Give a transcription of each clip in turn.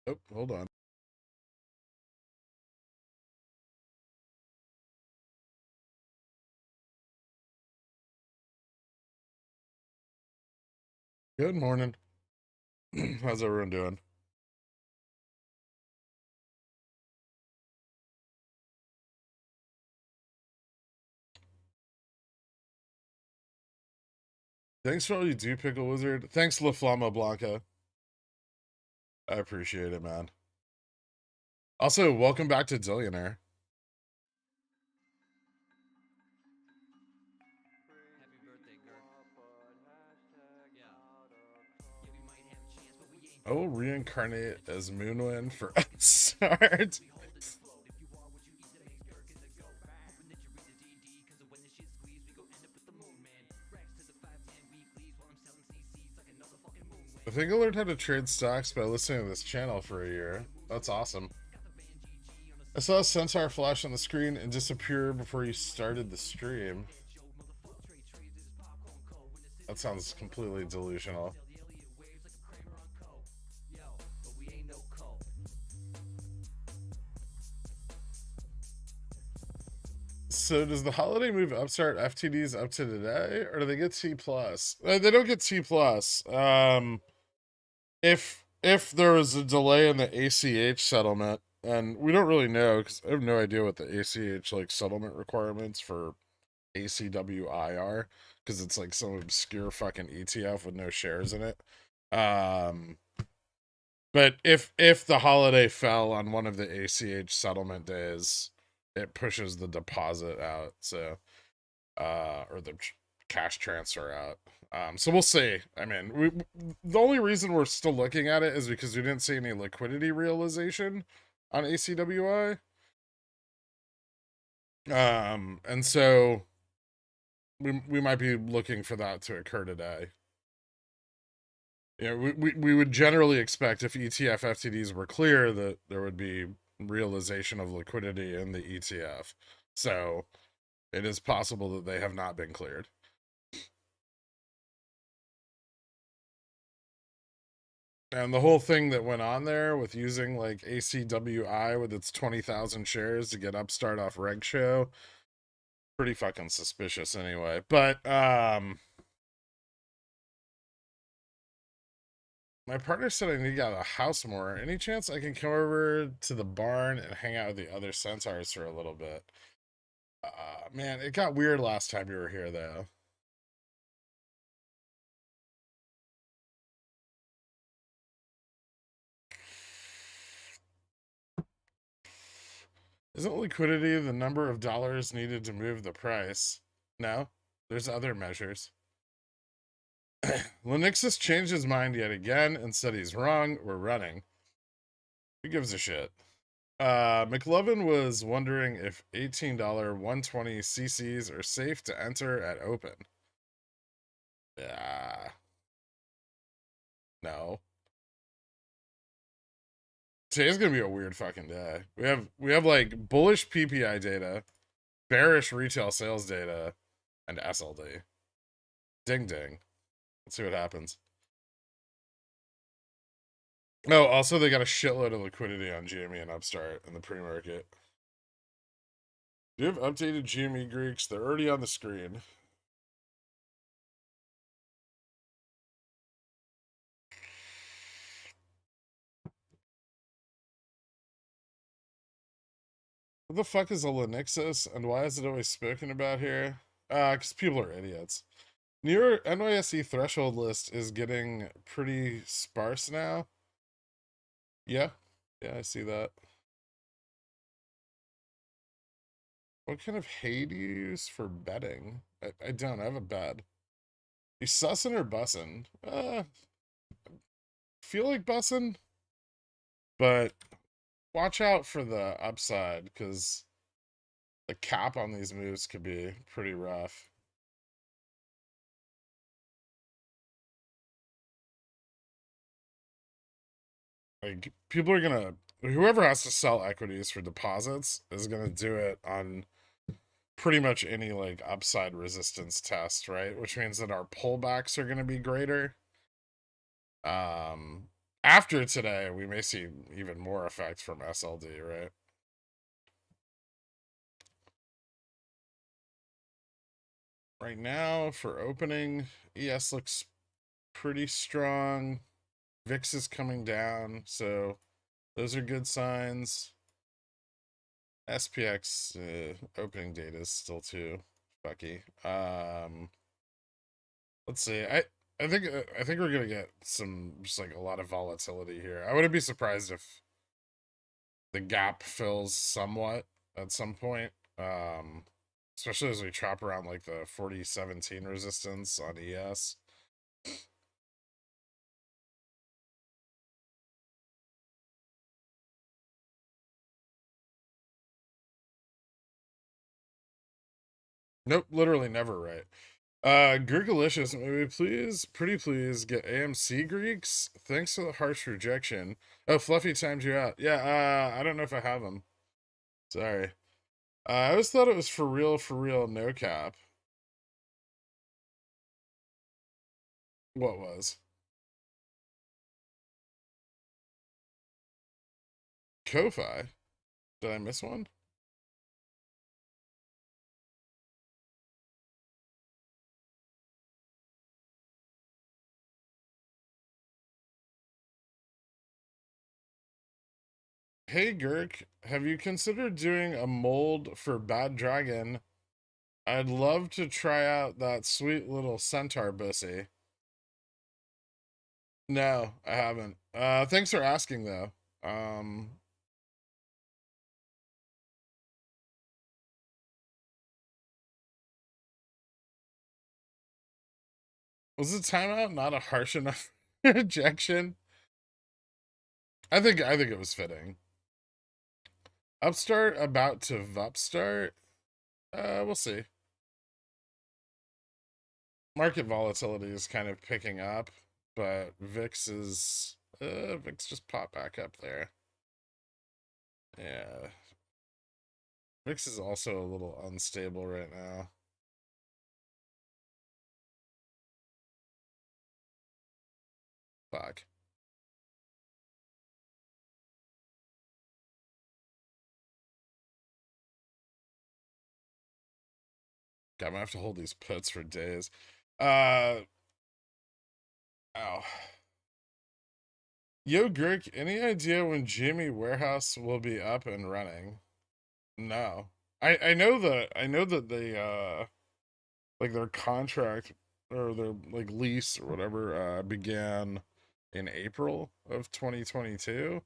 Oh, hold on. Good morning. How's everyone doing? Thanks for all you do, Pickle Wizard. Thanks, La Flama Blanca. I appreciate it, man. Also, welcome back to Dillionaire. I will reincarnate as Moonwind for Upstart. I think I learned how to trade stocks by listening to this channel for a year. That's awesome. I saw a Centaur flash on the screen and disappear before you started the stream. That sounds completely delusional. So does the holiday move Upstart FTDs up to today, or do they get T plus? They don't get T plus. If there was a delay in the ACH settlement, and we don't really know because I have no idea what the ACH like settlement requirements for ACWI are, because it's like some obscure fucking ETF with no shares in it. But if the holiday fell on one of the ACH settlement days, it pushes the deposit out. So or the cash transfer out. So we'll see. I mean, the only reason we're still looking at it is because we didn't see any liquidity realization on ACWI. And so we might be looking for that to occur today. Yeah, we would generally expect if ETF FTDs were clear that there would be realization of liquidity in the ETF. So it is possible that they have not been cleared. And the whole thing that went on there with using like ACWI with its 20,000 shares to get Upstart off Reg Show, pretty fucking suspicious anyway. But my partner said I need to get out of the house more. Any chance I can come over to the barn and hang out with the other centaurs for a little bit? Man, it got weird last time you were here though. Isn't liquidity the number of dollars needed to move the price? No, there's other measures. Linux has changed his mind yet again and said he's wrong. We're running. Who gives a shit? McLovin was wondering if $18 120 CCs are safe to enter at open. Yeah. No. Today's gonna be a weird fucking day. We have like bullish PPI data, bearish retail sales data, and SLD. Ding ding. Let's see what happens. Oh, also they got a shitload of liquidity on GME and Upstart in the pre-market. Do you have updated GME Greeks? They're already on the screen. What the fuck is a Linuxus, and why is it always spoken about here? Because people are idiots. Your NYSE threshold list is getting pretty sparse now. Yeah, yeah, I see that. What kind of hay do you use for betting? I don't have a bet. You sussin' or bussin'? Feel like bussin', but watch out for the upside, because the cap on these moves could be pretty rough. Like, people are gonna, whoever has to sell equities for deposits is gonna do it on pretty much any like upside resistance test, right? Which means that our pullbacks are gonna be greater. after today, we may see even more effect from SLD, right? Right now, for opening, ES looks pretty strong. VIX is coming down, so those are good signs. SPX opening data is still too fucky. Let's see. I think we're gonna get some just like a lot of volatility here. I wouldn't be surprised if the gap fills somewhat at some point. Especially as we chop around like the 4017 resistance on ES. Nope, literally never right. Gurgalicious, maybe please, pretty please get AMC Greeks. Thanks for the harsh rejection. Oh, Fluffy timed you out. Yeah, I don't know if I have them. Sorry. I always thought it was for real, no cap. What was? Ko-Fi? Did I miss one? Hey Gurk, have you considered doing a mold for Bad Dragon? I'd love to try out that sweet little centaur bussy. No, I haven't. Thanks for asking though. Um, was the timeout not a harsh enough rejection? I think it was fitting. Upstart about to Upstart. We'll see. Market volatility is kind of picking up, but VIX just popped back up there. Yeah. VIX is also a little unstable right now. Fuck. God, I'm gonna have to hold these puts for days. Uh Ow. Yo, Gurk, any idea when Jimmy Warehouse will be up and running? No. I know that they like their contract or their like lease or whatever began in April of 2022,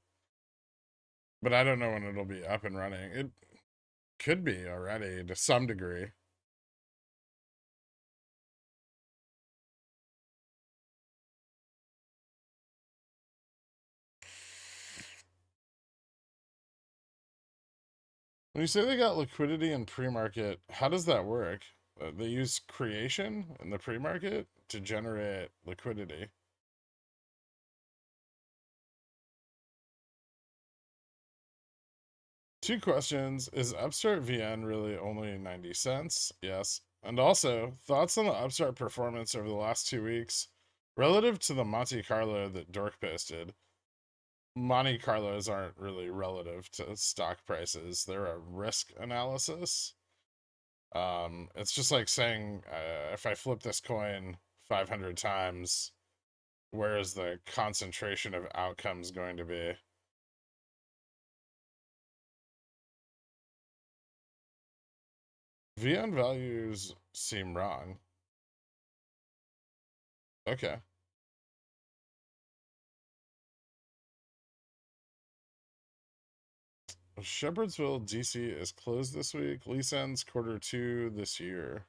but I don't know when it'll be up and running. It could be already to some degree. When you say they got liquidity in pre-market, how does that work? They use creation in the pre-market to generate liquidity. Two questions. Is Upstart VN really only 90 cents? Yes. And also, thoughts on the Upstart performance over the last 2 weeks relative to the Monte Carlo that Dork posted. Monte Carlos aren't really relative to stock prices, they're a risk analysis. It's just like saying if I flip this coin 500 times, where is the concentration of outcomes going to be? VN values seem wrong. Okay. Shepherdsville, DC is closed this week. Lease ends Q2 this year.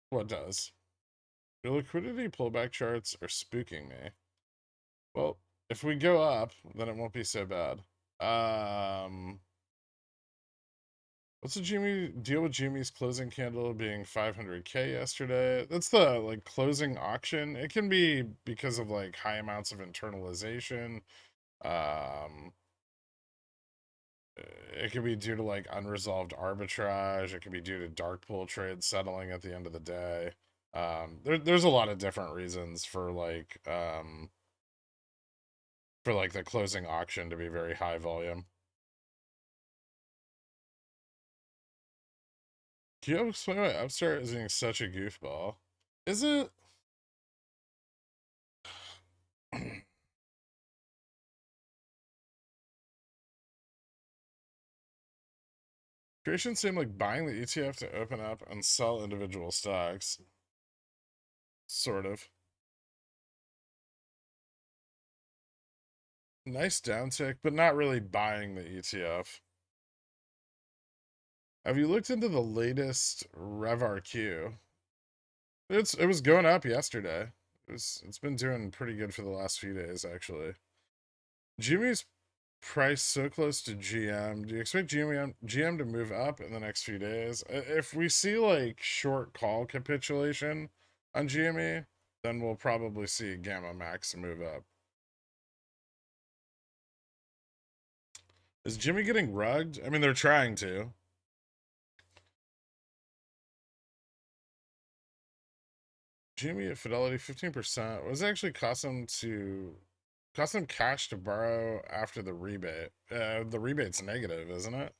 What does? Your liquidity pullback charts are spooking me. Well, if we go up, then it won't be so bad. What's the Jimmy deal with Jimmy's closing candle being 500K yesterday? That's the like closing auction. It can be because of like high amounts of internalization. Um, it could be due to like unresolved arbitrage. It could be due to dark pool trades settling at the end of the day. There's a lot of different reasons for like the closing auction to be very high volume. Can you explain why Upstart is being such a goofball? Is it? Creations seem like buying the ETF to open up and sell individual stocks. Sort of. Nice downtick, but not really buying the ETF. Have you looked into the latest RevRQ? It was going up yesterday. It's been doing pretty good for the last few days actually. Jimmy's price so close to GM. Do you expect GM to move up in the next few days? If we see like short call capitulation on GME, then we'll probably see Gamma Max move up. Is Jimmy getting rugged? I mean, they're trying to. Jimmy at Fidelity 15%. What does it actually cost them cash to borrow after the rebate? The rebate's negative, isn't it?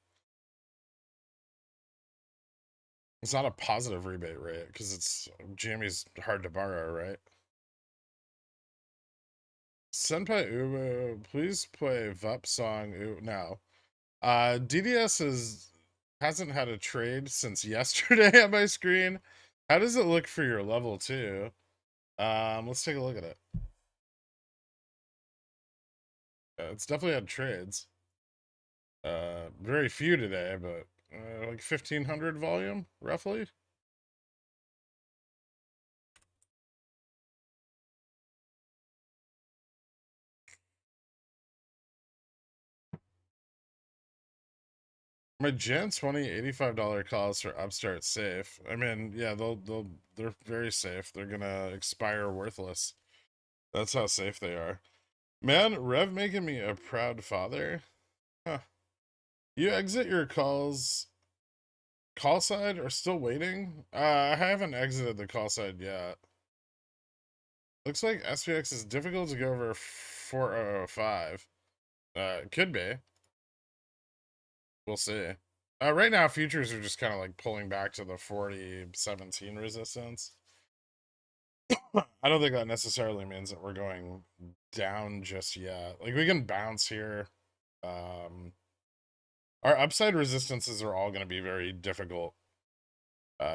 It's not a positive rebate rate because it's Jimmy's hard to borrow, right? Senpai Ubu, please play Vup song. No. DDS hasn't had a trade since yesterday on my screen. How does it look for your level 2? Let's take a look at it. It's definitely had trades. Very few today, but like 1,500 volume, roughly. My Jan 20 $85 calls for Upstart safe. I mean, yeah, they're very safe. They're gonna expire worthless. That's how safe they are. Man, Rev making me a proud father. Huh. You exit your call side or still waiting? I haven't exited the call side yet. Looks like SPX is difficult to go over 4005. It could be. We'll see. Right now, futures are just kind of like pulling back to the 4017 resistance. I don't think that necessarily means that we're going down just yet. Like we can bounce here. Our upside resistances are all going to be very difficult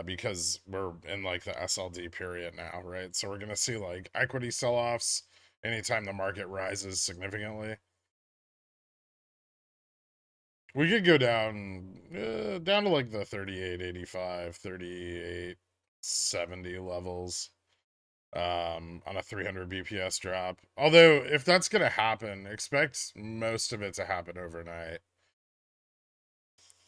because we're in like the SLD period now, right? So we're going to see like equity sell-offs anytime the market rises significantly. We could go down to like the 38.85, 38.70 levels on a 300 BPS drop. Although if that's going to happen, expect most of it to happen overnight.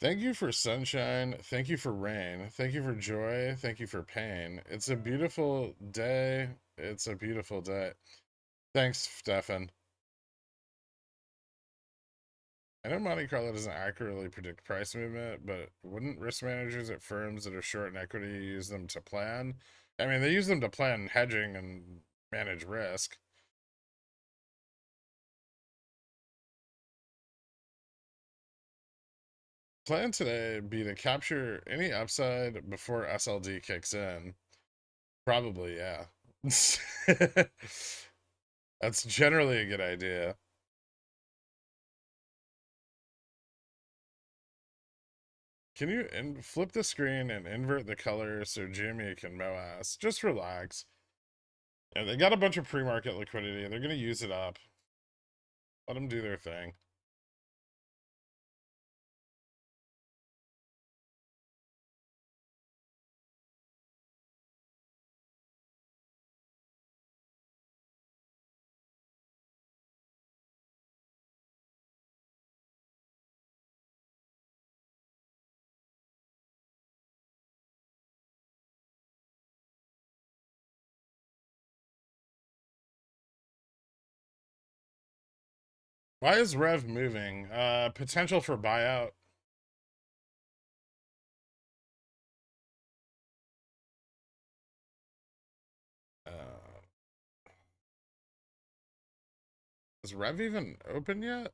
Thank you for sunshine. Thank you for rain. Thank you for joy. Thank you for pain. It's a beautiful day. It's a beautiful day. Thanks, Stefan. I know Monte Carlo doesn't accurately predict price movement, but wouldn't risk managers at firms that are short in equity use them to plan? I mean, they use them to plan hedging and manage risk. Plan today be to capture any upside before SLD kicks in. Probably, yeah. That's generally a good idea. Can you flip the screen and invert the color so Jimmy can MOASS? Just relax. Yeah, they got a bunch of pre-market liquidity. They're gonna use it up. Let them do their thing. Why is Rev moving? Potential for buyout. Is Rev even open yet?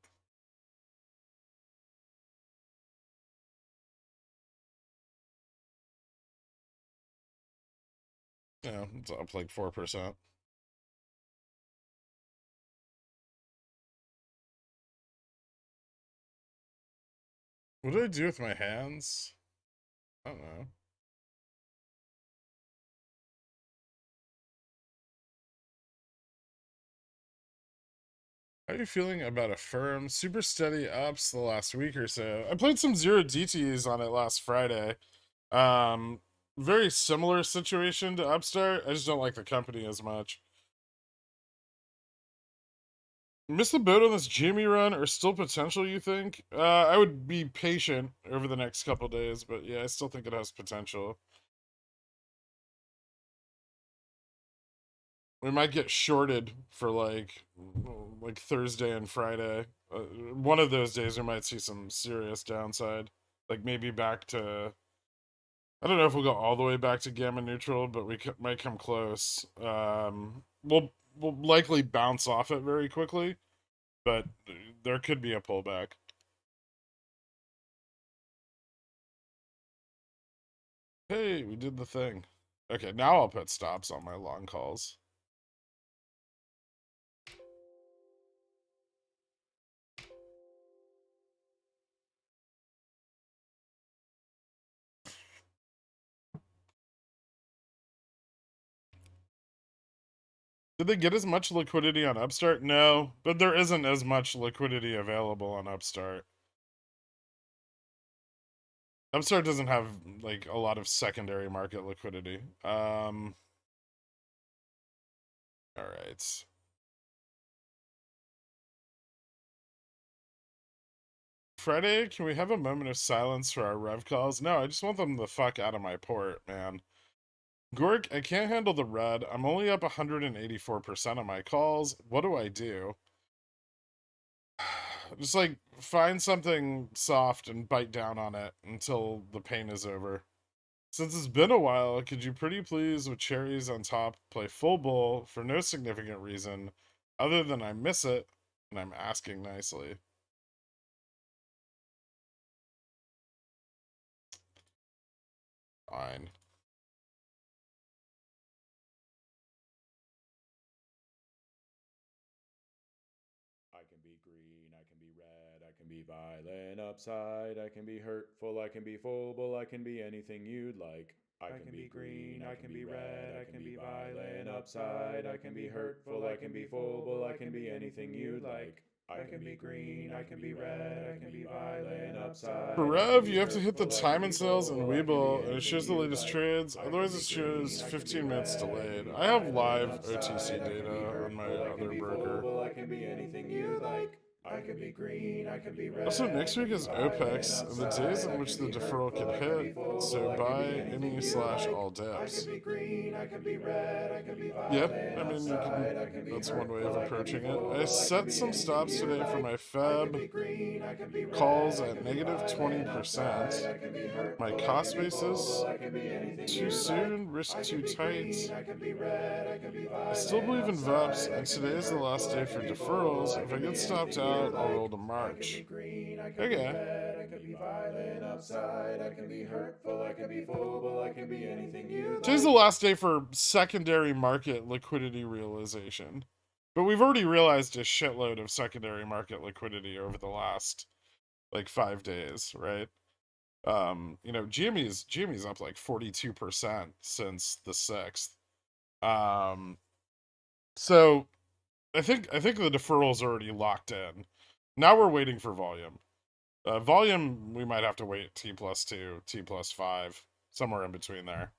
Yeah, it's up like 4%. What do I do with my hands? I don't know. How are you feeling about a firm? Super steady ups the last week or so. I played some zero DTs on it last Friday. Um, Very similar situation to Upstart. I just don't like the company as much. Miss the boat on this Jimmy run or still potential, you think? I would be patient over the next couple days, but yeah, I still think it has potential. We might get shorted for like Thursday and Friday. One of those days we might see some serious downside. Like maybe back to, I don't know if we'll go all the way back to gamma neutral, but we might come close. We'll likely bounce off it very quickly, but there could be a pullback. Hey, we did the thing. Okay, now I'll put stops on my long calls. Did they get as much liquidity on Upstart? No, but there isn't as much liquidity available on Upstart. Upstart doesn't have like a lot of secondary market liquidity. All right. Friday, can we have a moment of silence for our rev calls? No, I just want them the fuck out of my port, man. Gork, I can't handle the red. I'm only up 184% on my calls. What do I do? Just like find something soft and bite down on it until the pain is over. Since it's been a while, could you pretty please, with cherries on top, play full bowl for no significant reason other than I miss it and I'm asking nicely? Fine. I can be green, I can be red, I can be violent upside, I can be hurtful, I can be full, I can be anything you'd like. I can be green, I can be red, I can be violent upside, I can be hurtful, I can be full, I can be anything you'd like. I can be green, I can be red, I can be violent For upside, I can Rev, be you have to hit the hurtful, I can time be and sales in full, I can be WeBull, and it anything shows the you'd latest like. trades. I can Otherwise, it be shows green, I can be 15 minutes red, I can delayed. be I have violent live OTC upside, I can be data on my hurtful, I can other be broker. full, I can be anything you like. I can be green, I can be Also, red, I next can week be is violent OPEX and the days upside, in I which can the be deferral hurtful, could I can hit, be full, so I can be buy anything any you slash like. all I can dips. be green, I can be red, I can be Yeah, violent I mean, you can, upside, I can be that's one way of hurtful, I can be approaching it. I full, I can set be some anything stops you today for like. my I can Feb be green, I can be red, calls I at can be negative violent upside, 20%. I can be My hurtful, I can cost be full, basis, I can be anything too you like. soon, risk I can too be green, tight. I can be red, I can be I still violent believe in VEPs, upside, I and can today be is the last hurtful, day I can for be full, deferrals. I If I can get be stopped anything you out, I'll roll like. to I can be March. green, I can be Okay. red, I can be violent upside, I can be hurtful, I can be full, I can be anything you Today's the like. last day for secondary market liquidity realization. But we've already realized a shitload of secondary market liquidity over the last like 5 days, right? GME's up like 42% since the 6th. Um, so I think the deferral's already locked in. Now we're waiting for volume. Volume we might have to wait T plus 2, T plus 5, somewhere in between there.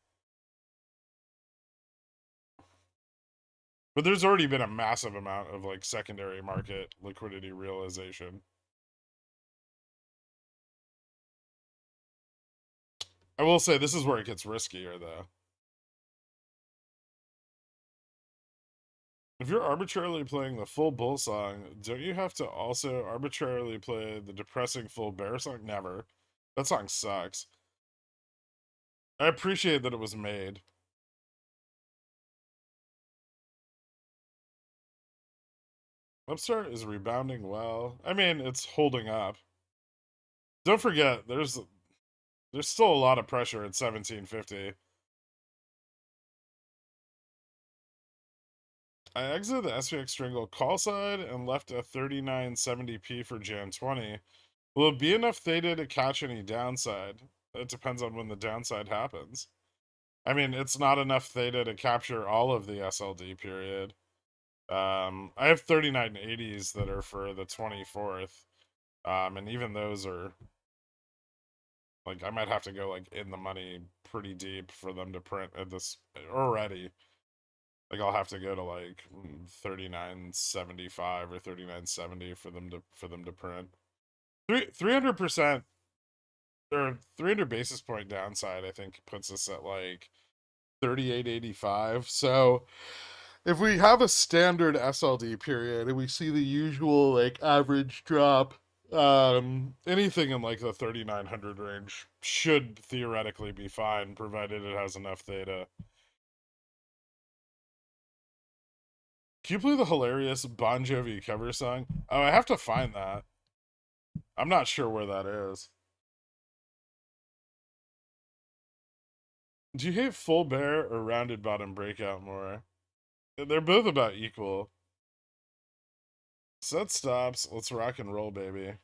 But there's already been a massive amount of like secondary market liquidity realization. I will say this is where it gets riskier though. If you're arbitrarily playing the full bull song, don't you have to also arbitrarily play the depressing full bear song? Never. That song sucks. I appreciate that it was made. Upstart is rebounding well. I mean, it's holding up. Don't forget, there's still a lot of pressure at 1750. I exited the SPX Strangle call side and left a 3970p for Jan 20. Will it be enough theta to catch any downside? It depends on when the downside happens. I mean, it's not enough theta to capture all of the SLD period. I have 3980s that are for the 24th. And even those are like I might have to go like in the money pretty deep for them to print at this already. Like I'll have to go to like 3975 or 3970 for them to print. 300% or 300 basis point downside I think puts us at like 3885. So if we have a standard SLD period and we see the usual like average drop, anything in like the 3900 range should theoretically be fine provided it has enough theta. Can you play the hilarious Bon Jovi cover song? Oh, I have to find that. I'm not sure where that is. Do you hate full bear or rounded bottom breakout more? They're both about equal. Set stops. Let's rock and roll, baby.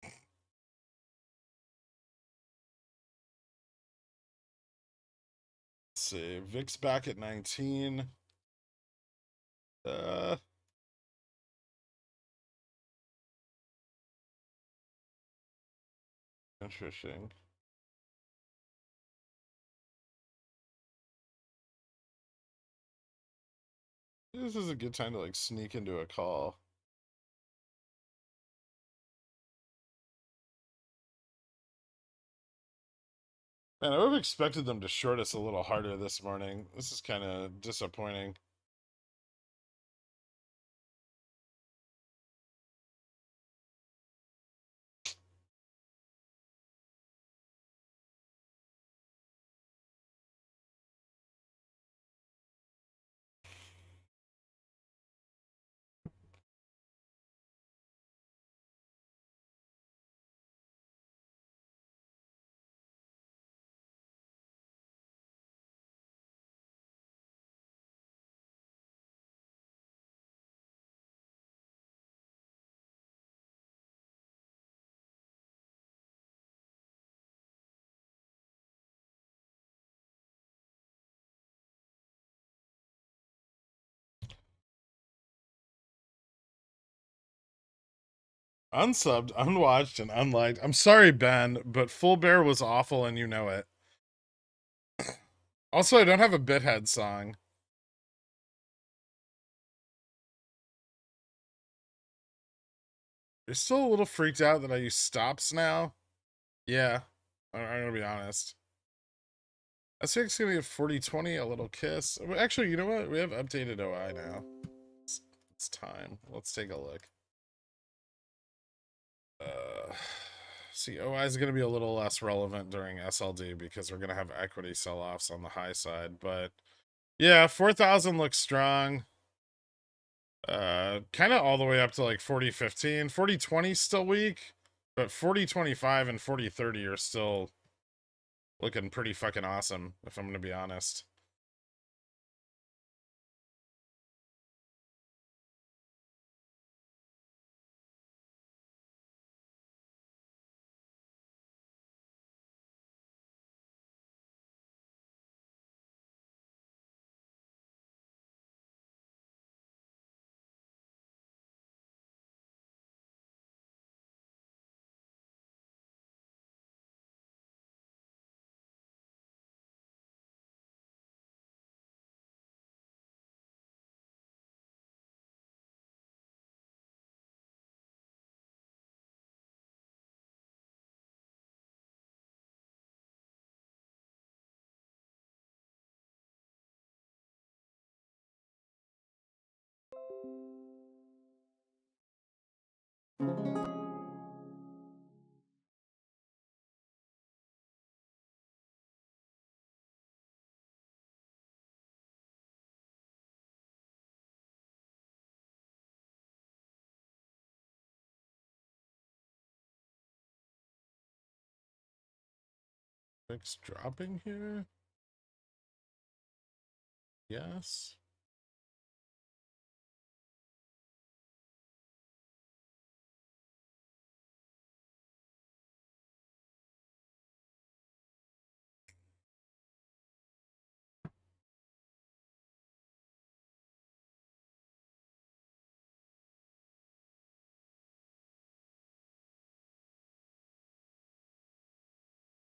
Let's see. VIX back at 19. Uh, Interesting. This is a good time to like sneak into a call. Man, I would have expected them to short us a little harder this morning. This is kind of disappointing. Unsubbed, unwatched, and unliked. I'm sorry, Ben, but Full Bear was awful and you know it. Also, I don't have a Bithead song. You're still a little freaked out that I use stops now? Yeah, I'm gonna be honest. SX gonna get 4020, a little kiss. Actually, you know what? We have updated OI now. It's time. Let's take a look. See, OI is going to be a little less relevant during SLD because we're going to have equity sell-offs on the high side. But yeah, 4,000 looks strong. Kind of all the way up to like 4015. 4020 is still weak, but 4025 and 4030 are still looking pretty fucking awesome, if I'm going to be honest. Fix dropping here? Yes.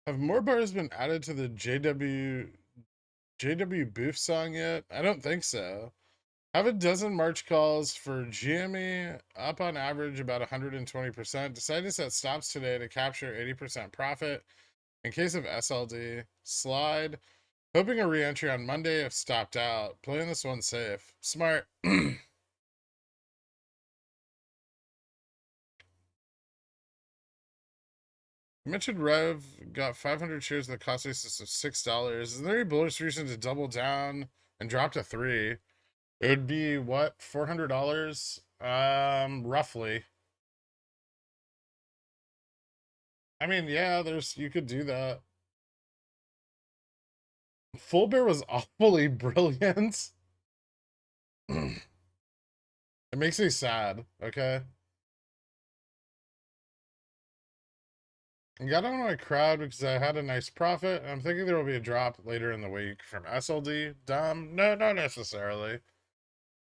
Have more bars been added to the JW Booth song yet? I don't think so. Have a dozen March calls for GME up on average about 120%. Decided to set stops today to capture 80% profit in case of SLD. Slide. Hoping a re-entry on Monday if stopped out. Playing this one safe. Smart. You mentioned Rev got 500 shares of the cost basis of $6. Is there any bullish reason to double down and drop to 3? It would be what, $400? Roughly. I mean, yeah, you could do that. Full Bear was awfully brilliant. It makes me sad, okay? I got on my crowd because I had a nice profit. And I'm thinking there will be a drop later in the week from SLD. Dumb? No, not necessarily.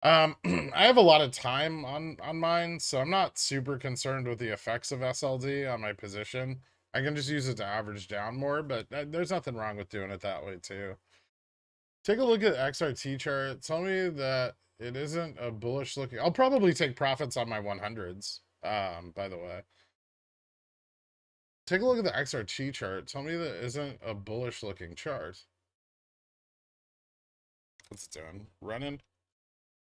I have a lot of time on mine, so I'm not super concerned with the effects of SLD on my position. I can just use it to average down more, but there's nothing wrong with doing it that way too. Take a look at XRT chart. Tell me that it isn't a bullish looking. I'll probably take profits on my 100s. By the way, take a look at the XRT chart. Tell me that isn't a bullish looking chart. What's it doing? Running?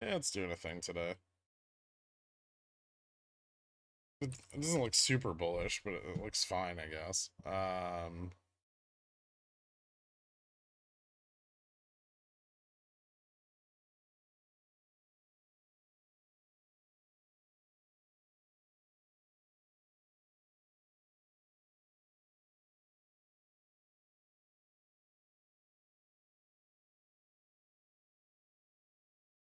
Yeah, it's doing a thing today. It doesn't look super bullish, but it looks fine, I guess.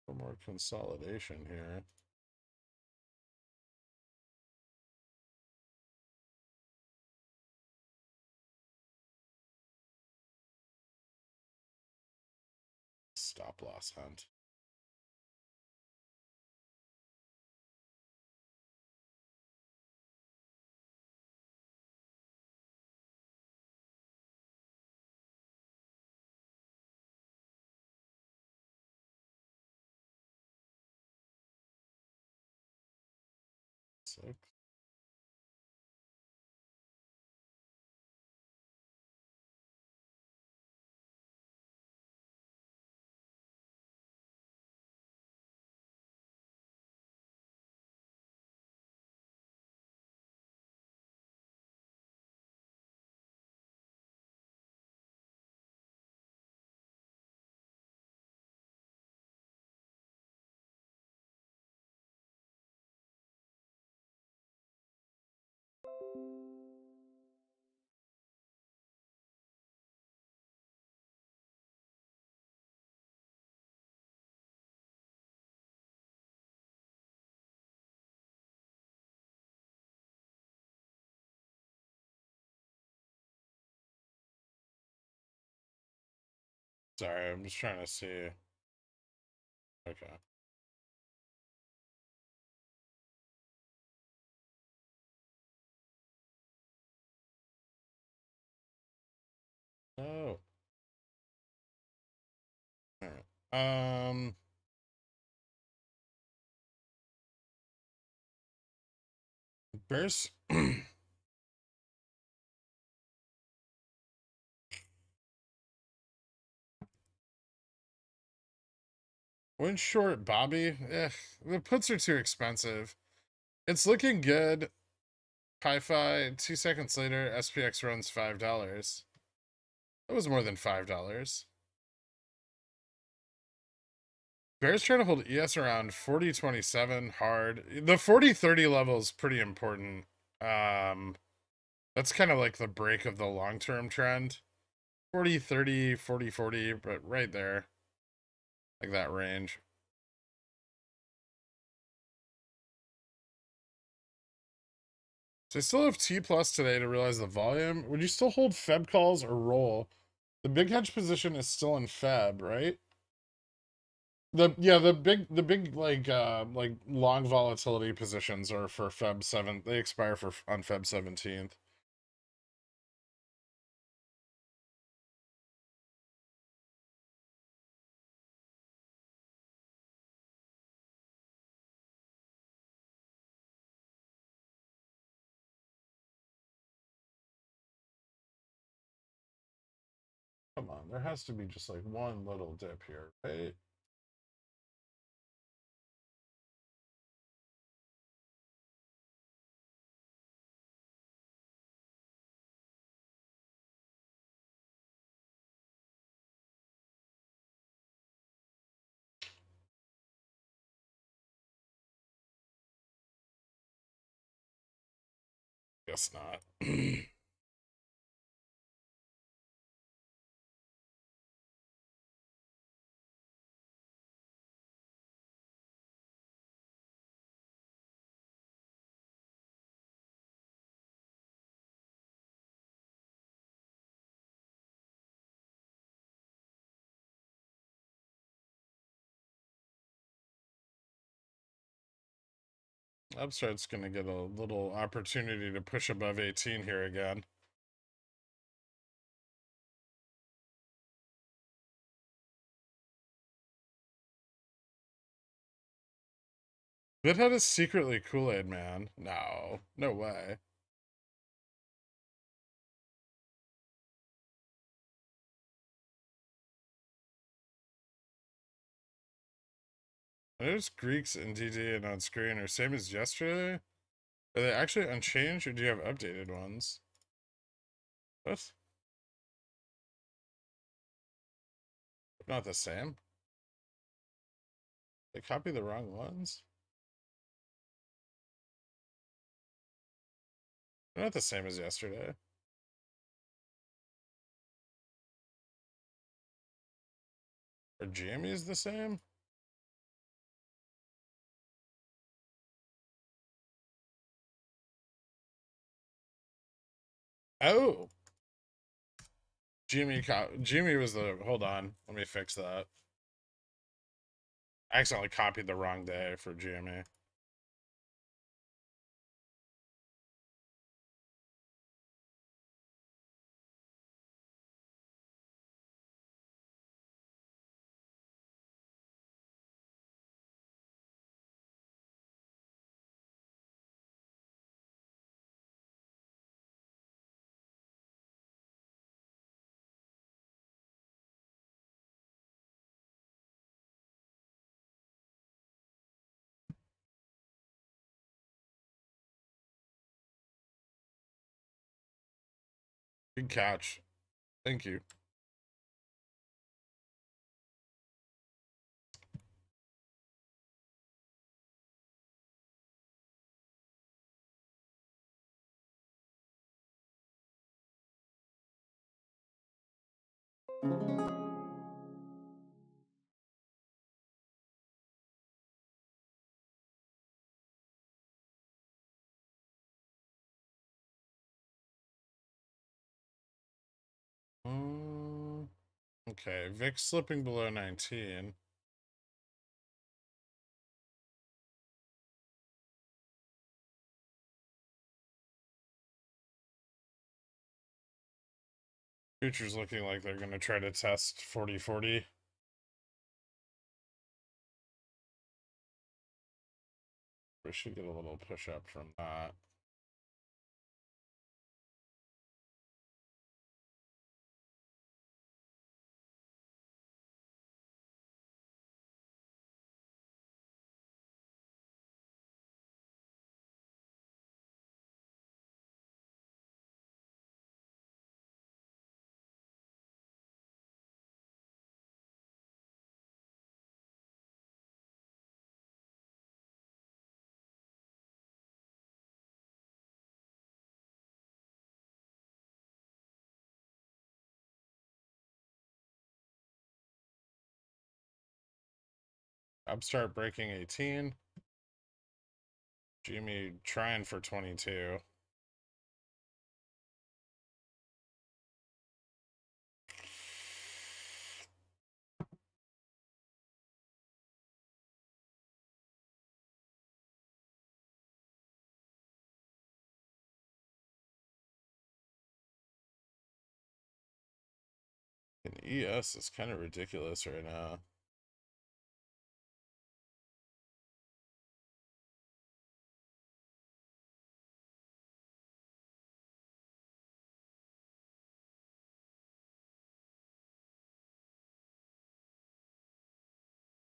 For more consolidation here. Stop loss hunt. Six. Sorry, I'm just trying to see. Okay. Oh. All right. Bears. Went short Bobby. The puts are too expensive. It's looking good. Hi-Fi. 2 seconds later, SPX runs $5. That was more than $5. Bears trying to hold ES around 40.27 hard. The 40.30 level is pretty important. That's kind of like the break of the long-term trend. 40, 30, 40, 40, but right there. Like that range. So I still have T plus today to realize the volume. Would you still hold Feb calls or roll? The big hedge position is still in Feb, right? The big like long volatility positions are for Feb 7th. They expire for on Feb 17th. Come on, there has to be just like one little dip here, right? Guess not. Upstart's gonna get a little opportunity to push above 18 here again. Vidhead is secretly Kool-Aid Man. No, no way. There's Greeks in DD and on screen are same as yesterday. Are they actually unchanged or do you have updated ones? What? Not the same? They copy the wrong ones? They're not the same as yesterday. Are GMEs the same? Oh! GME was the... Hold on. Let me fix that. I accidentally copied the wrong day for GME. Good catch. Thank you. Okay, VIX slipping below 19. Futures looking like they're going to try to test 40-40. We should get a little push up from that. Upstart breaking 18. Jimmy trying for 22. And ES is kind of ridiculous right now.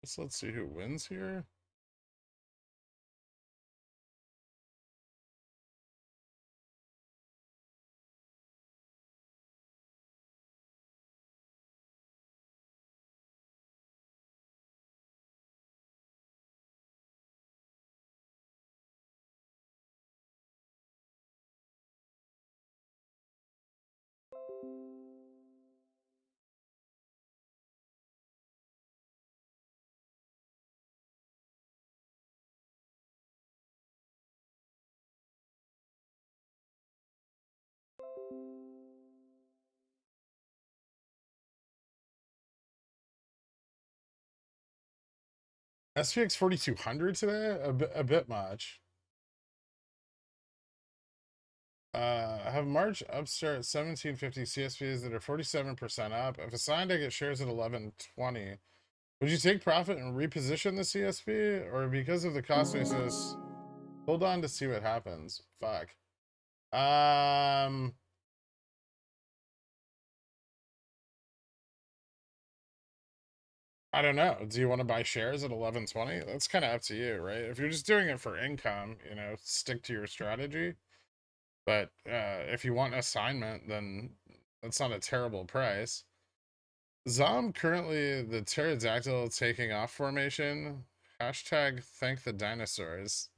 So let's see who wins here. SPX 4200 today? A bit much. I have March Upstart 1750 CSPs that are 47% up. If assigned, I get shares at 1120. Would you take profit and reposition the CSP? Or because of the cost basis, hold on to see what happens? Fuck. I don't know. Do you want to buy shares at 1120? That's kind of up to you, right? If you're just doing it for income, you know, stick to your strategy. But if you want an assignment, then that's not a terrible price. Zom currently the pterodactyl taking off formation. Hashtag thank the dinosaurs.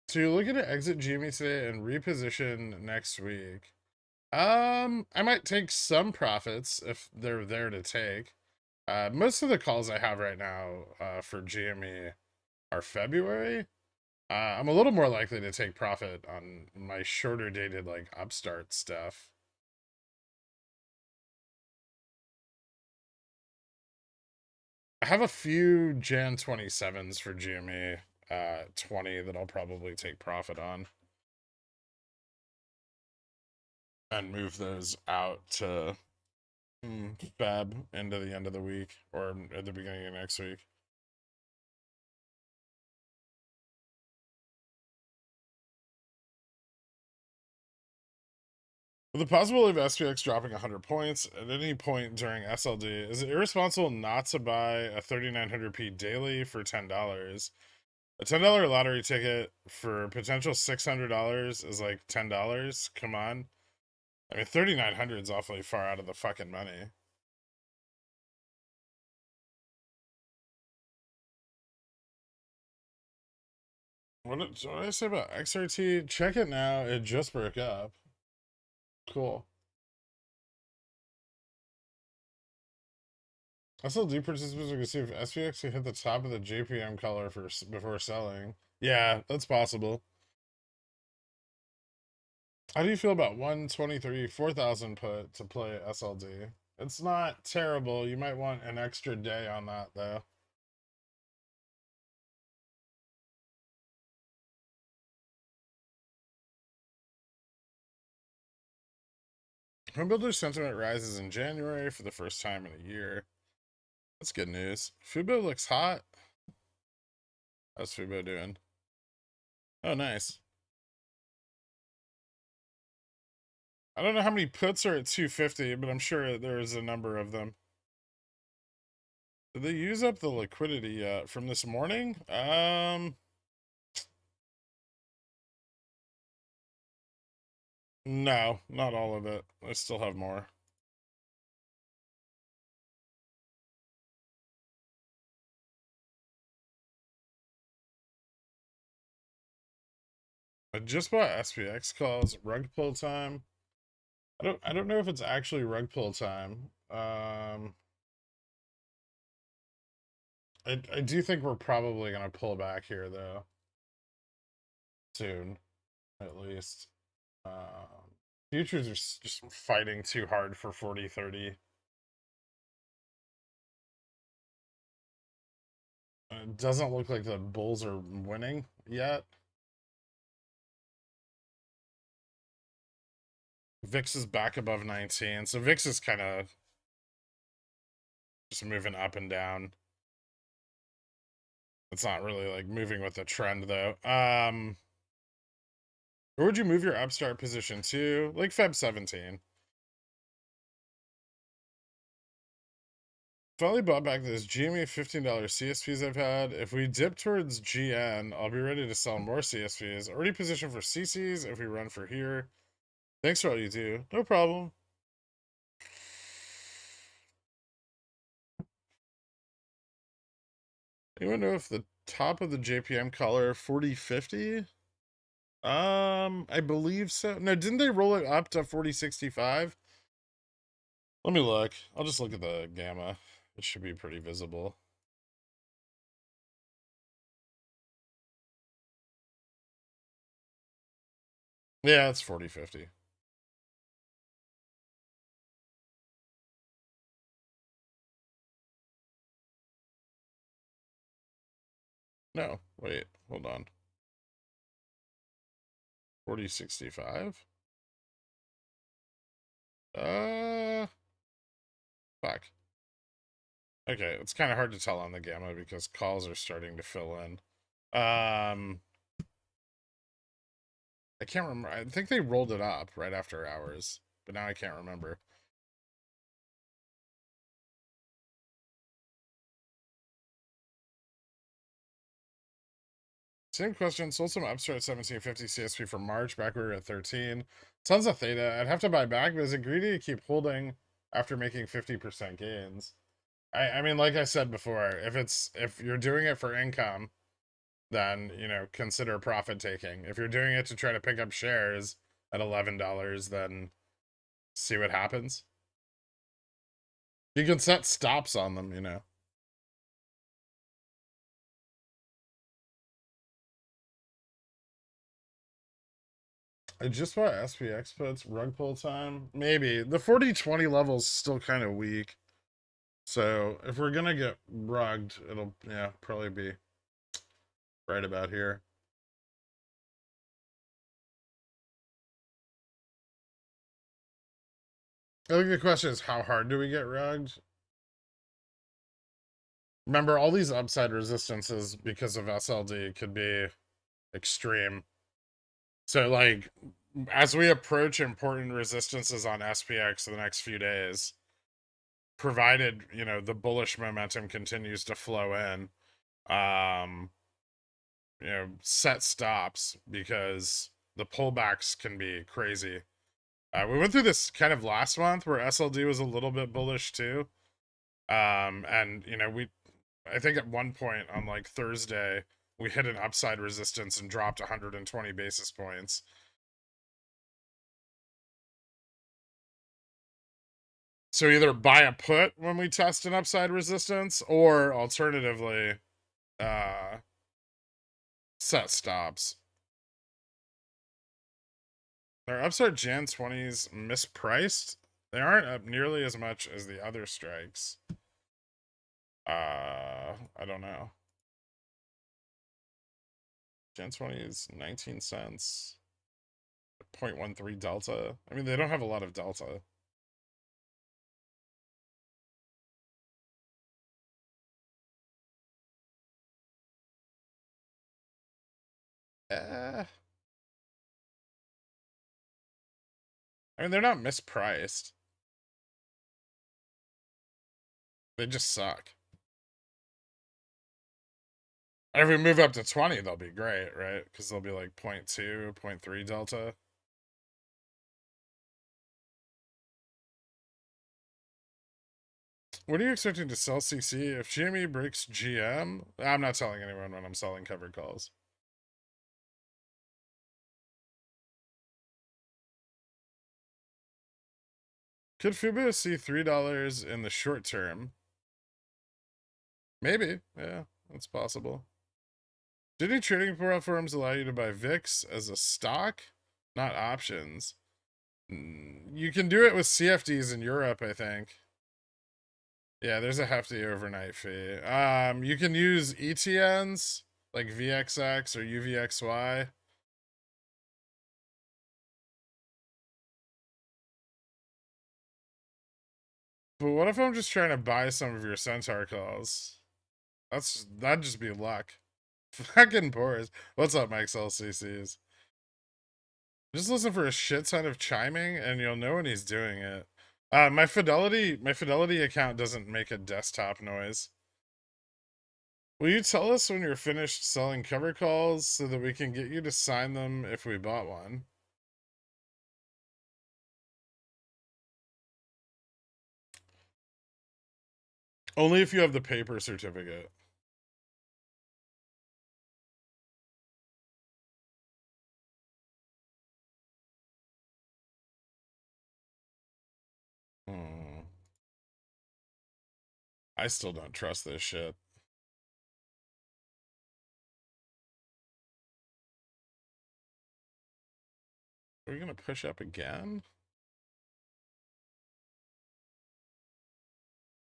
So you're looking to exit GME today and reposition next week. I might take some profits if they're there to take. Most of the calls I have right now for GME are February. I'm a little more likely to take profit on my shorter dated like Upstart stuff. I have a few Jan 27s for GME 20 that I'll probably take profit on. And move those out to Feb into the end of the week or at the beginning of next week. With the possibility of SPX dropping 100 points at any point during SLD, is it irresponsible not to buy a 3900p daily for $10? A $10 lottery ticket for potential $600 is like $10. Come on. I mean, 3,900 is awfully far out of the fucking money. What did I say about XRT? Check it now. It just broke up. Cool. I still do participants can see if SPX can hit the top of the JPM color before selling. Yeah, that's possible. How do you feel about 123 4,000 put to play SLD? It's not terrible. You might want an extra day on that though. Homebuilder sentiment rises in January for the first time in a year. That's good news. Fubo looks hot. How's Fubo doing? Oh, nice. I don't know how many puts are at 250, but I'm sure there's a number of them. Did they use up the liquidity yet from this morning? No, not all of it. I still have more. I just bought SPX calls. Rug pull time. I don't know if it's actually rug pull time. I do think we're probably gonna pull back here though. Soon, at least. Futures are just fighting too hard for 40-30. It doesn't look like the bulls are winning yet. VIX is back above 19, so VIX is kind of just moving up and down. It's not really like moving with the trend though. Where would you move your Upstart position to? Like Feb 17. Finally bought back those GME $15 CSPs I've had. If we dip towards GN, I'll be ready to sell more CSPs. Already positioned for CCs if we run for here. Thanks for all you do. No problem. Anyone know if the top of the JPM collar 4050? I believe so. No, didn't they roll it up to 4065? Let me look. I'll just look at the gamma. It should be pretty visible. Yeah, it's 4050. No, wait, hold on. 4065? Fuck. Okay, it's kind of hard to tell on the gamma because calls are starting to fill in. I can't remember. I think they rolled it up right after hours, but now I can't remember. Same question. Sold some Upstart 1750 CSP for March. Back we were at 13. Tons of theta. I'd have to buy back, but is it greedy to keep holding after making 50% gains? I mean, like I said before, if you're doing it for income, then consider profit taking. If you're doing it to try to pick up shares at $11, then see what happens. You can set stops on them. I just bought SPX puts, rug pull time. Maybe. The 40-20 level's still kind of weak. So if we're gonna get rugged, it'll probably be right about here. I think the question is how hard do we get rugged? Remember, all these upside resistances because of SLD could be extreme. So like as we approach important resistances on SPX the next few days, provided, the bullish momentum continues to flow in, set stops because the pullbacks can be crazy. We went through this kind of last month where SLD was a little bit bullish too. And I think at one point on like Thursday, we hit an upside resistance and dropped 120 basis points. So either buy a put when we test an upside resistance, or alternatively, set stops. Our upstart Jan 20s mispriced. They aren't up nearly as much as the other strikes. I don't know. Jan 20 is 19 cents. 0.13 delta. I mean, they don't have a lot of delta. I mean, they're not mispriced. They just suck. And if we move up to 20, they'll be great, right? Because they'll be like 0.2, 0.3 delta. What are you expecting to sell CC? If GME breaks GM, I'm not telling anyone when I'm selling covered calls. Could Fubo see $3 in the short term? Maybe. Yeah, that's possible. Do any trading platforms allow you to buy VIX as a stock, not options? You can do it with CFDs in Europe, I think. Yeah, there's a hefty overnight fee. You can use ETNs like VXX or UVXY. But what if I'm just trying to buy some of your Centaur calls? That'd just be luck. Fucking pores. What's up, Mike LCCs? Just listen for a shit ton of chiming, and you'll know when he's doing it. My Fidelity account doesn't make a desktop noise. Will you tell us when you're finished selling cover calls so that we can get you to sign them if we bought one? Only if you have the paper certificate. Hmm. I still don't trust this shit. Are we gonna push up again?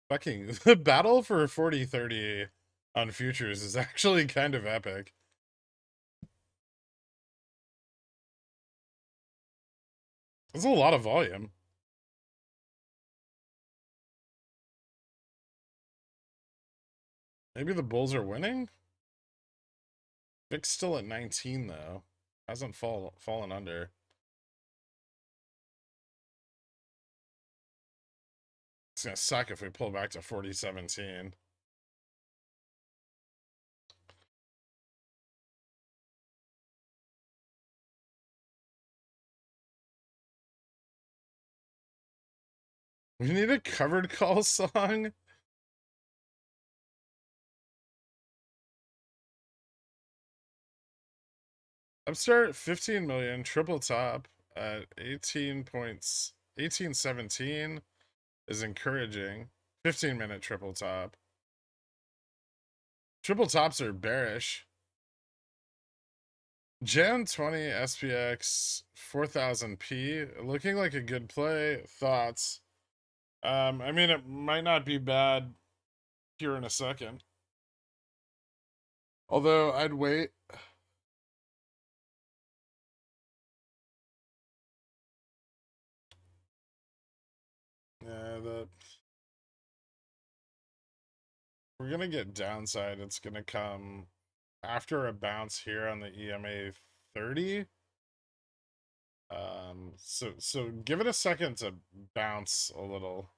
Fucking the battle for 40-30 on futures is actually kind of epic. There's a lot of volume. Maybe the Bulls are winning? Vic's still at 19 though. Hasn't fallen under. It's gonna suck if we pull back to 40-17. We need a covered call song. Upstart 15 million, triple top at 18 points, 1817 is encouraging. 15-minute triple top. Triple tops are bearish. Jan 20 SPX 4000p looking like a good play. Thoughts? I mean, it might not be bad here in a second. Although I'd wait. Yeah, that we're gonna get downside. It's gonna come after a bounce here on the EMA 30. So give it a second to bounce a little.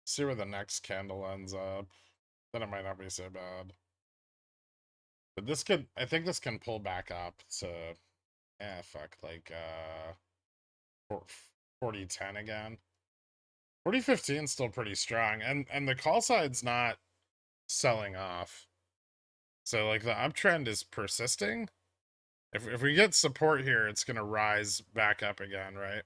See where the next candle ends up. Then it might not be so bad. But I think this can pull back up to, fuck, like, 40-10 again. 40-15 is still pretty strong, and the call side's not selling off. So, like, the uptrend is persisting. If we get support here, it's gonna rise back up again, right?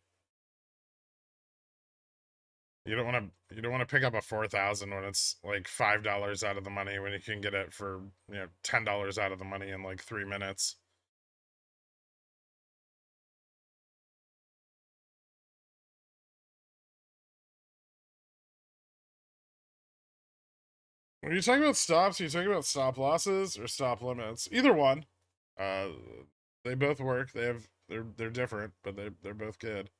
You don't want to pick up a 4,000 when it's like $5 out of the money when you can get it for, $10 out of the money in like 3 minutes. When you talking about stops, are you talking about stop losses or stop limits? Either one. Uh, they both work. They're different, but they're both good.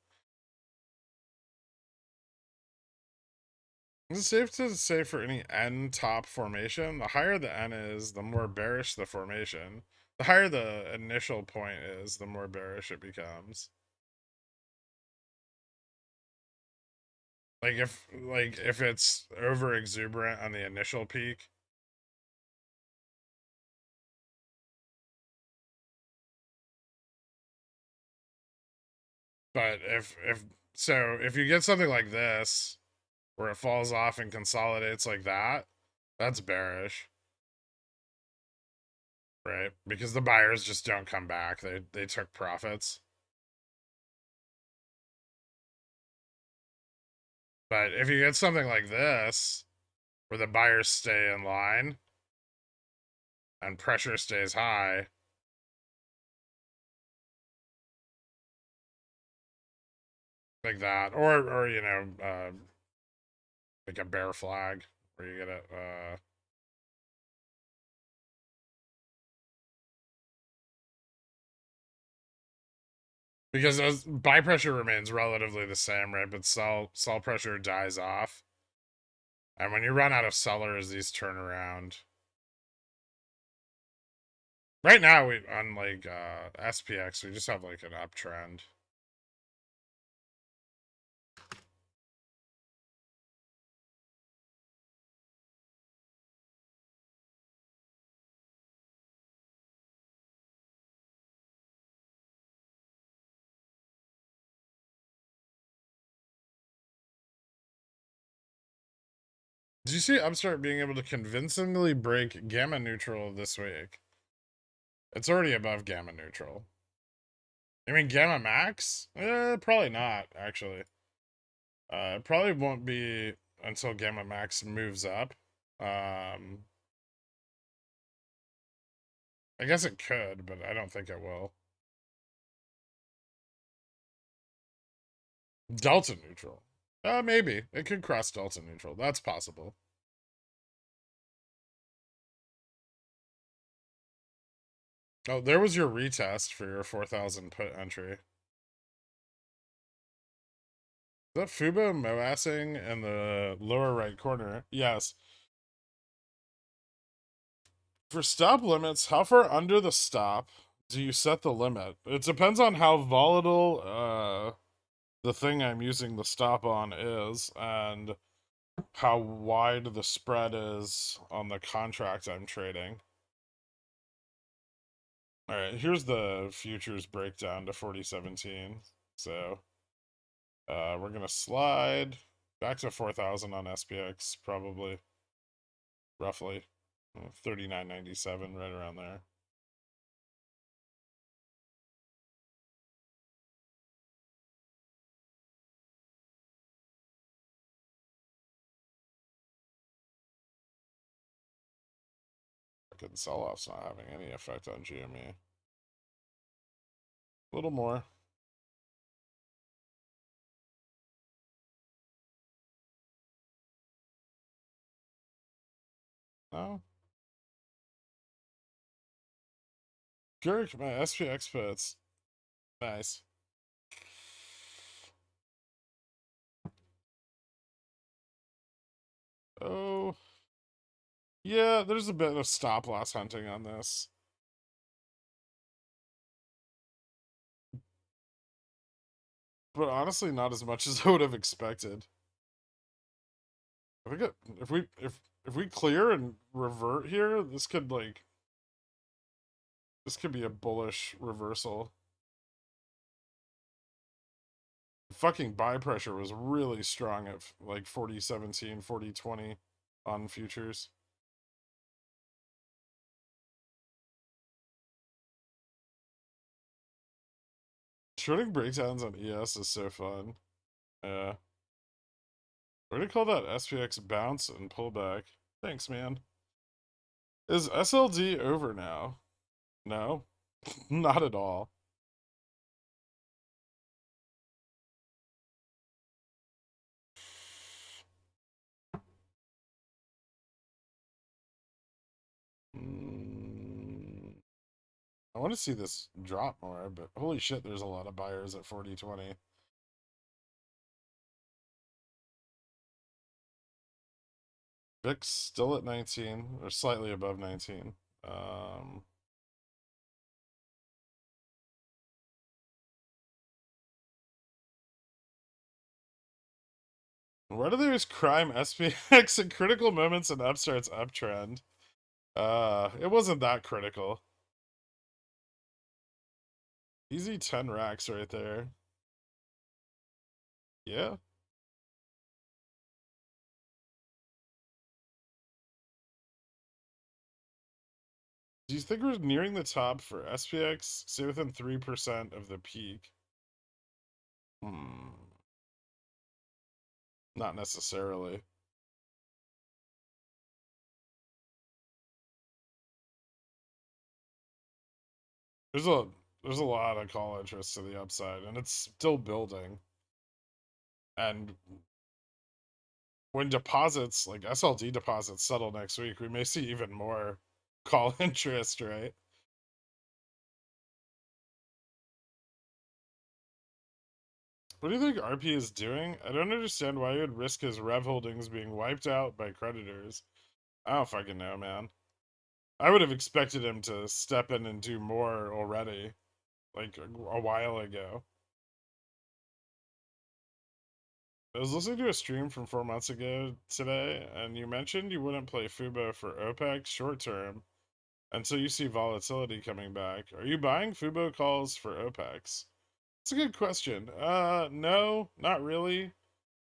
Is it safe to say for any N top formation, the higher the N is, the more bearish the formation. The higher the initial point is, the more bearish it becomes. Like if it's over exuberant on the initial peak. But if you get something like this where it falls off and consolidates like that, that's bearish. Right? Because the buyers just don't come back. They took profits. But if you get something like this, where the buyers stay in line and pressure stays high, like that, or you know, like a bear flag, where you get it, because as buy pressure remains relatively the same, right? But sell pressure dies off, and when you run out of sellers, these turn around. Right now, we on like SPX, we just have like an uptrend. Did you see Upstart being able to convincingly break gamma neutral this week? It's already above gamma neutral. I mean, gamma max? Probably not, actually. It probably won't be until gamma max moves up. I guess it could, but I don't think it will. Delta neutral. Maybe. It could cross delta neutral. That's possible. Oh, there was your retest for your 4,000 put entry. Is that Fubo Moassing in the lower right corner? Yes. For stop limits, how far under the stop do you set the limit? It depends on how volatile the thing I'm using the stop on is and how wide the spread is on the contract I'm trading. All right, here's the futures breakdown to 4017. So we're going to slide back to 4,000 on SPX, probably, roughly 39.97, right around there. Fucking sell-off's not having any effect on GME. A little more. No. Gherkin, my SPX puts. Nice. Oh. Yeah, there's a bit of stop loss hunting on this. But honestly, not as much as I would have expected. I think if we clear and revert here, this could be a bullish reversal. Fucking buy pressure was really strong at like 4017, 4020 on futures. Shorting breakdowns on ES is so fun. Yeah. We're gonna call that SPX bounce and pullback. Thanks, man. Is SLD over now? No, not at all. I want to see this drop more, but holy shit, there's a lot of buyers at 4020. VIX still at 19, or slightly above 19. Why do they always crime SPX at critical moments in Upstart's uptrend? It wasn't that critical. Easy 10 racks right there. Yeah. Do you think we're nearing the top for SPX? Say within 3% of the peak. Not necessarily. There's a there's a lot of call interest to the upside, and it's still building. And when deposits like SLD deposits settle next week, we may see even more call interest, right? What do you think RP is doing? I don't understand why he would risk his Rev holdings being wiped out by creditors. I don't fucking know, man. I would have expected him to step in and do more already, like a while ago. I was listening to a stream from 4 months ago today, and you mentioned you wouldn't play Fubo for OPEC short term until you see volatility coming back. Are you buying Fubo calls for OPECs? It's a good question. No, not really.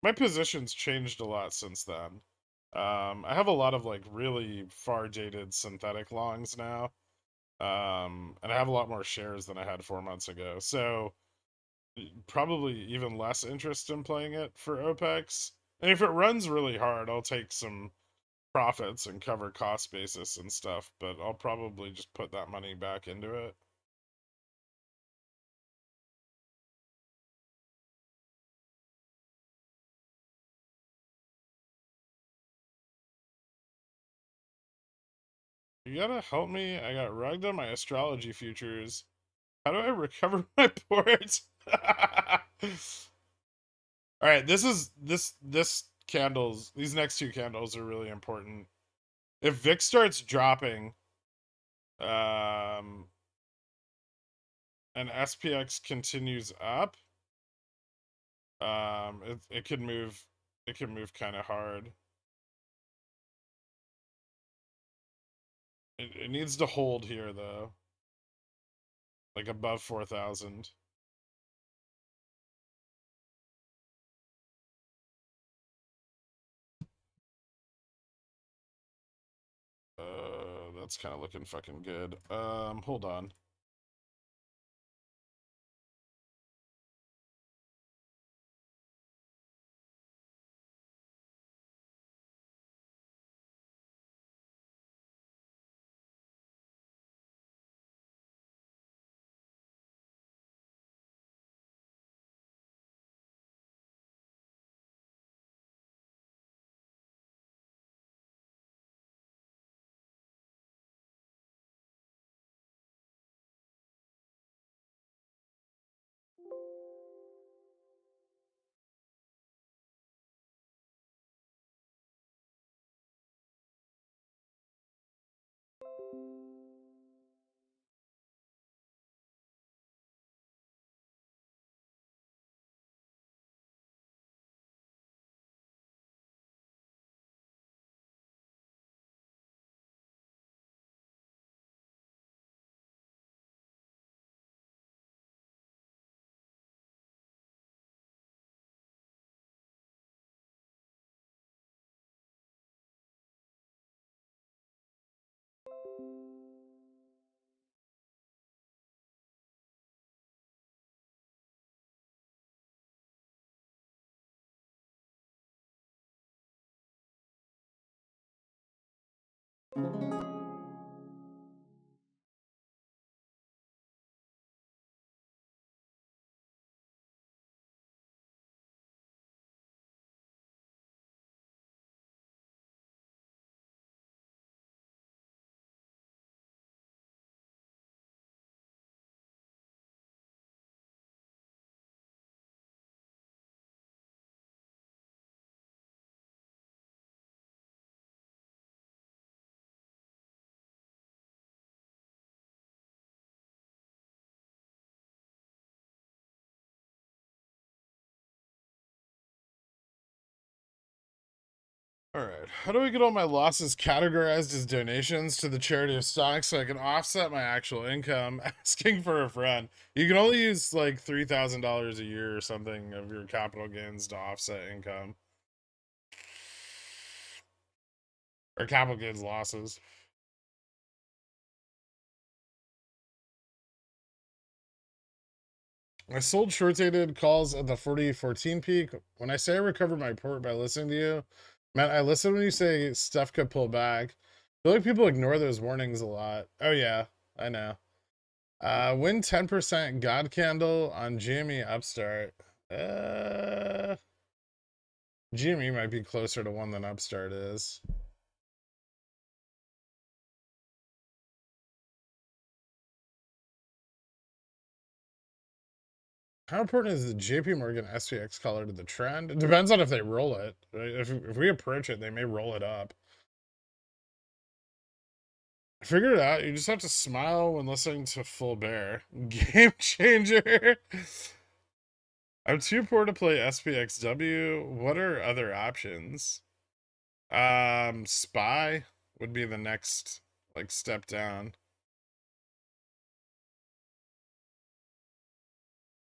My position's changed a lot since then. I have a lot of like really far dated synthetic longs now. And I have a lot more shares than I had 4 months ago. So probably even less interest in playing it for OPEX. And if it runs really hard, I'll take some profits and cover cost basis and stuff, but I'll probably just put that money back into it. You gotta help me. I got rugged on my astrology futures. How do I recover my port? All right, this candles, these next two candles are really important. If VIX starts dropping, um, and SPX continues up, it could move, kind of hard. It needs to hold here though, like above 4,000. That's kind of looking fucking good. Hold on. All right. How do I get all my losses categorized as donations to the charity of stocks so I can offset my actual income? Asking for a friend. You can only use like $3,000 a year or something of your capital gains to offset income or capital gains losses. I sold short-dated calls at the 4014 peak. When I say I recovered my port by listening to you, man, I listen when you say stuff could pull back. I feel like people ignore those warnings a lot. Oh yeah, I know. Win 10% God Candle on GME Upstart. Uh, GME might be closer to one than Upstart is. How important is the JP Morgan SPX color to the trend? It depends on if they roll it. Right? If we approach it, they may roll it up. Figure it out. You just have to smile when listening to Full Bear. Game changer. I'm too poor to play SPXW. What are other options? Spy would be the next like step down.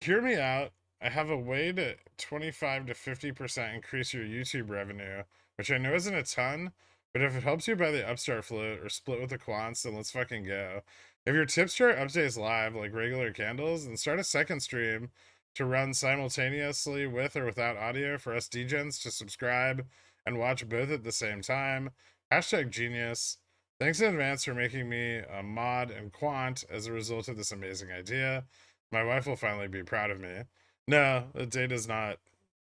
Hear me out. I have a way to 25 to 50% increase your YouTube revenue, which I know isn't a ton, but if it helps you buy the Upstart float or split with the quants, then let's fucking go. If your tips chart updates live like regular candles, then start a second stream to run simultaneously with or without audio for us degens to subscribe and watch both at the same time. Hashtag genius. Thanks in advance for making me a mod and quant as a result of this amazing idea. My wife will finally be proud of me. No, the data's not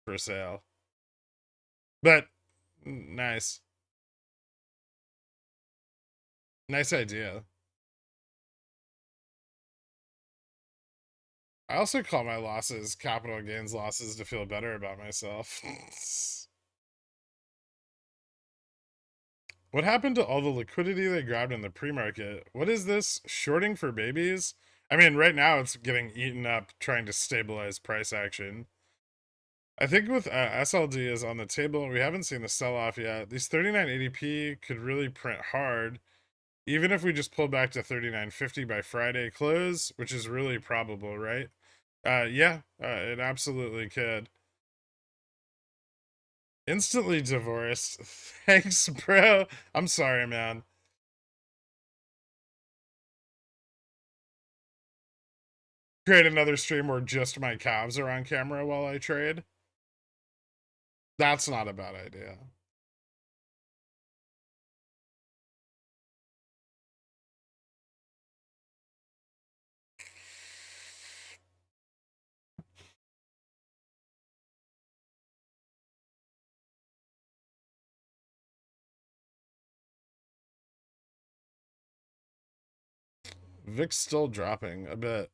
for sale. But nice. Nice idea. I also call my losses capital gains losses to feel better about myself. What happened to all the liquidity they grabbed in the pre-market? What is this? Shorting for babies? I mean, right now it's getting eaten up trying to stabilize price action. I think with SLD is on the table, we haven't seen the sell-off yet. These 3980p could really print hard. Even if we just pull back to 39.50 by Friday close, which is really probable, right? Yeah, it absolutely could. Instantly divorced. Thanks, bro. I'm sorry, man. Create another stream where just my calves are on camera while I trade. That's not a bad idea. Vic's still dropping a bit.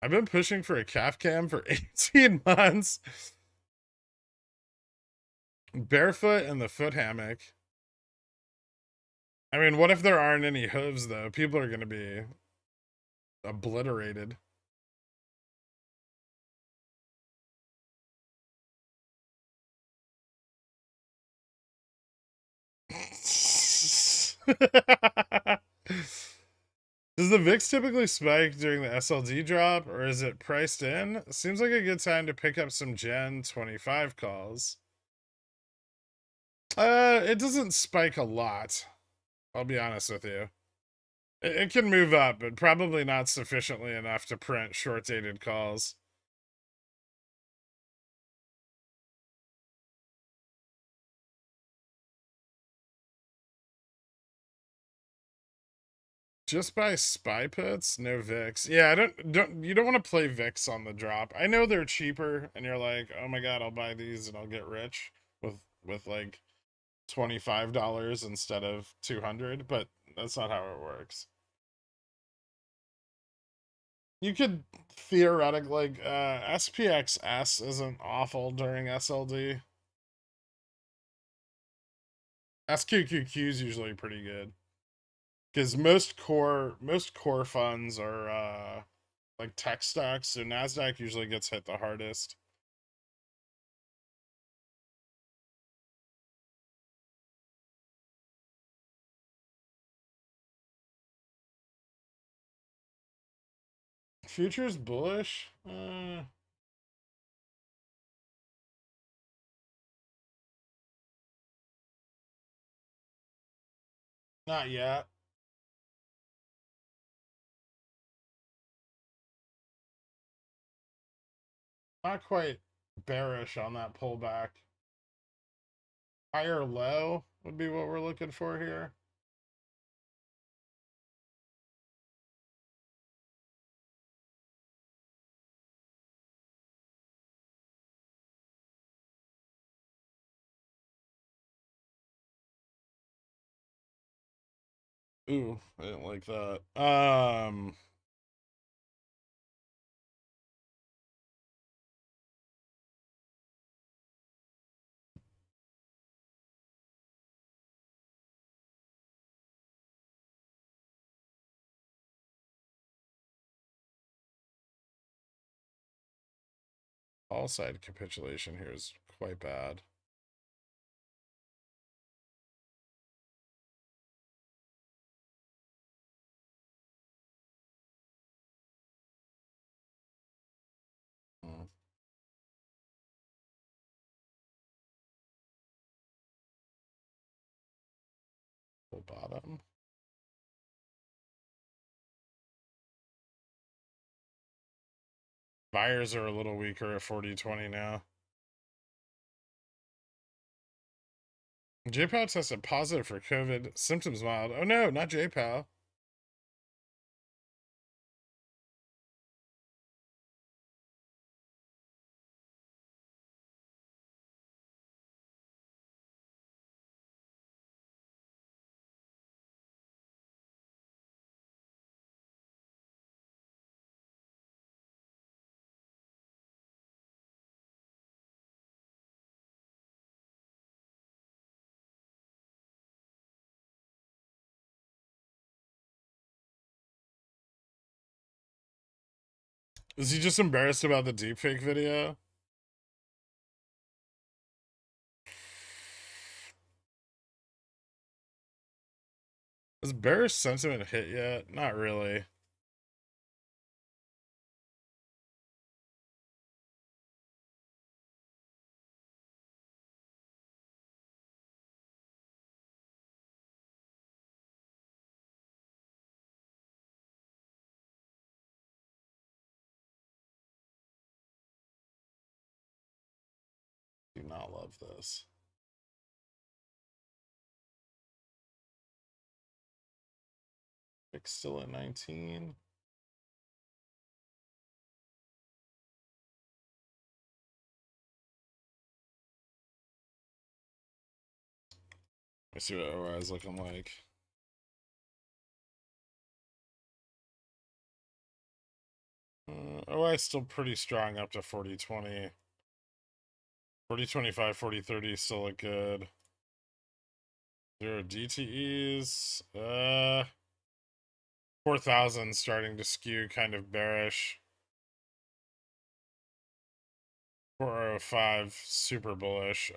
I've been pushing for a calf cam for 18 months. Barefoot in the foot hammock. I mean, what if there aren't any hooves, though? People are going to be obliterated. Does the VIX typically spike during the SLD drop, or is it priced in? Seems like a good time to pick up some Gen 25 calls. It doesn't spike a lot. I'll be honest with you. It can move up, but probably not sufficiently enough to print short-dated calls. Just buy spy puts, no VIX. Yeah, you don't want to play VIX on the drop. I know they're cheaper, and you're like, oh my god, I'll buy these and I'll get rich with like $25 instead of 200, but that's not how it works. You could theoretically like SPXS isn't awful during SLD. SQQQ is usually pretty good because most core funds are like tech stocks, so Nasdaq usually gets hit the hardest. Futures bullish? Not yet. Not quite bearish on that pullback. Higher low would be what we're looking for here. Ooh, I didn't like that. All side capitulation here is quite bad. Full bottom. Buyers are a little weaker at 40.20 now. JPOW tested positive for COVID. Symptoms mild. Oh no, not JPOW. Is he just embarrassed about the deepfake video? Has bearish sentiment hit yet? Not really. Do not love this. It's still at 19. Let's see what OI is looking like. OI is still pretty strong up to 40.20. 40.25, 40.30 still look good. 0 DTEs. 4,000 starting to skew kind of bearish. 405 super bullish.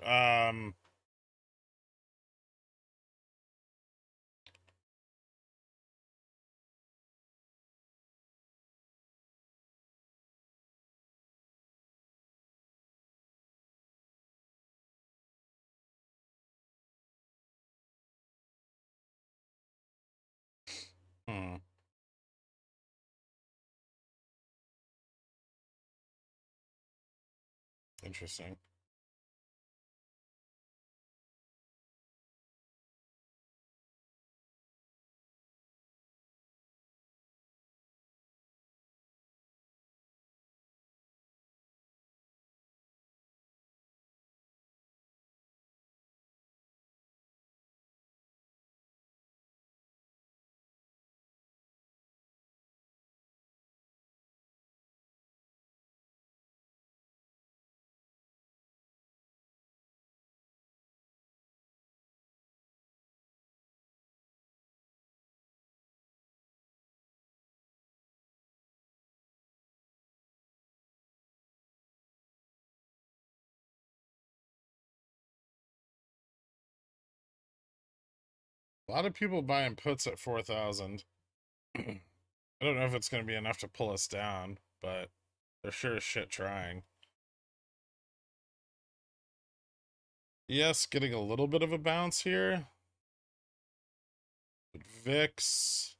Interesting. A lot of people buying puts at 4,000. I don't know if it's going to be enough to pull us down, but they're sure as shit trying. Yes, getting a little bit of a bounce here. But VIX.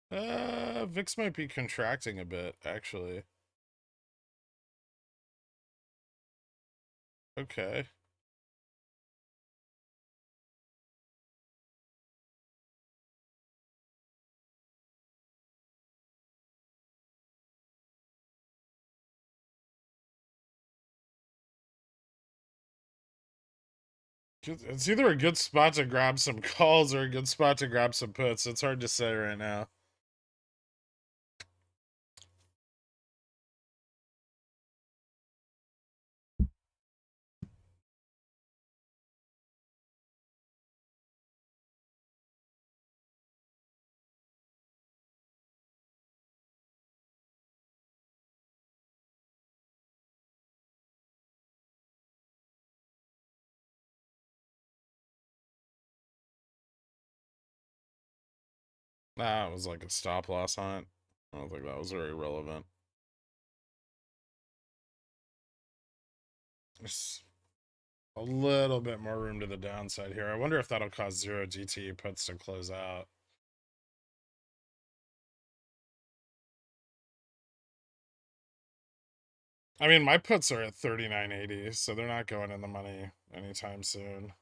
VIX might be contracting a bit, actually. Okay. It's either a good spot to grab some calls or a good spot to grab some puts. It's hard to say right now. Nah, it was like a stop loss hunt. I don't think that was very relevant. There's a little bit more room to the downside here. I wonder if that'll cause 0 DTE puts to close out. I mean, my puts are at 39.80, so they're not going in the money anytime soon.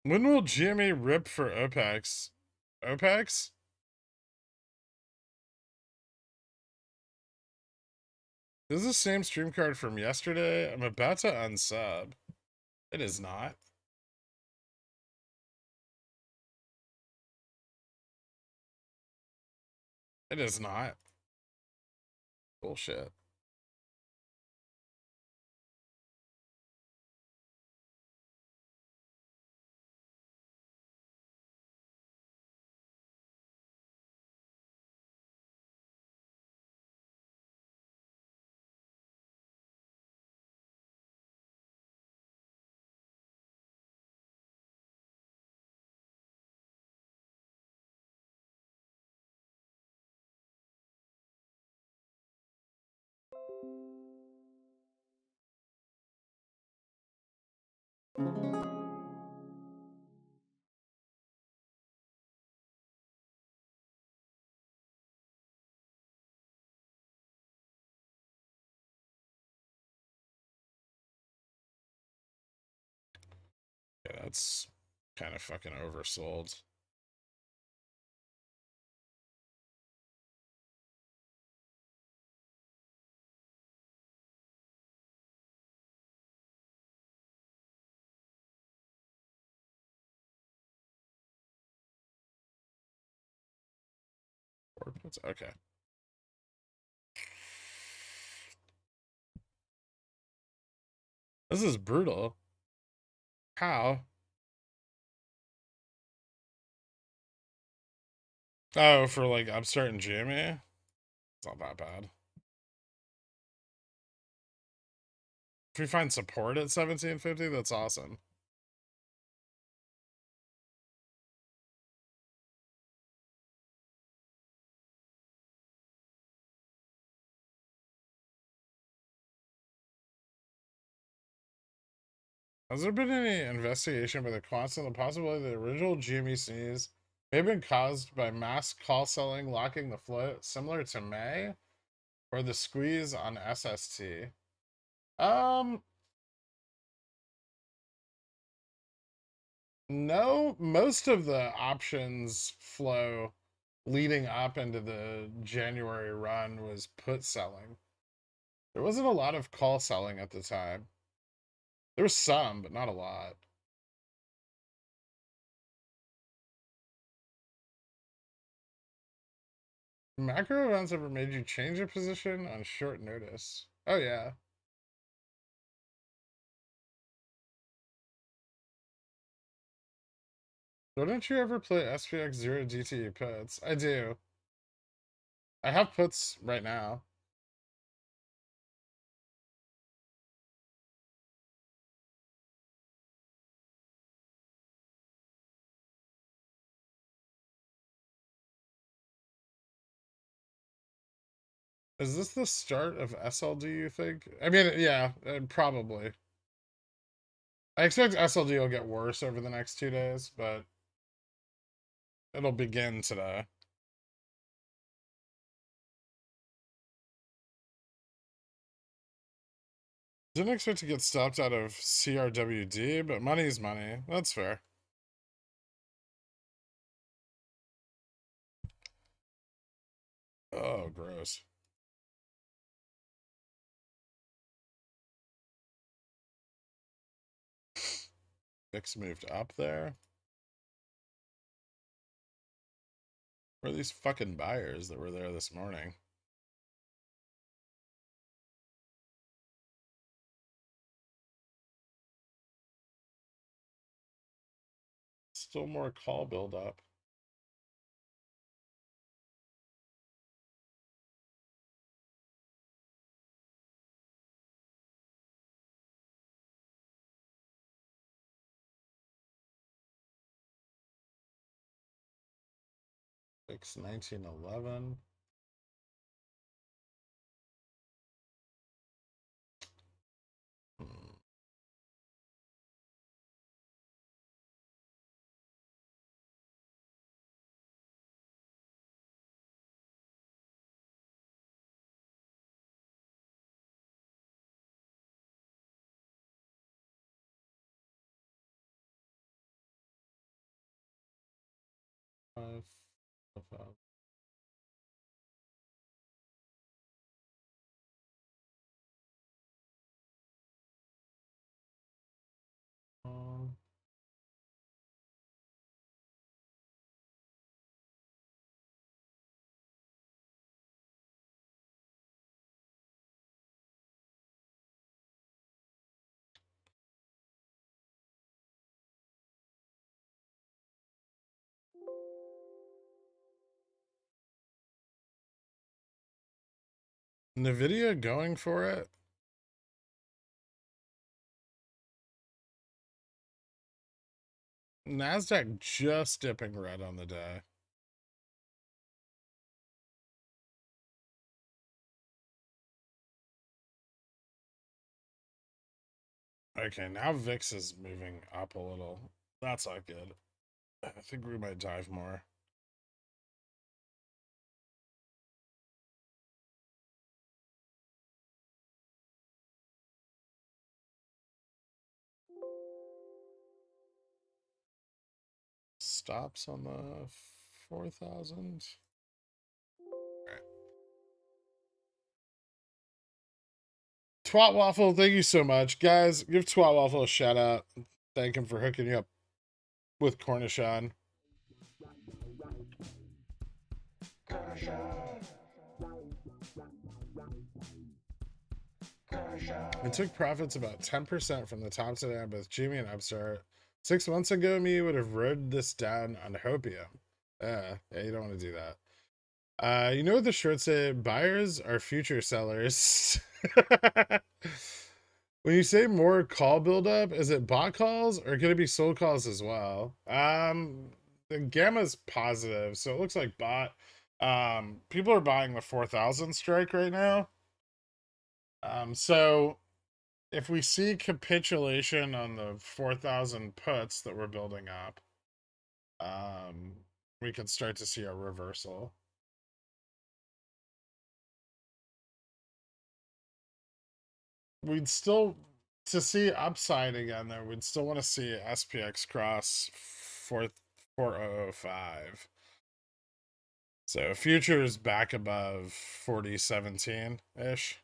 When will GME rip for OPEX? OPEX? This is the same stream card from yesterday. I'm about to unsub. It is not. It is not. Bullshit. Yeah, that's kind of fucking oversold. Okay. This is brutal. How? Oh, for like Upstart and GME? It's not that bad. If we find support at 1750, that's awesome. Has there been any investigation by the quants on the possibility that the original GME sneeze may have been caused by mass call selling locking the float, similar to May, or the squeeze on SST? No, most of the options flow leading up into the January run was put selling. There wasn't a lot of call selling at the time. There was some, but not a lot. Macro events ever made you change a position on short notice? Oh, yeah. Don't you ever play SPX 0 DTE puts? I do. I have puts right now. Is this the start of SLD, you think? I mean, yeah, probably. I expect SLD will get worse over the next 2 days, but it'll begin today. Didn't expect to get stopped out of CRWD, but money's money. That's fair. Oh, gross. VIX moved up there. Where are these fucking buyers that were there this morning? Still more call buildup. VIX 1911. Hmm. Five, five. Um, Nvidia going for it. NASDAQ just dipping red on the day. Okay, now VIX is moving up a little. That's not good. I think we might dive more. Stops on the 4,000. Right. Twat Waffle, thank you so much. Guys, give Twat Waffle a shout out. Thank him for hooking you up with Cornishon. I took profits about 10% from the top today on both Jimmy and Upstart. 6 months ago, me would have rode this down on Hopium. Yeah, you don't want to do that. You know what the shorts say? Buyers are future sellers. When you say more call buildup, is it bot calls or could it be sold calls as well? The gamma's positive, so it looks like bot. People are buying the 4,000 strike right now. So if we see capitulation on the 4,000 puts that we're building up, we could start to see a reversal. We'd still, to see upside again though, we'd still want to see SPX cross 4005. So futures back above 4017 ish.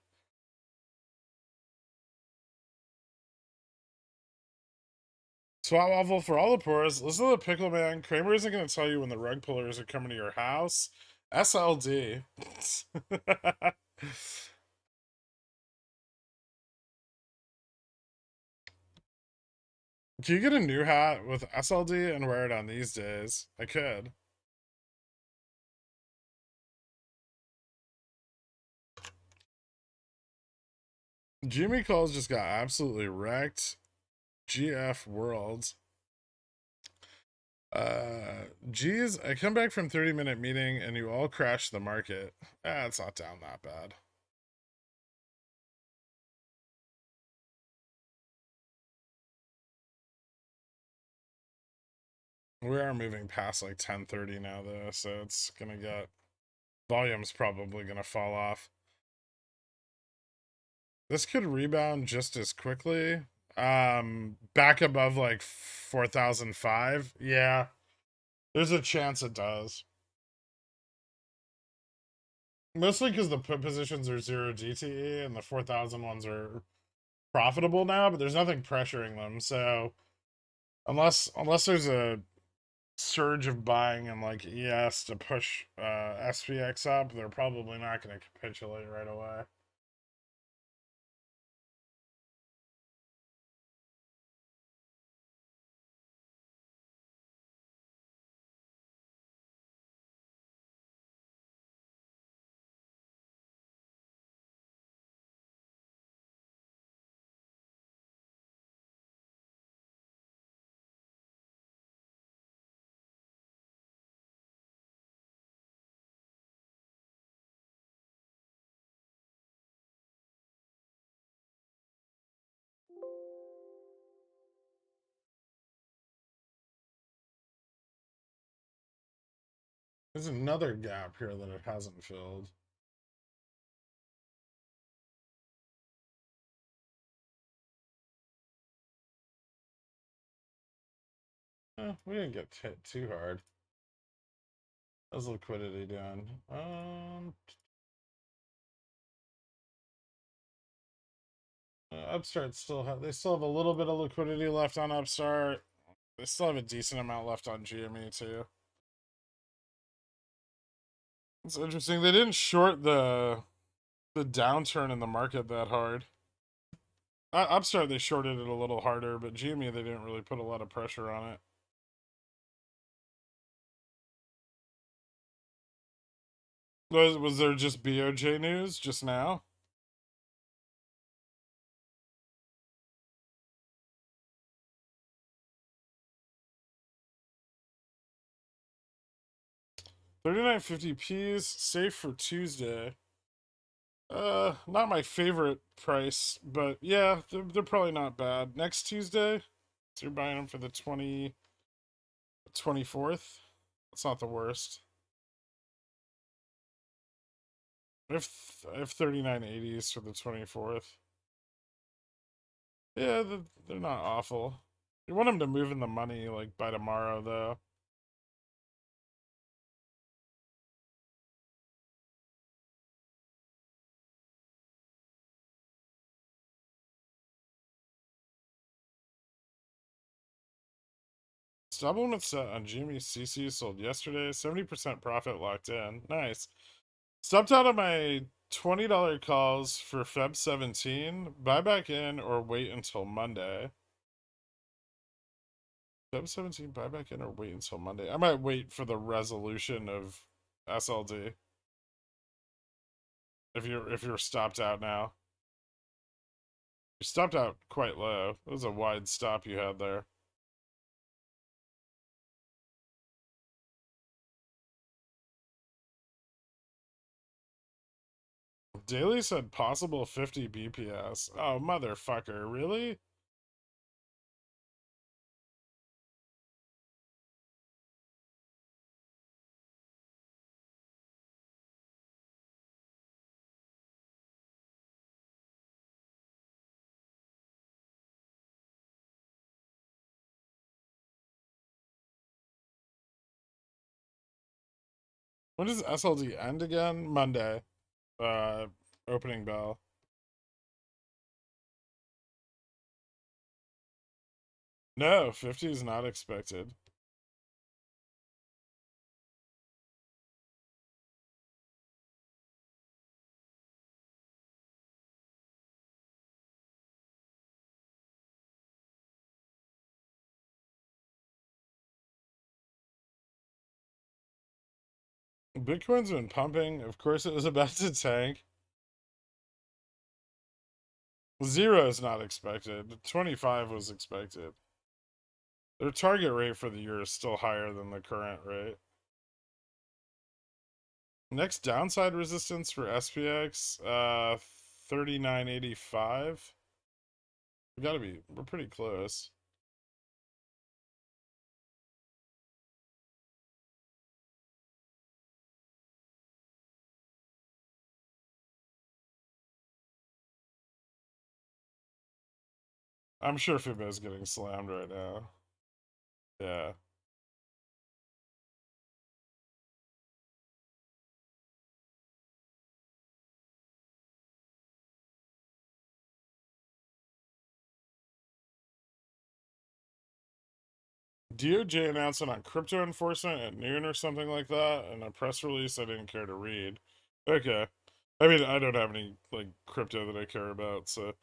Swat Waffle for all the poors. Listen to the Pickle Man. Kramer isn't going to tell you when the rug pullers are coming to your house. SLD. Can you get a new hat with SLD and wear it on these days? I could. Jimmy Calls just got absolutely wrecked. GF Worlds. Geez, I come back from 30-minute meeting and you all crash the market. It's not down that bad. We are moving past like 10:30 now though, so it's gonna get volume's probably gonna fall off. This could rebound just as quickly. Back above like 4,005. Yeah, there's a chance it does. Mostly because the put positions are 0 GTE and the 4,000 ones are profitable now, but there's nothing pressuring them. So unless there's a surge of buying and like ES to push SPX up, they're probably not going to capitulate right away. There's another gap here that it hasn't filled. We didn't get hit too hard. How's liquidity doing? Upstart they still have a little bit of liquidity left on Upstart. They still have a decent amount left on GME too. It's interesting. They didn't short the downturn in the market that hard. Upstart they shorted it a little harder, but GME they didn't really put a lot of pressure on it. Was there just BOJ news just now? $39.50 safe for Tuesday. Not my favorite price, but yeah, they're probably not bad. Next Tuesday, so you're buying them for the 24th. That's not the worst. I have 39.80s for the 24th. Yeah, they're not awful. You want them to move in the money like by tomorrow, though. Stop limit set on Jimmy CC sold yesterday. 70% profit locked in. Nice. Stopped out of my $20 calls for Feb 17. Buy back in or wait until Monday. Feb 17, buy back in or wait until Monday. I might wait for the resolution of SLD. If you're stopped out now. You stopped out quite low. It was a wide stop you had there. Daily said possible 50 BPS. Oh, motherfucker, really? When does SLD end again? Monday. Uh, Opening bell. No, 50 is not expected. Bitcoin's been pumping. Of course, it was about to tank. 0 is not expected. 25 was expected. Their target rate for the year is still higher than the current rate. Next downside resistance for SPX, 39.85. We're pretty close. I'm sure Fibo's getting slammed right now. Yeah. DOJ announcement on crypto enforcement at noon or something like that, and a press release I didn't care to read. Okay. I mean, I don't have any like crypto that I care about, so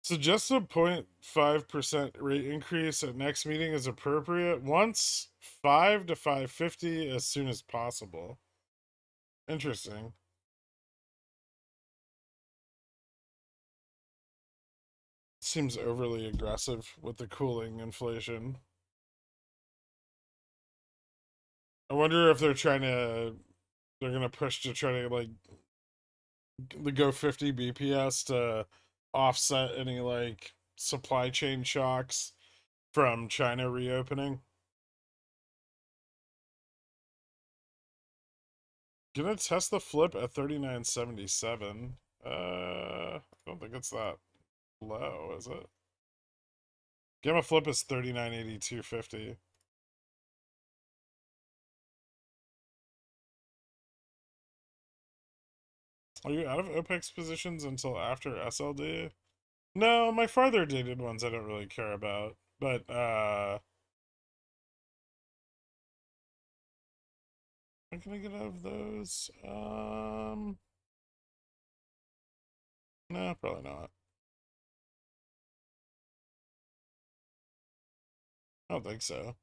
suggest a 0.5% rate increase at next meeting is appropriate. Once 5 to 550 as soon as possible. Interesting. Seems overly aggressive with the cooling inflation. I wonder if they're gonna push to try to like the go 50 BPS to offset any like supply chain shocks from China reopening. Gonna test the flip at 39.77. I don't think it's that low, is it? Gamma flip is 39.8250. Are you out of OPEX positions until after SLD? No, my farther dated ones I don't really care about. But when can I get out of those? No, probably not. I don't think so.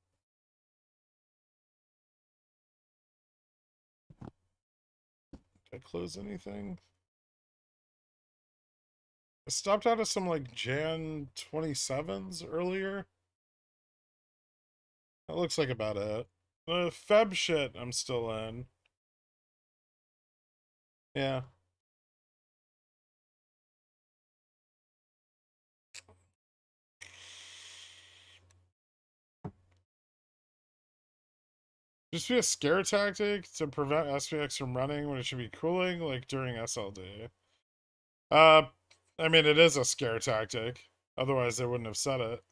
Did I close anything? I stopped out of some like Jan 27s earlier. That looks like about it. The Feb shit I'm still in. Yeah. Just be a scare tactic to prevent SPX from running when it should be cooling, like during SLD. Uh, I mean, it is a scare tactic. Otherwise, they wouldn't have said it.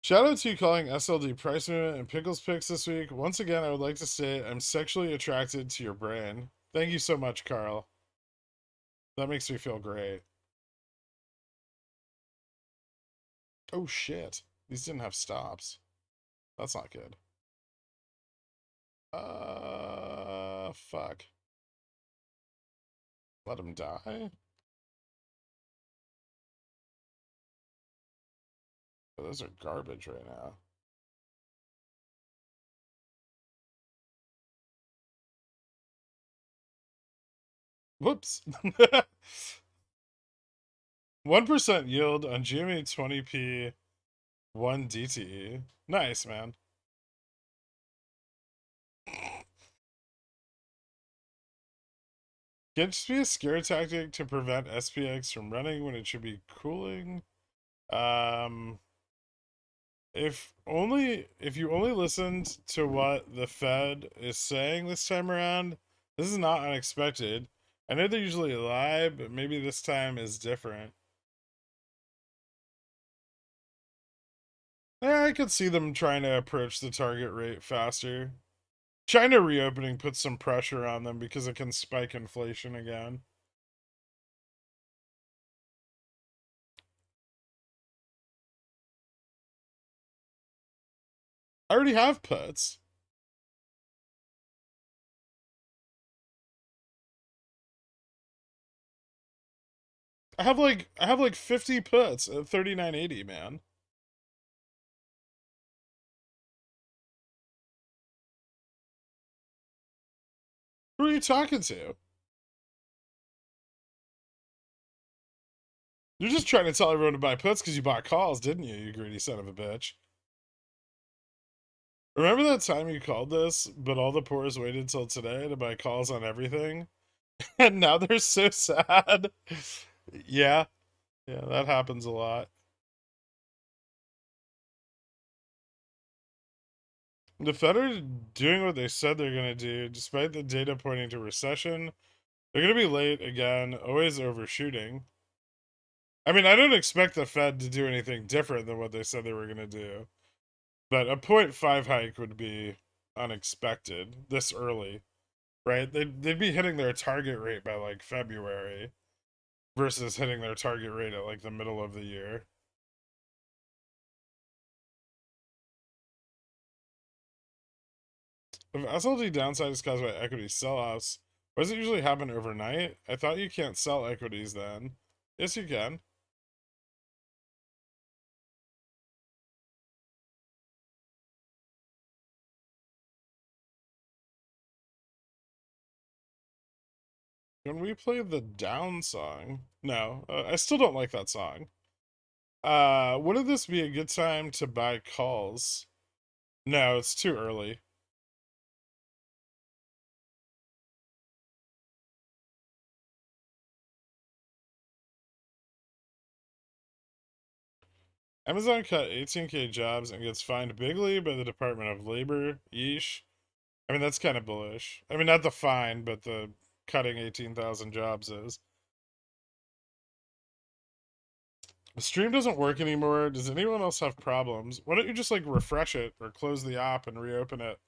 Shout out to you calling SLD price movement and pickles picks this week. Once again, I would like to say I'm sexually attracted to your brain. Thank you so much, Carl. That makes me feel great. Oh shit. These didn't have stops. That's not good. Fuck. Let him die? Oh, those are garbage right now. Whoops. 1% yield on GME 20p 1 DTE. Nice, man. Can just be a scare tactic to prevent SPX from running when it should be cooling. Um, if you only listened to what the Fed is saying this time around, this is not unexpected. I know they usually lie, but maybe this time is different. Yeah, I could see them trying to approach the target rate faster. China reopening puts some pressure on them because it can spike inflation again. I already have puts. I have like 50 puts at 39.80, man. Who are you talking to? You're just trying to tell everyone to buy puts because you bought calls, didn't you, you greedy son of a bitch? Remember that time you called this, but all the poors waited till today to buy calls on everything? And now they're so sad. Yeah, yeah, that happens a lot. The Fed are doing what they said they're going to do, despite the data pointing to recession. They're going to be late again, always overshooting. I mean, I don't expect the Fed to do anything different than what they said they were going to do. But a 0.5 hike would be unexpected this early, right? They'd be hitting their target rate by like February versus hitting their target rate at like the middle of the year. If SLD downside is caused by equity sell-offs, why does it usually happen overnight? I thought you can't sell equities then. Yes, you can. When we play the down song, no, I still don't like that song. Wouldn't this be a good time to buy calls? No, it's too early. Amazon cut 18K jobs and gets fined bigly by the Department of Labor. Yeesh. I mean, that's kind of bullish. I mean, not the fine, but the cutting 18,000 jobs is. The stream doesn't work anymore. Does anyone else have problems? Why don't you just like refresh it or close the app and reopen it?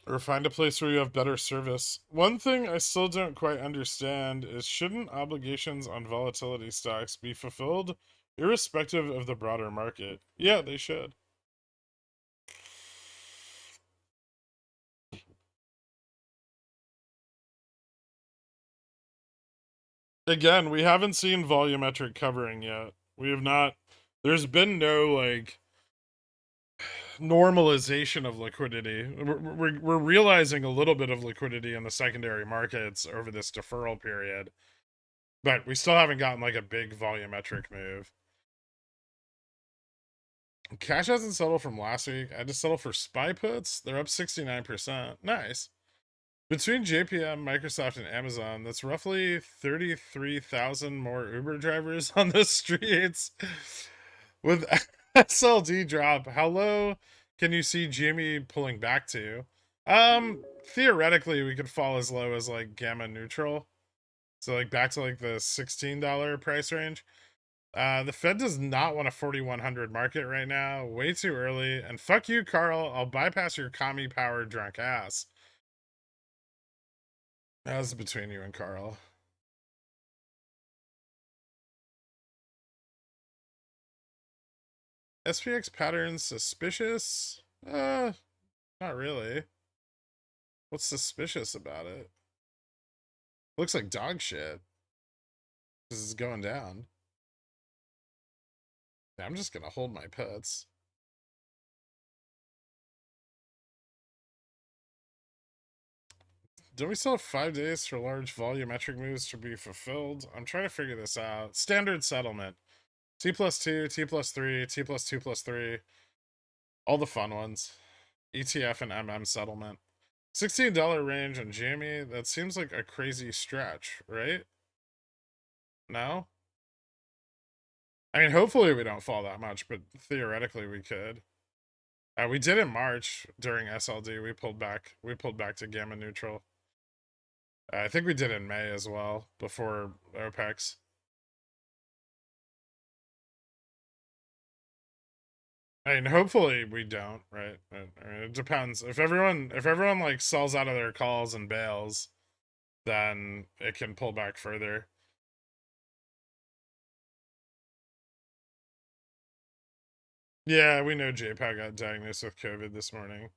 Or find a place where you have better service. One thing I still don't quite understand is shouldn't obligations on volatility stocks be fulfilled irrespective of the broader market? Yeah, they should. Again, we haven't seen volumetric covering yet. We have not. There's been no like normalization of liquidity. We're realizing a little bit of liquidity in the secondary markets over this deferral period, but we still haven't gotten like a big volumetric move. Cash hasn't settled from last week. I had to settle for SPY puts. They're up 69%. Nice. Between JPM, Microsoft, and Amazon, that's roughly 33,000 more Uber drivers on the streets. With SLD drop, how low can you see Jimmy pulling back to? Theoretically, we could fall as low as like gamma neutral. So like back to like the $16 price range. The Fed does not want a 4,100 market right now. Way too early. And fuck you, Carl. I'll bypass your commie powered drunk ass. That was between you and Carl. SPX patterns suspicious? Not really. What's suspicious about it? Looks like dog shit. This is going down. I'm just gonna hold my puts. Don't we still have 5 days for large volumetric moves to be fulfilled? I'm trying to figure this out. Standard settlement. T plus 2, T plus 3, T plus 2 plus 3. All the fun ones. ETF and MM settlement. $16 range on Jamie. That seems like a crazy stretch, right? No? I mean, hopefully we don't fall that much, but theoretically we could. We did in March during SLD. We pulled back. We pulled back to gamma neutral. I think we did in May as well before OPEX. I mean, hopefully we don't, right? I mean, it depends. If everyone like sells out of their calls and bails, then it can pull back further. Yeah, we know JPEG got diagnosed with COVID this morning.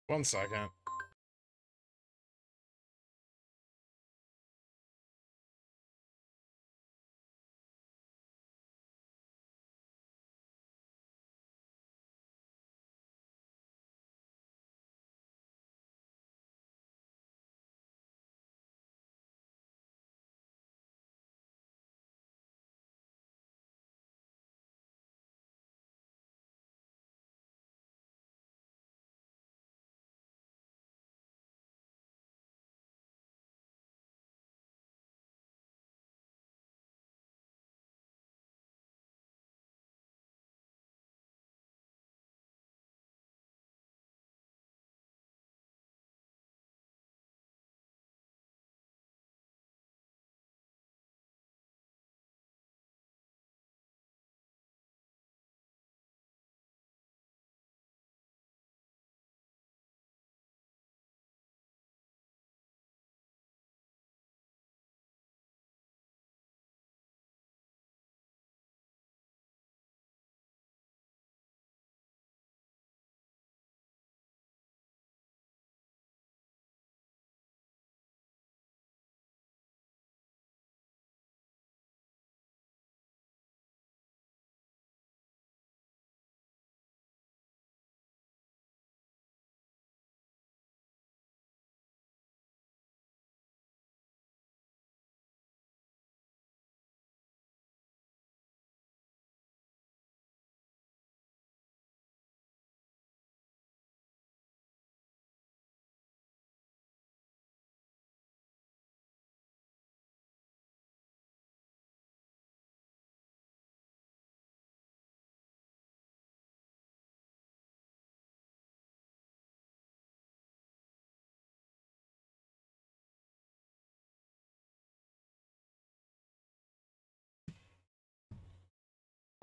One second.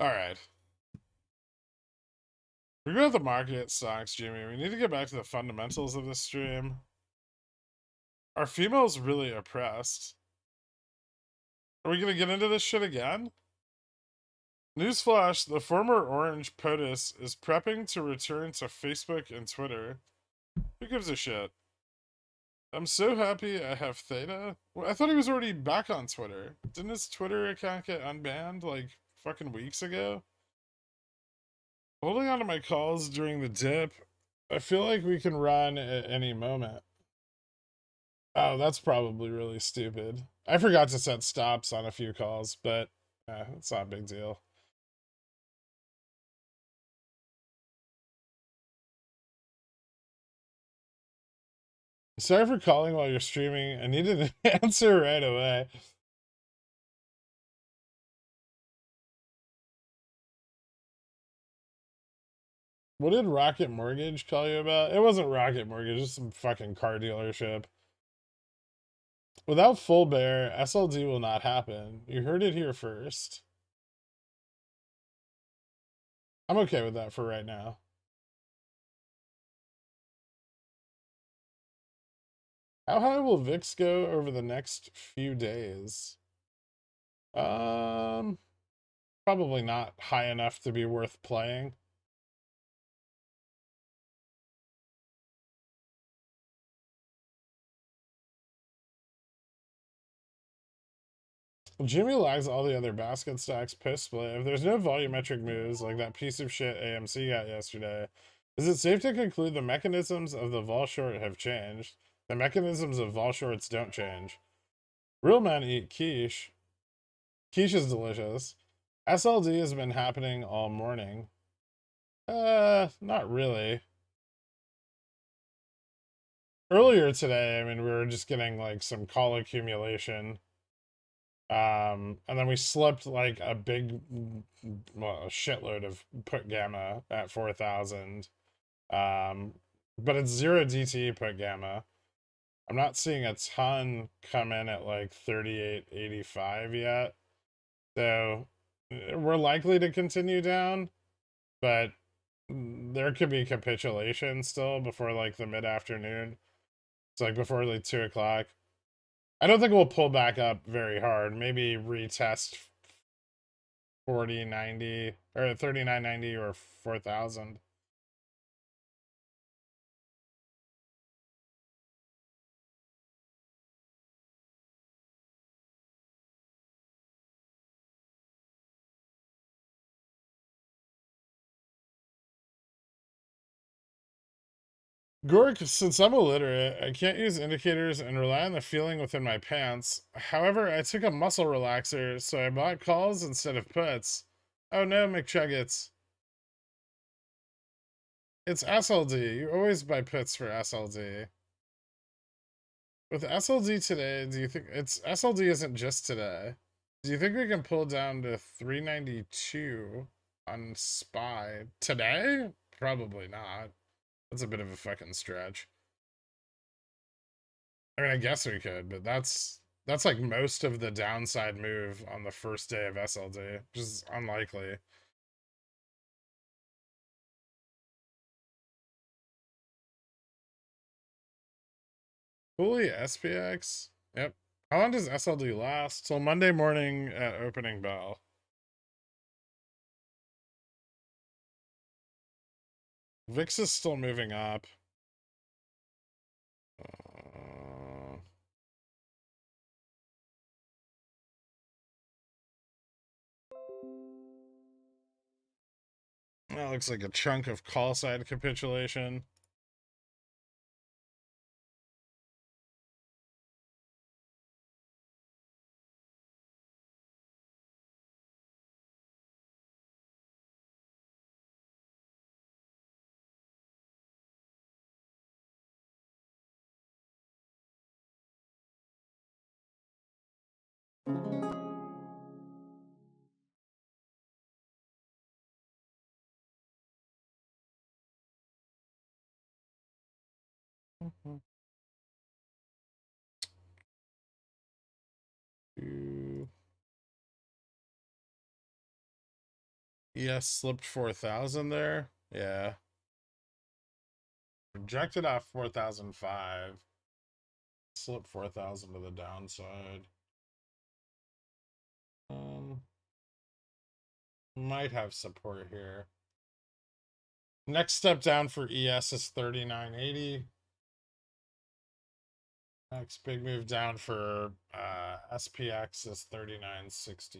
All right. We're going to the market stocks, Jimmy. We need to get back to the fundamentals of this stream. Are females really oppressed? Are we going to get into this shit again? Newsflash, the former Orange POTUS is prepping to return to Facebook and Twitter. Who gives a shit? I'm so happy I have Theta. Well, I thought he was already back on Twitter. Didn't his Twitter account get unbanned like fucking weeks ago? Holding on to my calls during the dip. I feel like we can run at any moment. Oh, that's probably really stupid. I forgot to set stops on a few calls, but it's not a big deal. Sorry for calling while you're streaming. I needed an answer right away. What did Rocket Mortgage call you about? It wasn't Rocket Mortgage, just some fucking car dealership. Without full bear, SLD will not happen. You heard it here first. I'm okay with that for right now. How high will VIX go over the next few days? Probably not high enough to be worth playing. Jimmy lags all the other basket stacks post split. If there's no volumetric moves like that piece of shit AMC got yesterday, is it safe to conclude the mechanisms of the vol short have changed? The mechanisms of vol shorts don't change. Real men eat quiche. Quiche is delicious. SLD has been happening all morning. Not really. Earlier today, I mean, we were just getting like some call accumulation. And then we slipped like a big, well, a shitload of put gamma at 4,000. But it's 0 DT put gamma. I'm not seeing a ton come in at like 38.85 yet. So we're likely to continue down, but there could be capitulation still before like the mid-afternoon. It's like before like 2 o'clock. I don't think we'll pull back up very hard. Maybe retest 40.90 or 39.90 or 4,000. Gork, since I'm illiterate, I can't use indicators and rely on the feeling within my pants. However, I took a muscle relaxer, so I bought calls instead of puts. Oh no, McChuggets. It's SLD. You always buy puts for SLD. With SLD today, do you think it's SLD isn't just today? Do you think we can pull down to 392 on SPY today? Probably not. That's a bit of a fucking stretch. I mean, I guess we could, but that's like most of the downside move on the first day of SLD, which is unlikely. Fully SPX? Yep. How long does SLD last? Till Monday morning at opening bell. VIX is still moving up. That looks like a chunk of call side capitulation. ES slipped 4,000 there. Yeah. Rejected off 4,005. Slipped 4,000 to the downside. Might have support here. Next step down for ES is 39.80. Next big move down for SPX is 39.65.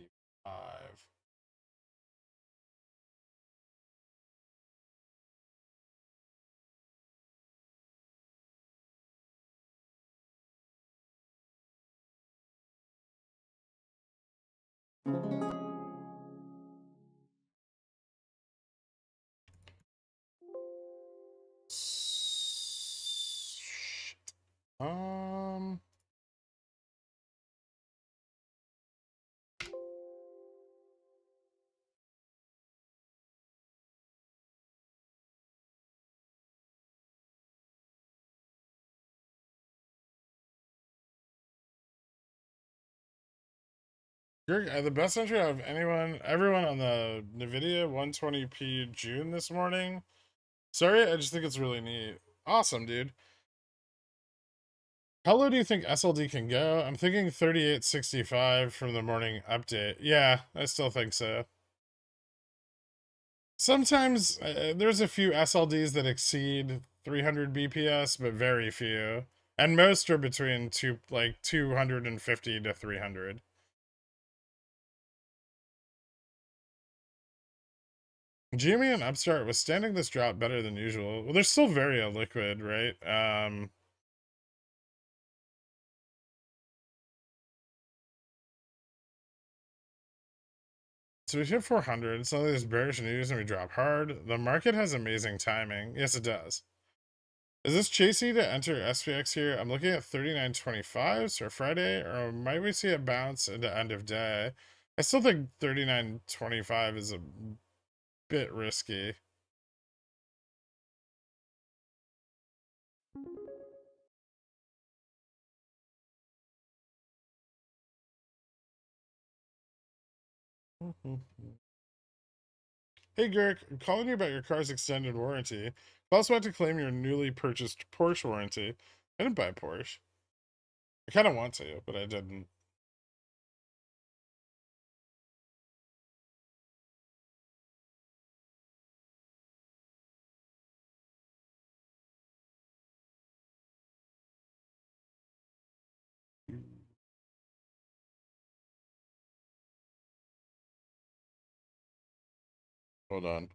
Shit. The best entry out of everyone on the NVIDIA 120p June this morning. Sorry, I just think it's really neat. Awesome, dude. How low do you think SLD can go? I'm thinking 38.65 from the morning update. Yeah, I still think so. Sometimes there's a few SLDs that exceed 300 BPS, but very few. And most are between 250 to 300. Jimmy and Upstart withstanding this drop better than usual. Well, they're still very illiquid, right? So we hit 400. Suddenly there's bearish news and we drop hard. The market has amazing timing. Yes, it does. Is this chasey to enter SPX here? I'm looking at 39.25 for Friday, or might we see a bounce into end of day? I still think 39.25 is a bit risky. Hey Garrick, I'm calling you about your car's extended warranty. I also want to claim your newly purchased Porsche warranty. I didn't buy a Porsche. I kind of want to, but I didn't. Hold on.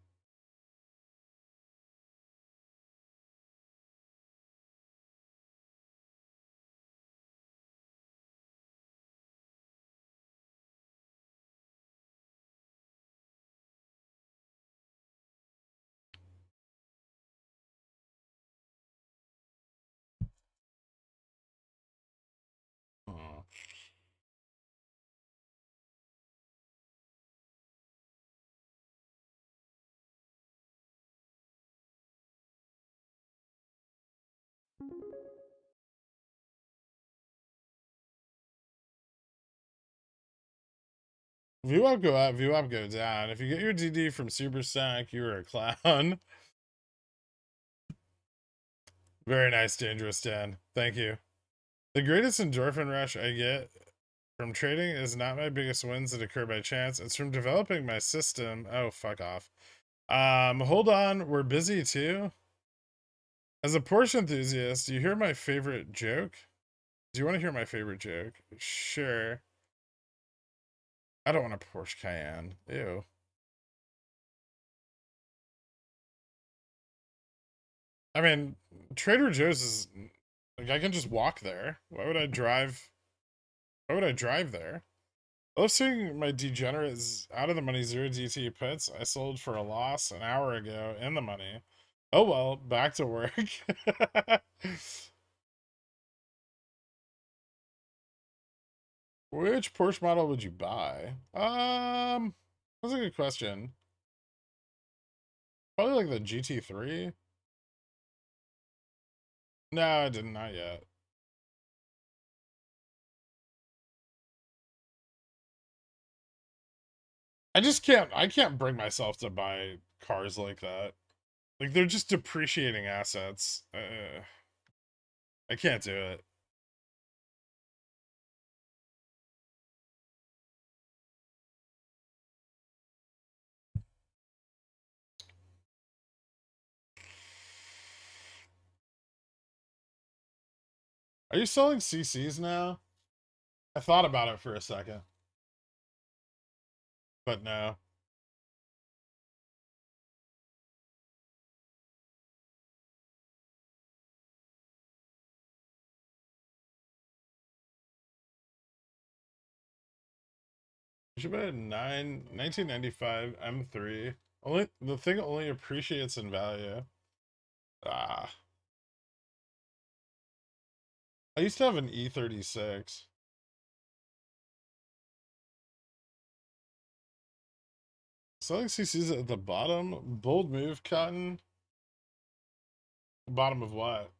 Oh. VWAP go up, VWAP go down. If you get your DD from Superstack, you're a clown. Very nice, Dangerous Dan. Thank you. The greatest endorphin rush I get from trading is not my biggest wins that occur by chance. It's from developing my system. Oh, fuck off. Hold on. We're busy too. As a Porsche enthusiast, do you hear my favorite joke? Do you want to hear my favorite joke? Sure. I don't want a Porsche Cayenne. Ew. I mean, Trader Joe's is like I can just walk there. Why would I drive? Why would I drive there? I love seeing my degenerate out of the money 0 DT puts I sold for a loss an hour ago in the money. Oh well, back to work. Which Porsche model would you buy? That's a good question. Probably like the GT3. No, I did not yet. I can't bring myself to buy cars like that. Like they're just depreciating assets. I can't do it. Are you selling CCs now? I thought about it for a second, but no. You should buy a 1995 M3. Only the thing only appreciates in value. Ah. I used to have an E36. Selling CCs at the bottom? Bold move, Cotton. Bottom of what?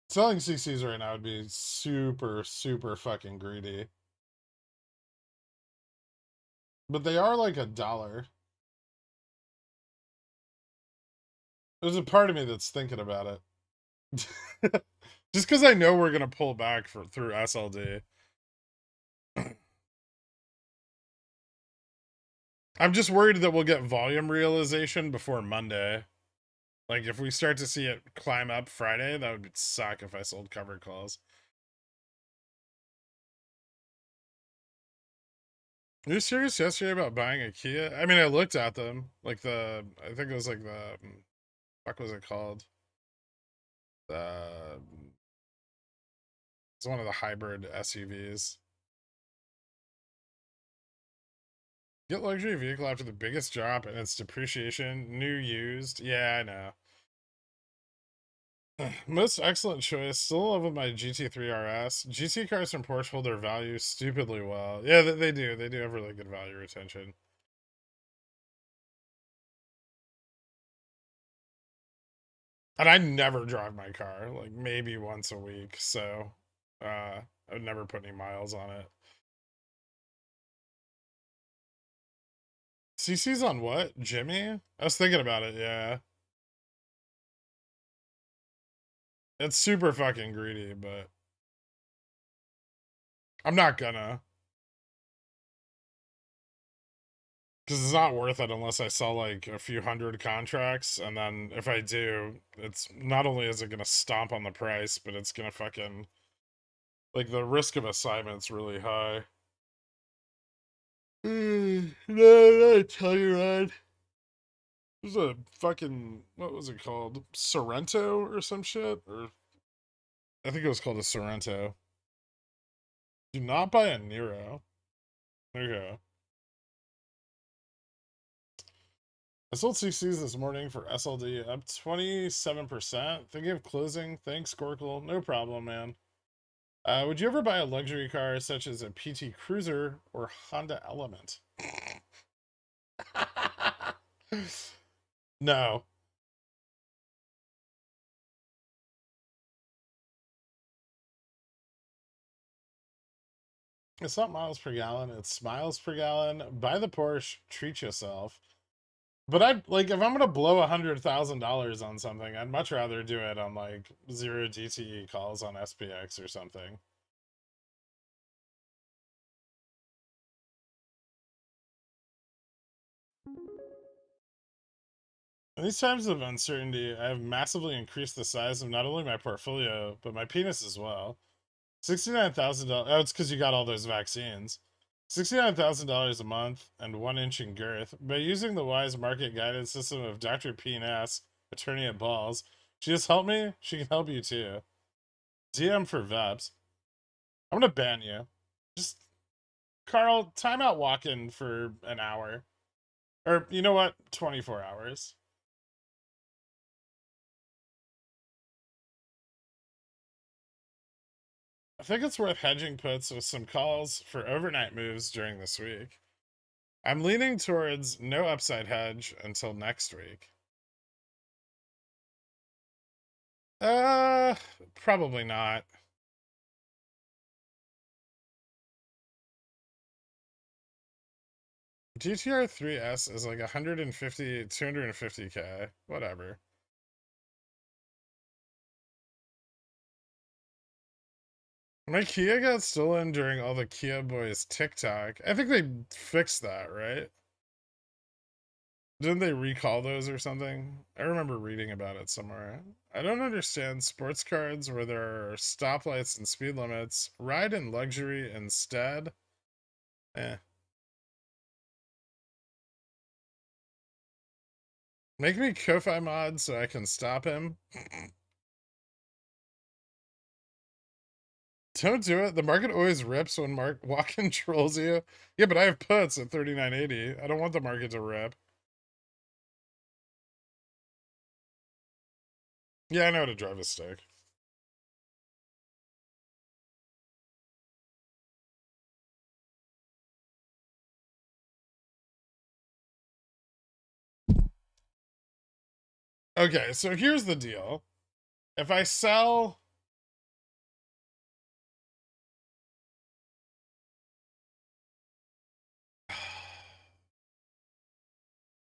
Selling CCs right now would be super, super fucking greedy. But they are like $1. There's a part of me that's thinking about it. Just because I know we're gonna pull back through SLD. I'm just worried that we'll get volume realization before Monday. Like if we start to see it climb up Friday, that would suck if I sold covered calls. Were you serious yesterday about buying a Kia? I mean, I looked at them. Like I think it was like the, fuck was it called? The, it's one of the hybrid SUVs. Get luxury vehicle after the biggest drop in its depreciation. New used. Yeah, I know. Most excellent choice. Still love my GT3 RS. GT cars from Porsche hold their value stupidly well. Yeah, they do. They do have really good value retention. And I never drive my car, like maybe once a week. So I would never put any miles on it. CC's on what? Jimmy? I was thinking about it, yeah. It's super fucking greedy, but I'm not gonna. Because it's not worth it unless I sell like a few hundred contracts. And then if I do, it's not only is it going to stomp on the price, but it's going to fucking. Like the risk of assignment's really high. No, no, Telluride. There's a fucking. What was it called? Sorrento or some shit? Or I think it was called a Sorrento. Do not buy a Nero. There you go. I sold CCs this morning for SLD up 27%. Thinking of closing. Thanks, Gorkle. No problem, man. Would you ever buy a luxury car such as a PT Cruiser or Honda Element? No. It's not miles per gallon, it's miles per gallon. Buy the Porsche, treat yourself. But I'd like if I'm gonna blow $100,000 on something, I'd much rather do it on like 0 DTE calls on SPX or something. In these times of uncertainty, I have massively increased the size of not only my portfolio, but my penis as well. $69,000. Oh, it's because you got all those vaccines. $69,000 a month and 1 inch in girth. By using the wise market guidance system of Dr. P&S, attorney at Balls, she just helped me. She can help you too. DM for Veps. I'm gonna ban you. Just Carl, time out walking for an hour. Or you know what? 24 hours. I think it's worth hedging puts with some calls for overnight moves during this week. I'm leaning towards no upside hedge until next week. Probably not. GTR 3S is like 150, 250K. Whatever. My Kia got stolen during all the Kia boys TikTok. I think they fixed that, right? Didn't they recall those or something? I remember reading about it somewhere. I don't understand sports cards where there are stoplights and speed limits. Ride in luxury instead. Eh. Make me Ko-Fi mod so I can stop him. Don't do it. The market always rips when Walk-in trolls you. Yeah, but I have puts at 39.80. I don't want the market to rip. Yeah, I know how to drive a stick. Okay, so here's the deal. If I sell...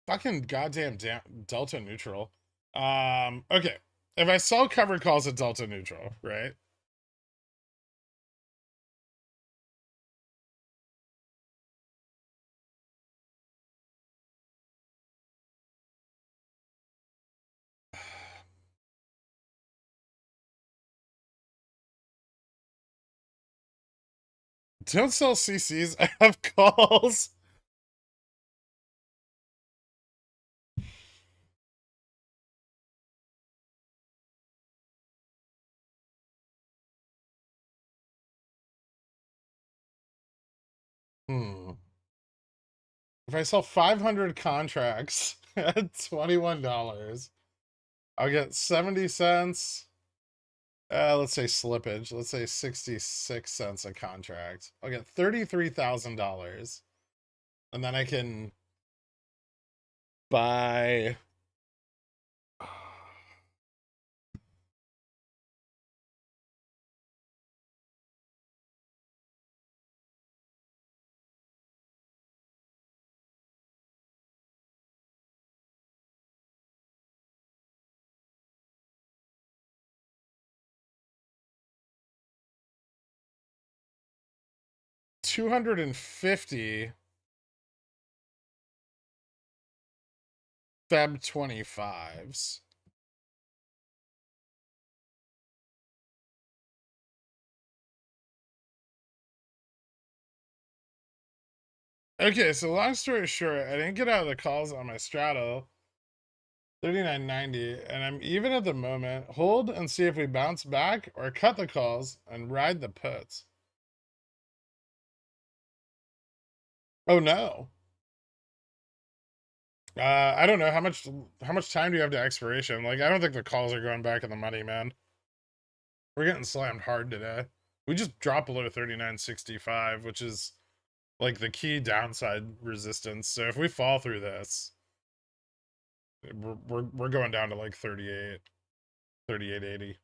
Fucking goddamn delta neutral. Okay. If I sell covered calls at delta neutral, right? Don't sell CCs. I have calls. Hmm. If I sell 500 contracts at $21, I'll get 70 cents. Let's say slippage. Let's say 66 cents a contract. I'll get $33,000. And then I can buy 250 Feb 25s. Okay, so long story short, I didn't get out of the calls on my straddle. 39.90, and I'm even at the moment. Hold and see if we bounce back or cut the calls and ride the puts. Oh no. I don't know how much time do you have to expiration? Like, I don't think the calls are going back in the money, man. We're getting slammed hard today. We just dropped below 39.65, which is like the key downside resistance. So if we fall through this, we're going down to like 38, 38.80.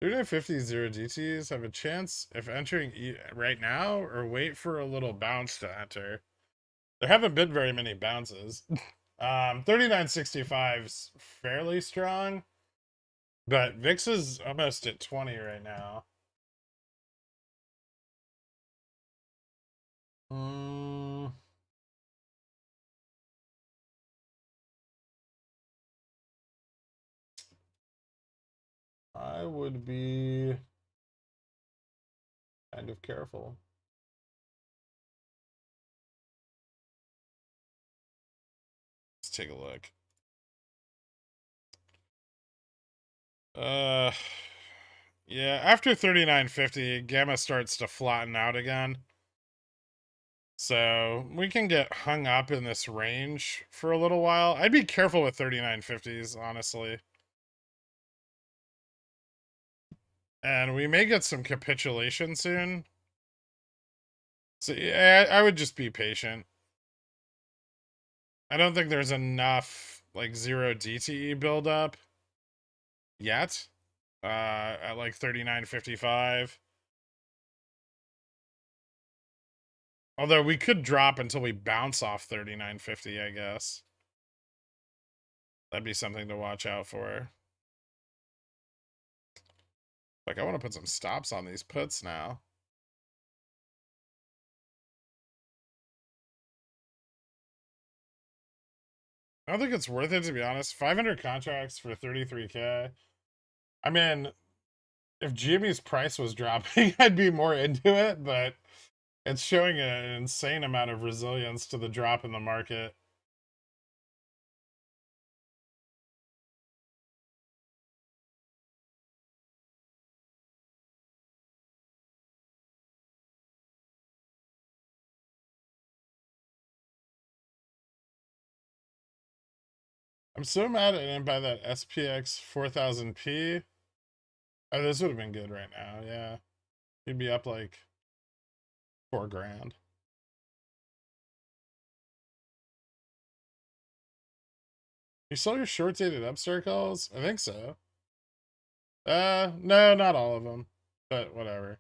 Thirty-nine fifty zero DTs have a chance if entering right now or wait for a little bounce to enter. There haven't been very many bounces. 39.65's fairly strong, but VIX is almost at 20 right now. Mm, I would be kind of careful. Let's take a look. Uh, yeah, after 39.50, gamma starts to flatten out again. So we can get hung up in this range for a little while. I'd be careful with 39.50s, honestly. And we may get some capitulation soon. So yeah, I would just be patient. I don't think there's enough like zero DTE buildup yet. At like 39.55. Although we could drop until we bounce off 39.50, I guess. That'd be something to watch out for. Like, I want to put some stops on these puts now. I don't think it's worth it, to be honest. 500 contracts for 33K. I mean, if Jimmy's price was dropping, I'd be more into it, but it's showing an insane amount of resilience to the drop in the market. I'm so mad I didn't buy that SPX 4000P. Oh, this would have been good right now, yeah. He'd be up like 4 grand. You sell your short dated Upstart calls? I think so. No, not all of them, but whatever.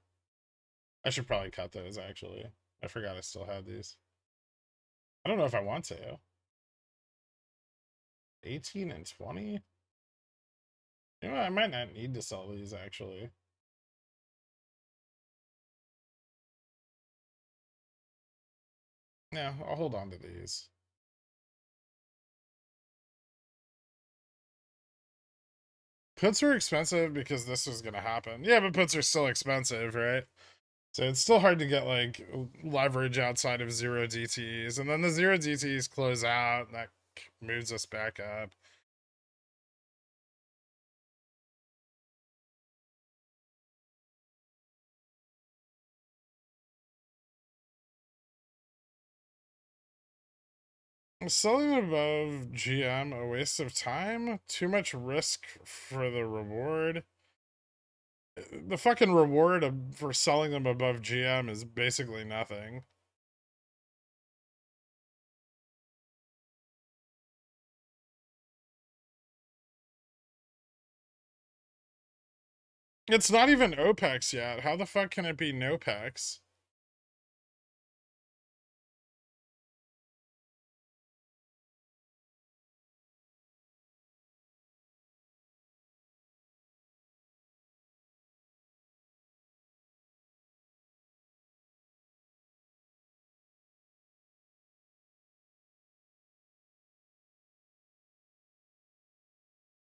I should probably cut those, actually. I forgot I still had these. I don't know if I want to. 18 and 20? You know, I might not need to sell these, actually. Yeah, I'll hold on to these. Puts were expensive because this was going to happen. Yeah, but puts are still expensive, right? So it's still hard to get, like, leverage outside of zero DTEs. And then the zero DTEs close out, and that moves us back up. Selling above GM, a waste of time? Too much risk for the reward? The fucking reward for selling them above GM is basically nothing. It's not even OPEX yet. How the fuck can it be NOPEX?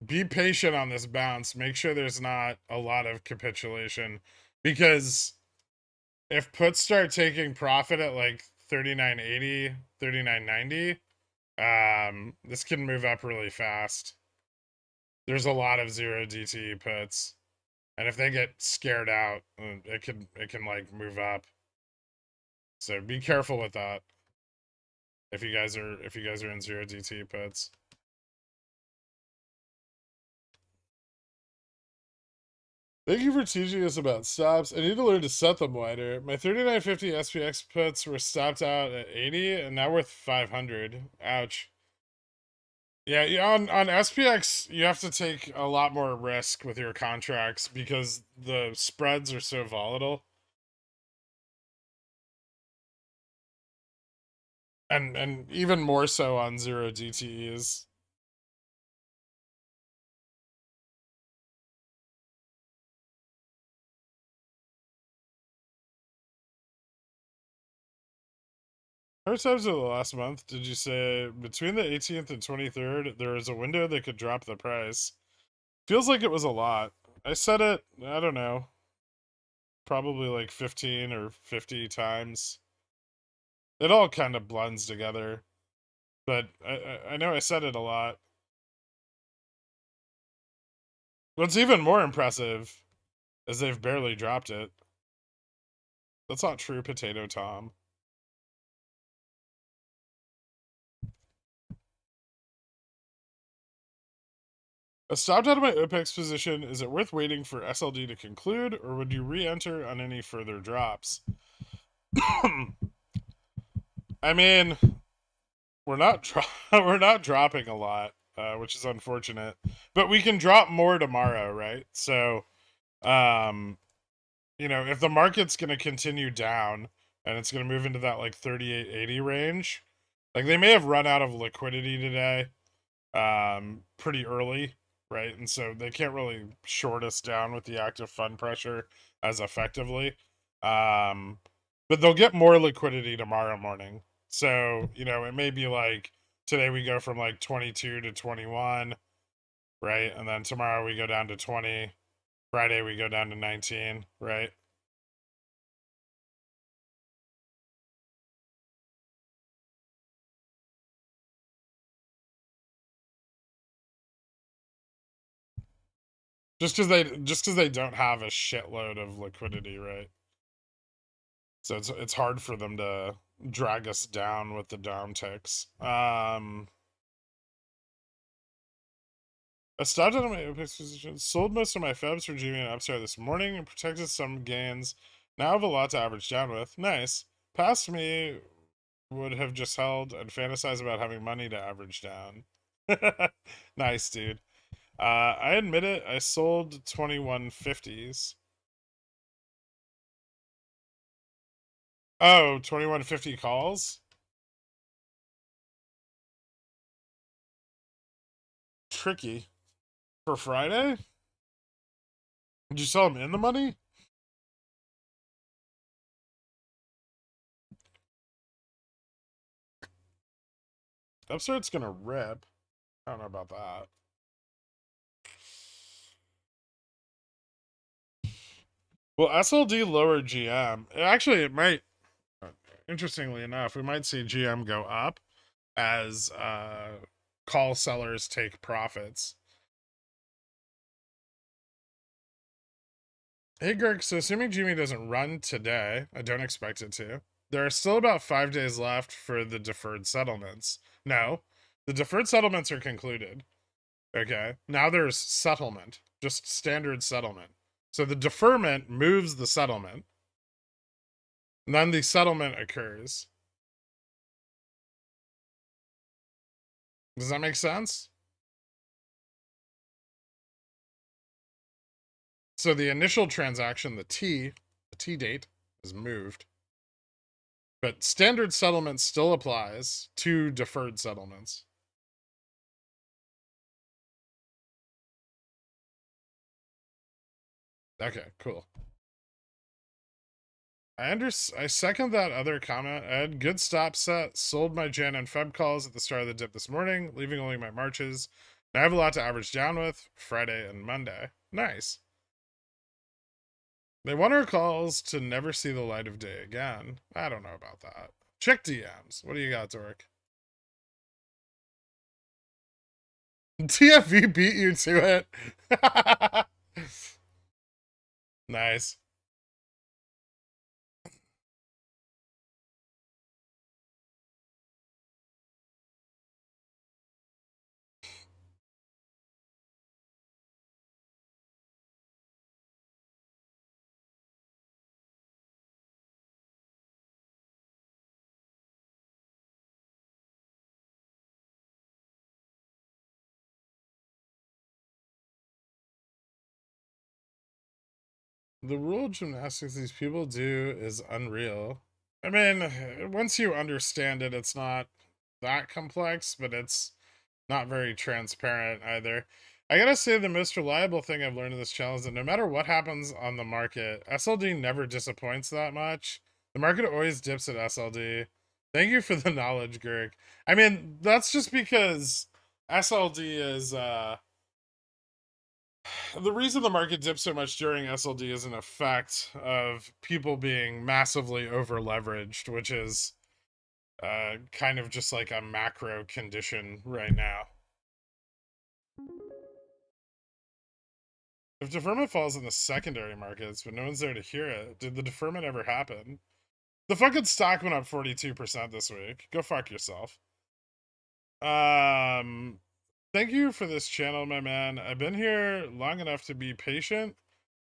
Be patient on this bounce. Make sure there's not a lot of capitulation. Because if puts start taking profit at like 39.80, 39.90, this can move up really fast. There's a lot of zero DTE puts. And if they get scared out, it can like move up. So be careful with that. If you guys are in zero DTE puts. Thank you for teaching us about stops. I need to learn to set them wider. My 39.50 SPX puts were stopped out at 80 and now worth 500. Ouch. Yeah, on SPX, you have to take a lot more risk with your contracts because the spreads are so volatile. And even more so on zero DTEs. How many times in the last month did you say between the 18th and 23rd there was a window that could drop the price? Feels like it was a lot. I said it, I don't know, probably like 15 or 50 times. It all kind of blends together. But I know I said it a lot. What's even more impressive is they've barely dropped it. That's not true, Potato Tom. I stopped out of my OPEX position. Is it worth waiting for SLD to conclude, or would you re-enter on any further drops? I mean, we're not we're not dropping a lot, which is unfortunate. But we can drop more tomorrow, right? So, you know, if the market's going to continue down and it's going to move into that like 3880 range, like they may have run out of liquidity today, pretty early, right? And so they can't really short us down with the active fund pressure as effectively. But they'll get more liquidity tomorrow morning. So, you know, it may be like today we go from like 22 to 21, right? And then tomorrow we go down to 20. Friday we go down to 19, right? Just because they don't have a shitload of liquidity, right? So it's hard for them to drag us down with the down ticks. I stopped out of my OPEX position, sold most of my FEBs for GM and Upstart this morning, and protected some gains. Now I have a lot to average down with. Nice. Past me would have just held and fantasized about having money to average down. Nice, dude. I admit it, I sold 2150s. Oh, 2150 calls? Tricky. For Friday? Did you sell them in the money? Upstart's gonna rip. I don't know about that. Well, SLD lower GM. Actually, it might. Interestingly enough, we might see GM go up as call sellers take profits. Hey, Greg. So, assuming Jimmy doesn't run today, I don't expect it to. There are still about 5 days left for the deferred settlements. No, the deferred settlements are concluded. Okay. Now there's settlement, just standard settlement. So the deferment moves the settlement, and then the settlement occurs. Does that make sense? So the initial transaction, the T date, is moved. But standard settlement still applies to deferred settlements. Okay, cool. I second that other comment. I had good stop set, sold my Jan and Feb calls at the start of the dip this morning, leaving only my Marches. Now I have a lot to average down with Friday and Monday. Nice. They want our calls to never see the light of day again. I don't know about that. Check DMs. What do you got, Dork? TFV beat you to it. Nice. The rule of gymnastics these people do is unreal. I mean, once you understand it, it's not that complex, but it's not very transparent either. I gotta say, the most reliable thing I've learned in this channel is that no matter what happens on the market, SLD never disappoints that much. The market always dips at SLD. Thank you for the knowledge, Gurk. I mean, that's just because SLD is the reason the market dips so much during SLD is an effect of people being massively over leveraged, which is kind of just like a macro condition right now. If deferment falls in the secondary markets, but no one's there to hear it, did the deferment ever happen? The fucking stock went up 42% this week. Go fuck yourself. Thank you for this channel, my man. I've been here long enough to be patient.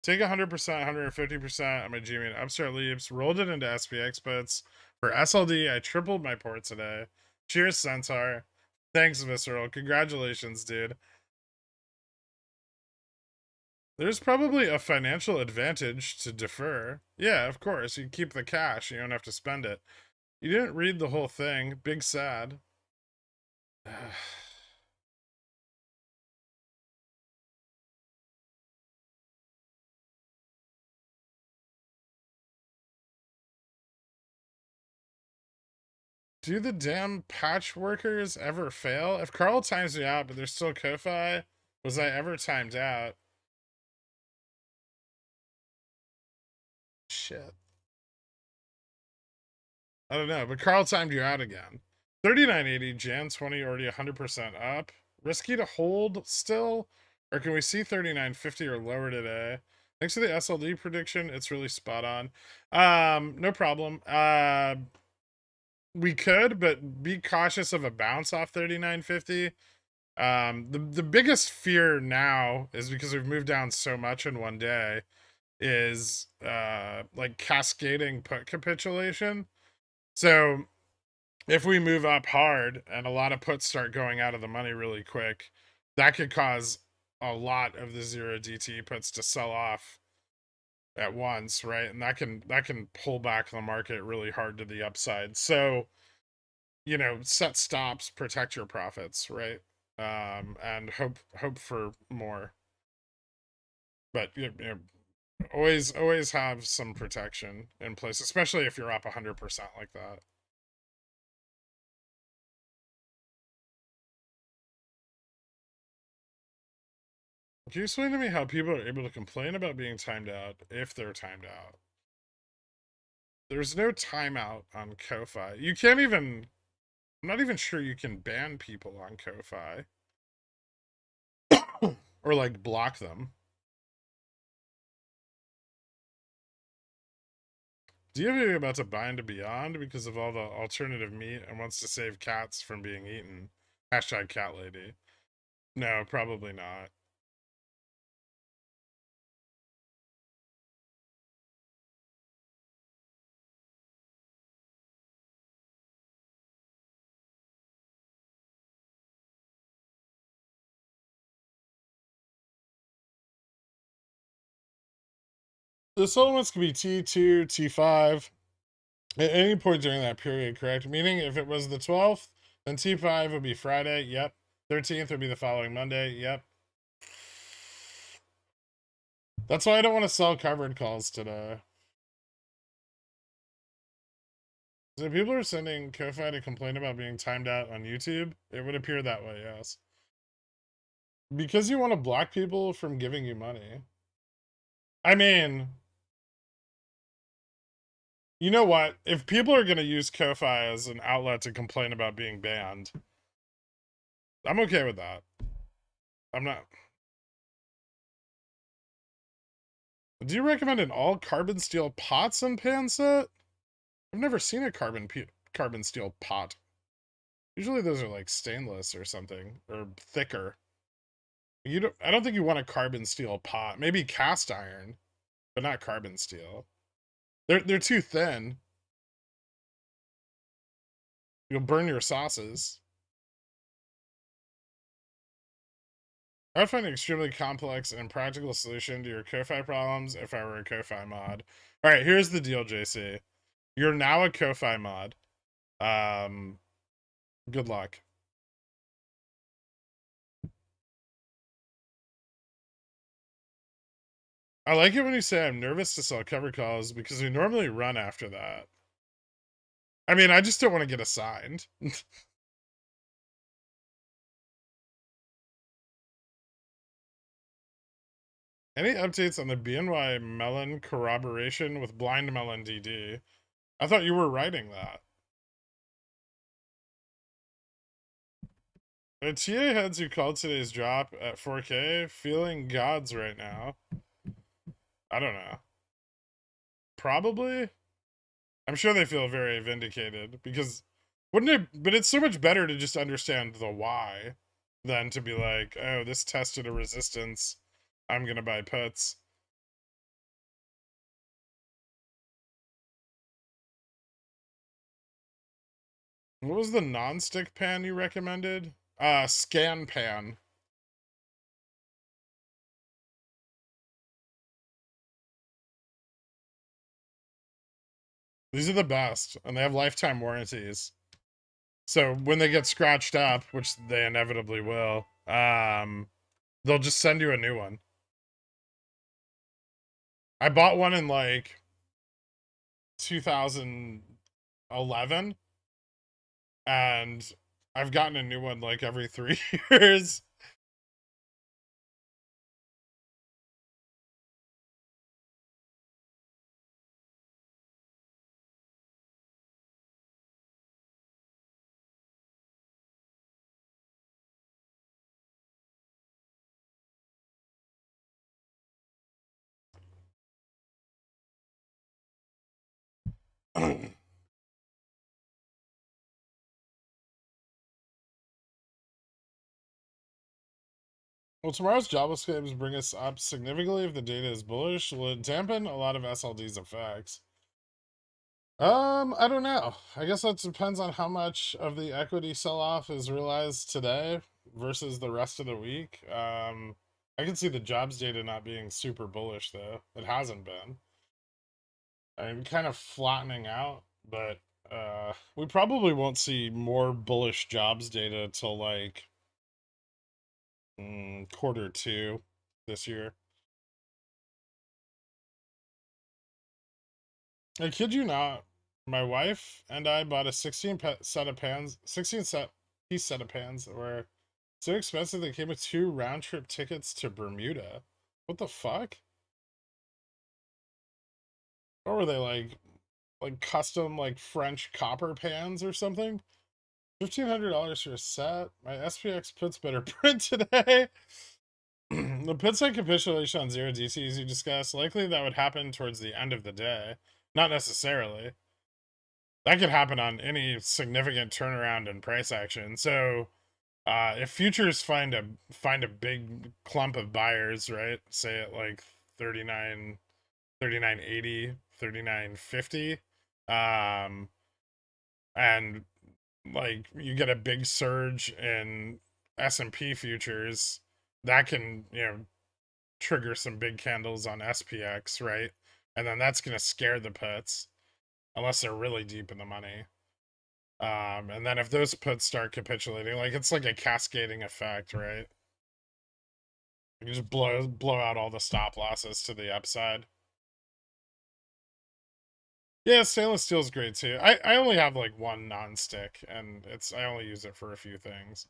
Take 100%, 150% of my GM and Upstart leaps, rolled it into SPX puts. For SLD, I tripled my port today. Cheers, Centaur. Thanks, Visceral. Congratulations, dude. There's probably a financial advantage to defer. Yeah, of course. You keep the cash. You don't have to spend it. You didn't read the whole thing. Big sad. Do the damn patch workers ever fail? If Carl times me out, but there's still Ko-Fi, was I ever timed out? Shit. I don't know, but Carl timed you out again. 39.80, Jan 20, already 100% up. Risky to hold still? Or can we see 39.50 or lower today? Thanks to the SLD prediction, it's really spot on. No problem. We could, but be cautious of a bounce off 39.50. The biggest fear now is because we've moved down so much in one day is like cascading put capitulation. So if we move up hard and a lot of puts start going out of the money really quick, that could cause a lot of the 0DT puts to sell off at once, right? And that can pull back the market really hard to the upside. So, you know, set stops, protect your profits, right? And hope for more. But you know, always have some protection in place, especially if you're up 100% like that. Can you explain to me how people are able to complain about being timed out if they're timed out? There's no timeout on Ko-Fi. You can't even... I'm not even sure you can ban people on Ko-Fi. Or, like, block them. Do you have anything about to buy into Beyond because of all the alternative meat and wants to save cats from being eaten? Hashtag cat lady. No, probably not. The settlements can be T2, T5 at any point during that period, correct? Meaning if it was the 12th, then T5 would be Friday. Yep. 13th would be the following Monday. Yep. That's why I don't want to sell covered calls today. So people are sending Ko-Fi to complain about being timed out on YouTube. It would appear that way, yes. Because you want to block people from giving you money. I mean, you know what? If people are going to use Ko-Fi as an outlet to complain about being banned, I'm okay with that. I'm not. Do you recommend an all carbon steel pots and pan set? I've never seen a carbon steel pot. Usually those are like stainless or something or thicker. I don't think you want a carbon steel pot. Maybe cast iron, but not carbon steel. They're too thin. You'll burn your sauces. I would find an extremely complex and impractical solution to your Ko-Fi problems if I were a Ko-Fi mod. All right, here's the deal, JC. You're now a Ko-Fi mod. Good luck. I like it when you say I'm nervous to sell cover calls because we normally run after that. I mean, I just don't want to get assigned. Any updates on the BNY Mellon corroboration with Blind Melon DD? I thought you were writing that. The TA heads who called today's drop at 4K feeling gods right now. I don't know. Probably. I'm sure they feel very vindicated because wouldn't it? But it's so much better to just understand the why than to be like, oh, this tested a resistance, I'm gonna buy puts. What was the non-stick pan you recommended? Scan pan. These are the best, and they have lifetime warranties. So when they get scratched up, which they inevitably will, they'll just send you a new one. I bought one in like 2011, and I've gotten a new one like every 3 years. Well, tomorrow's JavaScripts bring us up significantly if the data is bullish. Will it dampen a lot of SLD's effects? I don't know. I guess that depends on how much of the equity sell-off is realized today versus the rest of the week. I can see the jobs data not being super bullish though. It hasn't been. I'm kind of flattening out, but we probably won't see more bullish jobs data till like Q2 this year. I kid you not. My wife and I bought a 16 set of pans, 16 piece set of pans that were so expensive they came with 2 round trip tickets to Bermuda. What the fuck? Or were they like custom like French copper pans or something? $1,500 for a set. My SPX puts better print today. The put side capitulation on 0 DCs you discussed, likely that would happen towards the end of the day. Not necessarily. That could happen on any significant turnaround in price action. So if futures find a big clump of buyers, right? Say at like 39, 39.80, 39.50, and like you get a big surge in S&P futures, that can, trigger some big candles on SPX, right? And then that's going to scare the puts unless they're really deep in the money. And then if those puts start capitulating, like it's like a cascading effect, right? You just blow out all the stop losses to the upside. Yeah, stainless steel is great too. I only have like one non-stick, and I only use it for a few things.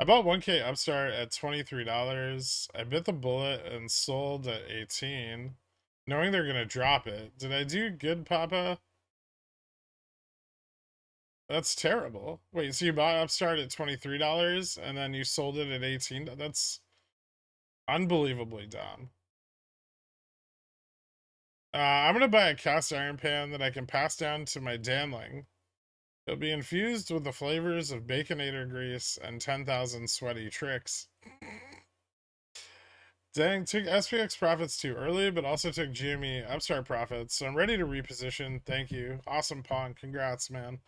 I bought 1K Upstart at $23. I bit the bullet and sold at 18, knowing they're gonna drop it. Did I do good, Papa? That's terrible. Wait, so you bought Upstart at $23 and then you sold it at 18? That's unbelievably dumb. I'm gonna buy a cast iron pan that I can pass down to my damling. It'll be infused with the flavors of baconator grease and 10,000 sweaty tricks. Dang, took SPX profits too early, but also took GME Upstart profits, so I'm ready to reposition. Thank you. Awesome pawn. Congrats, man.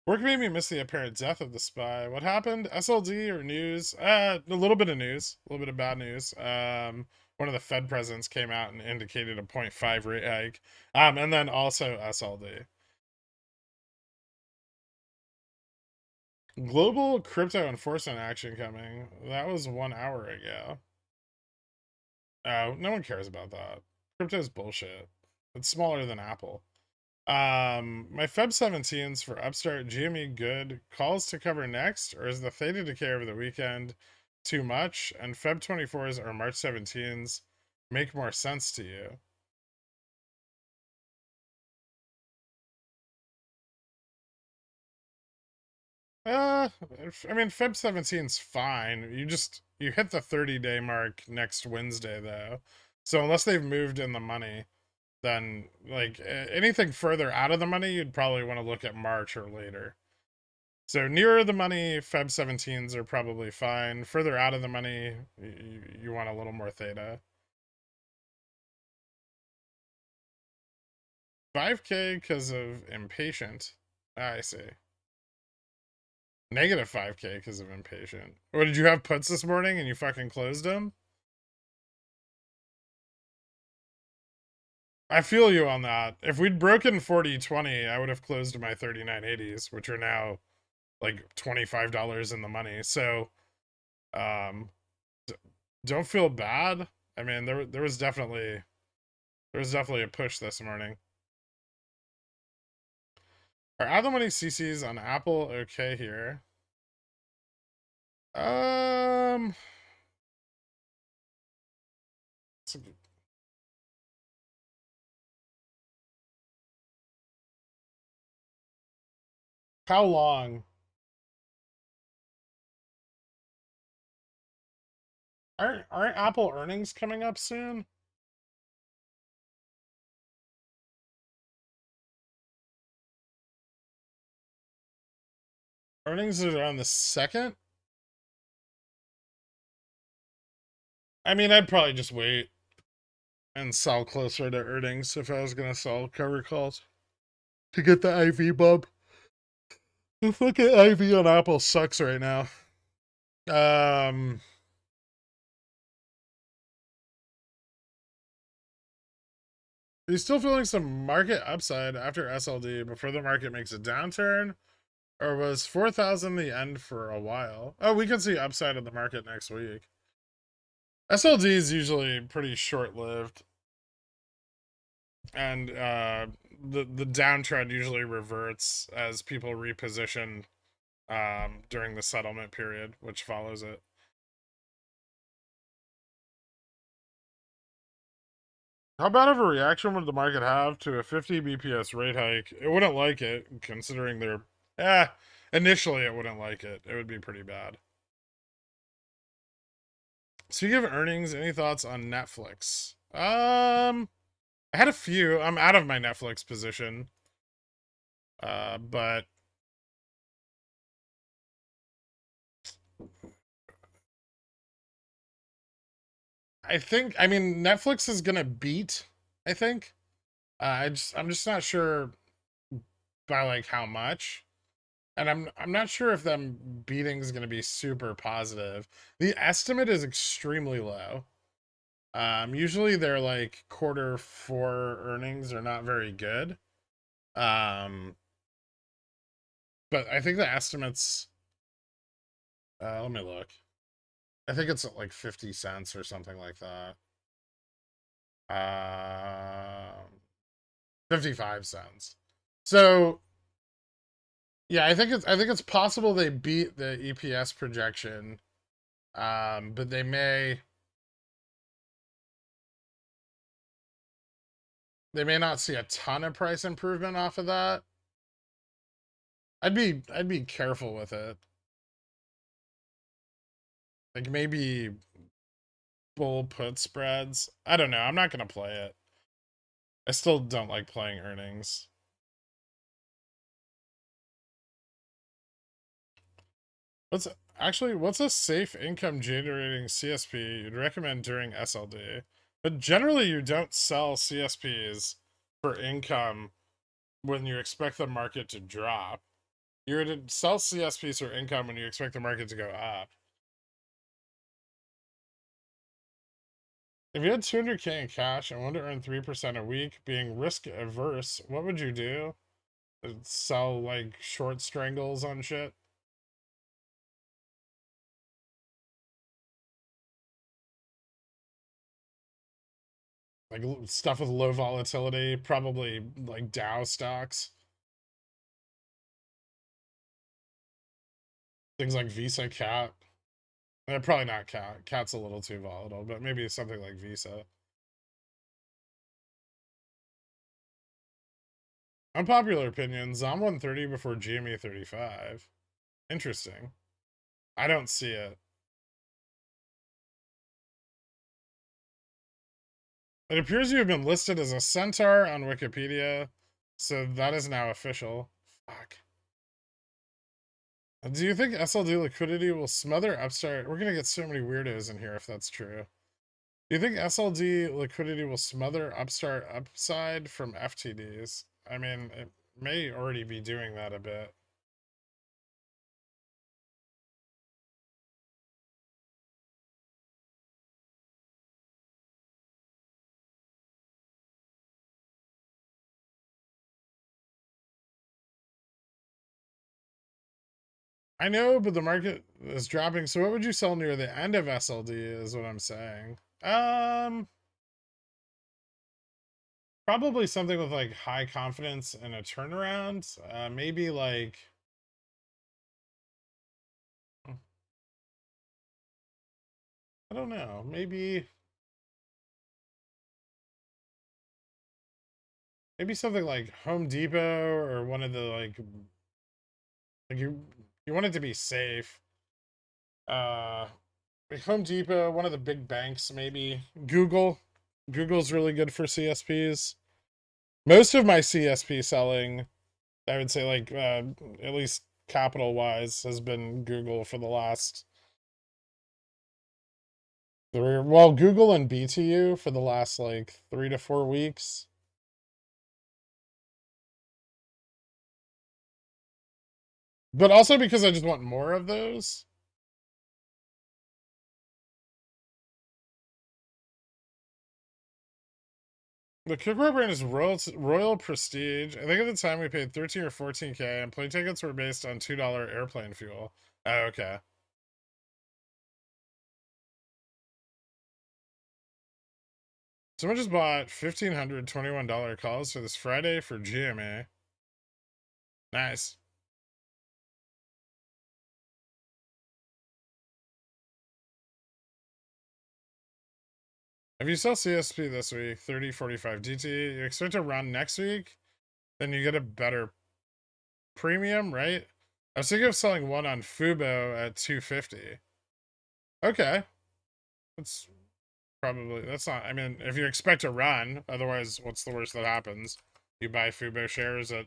Work made me miss the apparent death of the spy. What happened? SLD or news? A little bit of news. A little bit of bad news. One of the Fed presidents came out and indicated a 0.5 rate hike. And then also SLD. Global crypto enforcement action coming. That was 1 hour ago. Oh, no one cares about that. Crypto's bullshit. It's smaller than Apple. My Feb 17s for Upstart GME good. Calls to cover next, or is the theta decay over the weekend too much? And Feb 24s or March 17s make more sense to you? I mean, Feb 17's fine. You hit the 30-day mark next Wednesday though. So unless they've moved in the money, then like anything further out of the money, you'd probably want to look at March or later. So nearer the money, Feb 17s are probably fine. Further out of the money, you want a little more theta. 5K because of impatient. I see. Negative 5K because of impatient. What, did you have puts this morning and you fucking closed them? I feel you on that. If we'd broken 40.20, I would have closed my 39.80s, which are now like $25 in the money. So, um, don't feel bad. I mean, there was definitely a push this morning. Are out of the money CCs on Apple okay here? Um, how long? Aren't Apple earnings coming up soon? Earnings are on the 2nd? I mean, I'd probably just wait and sell closer to earnings if I was gonna sell cover calls to get the IV bump. The fucking IV on Apple sucks right now. Um, are you still feeling some market upside after SLD before the market makes a downturn? Or was 4,000 the end for a while? Oh, we can see upside in the market next week. SLD is usually pretty short-lived. And the downtrend usually reverts as people reposition during the settlement period, which follows it. How bad of a reaction would the market have to a 50 BPS rate hike? It wouldn't like it, considering they're... initially it wouldn't like it. It would be pretty bad. Speaking of earnings, any thoughts on Netflix? I had a few. I'm out of my Netflix position. But I mean, Netflix is gonna beat, I think. I'm just not sure by like how much. And I'm not sure if them beating is gonna be super positive. The estimate is extremely low. Usually their like quarter 4 earnings are not very good. Um, but I think the estimates, let me look. I think it's at like 50 cents or something like that. 55 cents. So yeah, I think it's possible they beat the EPS projection. But they may not see a ton of price improvement off of that. I'd be careful with it. Like maybe bull put spreads. I don't know. I'm not gonna play it. I still don't like playing earnings. What's what's a safe income generating CSP you'd recommend during SLD? But generally you don't sell CSPs for income when you expect the market to drop. You're to sell CSPs for income when you expect the market to go up. If you had 200K in cash and wanted to earn 3% a week, being risk averse, what would you do? Sell like short strangles on shit? Like stuff with low volatility, probably like Dow stocks. Things like Visa Cat. Probably not Cat. Cat's a little too volatile, but maybe something like Visa. Unpopular opinion, Zom 130 before GME 35. Interesting. I don't see it. It appears you have been listed as a centaur on Wikipedia, so that is now official. Fuck. Do you think SLD liquidity will smother Upstart? We're gonna get so many weirdos in here if that's true. Do you think SLD liquidity will smother Upstart upside from FTDs? I mean, it may already be doing that a bit. I know, but the market is dropping. So what would you sell near the end of SLD is what I'm saying. Probably something with like high confidence and a turnaround. Maybe like I don't know. Maybe something like Home Depot or one of the like you want it to be safe. Uh like Home Depot, one of the big banks, maybe. Google's really good for CSPs. Most of my CSP selling, I would say like at least capital wise has been Google for the last well, Google and BTU for the last like 3 to 4 weeks. But also because I just want more of those. The cookware brand is Royal Prestige. I think at the time we paid 13 or 14K, and plane tickets were based on $2 airplane fuel. Oh, okay. Someone just bought $1,521 calls for this Friday for GMA. Nice. If you sell CSP this week, 30.45 DT, you expect to run next week, then you get a better premium, right? I was thinking of selling one on Fubo at 250. Okay. That's that's not, I mean, if you expect to run, otherwise, what's the worst that happens? You buy Fubo shares at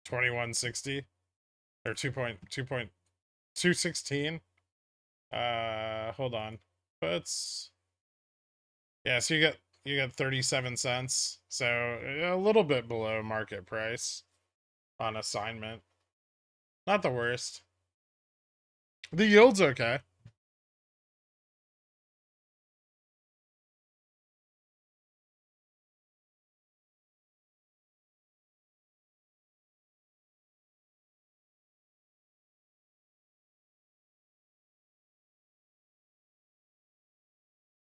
2160 or 2.216. Hold on. But yeah, so you get 37 cents. So a little bit below market price on assignment. Not the worst. The yield's okay.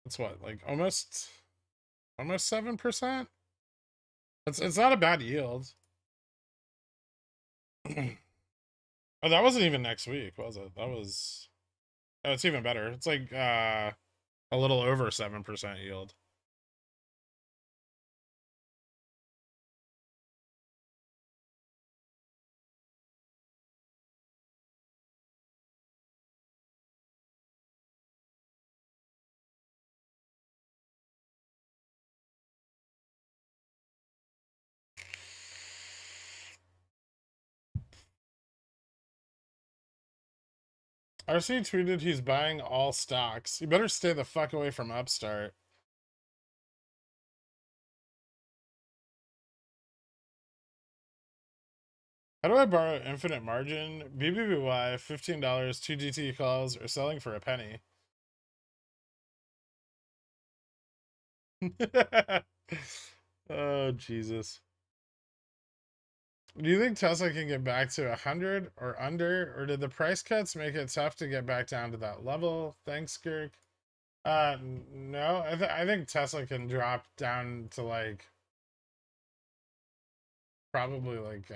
It's what, like almost 7%? It's not a bad yield. Oh, that wasn't even next week, was it? That was oh, it's even better. It's like a little over 7% yield. RC tweeted he's buying all stocks. You better stay the fuck away from Upstart. How do I borrow infinite margin? BBBY, $15, 2 GT calls, or selling for a penny. Oh, Jesus. Do you think Tesla can get back to 100 or under, or did the price cuts make it tough to get back down to that level? Thanks, Kirk. No, I think Tesla can drop down to like probably like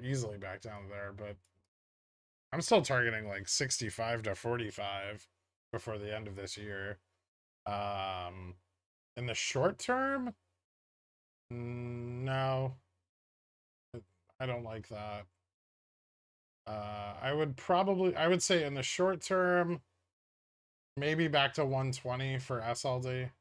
easily back down there, but I'm still targeting like 65 to 45 before the end of this year. Um, in the short term, no, I don't like that. I would say in the short term, maybe back to 120 for SLD.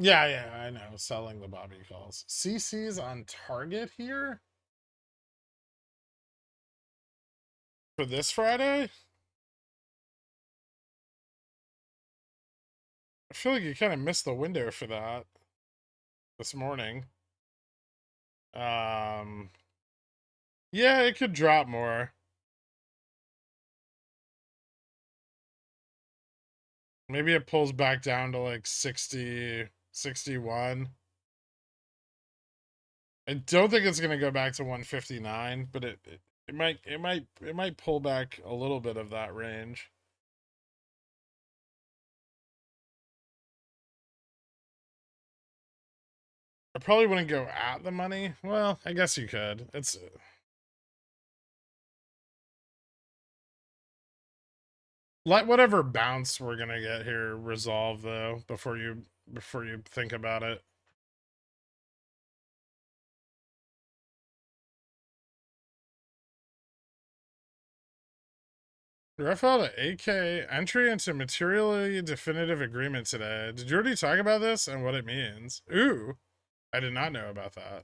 Yeah, I know. Selling the Bobby calls. CC's on target here for this Friday. I feel like you kind of missed the window for that this morning. Yeah, it could drop more. Maybe it pulls back down to like 60, 61. I don't think it's gonna go back to 159, but it might pull back a little bit of that range. I probably wouldn't go at the money. Well, I guess you could. It's let whatever bounce we're gonna get here resolve though before you think about it. Referral to 8K entry into materially definitive agreement today. Did you already talk about this and what it means? Ooh, I did not know about that.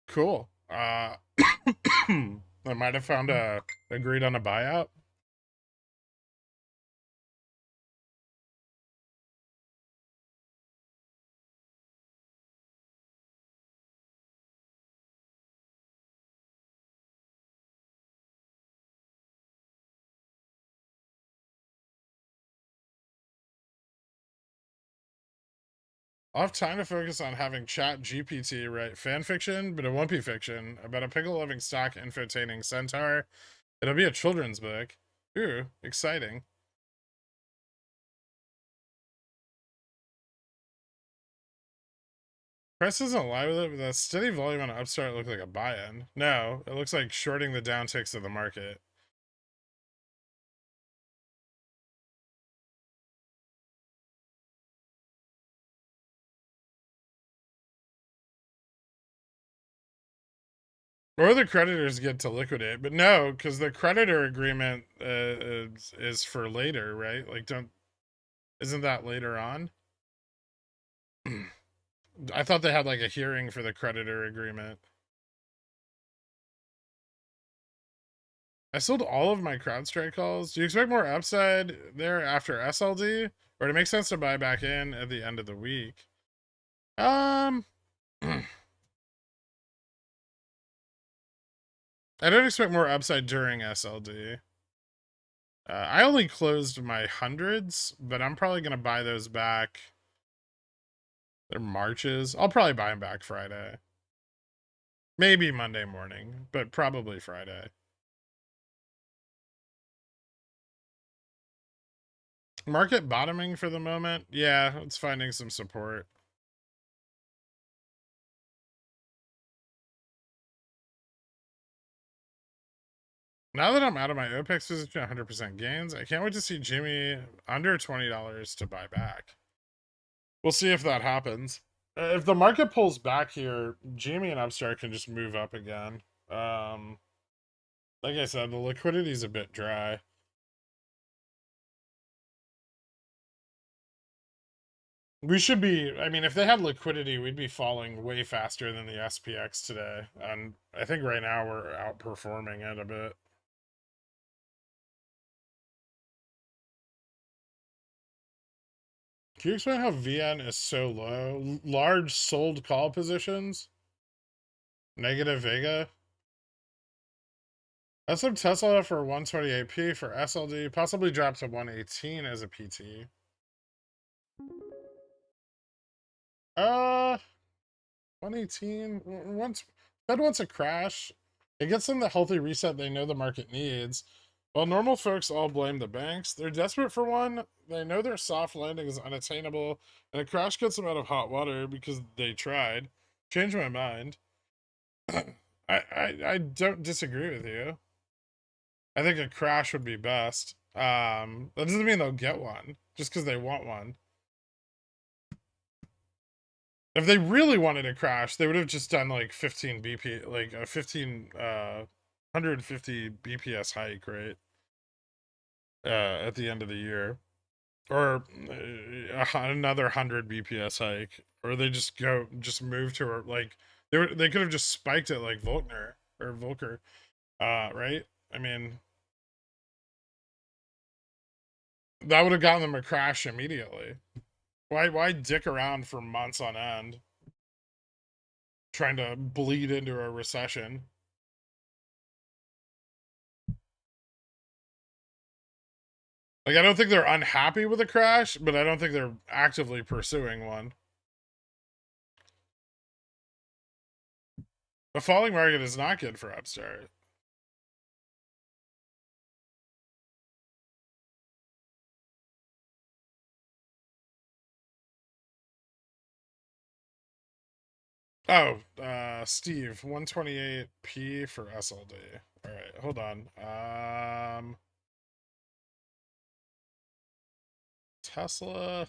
Cool. I might have found agreed on a buyout. I'll have time to focus on having chat GPT write fan fiction, but it won't be fiction, about a pickle loving stock infotaining centaur. It'll be a children's book. Ooh, exciting. Price doesn't lie with it, but that steady volume on Upstart looked like a buy-in. No, it looks like shorting the downticks of the market. Or the creditors get to liquidate, but no, because the creditor agreement is for later, right? Like, isn't that later on? I thought they had like a hearing for the creditor agreement. I sold all of my CrowdStrike calls. Do you expect more upside there after SLD, or to make sense to buy back in at the end of the week? I don't expect more upside during SLD. I only closed my hundreds, but I'm probably gonna buy those back. They're Marches. I'll probably buy them back Friday. Maybe Monday morning, but probably Friday. Market bottoming for the moment. Yeah, it's finding some support. Now that I'm out of my OPEX position, 100% gains, I can't wait to see Jimmy under $20 to buy back. We'll see if that happens. If the market pulls back here, Jimmy and Upstart can just move up again. Like I said, the liquidity is a bit dry. We should be, I mean, if they had liquidity, we'd be falling way faster than the SPX today. And I think right now we're outperforming it a bit. Can you explain how VN is so low? Large sold call positions? Negative Vega? That's some Tesla for 128p for SLD, possibly drop to 118 as a PT. 118. Once Fed wants a crash, it gets them the healthy reset they know the market needs. While normal folks all blame the banks, they're desperate for one. They know their soft landing is unattainable, and a crash gets them out of hot water because they tried. Change my mind. I don't disagree with you. I think a crash would be best. That doesn't mean they'll get one just because they want one. If they really wanted to crash, they would have just done like 15 BP, like a 150 BPS hike, right? At the end of the year. or another 100 BPS hike, or they just move to a, like they could have just spiked it like Volcker, right? I mean, that would have gotten them a crash immediately. Why dick around for months on end trying to bleed into a recession? Like, I don't think they're unhappy with a crash, but I don't think they're actively pursuing one. A falling market is not good for Upstart. Oh, Steve, 128p for SLD. All right, hold on. Tesla.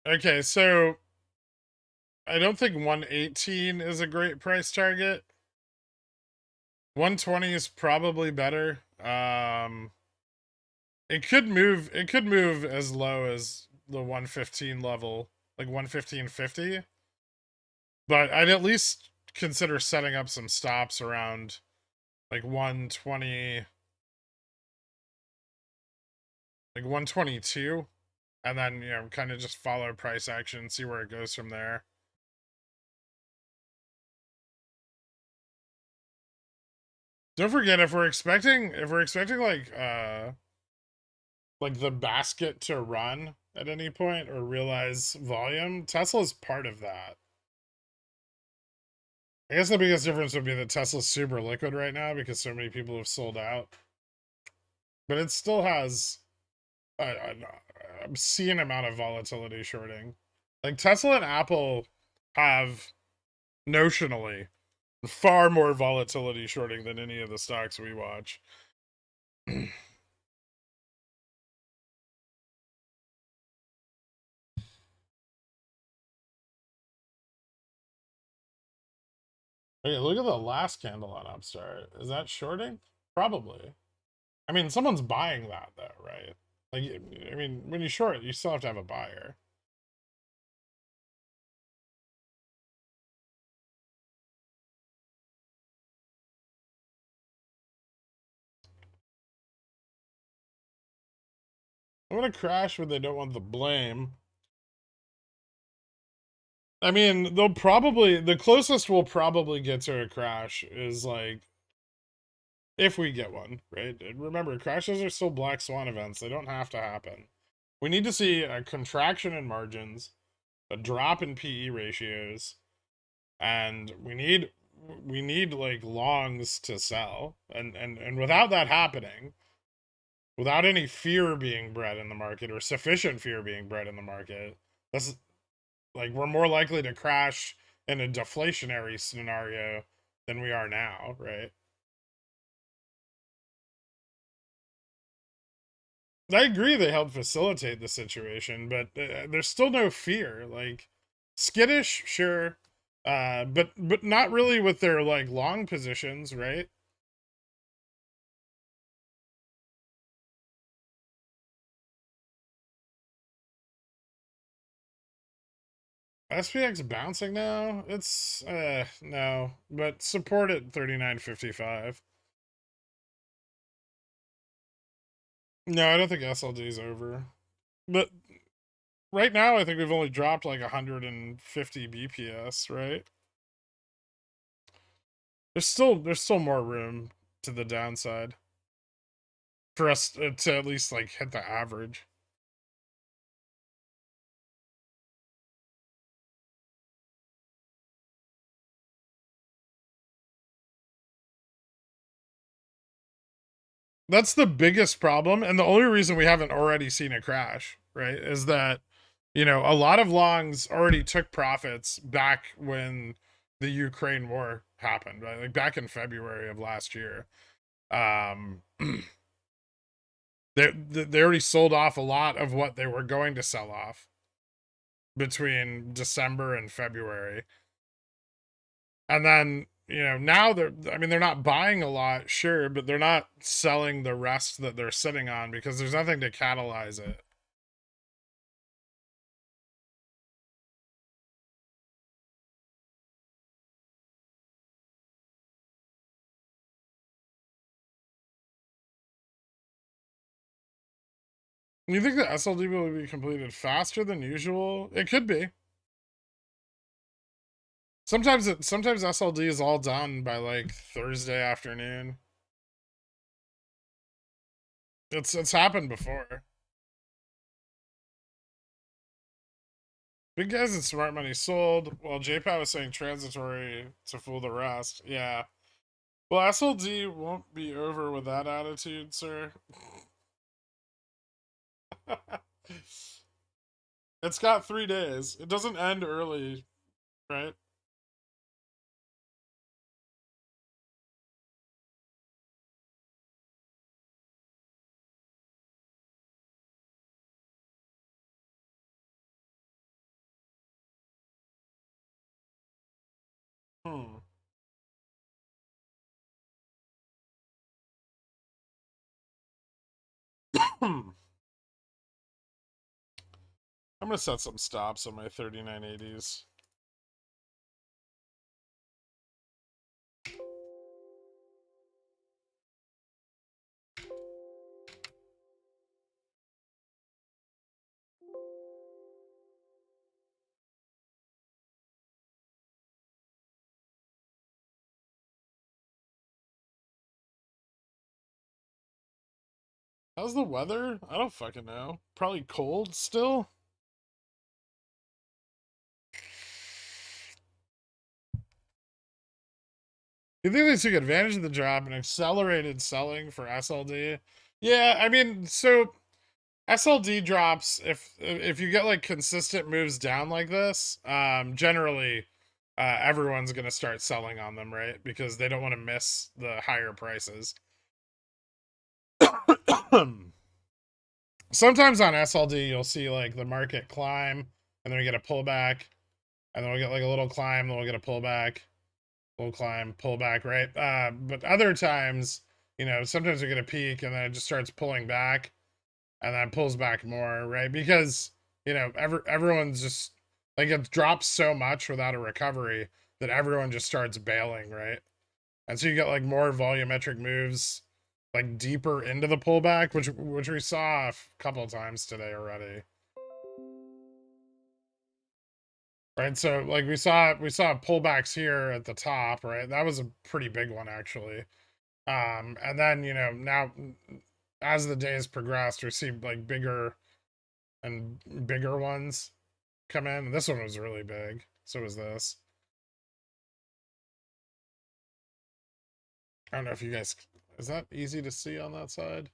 Okay, so I don't think 118 is a great price target. 120 is probably better. It could move as low as the 115 level, like 115.50. But I'd at least consider setting up some stops around like 120, like 122, and then, you know, kind of just follow price action, see where it goes from there. Don't forget, if we're expecting like the basket to run at any point or realize volume, Tesla's part of that. I guess the biggest difference would be that Tesla's super liquid right now because so many people have sold out. But it still has an obscene amount of volatility shorting. Like, Tesla and Apple have notionally far more volatility shorting than any of the stocks we watch. Okay, look at the last candle on Upstart. Is that shorting? Probably. I mean, someone's buying that though, right? Like, I mean, when you short, you still have to have a buyer. I'm gonna crash when they don't want the blame. I mean, they'll probably, the closest we'll probably get to a crash is like, if we get one, right? And remember, crashes are still black swan events. They don't have to happen. We need to see a contraction in margins, a drop in PE ratios, and we need like longs to sell. And without that happening, without any fear being bred in the market or sufficient fear being bred in the market, that's like, we're more likely to crash in a deflationary scenario than we are now, right? I agree they help facilitate the situation, but there's still no fear. Like, skittish, sure, but not really with their like long positions, right? SPX bouncing now. It's no, but support at 39.55. No, I don't think SLD's over. But right now, I think we've only dropped like 150 BPS, right? There's still more room to the downside for us to at least like hit the average. That's the biggest problem, and the only reason we haven't already seen a crash, right, is that, you know, a lot of longs already took profits back when the Ukraine war happened, right? Like back in February of last year. Um they already sold off a lot of what they were going to sell off between December and February. And then, you know, now they're not buying a lot, sure, but they're not selling the rest that they're sitting on because there's nothing to catalyze it. You think the SLD will be completed faster than usual? It could be. Sometimes SLD is all done by like Thursday afternoon. It's happened before. Big guys and smart money sold, while JPAT was saying transitory to fool the rest. Yeah. Well, SLD won't be over with that attitude, sir. It's got 3 days. It doesn't end early, right? Hmm. I'm gonna set some stops on my 3980s. How's the weather? I don't fucking know. Probably cold still? You think they took advantage of the drop and accelerated selling for SLD? Yeah, I mean, so SLD drops if you get like consistent moves down like this, generally everyone's gonna start selling on them, right? Because they don't want to miss the higher prices. Sometimes on SLD you'll see like the market climb and then we get a pullback, and then we'll get like a little climb, then we'll get a pullback, little climb, pullback, right? But other times, you know, sometimes we get a peak and then it just starts pulling back and then pulls back more, right? Because, you know, everyone's just like, it drops so much without a recovery that everyone just starts bailing, right? And so you get like more volumetric moves like deeper into the pullback, which we saw a couple of times today already. Right, so like we saw pullbacks here at the top, right? That was a pretty big one actually. And then, you know, now as the days progressed, we see like bigger and bigger ones come in. This one was really big. So was this. I don't know if you guys, is that easy to see on that side?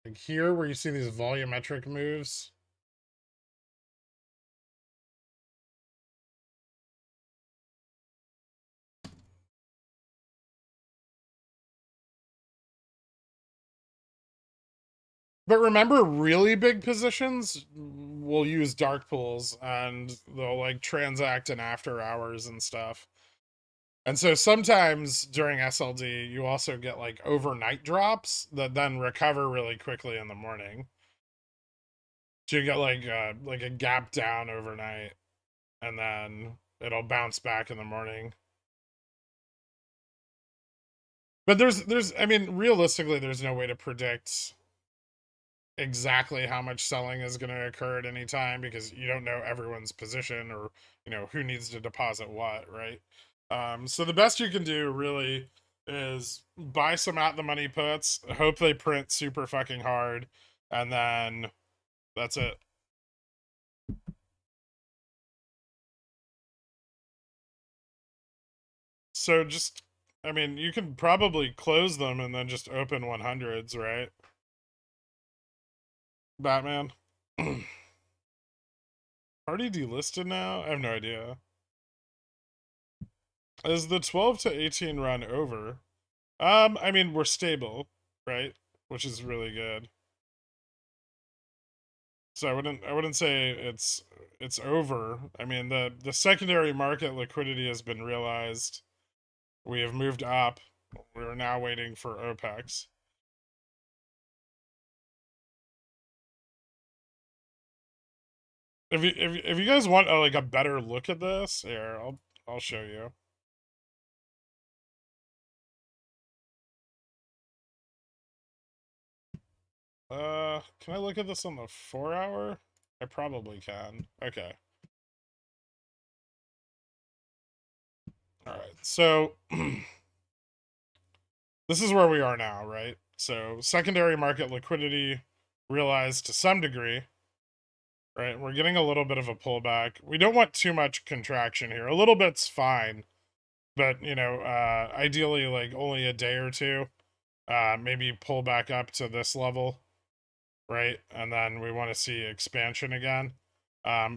Like here where you see these volumetric moves. But remember, really big positions will use dark pools and they'll like transact in after hours and stuff. And so sometimes during SLD, you also get like overnight drops that then recover really quickly in the morning. So you get like a gap down overnight, and then it'll bounce back in the morning. But there's I mean, realistically, there's no way to predict exactly how much selling is going to occur at any time because you don't know everyone's position or, you know, who needs to deposit what, right? So the best you can do really is buy some at the money puts, hope they print super fucking hard, and then that's it. So just, I mean, you can probably close them and then just open 100s, right? Batman. Party delisted now? I have no idea. Is the 12 to 18 run over? I mean, we're stable, right? Which is really good. So I wouldn't say it's over. I mean, the secondary market liquidity has been realized. We have moved up. We're now waiting for OPEX. If you guys want like a better look at this, here I'll show you. Can I look at this on the 4-hour? I probably can. Okay. All right. So this is where we are now, right? So secondary market liquidity realized to some degree, right? We're getting a little bit of a pullback. We don't want too much contraction here. A little bit's fine, but you know, ideally like only a day or two. Maybe pull back up to this level, right? And then we want to see expansion again.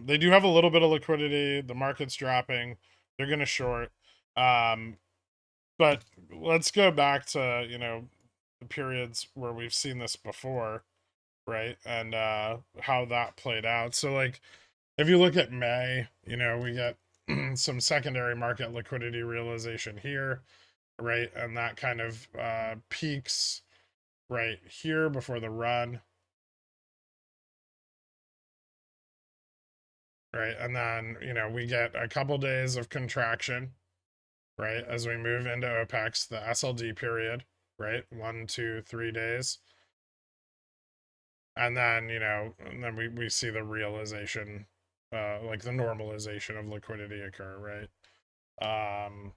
They do have a little bit of liquidity. The market's dropping. They're going to short. But let's go back to, you know, the periods where we've seen this before, right? And how that played out. So, like, if you look at May, you know, we get some secondary market liquidity realization here, right? And that kind of peaks right here before the run. Right. And then, you know, we get a couple days of contraction, right? As we move into OPEX, the SLD period, right? 1, 2, 3 days. And then, you know, and then we see the realization, like the normalization of liquidity occur, right?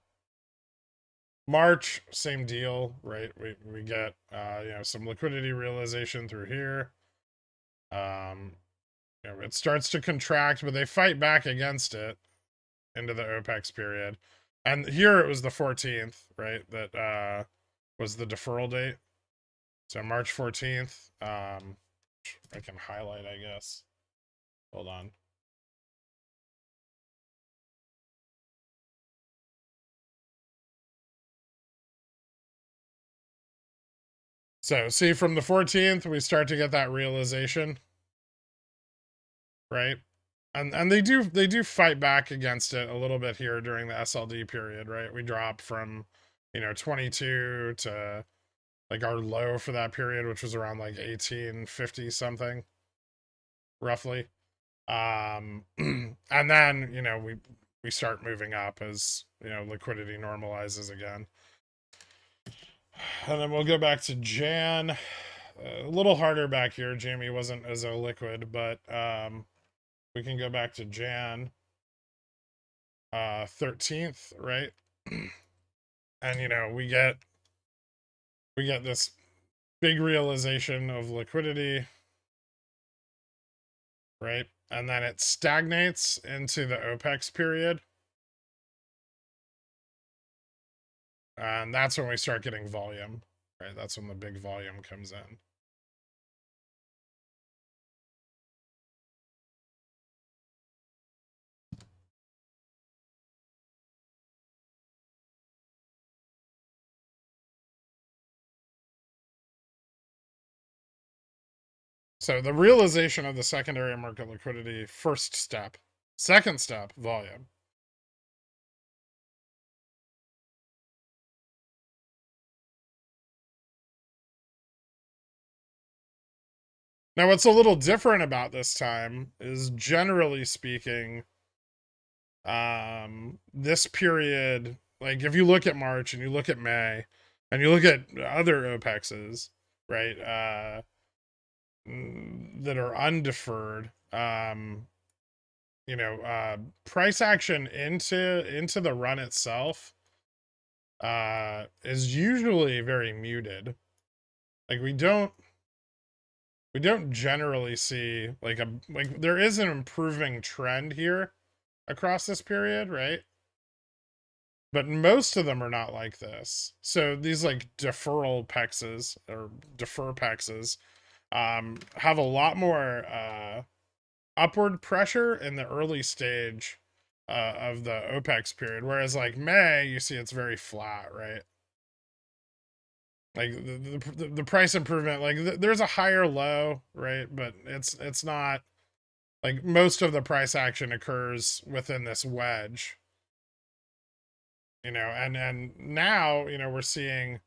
March, same deal, right? We get, you know, some liquidity realization through here. You know, it starts to contract, but they fight back against it into the OPEX period. And here it was the 14th, right? That was the deferral date. So March 14th. I can highlight, I guess. Hold on. So see, from the 14th, we start to get that realization, right? And they do fight back against it a little bit here during the SLD period, right? We drop from, you know, 22 to like our low for that period, which was around like 1850 something, roughly. And then, you know, we start moving up as, you know, liquidity normalizes again. And then we'll go back to Jan. A little harder back here. Jamie wasn't as illiquid, but we can go back to Jan 13th, right? And you know, we get this big realization of liquidity, right? And then it stagnates into the OPEX period. And that's when we start getting volume, right? That's when the big volume comes in. So the realization of the secondary market liquidity, first step. Second step, volume. Now, what's a little different about this time is, generally speaking, this period, like if you look at March and you look at May and you look at other OPEXs, right, that are undeferred, you know, price action into the run itself is usually very muted. Like we don't generally see like there is an improving trend here across this period, right? But most of them are not like this. So these like deferral pexes or defer pexes have a lot more upward pressure in the early stage of the OPEX period, whereas like May, you see it's very flat, right? Like the price improvement, like there's a higher low, right? But it's not like most of the price action occurs within this wedge, and now, we're seeing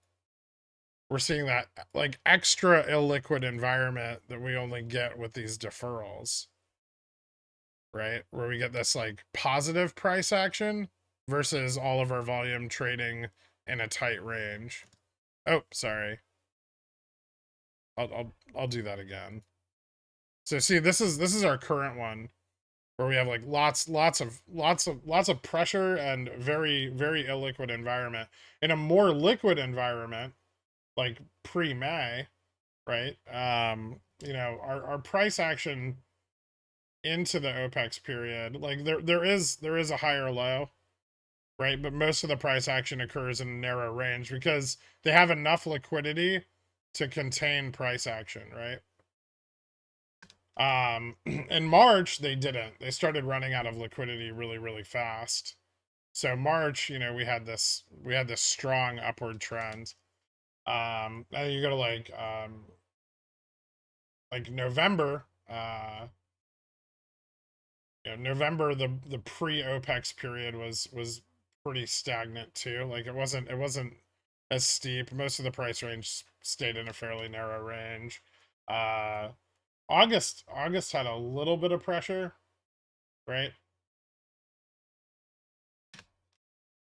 that like extra illiquid environment that we only get with these deferrals, right? Where we get this like positive price action versus all of our volume trading in a tight range. Oh, sorry. I'll do that again. So see, this is our current one where we have like lots of pressure and very very illiquid environment. In a more liquid environment, like pre-May, right? Our price action into the OPEX period, like there is a higher low, right? But most of the price action occurs in a narrow range because they have enough liquidity to contain price action, right? In March they didn't. They started running out of liquidity really really fast. So March, we had this strong upward trend. And you go to like November, November, the pre OPEX period was pretty stagnant too. Like it wasn't as steep. Most of the price range stayed in a fairly narrow range. Uh, August had a little bit of pressure, right?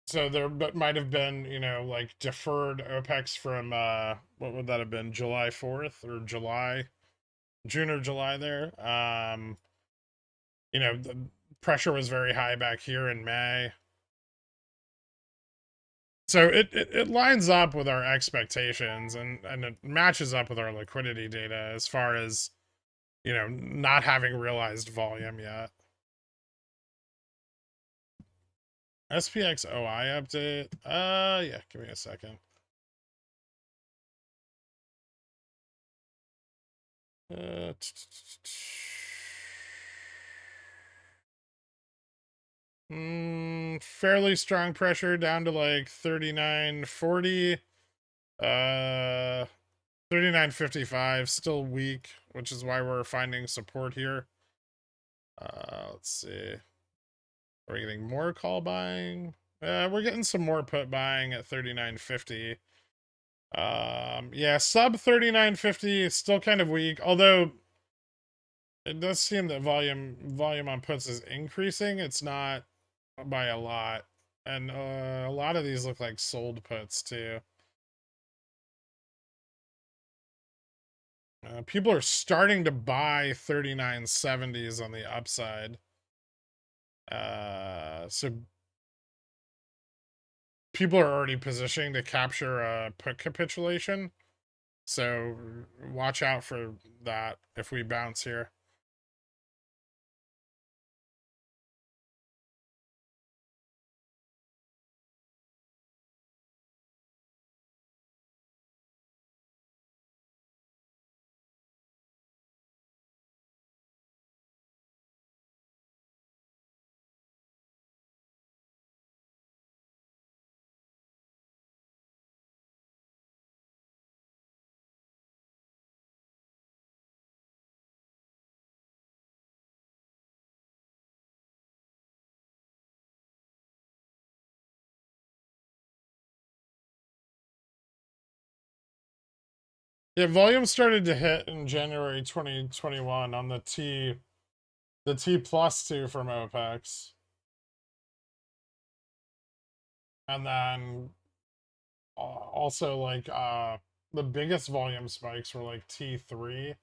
So there but might have been, like deferred OPEX from what would that have been? July 4th or June or July there. The pressure was very high back here in May. So it lines up with our expectations, and it matches up with our liquidity data as far as, not having realized volume yet. SPX OI update. Yeah, give me a second. Fairly strong pressure down to like 39.40. 39.55, still weak, which is why we're finding support here. Let's see. Are we getting more call buying? We're getting some more put buying at 39.50. Yeah, sub 39.50 is still kind of weak, although it does seem that volume on puts is increasing. It's not by a lot, and a lot of these look like sold puts too. People are starting to buy 39.70s on the upside. So people are already positioning to capture a put capitulation. So watch out for that if we bounce here. Yeah, volume started to hit in January 2021 on the T plus 2 from OPEX. And then also like the biggest volume spikes were like T3.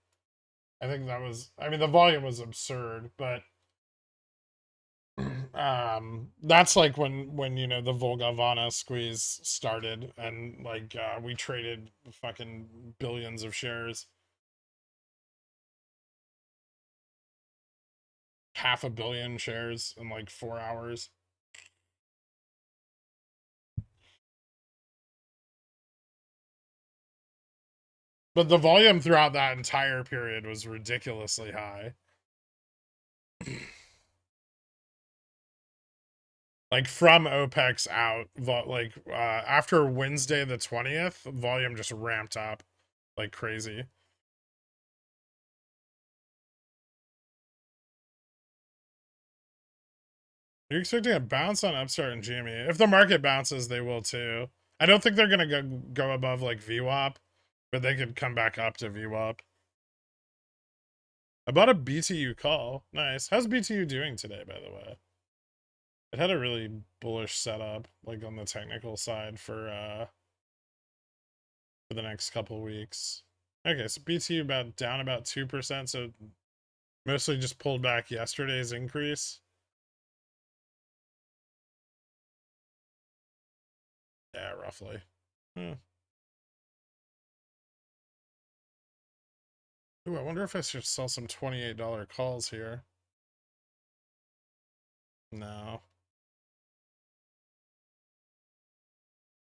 I mean the volume was absurd, but that's like when the Volga-Vana squeeze started, and like we traded fucking billions of shares. Half a billion shares in like 4 hours. But the volume throughout that entire period was ridiculously high. Like from OPEX out, like after Wednesday the 20th, volume just ramped up like crazy. You're expecting a bounce on Upstart and GME. If the market bounces, they will too. I don't think they're gonna go above like VWAP, but they could come back up to VWAP. I bought a BTU call. Nice. How's BTU doing today, by the way? It had a really bullish setup, like on the technical side for the next couple weeks. Okay, so BTU down about 2%, so mostly just pulled back yesterday's increase. Yeah, roughly. Ooh, I wonder if I should sell some $28 calls here. No.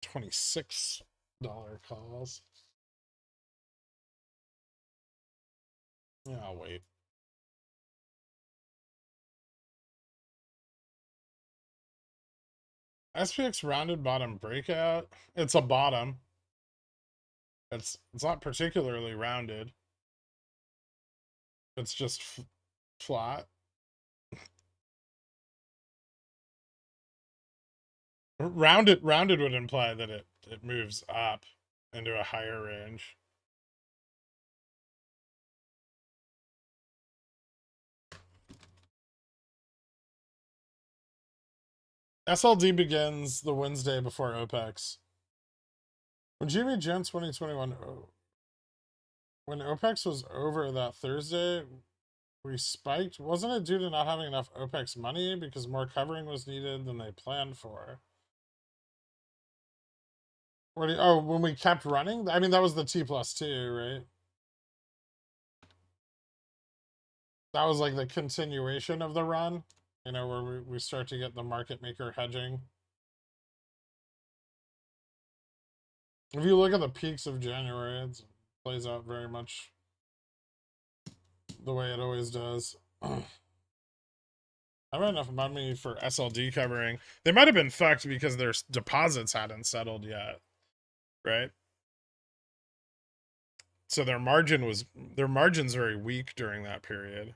$26 calls. Yeah, I'll wait. SPX rounded bottom breakout. It's a bottom. It's not particularly rounded. It's just flat. Rounded would imply that it moves up into a higher range. SLD begins the Wednesday before OPEX. When Jimmy Jones 2021, when OPEX was over that Thursday, we spiked. Wasn't it due to not having enough OPEX money because more covering was needed than they planned for? When we kept running? I mean, that was the T+2, right? That was like the continuation of the run, you know, where we start to get the market maker hedging. If you look at the peaks of January, it plays out very much the way it always does. I have enough money for SLD covering. They might have been fucked because their deposits hadn't settled yet, right? So their margin's very weak during that period.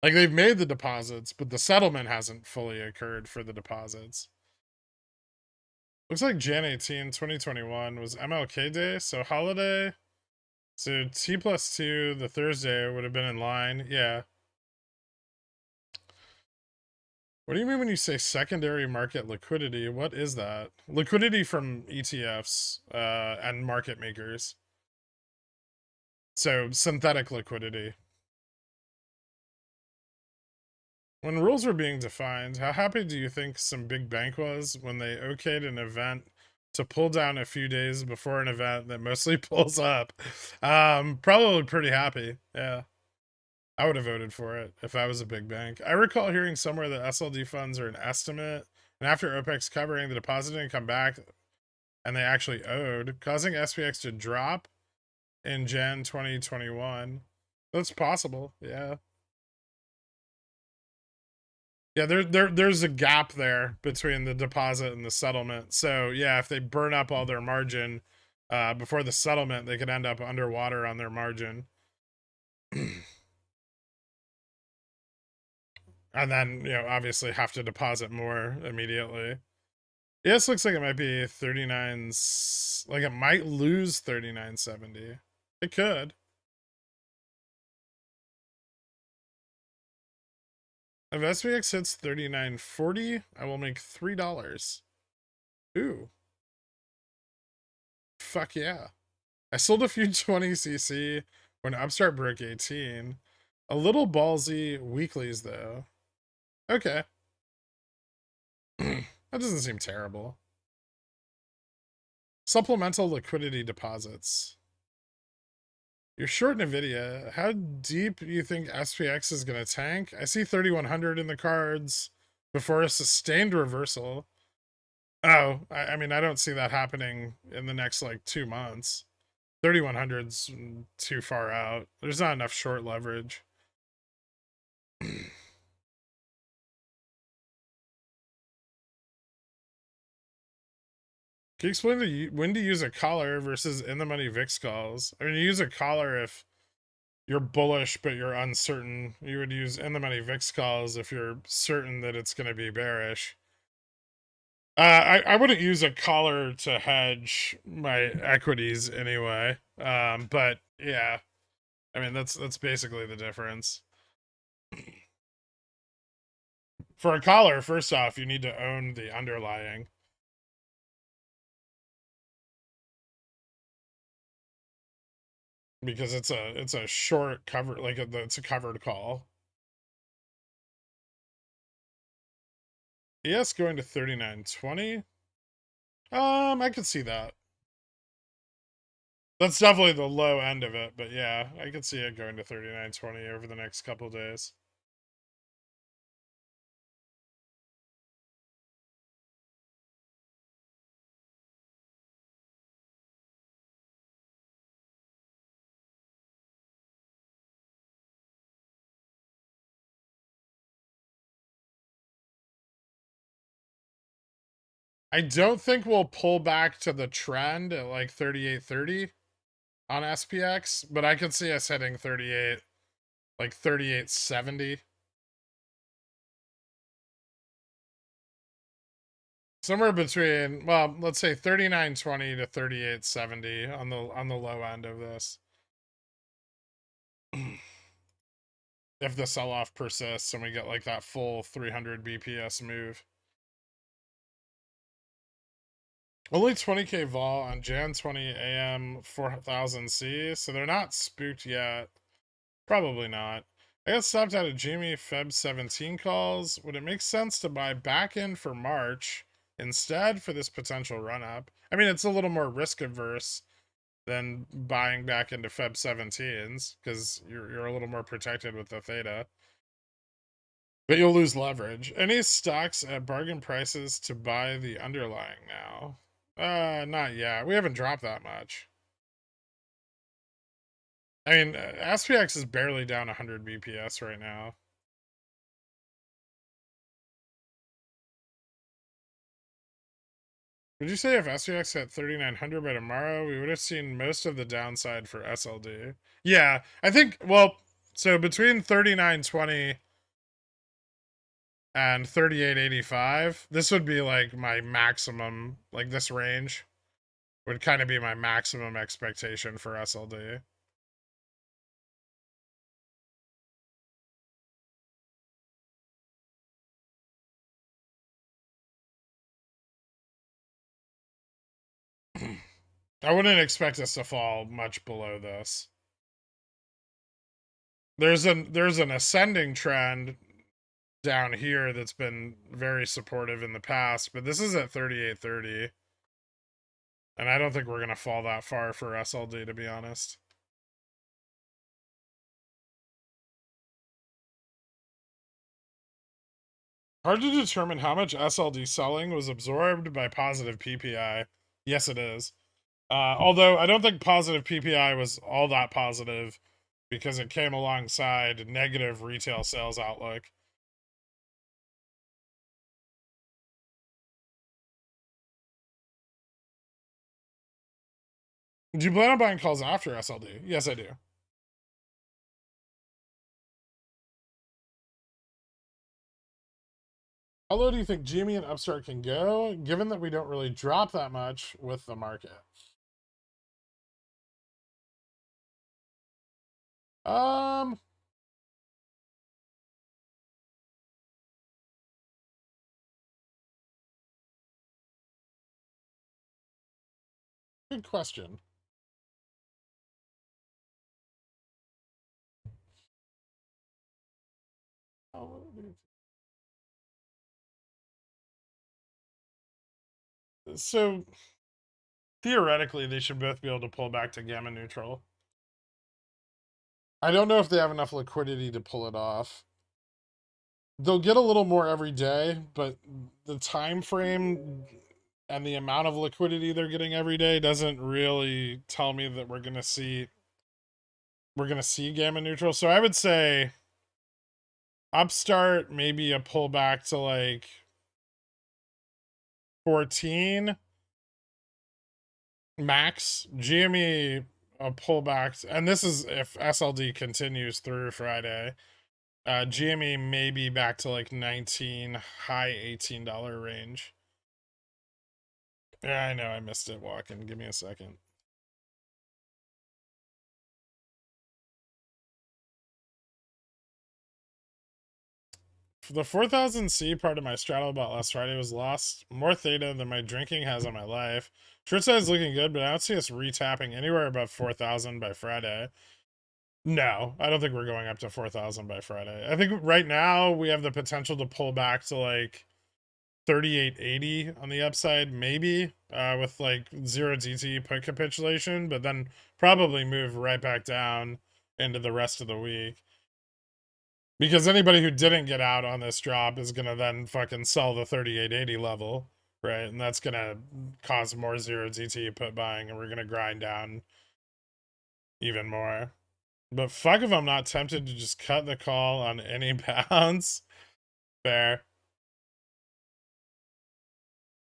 Like they've made the deposits, but the settlement hasn't fully occurred for the deposits. Looks like Jan 18, 2021 was MLK Day, so holiday. So T+2, the Thursday would have been in line. Yeah. What do you mean when you say secondary market liquidity? What is that? Liquidity from ETFs and market makers. So synthetic liquidity. When rules were being defined, how happy do you think some big bank was when they okayed an event to pull down a few days before an event that mostly pulls up? Probably pretty happy. Yeah. I would have voted for it if I was a big bank. I recall hearing somewhere that SLD funds are an estimate, and after OPEX covering, the deposit didn't come back, and they actually owed, causing SPX to drop in Jan 2021. That's possible, yeah. Yeah, there's a gap there between the deposit and the settlement. So yeah, if they burn up all their margin before the settlement, they could end up underwater on their margin. And then, you know, obviously have to deposit more immediately. Yeah, this looks like it might be 39, like it might lose 39.70. It could. If SPX hits 39.40, I will make $3. Ooh. Fuck yeah. I sold a few 20cc when Upstart broke 18. A little ballsy weeklies though. Okay. That doesn't seem terrible. Supplemental liquidity deposits. You're short Nvidia. How deep do you think SPX is going to tank? I see 3100 in the cards before a sustained reversal. Oh, I mean, I don't see that happening in the next like 2 months. 3100's too far out. There's not enough short leverage. Can you explain when to use a collar versus in the money VIX calls? I mean, you use a collar if you're bullish but you're uncertain. You would use in the money VIX calls if you're certain that it's going to be bearish. I wouldn't use a collar to hedge my equities anyway. But yeah, I mean that's basically the difference. For a collar, first off, you need to own the underlying. Because it's a short cover, like it's a covered call. Yes, going to 39.20. I could see that. That's definitely the low end of it, but yeah, I could see it going to 39.20 over the next couple days. I don't think we'll pull back to the trend at like 38.30 on SPX, but I could see us hitting 38, like 38.70. Somewhere between, well, let's say 39.20 to 38.70 on the low end of this. If the sell-off persists and we get like that full 300 BPS move. Only 20k vol on Jan 20 AM 4000C, so they're not spooked yet. Probably not. I got stopped out of Jimmy Feb 17 calls. Would it make sense to buy back in for March instead for this potential run up? I mean, it's a little more risk averse than buying back into Feb 17s because you're a little more protected with the theta. But you'll lose leverage. Any stocks at bargain prices to buy the underlying now? Not yet. We haven't dropped that much. I mean, SPX is barely down 100 BPS right now. Would you say if SPX hit 3,900 by tomorrow, we would have seen most of the downside for SLD? Yeah, I think, well, so between 39.20 and 38.85, this would be like my maximum, like this range would kind of be my maximum expectation for SLD. I wouldn't expect us to fall much below this. There's an ascending trend down here that's been very supportive in the past, but this is at 38.30. And I don't think we're going to fall that far for SLD, to be honest. Hard to determine how much SLD selling was absorbed by positive PPI. Yes, it is. Although I don't think positive PPI was all that positive because it came alongside negative retail sales outlook. Do you plan on buying calls after SLD? Yes, I do. How low do you think Jimmy and Upstart can go, given that we don't really drop that much with the market? Um, good question. So theoretically, they should both be able to pull back to gamma neutral. I don't know if they have enough liquidity to pull it off. They'll get a little more every day, but the time frame and the amount of liquidity they're getting every day doesn't really tell me that we're gonna see gamma neutral. So I would say Upstart maybe a pullback to like 14 Max, GME a pullback, and this is if SLD continues through Friday. GME may be back to like 19, high $18 range. Yeah, I know I missed it walking. Give me a second. The 4000C part of my straddle bought last Friday was lost more theta than my drinking has on my life. Short side is looking good, but I don't see us retapping anywhere above 4000 by Friday. No, I don't think we're going up to 4000 by Friday. I think right now we have the potential to pull back to like 3880 on the upside, maybe, with like 0 DT put capitulation, but then probably move right back down into the rest of the week. Because anybody who didn't get out on this drop is gonna then fucking sell the 3880 level, right? And that's gonna cause more 0 DT put buying, and we're gonna grind down even more. But fuck if I'm not tempted to just cut the call on any bounce. Fair.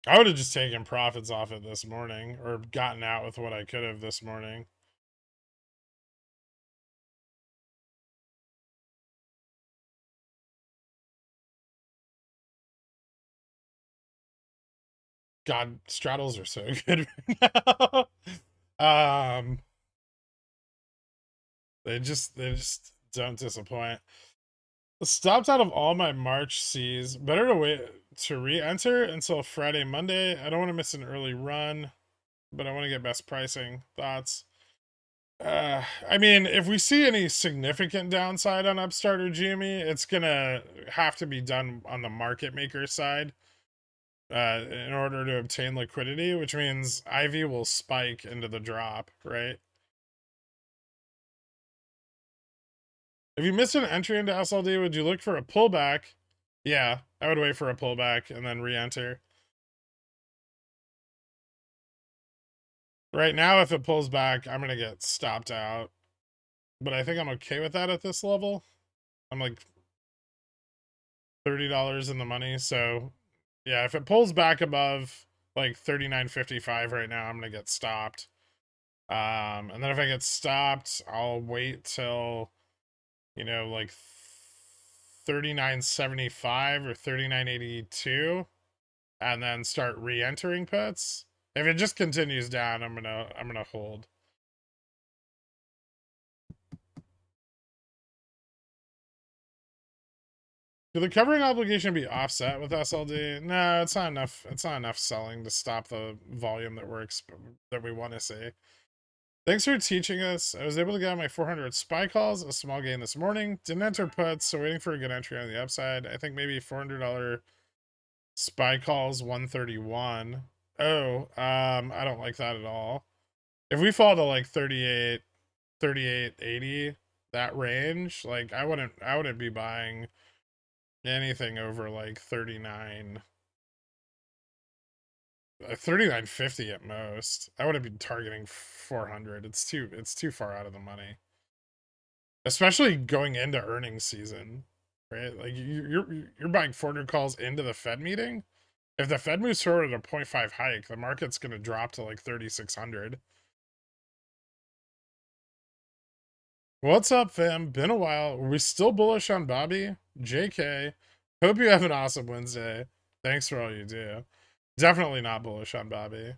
I would have just taken profits off it this morning, or gotten out with what I could have this morning. God, straddles are so good right now. They just don't disappoint. Stopped out of all my March C's. Better to wait to re-enter until Friday, Monday. I don't want to miss an early run, but I want to get best pricing. Thoughts? I mean, if we see any significant downside on Upstart or GME, it's gonna have to be done on the market maker side, in order to obtain liquidity, which means Ivy will spike into the drop, right? If you missed an entry into SLD, would you look for a pullback? Yeah, I would wait for a pullback and then re-enter. Right now, if it pulls back, I'm gonna get stopped out. But I think I'm okay with that at this level. I'm like $30 in the money, so yeah, if it pulls back above like 39.55 right now, I'm gonna get stopped. And then if I get stopped, I'll wait till, you know, like 39.75 or 39.82, and then start re-entering puts. If it just continues down, I'm gonna hold. Could the covering obligation be offset with SLD? No, it's not enough. It's not enough selling to stop the volume that we want to see. Thanks for teaching us. I was able to get my 400 spy calls, a small gain this morning. Didn't enter puts, so waiting for a good entry on the upside. I think maybe $400 spy calls 131. Oh, I don't like that at all. If we fall to like 38, 38.80, that range, like I wouldn't be buying anything over like 39, 39.50 at most. I would have been targeting 400. It's too far out of the money, especially going into earnings season, right? Like you're buying 400 calls into the Fed meeting. If the Fed moves forward at a 0.5 hike, the market's going to drop to like 3,600. What's up, fam? Been a while. Are we still bullish on Bobby? JK. Hope you have an awesome Wednesday. Thanks for all you do. Definitely not bullish on Bobby.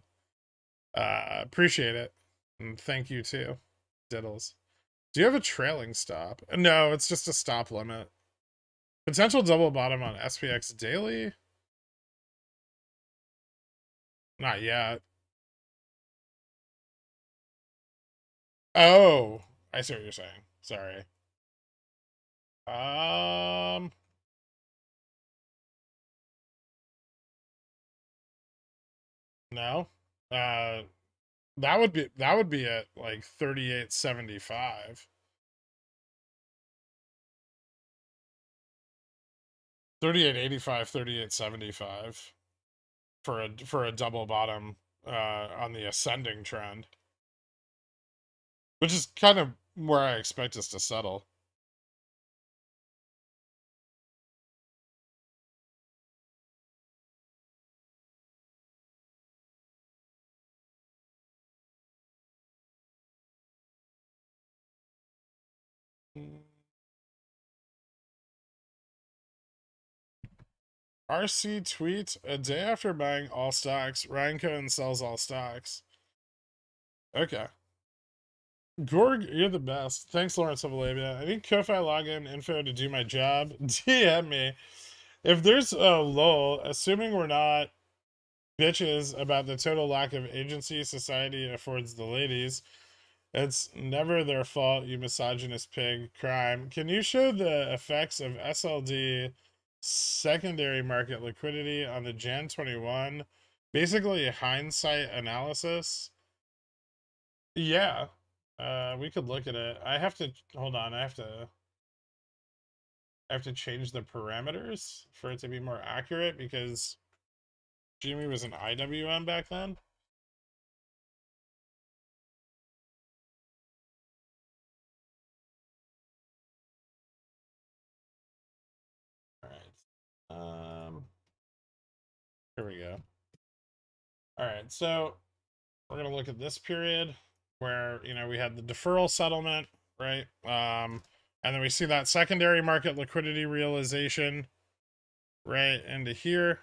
Appreciate it. And thank you too. Diddles. Do you have a trailing stop? No, it's just a stop limit. Potential double bottom on SPX daily? Not yet. Oh, I see what you're saying. Sorry. Um, no. That would be at like 38.75. 38.85, 38.75 for a double bottom on the ascending trend, which is kind of where I expect us to settle. RC tweet, a day after buying all stocks, Ryan Cohen sells all stocks. Okay. Gorg, you're the best. Thanks, Lawrence of Arabia. I need Ko-Fi login info to do my job. DM me. If there's a lull, assuming we're not bitches about the total lack of agency society affords the ladies, it's never their fault, you misogynist pig. Crime. Can you show the effects of SLD secondary market liquidity on the Jan 21? Basically, a hindsight analysis. Yeah. We could look at it. I have to hold on. I have to change the parameters for it to be more accurate because Jimmy was an IWM back then. All right. Here we go. All right. So we're gonna look at this period where we had the deferral settlement, right? And then we see that secondary market liquidity realization right into here,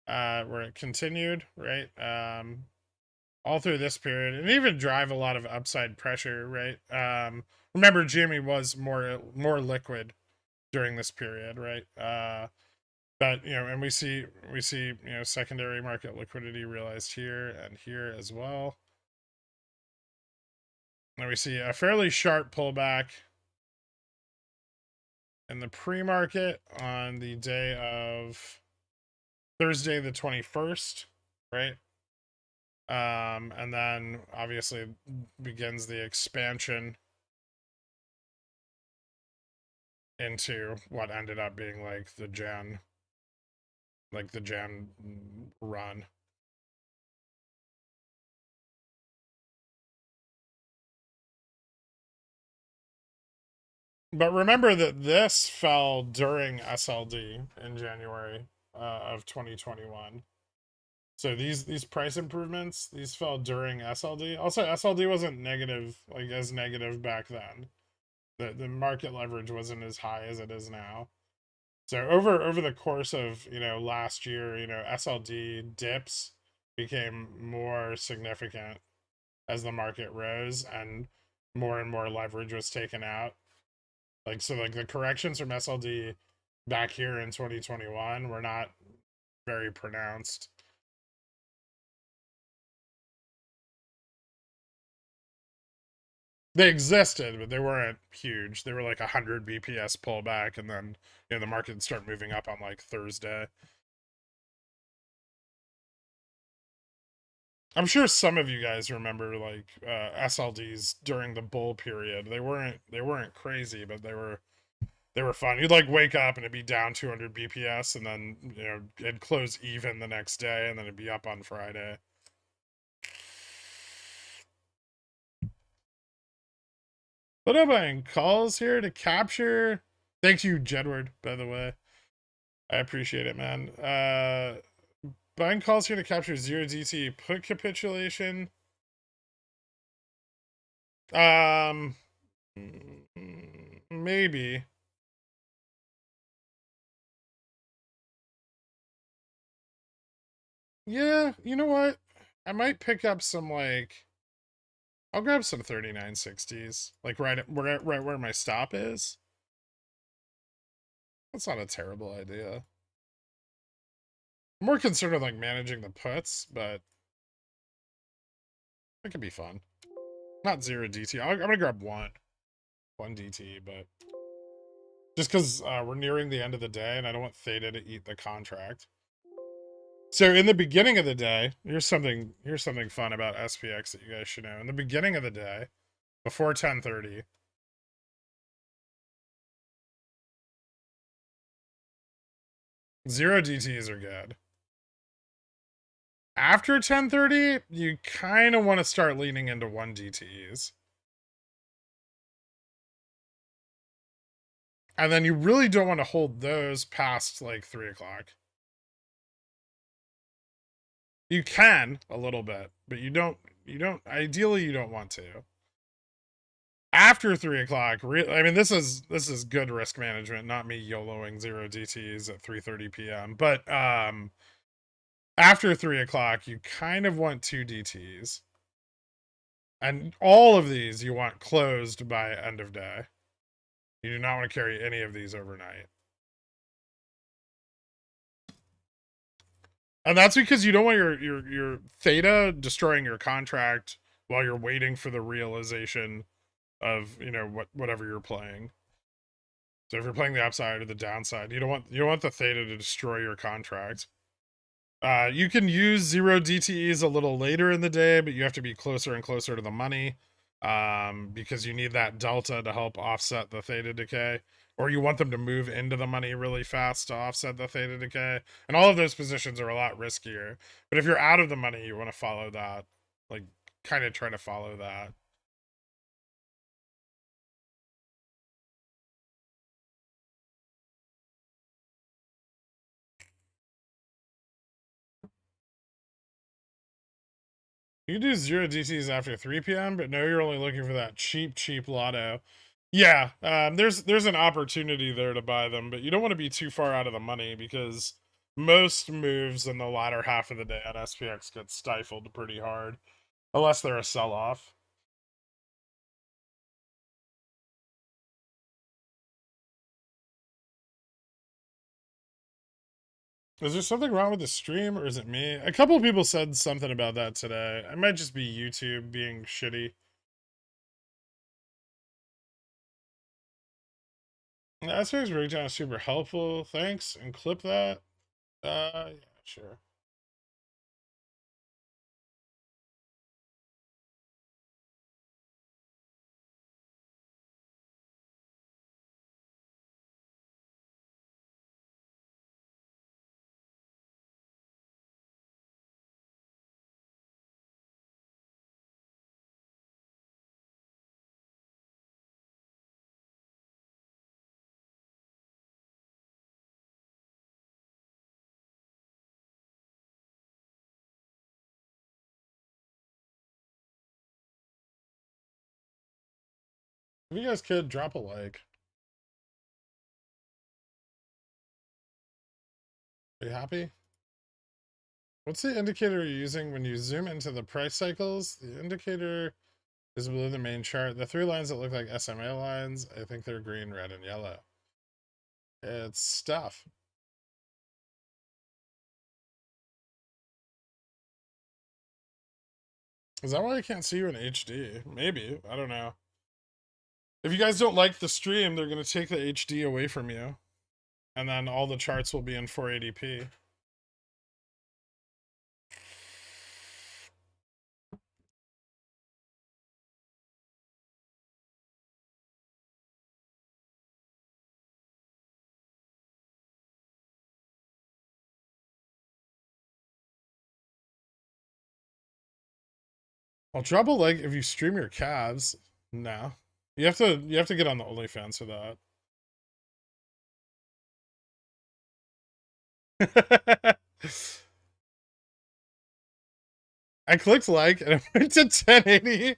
where it continued, right? All through this period, and even drive a lot of upside pressure, right? Remember, Jimmy was more liquid during this period, right? But and we see secondary market liquidity realized here and here as well. And we see a fairly sharp pullback in the pre-market on the day of Thursday the 21st, right? And then obviously begins the expansion into what ended up being like the Jan run. But remember that this fell during SLD in January of 2021. So these price improvements, these fell during SLD. Also, SLD wasn't negative, like as negative back then. The market leverage wasn't as high as it is now. So over the course of last year, SLD dips became more significant as the market rose and more leverage was taken out. Like the corrections from SLD back here in 2021 were not very pronounced. They existed, but they weren't huge. They were like 100 BPS pullback, and then the market would start moving up on like Thursday. I'm sure some of you guys remember like SLDs during the bull period. They weren't crazy, but they were fun. You'd like wake up and it'd be down 200 BPS, and then it'd close even the next day, and then it'd be up on Friday. What am I in calls here to capture? Thank you, Jedward, by the way. I appreciate it, man. Buying calls here to capture 0DT put capitulation. Um, maybe. Yeah, you know what? I might pick up some like. I'll grab some 3960s, like right where my stop is. That's not a terrible idea. I'm more concerned with like managing the puts, but it could be fun. Not 0DT. I'm gonna grab one DT, but just because we're nearing the end of the day and I don't want Theta to eat the contract. So in the beginning of the day, here's something fun about SPX that you guys should know. In the beginning of the day, before 10:30, 0 DTs are good. After 10:30, you kind of want to start leaning into 1 DTs. And then you really don't want to hold those past like 3 o'clock. You can a little bit, but you don't ideally you don't want to. After 3 o'clock, I mean, this is good risk management, not me YOLOing 0 DTs at 3:30 p.m. But after 3 o'clock, you kind of want 2 DTs, and all of these you want closed by end of day. You do not want to carry any of these overnight. And that's because you don't want your theta destroying your contract while you're waiting for the realization of, you know, whatever you're playing. So if you're playing the upside or the downside, you don't want the theta to destroy your contract. You can use 0 DTEs a little later in the day, but you have to be closer and closer to the money, because you need that delta to help offset the theta decay, or you want them to move into the money really fast to offset the theta decay. And all of those positions are a lot riskier. But if you're out of the money, you want to follow that, like kind of try to follow that. You can do 0 DTs after 3 p.m., but no, you're only looking for that cheap lotto. Yeah, there's an opportunity there to buy them, but you don't want to be too far out of the money because most moves in the latter half of the day at SPX get stifled pretty hard, unless they're a sell-off. Is there something wrong with the stream, or is it me? A couple of people said something about that today. It might just be YouTube being shitty. The SPX breakdown is super helpful. Thanks, and clip that. Yeah, sure. If you guys could drop a like. Are you happy? What's the indicator you're using when you zoom into the price cycles? The indicator is below the main chart. The 3 lines that look like SMA lines, I think they're green, red, and yellow. It's stuff. Is that why I can't see you in HD? Maybe. I don't know. If you guys don't like the stream, they're going to take the HD away from you. And then all the charts will be in 480p. I'll drop a like if you stream your calves. No. You have to get on the OnlyFans for that. I clicked like and it went to 1080.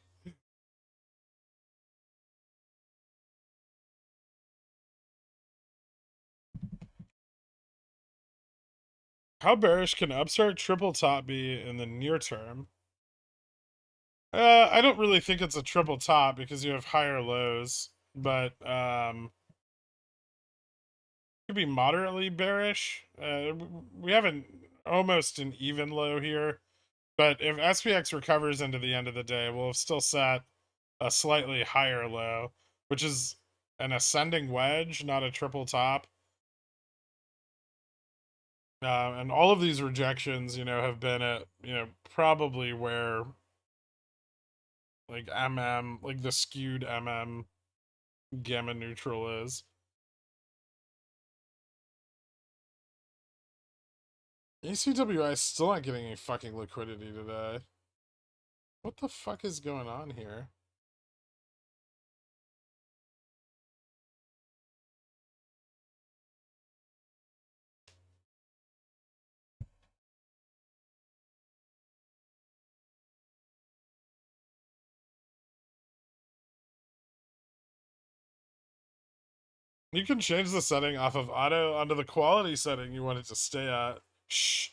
How bearish can Upstart triple top be in the near term? I don't really think it's a triple top because you have higher lows, but could be moderately bearish. We have almost an even low here, but if SPX recovers into the end of the day, we'll have still set a slightly higher low, which is an ascending wedge, not a triple top. And all of these rejections, have been at, probably where like like the skewed gamma neutral is. ACWI is still not getting any fucking liquidity today. What the fuck is going on here? You can change the setting off of auto onto the quality setting you want it to stay at. Shh.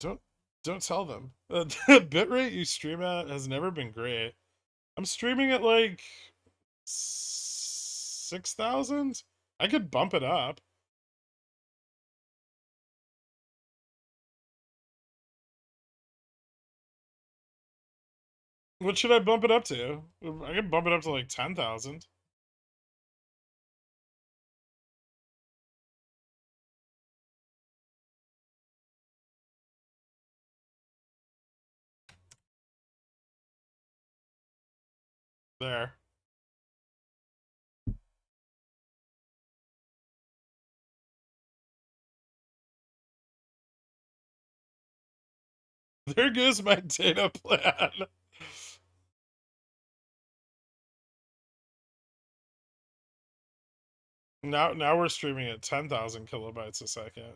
Don't tell them. The bitrate you stream at has never been great. I'm streaming at like 6,000. I could bump it up. What should I bump it up to? I could bump it up to like 10,000. There. There goes my data plan. Now we're streaming at 10,000 kilobytes a second.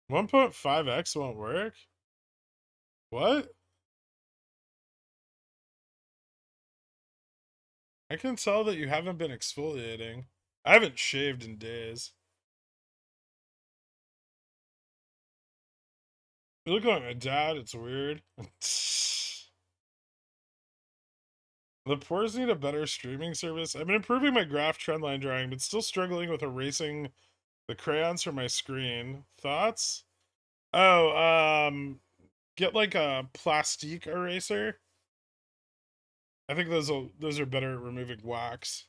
One 1.5x won't work? What? I can tell that you haven't been exfoliating. I haven't shaved in days. You look like my dad, it's weird. The pores need a better streaming service. I've been improving my graph trendline drawing, but still struggling with erasing the crayons from my screen. Thoughts? Oh, get like a plastique eraser. I think those are better at removing wax.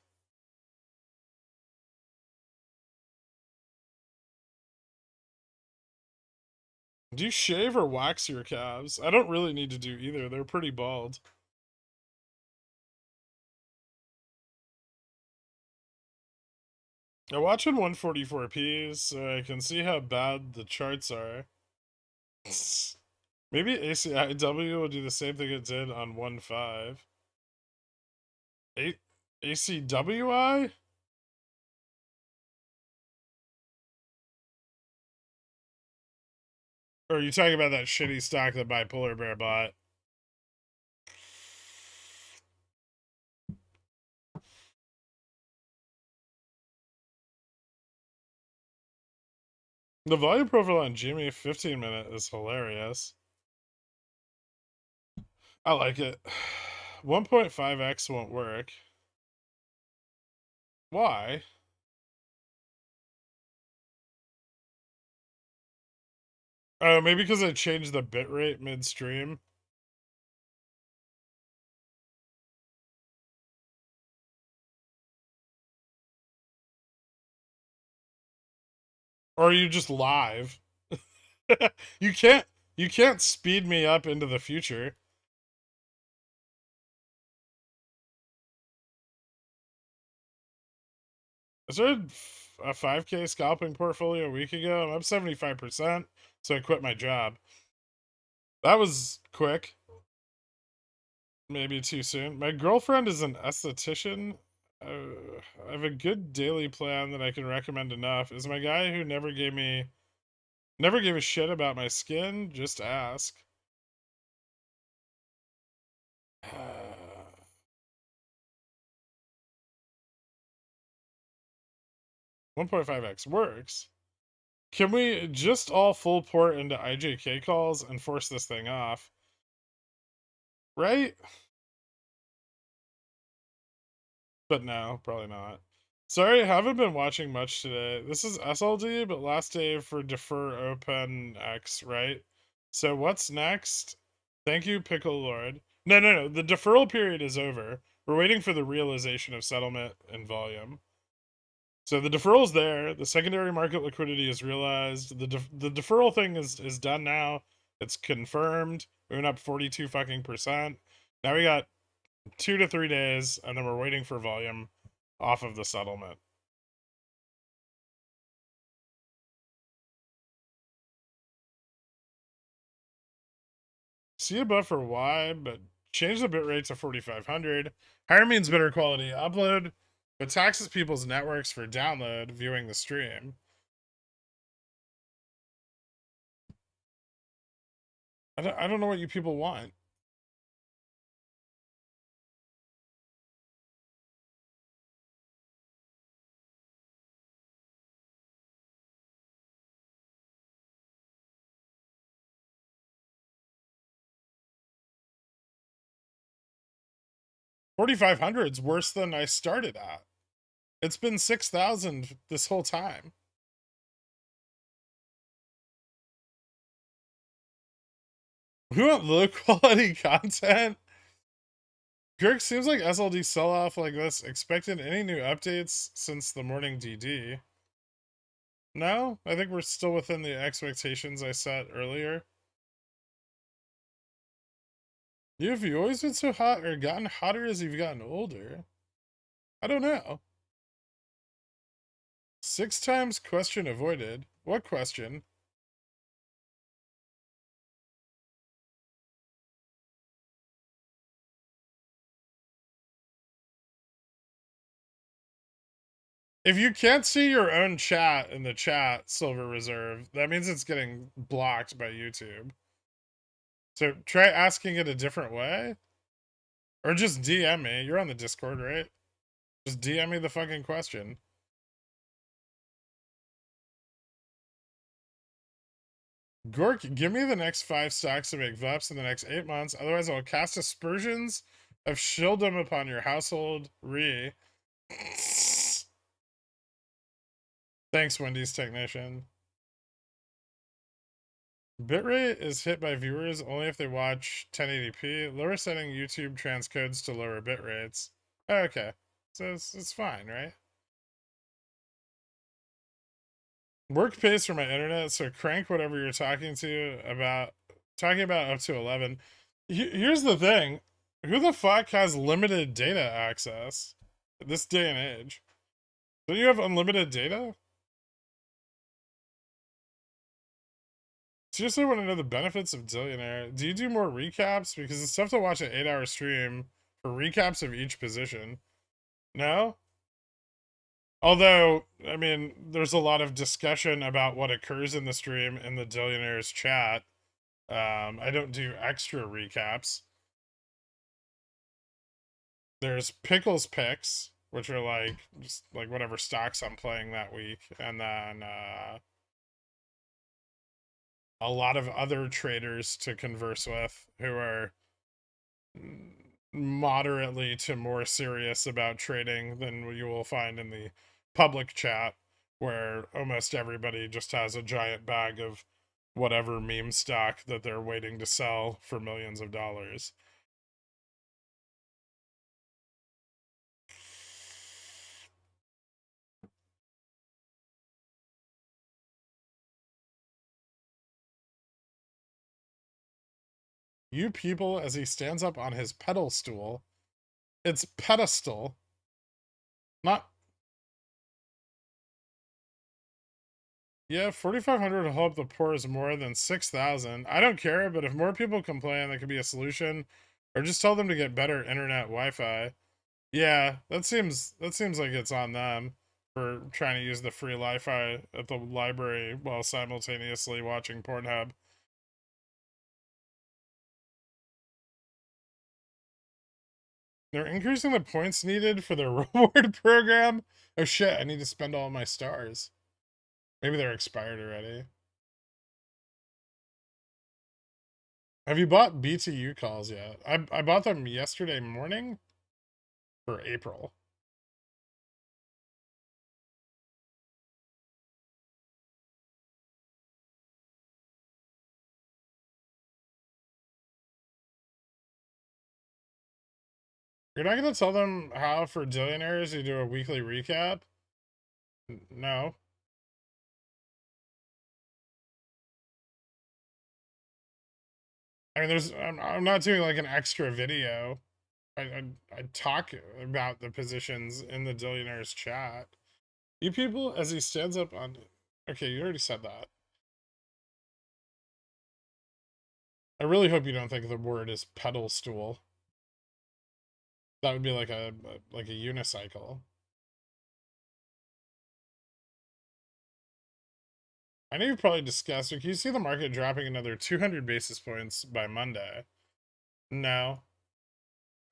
Do you shave or wax your calves? I don't really need to do either. They're pretty bald. I watch in 144p so I can see how bad the charts are. Maybe ACIW will do the same thing it did on 1.5. ACWI? Or are you talking about that shitty stock that Bipolar Bear bought? The volume profile on Jimmy 15-minute is hilarious. I like it. 1.5x won't work. Why? Oh, maybe because I changed the bitrate midstream. Or are you just live? you can't speed me up into the future. I started a 5K scalping portfolio a week ago. I'm up 75%, so I quit my job. That was quick. Maybe too soon. My girlfriend is an esthetician. I have a good daily plan that I can recommend enough. Is my guy who never gave a shit about my skin? Just ask. 1.5x works. Can we just all full port into IJK calls and force this thing off? Right? But no, probably not. Sorry, I haven't been watching much today. This is SLD, but last day for defer open X, right? So what's next? Thank you, Pickle Lord. No. The deferral period is over. We're waiting for the realization of settlement and volume. So the deferral's there. The secondary market liquidity is realized. The deferral thing is done now. It's confirmed. We went up 42 fucking percent. Now we got 2 to 3 days, and then we're waiting for volume off of the settlement. See above for Y, but change the bitrate to 4500. Higher means better quality upload. but taxes people's networks for download viewing the stream. I don't know what you people want. $4,500's worse than I started at. It's been 6,000 this whole time. We want low quality content. Girk, seems like SLD sell off like this. Expected any new updates since the morning DD? No, I think we're still within the expectations I set earlier. Have you always been so hot or gotten hotter as you've gotten older? I don't know. 6 times question avoided. What question? If you can't see your own chat in the chat, Silver Reserve, that means it's getting blocked by YouTube. So try asking it a different way. Or just DM me. You're on the Discord, right? Just DM me the fucking question. Gork, give me the next 5 stocks to make VUPs in the next 8 months. Otherwise, I'll cast aspersions of shieldom upon your household. Thanks, Wendy's technician. Bitrate is hit by viewers only if they watch 1080p. Lower setting YouTube transcodes to lower bit rates. Okay. So it's fine, right? Work pays for my internet, so crank whatever you're talking about up to 11. Here's the thing. Who the fuck has limited data access this day and age? Don't you have unlimited data? Seriously, want to know the benefits of Dillionaire. Do you do more recaps? Because it's tough to watch an 8-hour stream for recaps of each position. No? Although, I mean, there's a lot of discussion about what occurs in the stream in the Dillionaire's chat. I don't do extra recaps. There's Pickles picks, which are like just like whatever stocks I'm playing that week, and then a lot of other traders to converse with who are moderately to more serious about trading than you will find in the public chat, where almost everybody just has a giant bag of whatever meme stock that they're waiting to sell for millions of dollars. You people, as he stands up on his pedal stool. It's pedestal, not. Yeah, 4,500 will help the poor is more than 6,000. I don't care, but if more people complain, that could be a solution, or just tell them to get better internet Wi-Fi. Yeah, that seems like it's on them for trying to use the free Wi-Fi at the library while simultaneously watching Pornhub. They're increasing the points needed for the reward program. Oh shit, I need to spend all my stars. Maybe they're expired already. Have you bought BTU calls yet? I bought them yesterday morning for April. You're not gonna tell them how for Dillionaires you do a weekly recap? No. I mean, I'm not doing like an extra video. I talk about the positions in the Dillionaires chat. You people, as he stands up on. Okay, you already said that. I really hope you don't think the word is pedal stool. That would be like a unicycle. I know you've probably discussed, but can you see the market dropping another 200 basis points by Monday? No.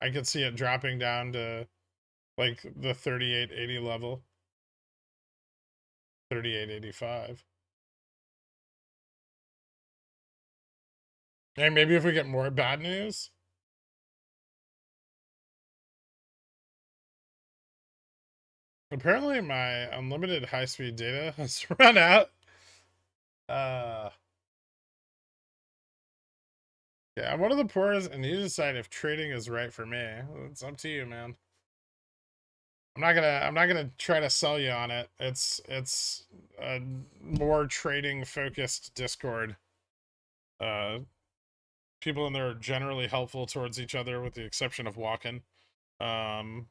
I could see it dropping down to like the 38.80 level. 38.85. And maybe if we get more bad news. Apparently my unlimited high-speed data has run out. Yeah, I'm one of the poorest, and you decide if trading is right for me. It's up to you, man. I'm not gonna try to sell you on it. It's a more trading focused Discord. Uh People in there are generally helpful towards each other with the exception of Walken. Um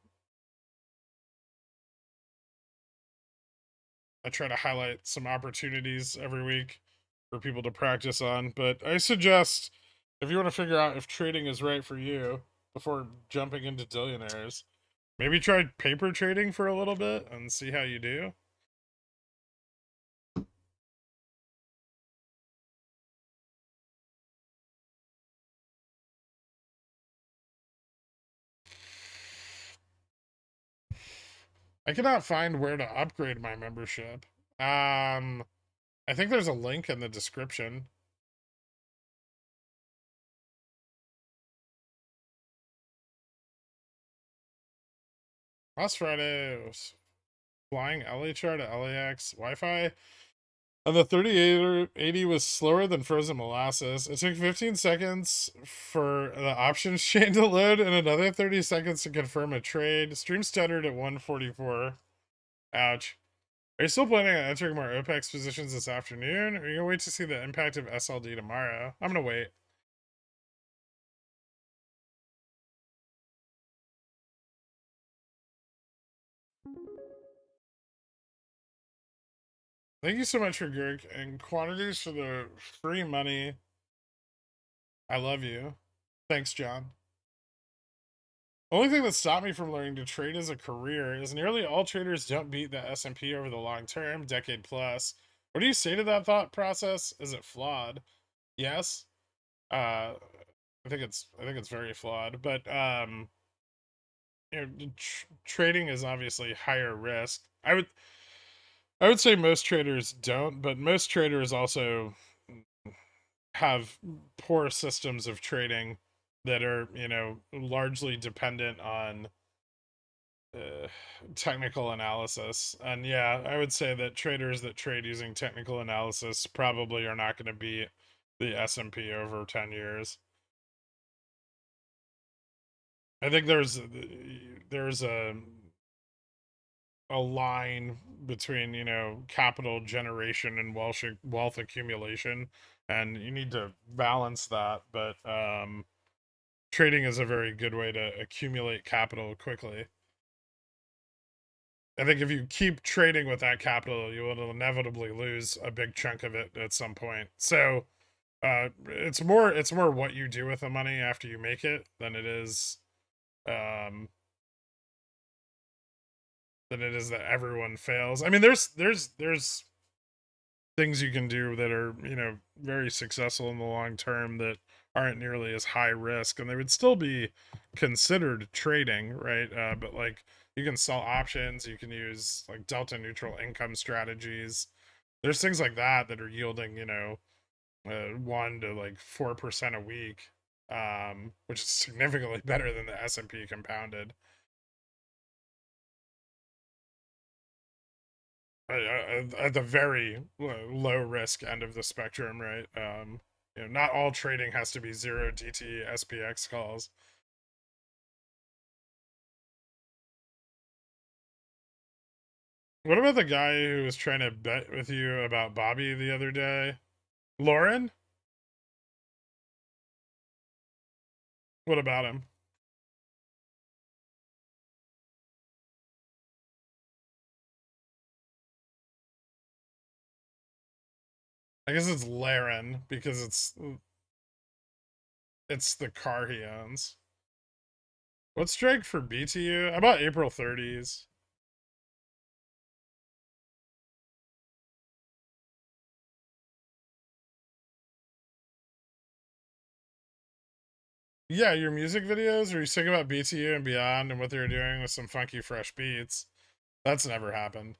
I try to highlight some opportunities every week for people to practice on, but I suggest if you want to figure out if trading is right for you before jumping into billionaires, maybe try paper trading for a little bit and see how you do. I cannot find where to upgrade my membership. I think there's a link in the description. Last Friday was flying LHR to LAX Wi-Fi, and the 3880 was slower than frozen molasses. It took 15 seconds for the options chain to load and another 30 seconds to confirm a trade. Stream stuttered at 144. Ouch. Are you still planning on entering more OPEX positions this afternoon? Or are you gonna wait to see the impact of SLD tomorrow? I'm gonna wait. Thank you so much for Gurk and quantities for the free money. I love you. Thanks, John. Only thing that stopped me from learning to trade as a career is nearly all traders don't beat the S&P over the long term, decade plus. What do you say to that thought process? Is it flawed? Yes. I think it's very flawed, but trading is obviously higher risk. I would say most traders don't, but most traders also have poor systems of trading that are, largely dependent on uh, technical analysis. And yeah, I would say that traders that trade using technical analysis probably are not going to beat the S&P over 10 years. I think there's a line between, capital generation and wealth accumulation, and you need to balance that, but trading is a very good way to accumulate capital quickly. I think if you keep trading with that capital, you will inevitably lose a big chunk of it at some point. So, it's more what you do with the money after you make it um than it is that everyone fails. I mean, there's things you can do that are, very successful in the long term that aren't nearly as high risk, and they would still be considered trading, right? But like, you can sell options, you can use like delta neutral income strategies. There's things like that that are yielding, 1 to like 4% a week, which is significantly better than the S&P compounded. At the very low risk end of the spectrum, right? Not all trading has to be 0 DT SPX calls. What about the guy who was trying to bet with you about Bobby the other day? Lauren? What about him? I guess it's Laren because it's the car he owns. What's strike for BTU? I bought April 30s. Yeah, your music videos, or you sing about BTU and beyond and what they were doing with some funky fresh beats. That's never happened.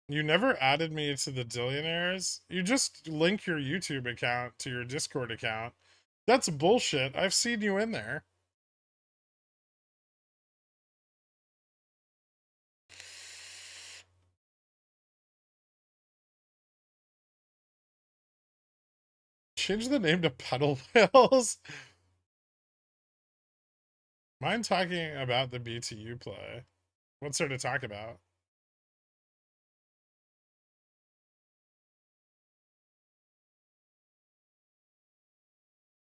You never added me to the Dillionaires. You just link your YouTube account to your Discord account. That's bullshit. I've seen you in there. Change the name to Pedal Whales. Mind talking about the BTU play? What's there to talk about?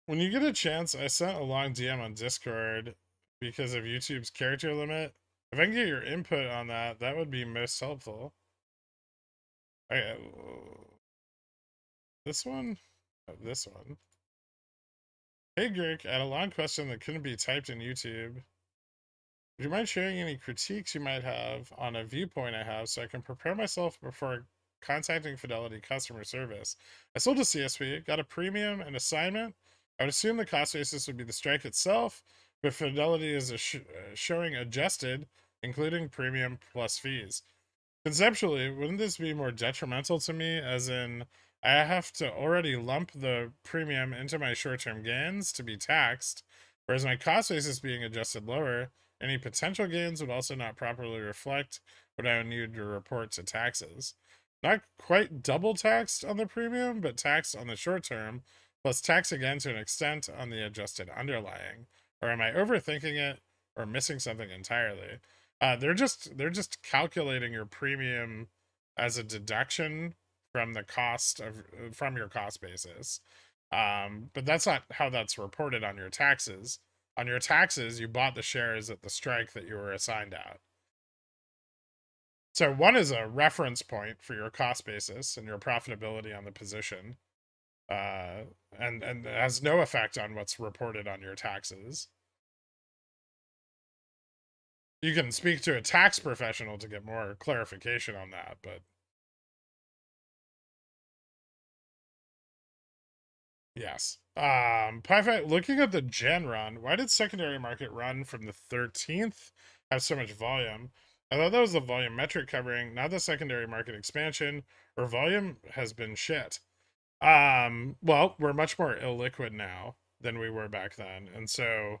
When you get a chance, I sent a long DM on Discord because of YouTube's character limit. If I can get your input on that, that would be most helpful. I, this one? Oh, this one. Hey, Girk, I had a long question that couldn't be typed in YouTube. Would you mind sharing any critiques you might have on a viewpoint I have so I can prepare myself before contacting Fidelity customer service? I sold a CSP, got a premium and assignment. I would assume the cost basis would be the strike itself, but Fidelity is showing adjusted, including premium plus fees. Conceptually, wouldn't this be more detrimental to me, as in I have to already lump the premium into my short-term gains to be taxed, whereas my cost basis being adjusted lower, any potential gains would also not properly reflect what I would need to report to taxes. Not quite double taxed on the premium, but taxed on the short term, plus tax again to an extent on the adjusted underlying. Or am I overthinking it or missing something entirely? They're just calculating your premium as a deduction from the cost of from your cost basis. But that's not how that's reported on your taxes. On your taxes, you bought the shares at the strike that you were assigned at. So one is a reference point for your cost basis and your profitability on the position, uh, and has no effect on what's reported on your taxes. You can speak to a tax professional to get more clarification on that, but yes. PyFi, looking at the Gen run, why did secondary market run from the 13th have so much volume? I thought that was the volumetric covering, not the secondary market expansion, or volume has been shit. Well, we're much more illiquid now than we were back then. And so,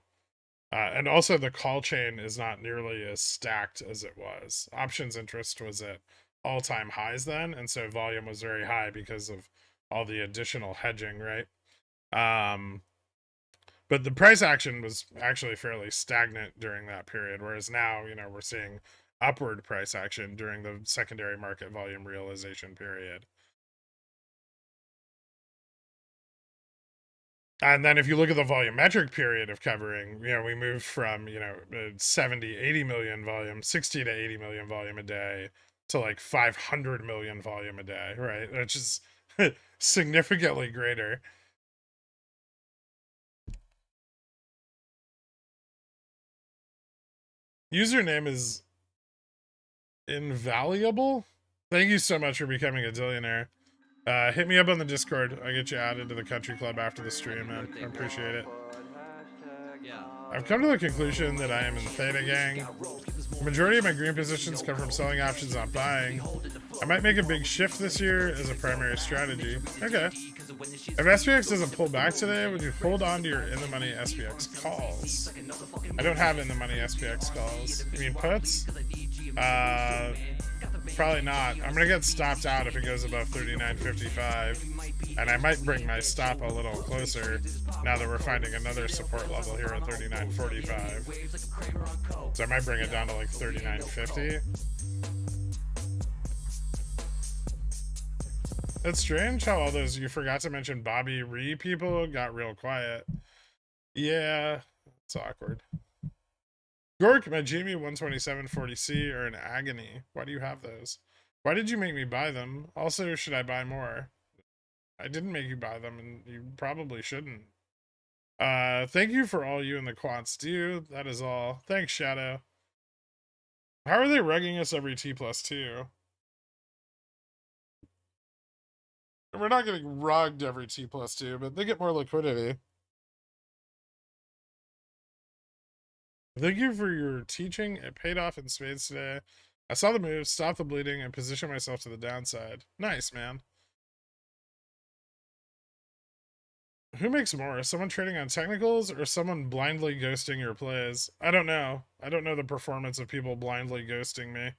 and also the call chain is not nearly as stacked as it was. Options interest was at all-time highs then, and so volume was very high because of all the additional hedging, right? Um, but the price action was actually fairly stagnant during that period, whereas now, we're seeing upward price action during the secondary market volume realization period. And then if you look at the volumetric period of covering, we moved from, 70, 80 million volume, 60 to 80 million volume a day to like 500 million volume a day, right? Which is significantly greater. Username is invaluable. Thank you so much for becoming a Dillionaire. Hit me up on the Discord. I'll get you added to the country club after the stream, man. I appreciate it. Yeah. I've come to the conclusion that I am in the Theta gang. The majority of my green positions come from selling options, not buying. I might make a big shift this year as a primary strategy. Okay. If SPX doesn't pull back today, would you hold on to your in-the-money SPX calls? I don't have in-the-money SPX calls. You mean puts? Probably not. I'm gonna get stopped out if it goes above 39.55, and I might bring my stop a little closer now that we're finding another support level here at 39.45. So I might bring it down to like 39.50. It's strange how all those, you forgot to mention Bobby Ree people got real quiet. Yeah, it's awkward. Gork, my Jamie 12740C are in agony. Why do you have those? Why did you make me buy them? Also, should I buy more? I didn't make you buy them, and you probably shouldn't. Thank you for all you and the quants do. That is all. Thanks, Shadow. How are they rugging us every T+2? And we're not getting rugged every T+2, but they get more liquidity. Thank you for your teaching. It paid off in spades today. I saw the move, stopped the bleeding, and positioned myself to the downside. Nice, man. Who makes more? Someone trading on technicals or someone blindly ghosting your plays? I don't know. I don't know the performance of people blindly ghosting me.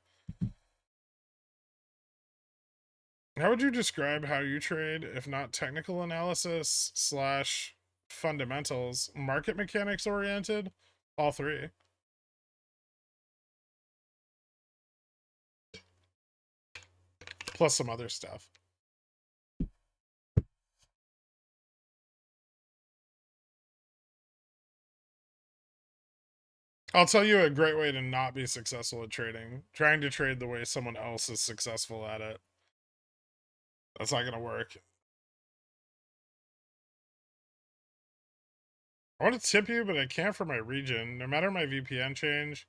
How would you describe how you trade, if not technical analysis / fundamentals, market mechanics oriented? All three. Plus some other stuff. I'll tell you a great way to not be successful at trading. Trying to trade the way someone else is successful at it. That's not going to work. I want to tip you, but I can't for my region. No matter my VPN change.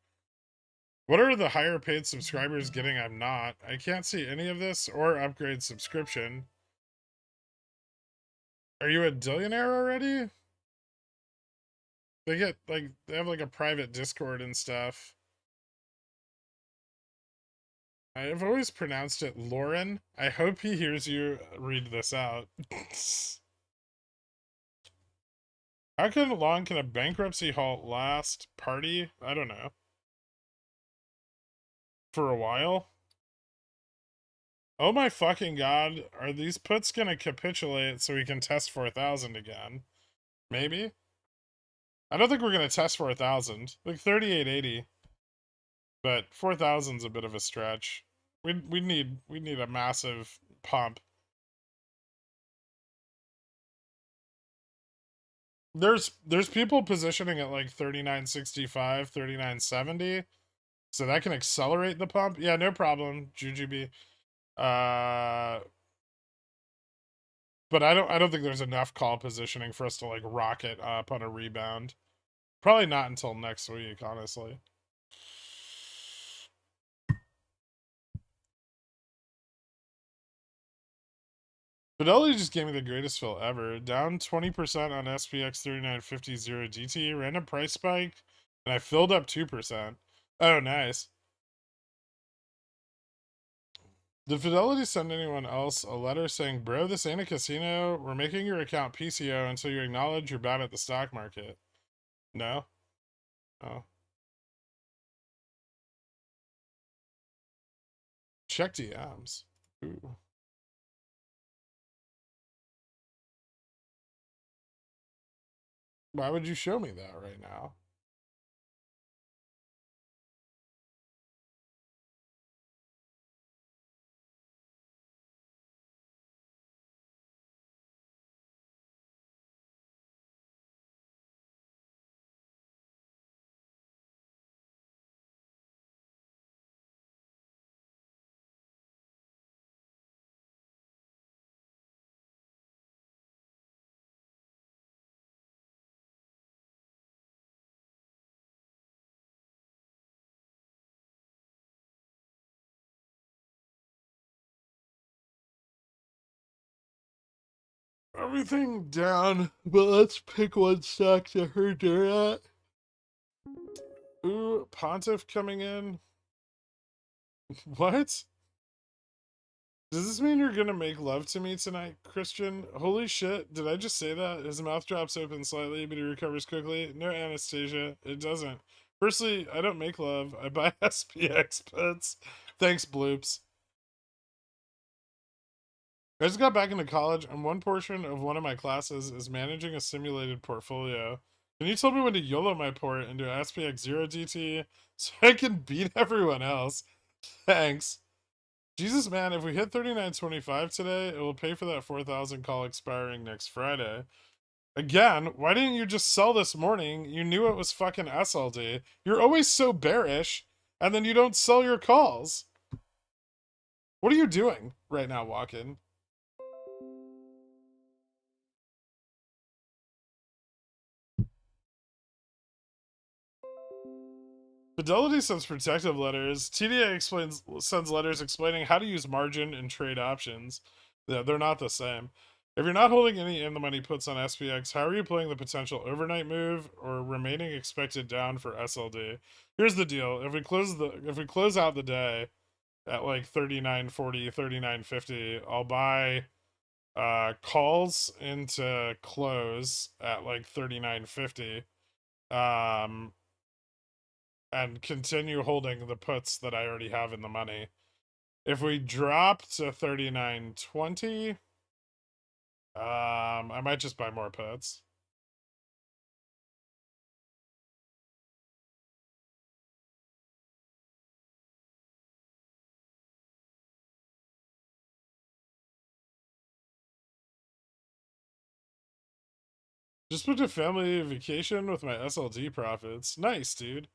What are the higher paid subscribers getting I'm not? I can't see any of this or upgrade subscription. Are you a billionaire already? They get, like, they have, like, a private Discord and stuff. I've always pronounced it Lauren. I hope he hears you read this out. How long can a bankruptcy halt last? Party? I don't know. For a while? Oh my fucking god. Are these puts gonna capitulate so we can test 4,000 again? Maybe? I don't think we're gonna test 4,000. Like 3880. But 4,000's a bit of a stretch. We need a massive pump. There's people positioning at like 3965, 3970. So that can accelerate the pump. Yeah, no problem, Jujubee. But I don't think there's enough call positioning for us to like rocket up on a rebound. Probably not until next week, honestly. Fidelity just gave me the greatest fill ever. Down 20% on SPX 3950 0DT, random price spike, and I filled up 2%. Oh, nice. Did Fidelity send anyone else a letter saying, bro, this ain't a casino. We're making your account PCO until you acknowledge you're bad at the stock market. No? Oh. Check DMs. Ooh. Why would you show me that right now? Everything down, but let's pick one stock to herder at. Ooh, Pontiff coming in. What? Does this mean you're gonna make love to me tonight, Christian? Holy shit, did I just say that? His mouth drops open slightly, but he recovers quickly. No anesthesia. It doesn't. Firstly, I don't make love. I buy SPX puts. Thanks, Bloops. I just got back into college, and one portion of one of my classes is managing a simulated portfolio. Can you tell me when to YOLO my port into SPX 0DT so I can beat everyone else? Thanks. Jesus, man, if we hit 39.25 today, it will pay for that 4,000 call expiring next Friday. Again, why didn't you just sell this morning? You knew it was fucking SLD. You're always so bearish, and then you don't sell your calls. What are you doing right now, Walkin? Fidelity sends protective letters. TDA sends letters explaining how to use margin and trade options. Yeah, they're not the same. If you're not holding any in the money puts on SPX, how are you playing the potential overnight move or remaining expected down for SLD? Here's the deal. If we close out the day at like 39.40, 39.50, I'll buy calls into close at like 39.50. And continue holding the puts that I already have in the money. If we drop to 39.20, I might just buy more puts. Just booked a family vacation with my SLD profits. Nice, dude.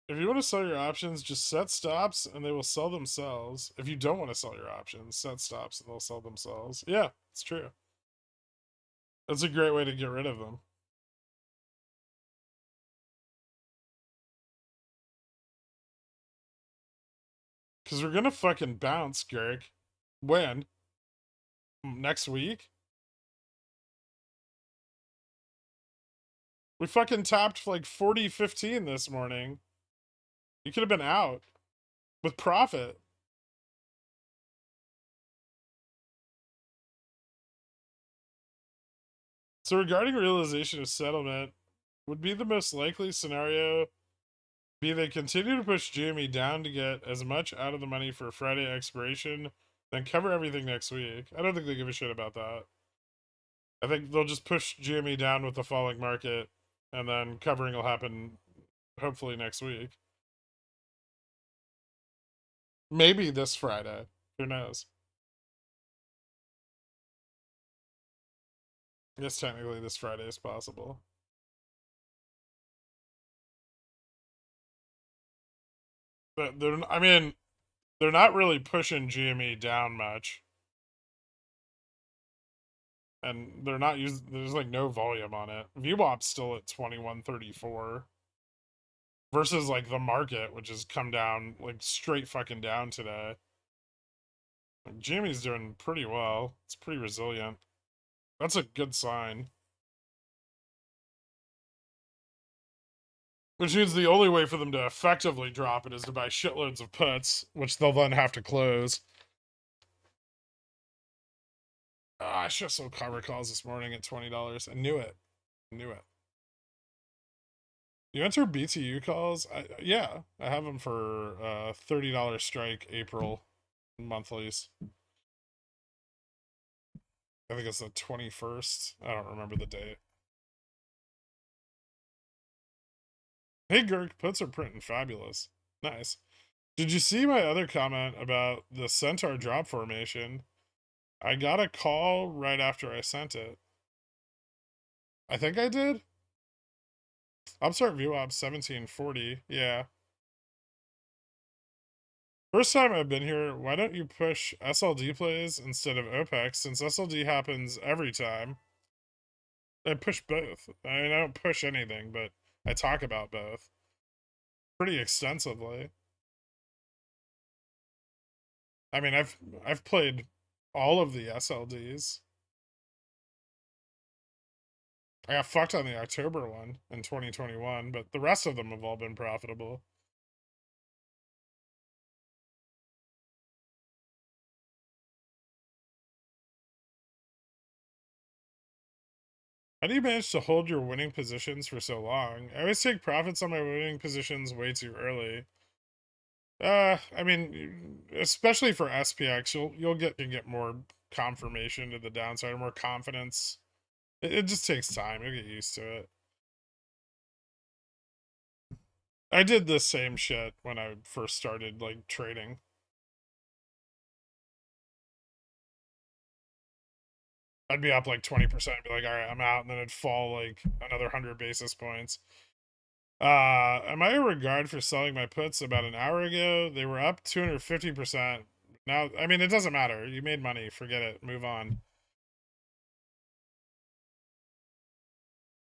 If you want to sell your options, just set stops and they will sell themselves. If you don't want to sell your options, set stops and they'll sell themselves. Yeah, it's true. That's a great way to get rid of them. Because we're going to fucking bounce, Garrick. When? Next week? We fucking topped like 40.15 this morning. You could have been out with profit. So regarding realization of settlement, would be the most likely scenario be they continue to push GME down to get as much out of the money for Friday expiration, then cover everything next week. I don't think they give a shit about that. I think they'll just push GME down with the falling market, and then covering will happen hopefully next week. Maybe this Friday. Who knows? I guess technically this Friday is possible. But I mean, they're not really pushing GME down much. And they're not using, there's like no volume on it. VWAP's still at 21.34 versus like the market, which has come down like straight fucking down today. Like, GME's doing pretty well. It's pretty resilient. That's a good sign. Which means the only way for them to effectively drop it is to buy shitloads of puts, which they'll then have to close. I should have sold cover calls this morning at $20. I knew it. I knew it. You enter BTU calls? Yeah, I have them for $30 strike April monthlies. I think it's the 21st. I don't remember the date. Hey, Gurk, puts are printing fabulous. Nice. Did you see my other comment about the Centaur drop formation? I got a call right after I sent it. I think I did. Upstart VWAP 1740. Yeah. First time I've been here, why don't you push SLD plays instead of OPEX, since SLD happens every time? I push both. I mean, I don't push anything, but I talk about both pretty extensively. I mean, I've played all of the SLDs. I got fucked on the October one in 2021, but the rest of them have all been profitable. How do you manage to hold your winning positions for so long? I always take profits on my winning positions way too early. I mean, especially for SPX, you'll get more confirmation to the downside, or more confidence. It just takes time. You'll get used to it. I did the same shit when I first started like trading. I'd be up like 20%, be like, all right, I'm out, and then it'd fall like another 100 basis points. Am I in regard for selling my puts about an hour ago? They were up 250%. Now, I mean, it doesn't matter. You made money. Forget it. Move on.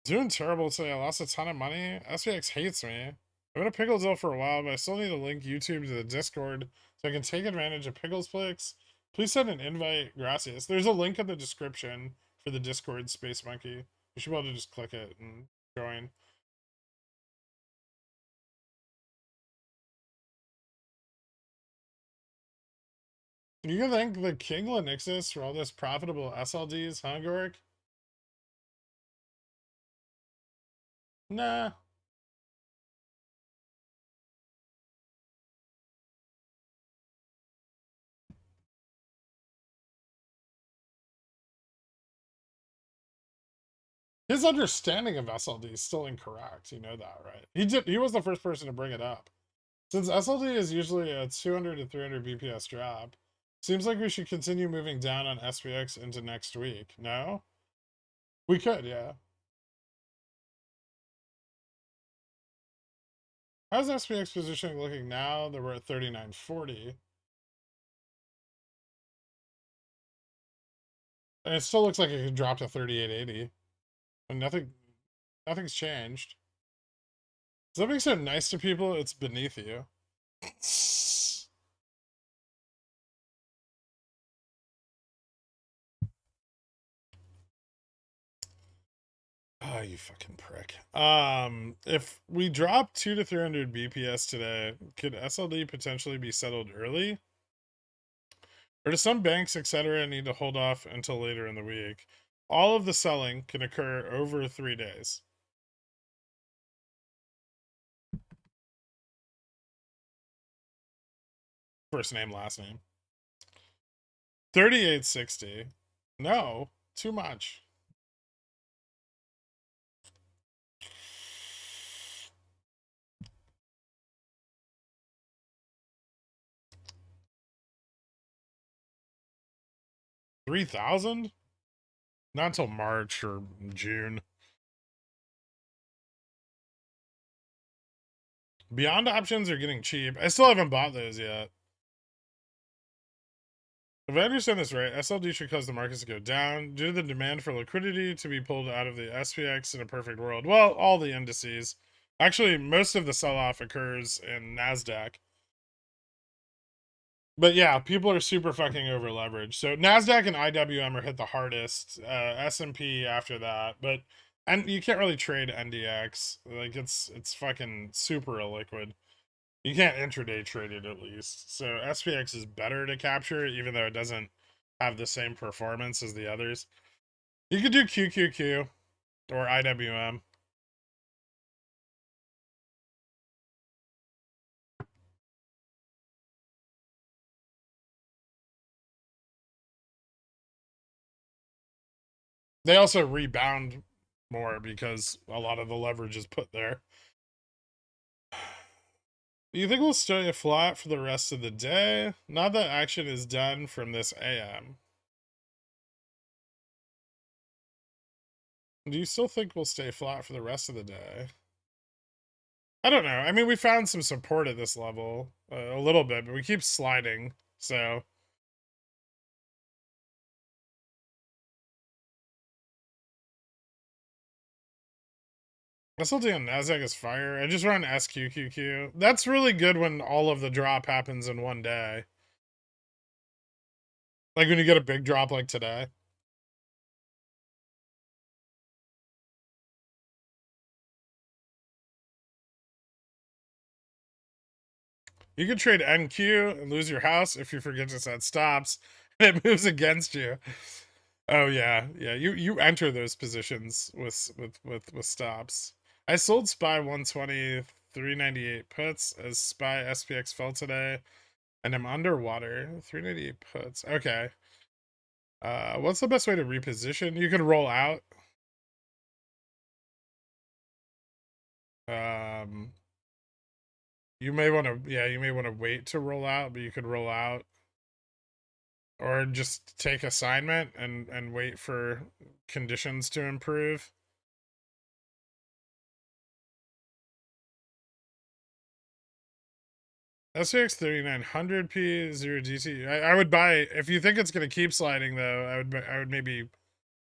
Doing terrible today. I lost a ton of money. SPX hates me. I've been a pickle deal for a while, but I still need to link YouTube to the Discord So I can take advantage of Pickles Plix. Please send an invite. Gracias. There's a link in the description for the Discord, Space Monkey. You should be able to just click it and join. You can thank the King Lenixis for all those profitable SLDs, huh, Goric? Nah. His understanding of SLD is still incorrect. You know that, right? He was the first person to bring it up. Since SLD is usually a 200 to 300 BPS drop, seems like we should continue moving down on SPX into next week. No? We could, yeah. How's SPX positioning looking now that we're at 39.40? And it still looks like it could drop to 38.80. And nothing's changed. Does that make so nice to people? It's beneath you. Oh, you fucking prick. If we drop 2 to 300 BPS today, could SLD potentially be settled early? Or do some banks, etc., need to hold off until later in the week? All of the selling can occur over 3 days. First name, last name. 38.60. No, too much. $3,000? Not until March or June. Beyond options are getting cheap. I still haven't bought those yet. If I understand this right, SLD should cause the markets to go down due to the demand for liquidity to be pulled out of the SPX in a perfect world. Well, all the indices. Actually, most of the sell-off occurs in NASDAQ. But yeah, people are super fucking over leveraged. So NASDAQ and IWM are hit the hardest. S&P after that. But and you can't really trade NDX. Like it's fucking super illiquid. You can't intraday trade it at least. So SPX is better to capture, even though it doesn't have the same performance as the others. You could do QQQ or IWM. They also rebound more because a lot of the leverage is put there. Do you think we'll stay flat for the rest of the day? Not that action is done from this AM. Do you still think we'll stay flat for the rest of the day? I don't know. I mean, we found some support at this level a little bit, but we keep sliding. So SLD on NASDAQ is fire. I just run SQQQ. That's really good when all of the drop happens in one day. Like when you get a big drop like today. You could trade NQ and lose your house if you forget to set stops and it moves against you. Oh yeah, yeah. You enter those positions with stops. I sold SPY 120 398 puts as SPY SPX fell today, and I'm underwater 398 puts. Okay. What's the best way to reposition? You could roll out. You may want to, yeah, you may want to wait to roll out, but you could roll out or just take assignment and wait for conditions to improve. SPX 3900p 0 DT. I would buy if you think it's gonna keep sliding though. I would maybe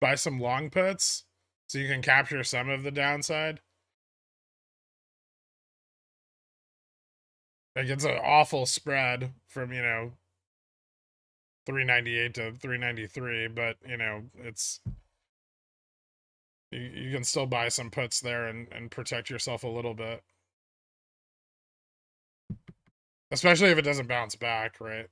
buy some long puts so you can capture some of the downside. Like it's an awful spread from, 398 to 393, but it's you can still buy some puts there and protect yourself a little bit. Especially if it doesn't bounce back, right?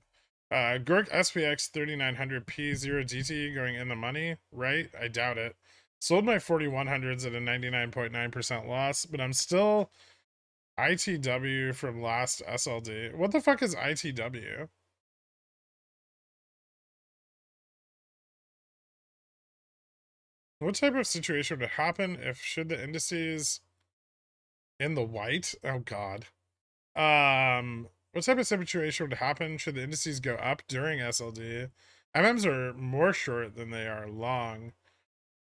Gurk SPX 3900 P0 DT going in the money, right? I doubt it. Sold my 4100s at a 99.9% loss, but I'm still ITW from last SLD. What the fuck is ITW? What type of situation would happen if should the indices in the white? Oh god. What type of situation would happen should the indices go up during SLD? MMs are more short than they are long.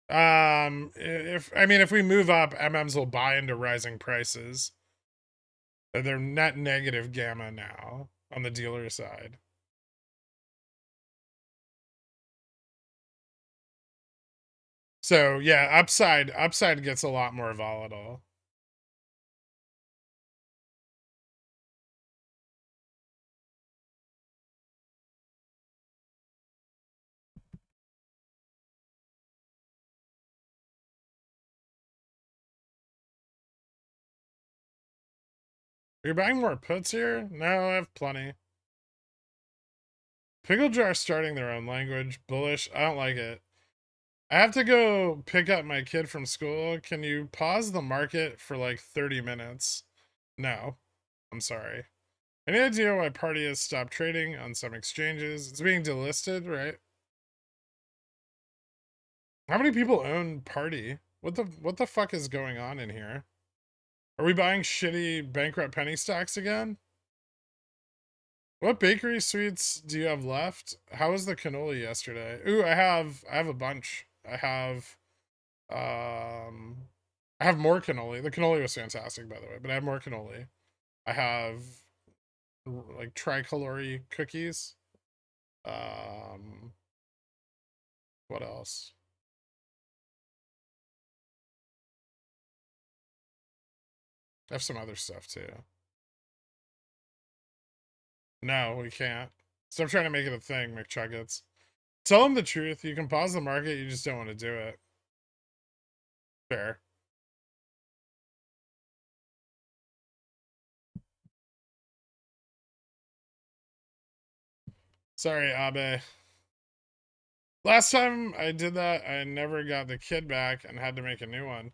If we move up, MMs will buy into rising prices. They're net negative gamma now on the dealer side. So yeah, upside gets a lot more volatile. You're buying more puts here? No, I have plenty. Pickle Jar starting their own language. Bullish. I don't like it. I have to go pick up my kid from school. Can you pause the market for like 30 minutes? No. I'm sorry. Any idea why Party has stopped trading on some exchanges? It's being delisted, right? How many people own Party? What the fuck is going on in here? Are we buying shitty bankrupt penny stocks again? What bakery sweets do you have left? How was the cannoli yesterday? Ooh, I have a bunch. I have more cannoli. The cannoli was fantastic, by the way, but I have more cannoli. I have like tricolor cookies. Um, what else? I have some other stuff too. No, we can't. Stop trying to make it a thing, McChuggets. Tell them the truth. You can pause the market, you just don't want to do it. Fair. Sorry, Abe. Last time I did that, I never got the kid back and had to make a new one.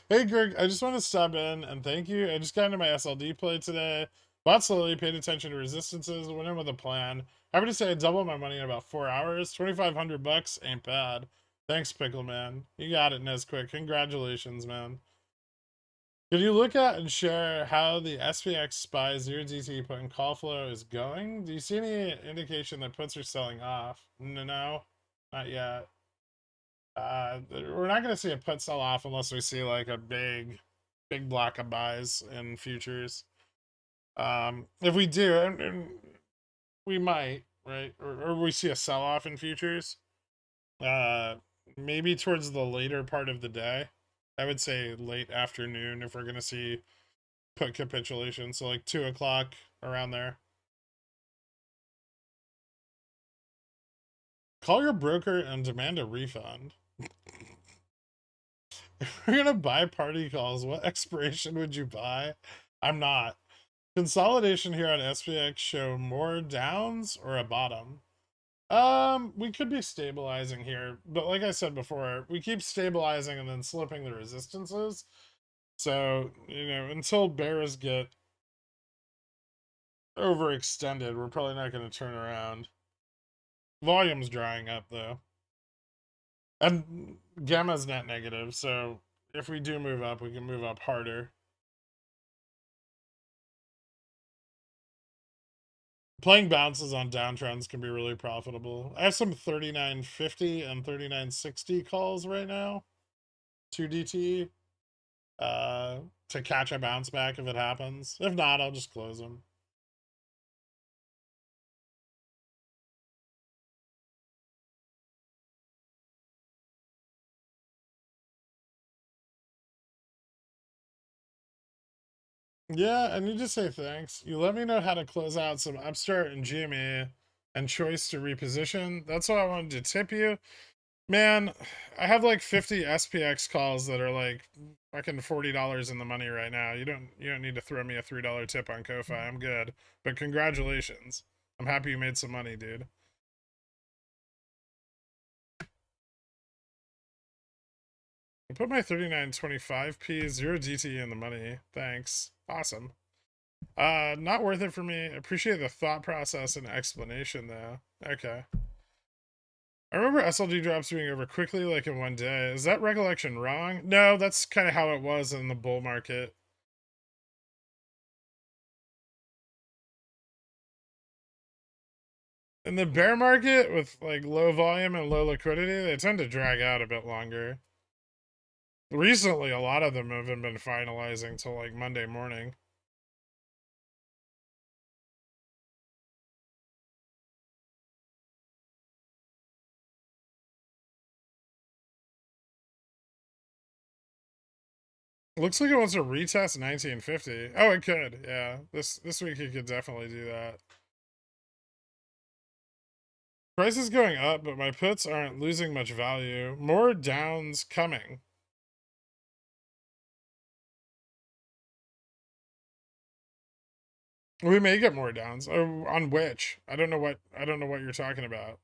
Hey, Greg, I just want to stop in and thank you. I just got into my SLD play today. Bought slowly, paid attention to resistances, went in with a plan. Happy to say I doubled my money in about 4 hours. 2,500 bucks ain't bad. Thanks, Pickle Man. You got it, Nesquik. Congratulations, man. Could you look at and share how the SPX SPY 0DT put in call flow is going? Do you see any indication that puts are selling off? No, not yet. We're not going to see a put sell off unless we see like a big block of buys in futures. If we do, and we might, right? Or we see a sell off in futures, uh, maybe towards the later part of the day. I would say late afternoon if we're going to see put capitulation. So like 2 o'clock around there. Call your broker and demand a refund. If we're gonna buy party calls, what expiration would you buy? I'm not. Consolidation here on SPX show more downs or a bottom. We could be stabilizing here, but like I said before, we keep stabilizing and then slipping the resistances. So, until bears get overextended, we're probably not going to turn around. Volume's drying up though. And gamma's net negative, so if we do move up, we can move up harder. Playing bounces on downtrends can be really profitable. I have some 3950 and 3960 calls right now. 2DT. To catch a bounce back if it happens. If not, I'll just close them. Yeah, I need to say thanks. You let me know how to close out some Upstart and GME and choice to reposition. That's why I wanted to tip you. Man, I have like 50 SPX calls that are like fucking $40 in the money right now. You don't need to throw me a $3 tip on Ko-Fi. I'm good. But congratulations. I'm happy you made some money, dude. I put my 39.25p 0 DT in the money. Thanks. Awesome. Not worth it for me. Appreciate the thought process and explanation though. Okay. I remember SLD drops being over quickly, like in one day. Is that recollection wrong? No, that's kind of how it was in the bull market. In the bear market, with like low volume and low liquidity, they tend to drag out a bit longer. Recently, a lot of them haven't been finalizing till like Monday morning. Looks like it wants to retest 1950. Oh, it could. Yeah, this week it could definitely do that. Price is going up, but my puts aren't losing much value. More downs coming. We may get more downs. Oh, on which? I don't know what you're talking about.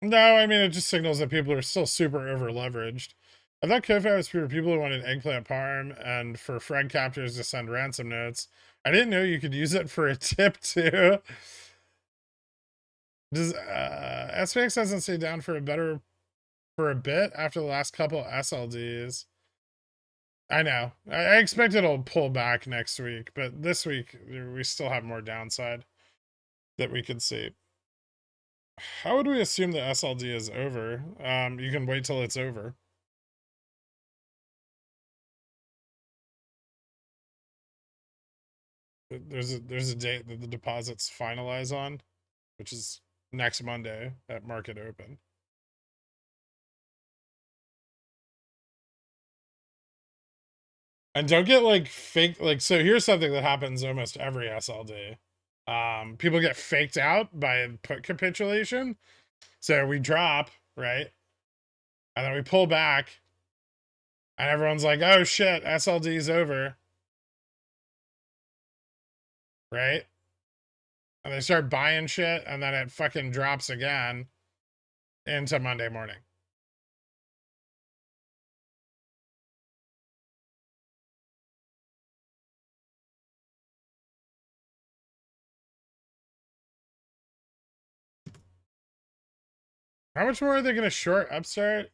No, I mean it just signals that people are still super over leveraged. I thought Ko-Fi was for people who wanted eggplant parm and for frag captors to send ransom notes. I didn't know you could use it for a tip too. Does SPX doesn't stay down for a bit after the last couple SLDs. I know. I expect it'll pull back next week, but this week we still have more downside that we could see. How would we assume the SLD is over? You can wait till it's over. There's a date that the deposits finalize on, which is next Monday at market open. And don't get like fake like so here's something that happens almost every SLD. People get faked out by put capitulation. So we drop, right? And then we pull back and everyone's like, "Oh shit, SLD's over." Right? And they start buying shit and then it fucking drops again into Monday morning. How much more are they going to short Upstart?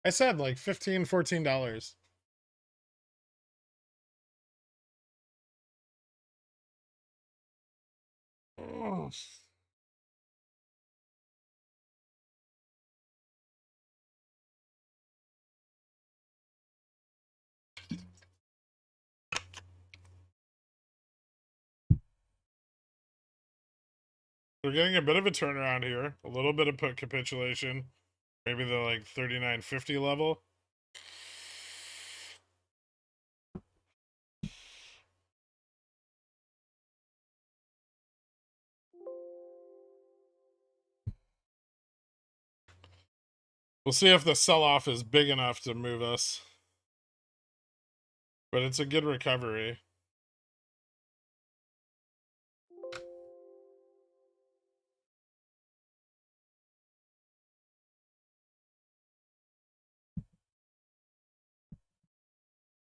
I said like $15, $14. Oh. We're getting a bit of a turnaround here. A little bit of put capitulation. Maybe the like 39.50 level. We'll see if the sell-off is big enough to move us. But it's a good recovery.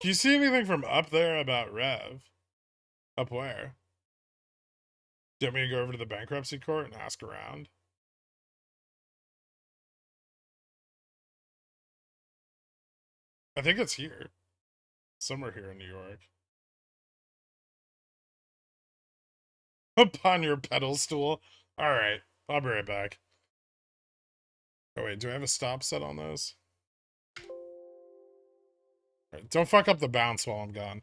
Do you see anything from up there about Rev? Up where? Do you want me to go over to the bankruptcy court and ask around? I think it's here. Somewhere here in New York. Upon your pedal stool. Alright, I'll be right back. Oh wait, do I have a stop set on those? Right, don't fuck up the bounce while I'm gone.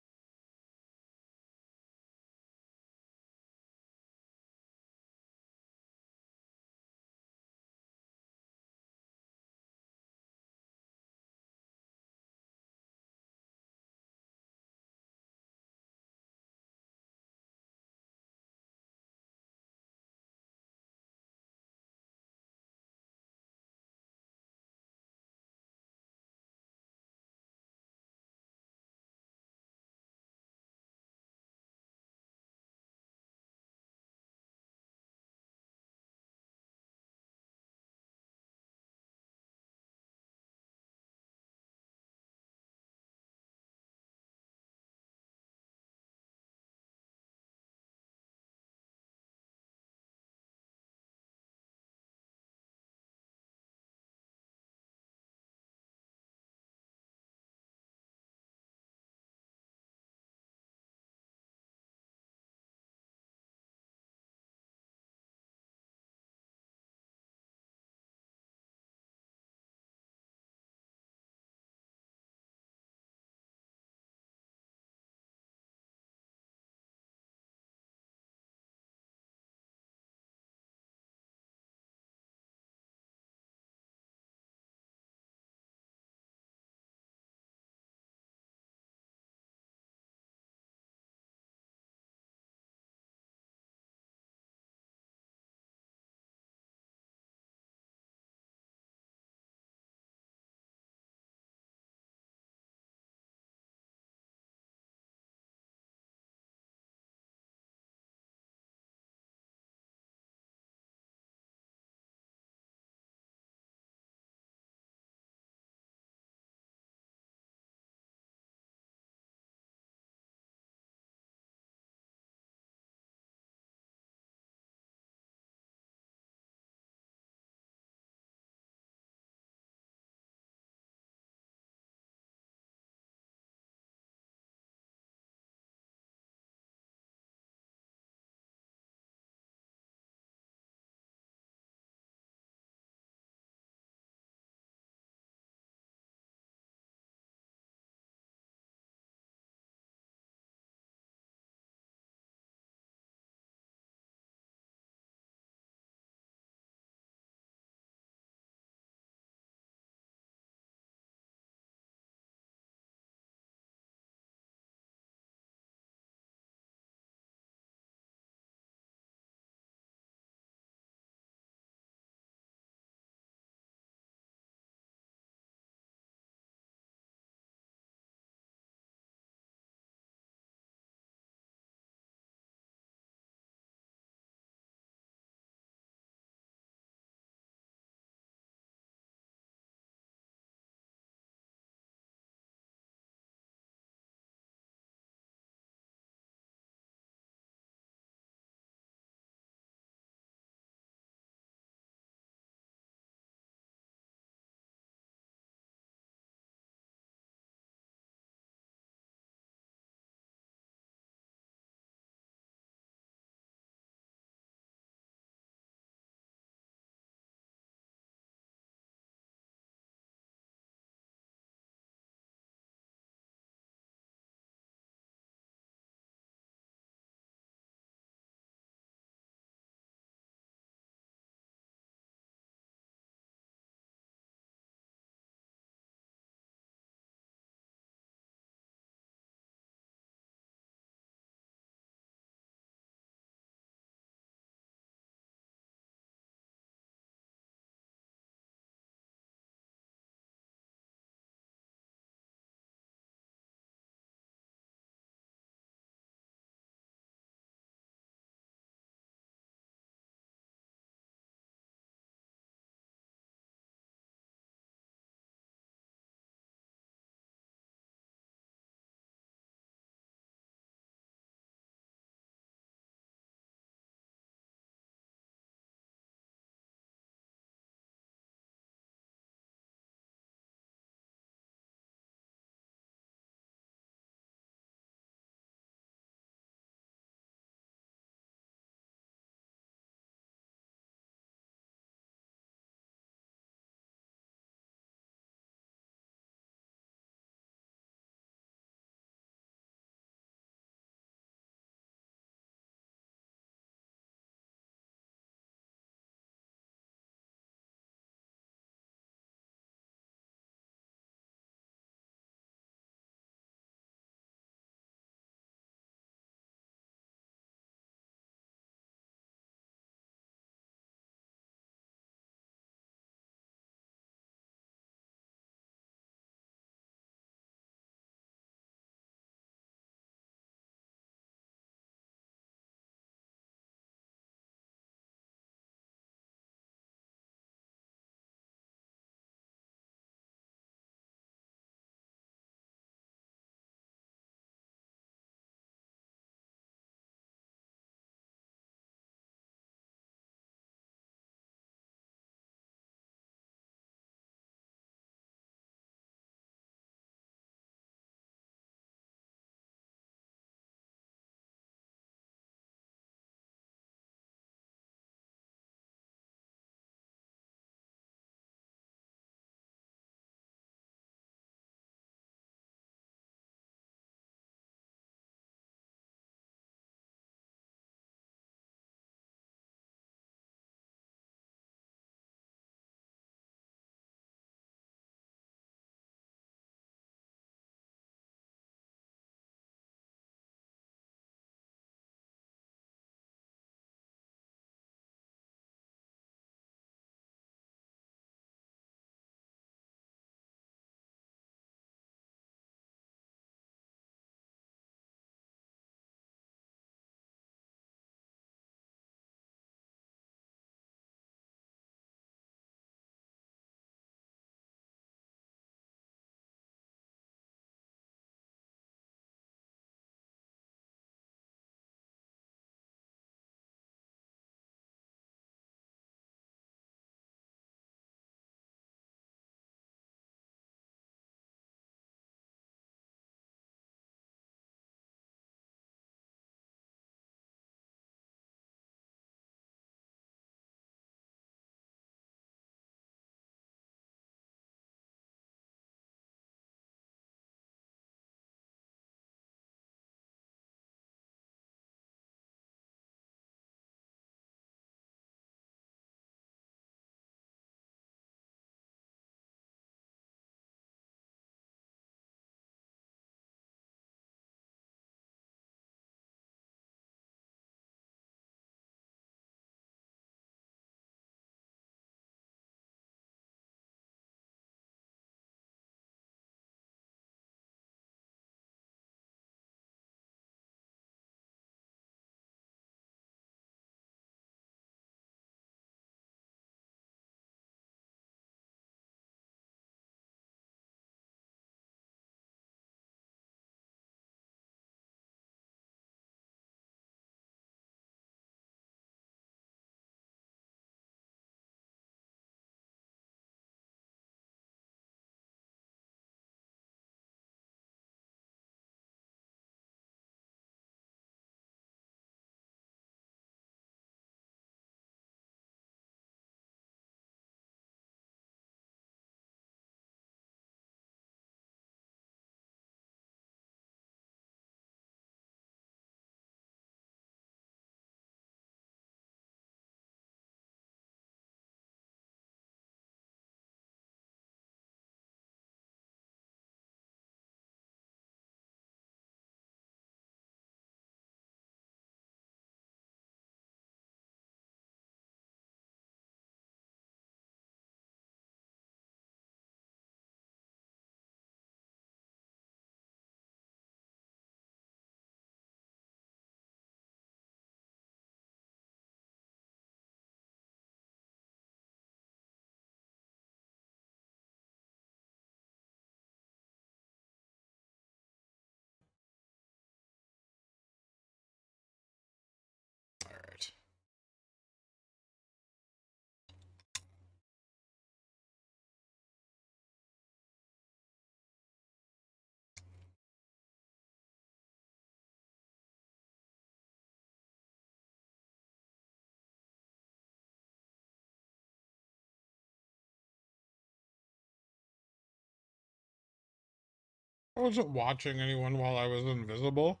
I wasn't watching anyone while I was invisible.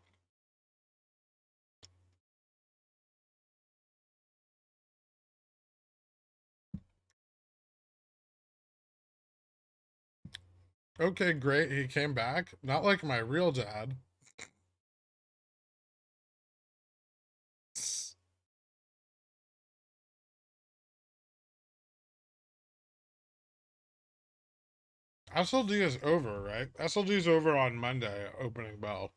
Okay, great. He came back. Not like my real dad. SLD is over, right? SLD is over on Monday, opening bell.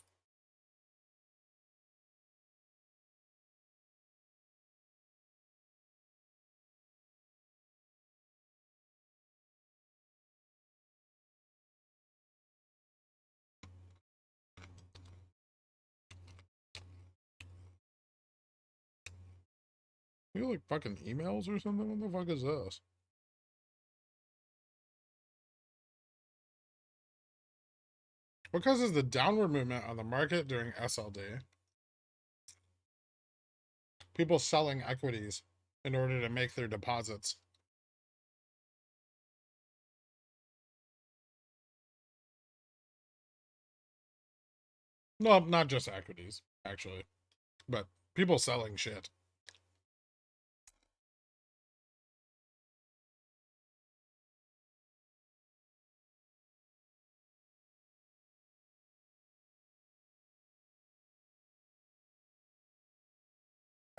You like fucking emails or something? What the fuck is this? What causes the downward movement on the market during SLD? People selling equities in order to make their deposits. No, not just equities, actually, but people selling shit.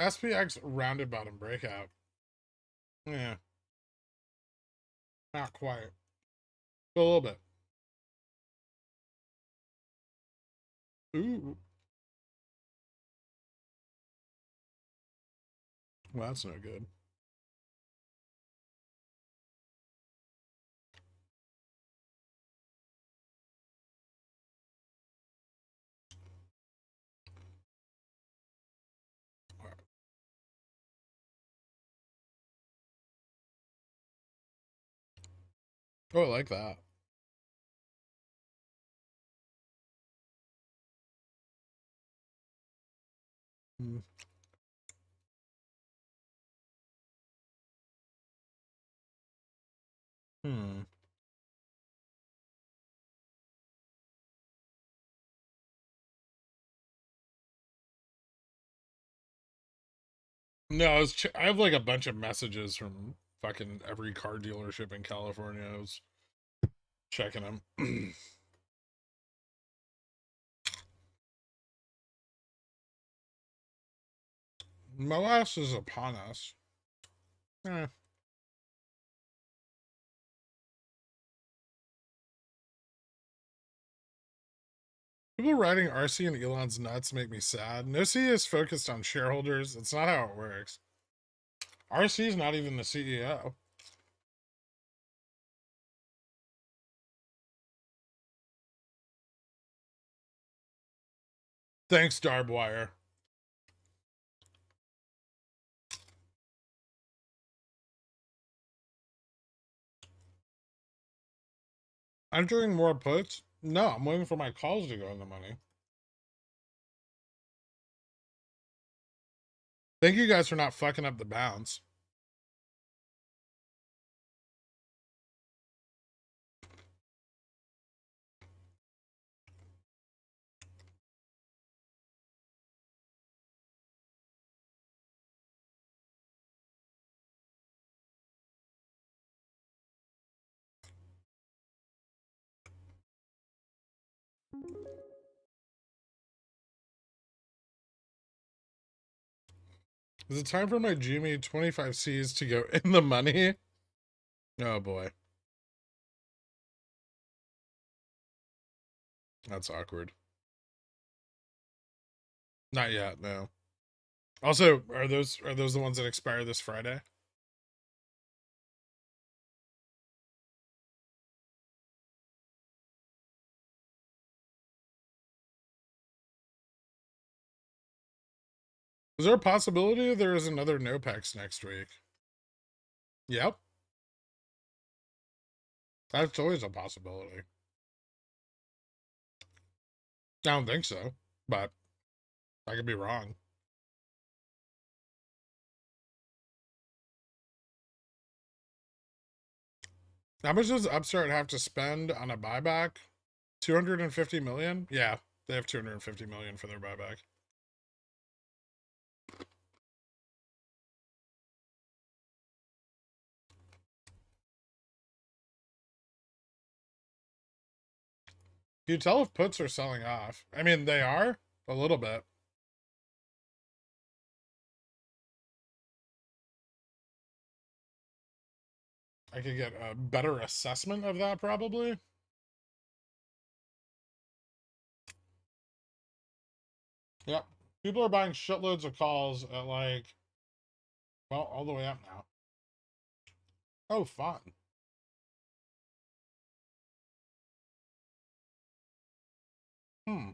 SPX rounded bottom breakout. Yeah, not quite. A little bit. Ooh. Well, that's no good. Oh, I like that. Hmm. Hmm. No, I have like a bunch of messages from fucking every car dealership in California. I was checking them. MOASS is upon us. Eh. People riding RC and Elon's nuts make me sad. No C is focused on shareholders. That's not how it works. RC is not even the CEO. Thanks, Darbwire. I'm doing more puts. No, I'm waiting for my calls to go in the money. Thank you guys for not fucking up the bounce. Is it time for my Jimmy 25Cs to go in the money? Oh boy. That's awkward. Not yet, no. Also, are those the ones that expire this Friday? Is there a possibility there is another NOPEX next week? Yep. That's always a possibility. I don't think so, but I could be wrong. How much does Upstart have to spend on a buyback? 250 million? Yeah, they have 250 million for their buyback. Can you tell if puts are selling off? I mean, they are a little bit. I could get a better assessment of that probably. Yep. People are buying shitloads of calls at like, well, all the way up now. Oh, fun. Hmm.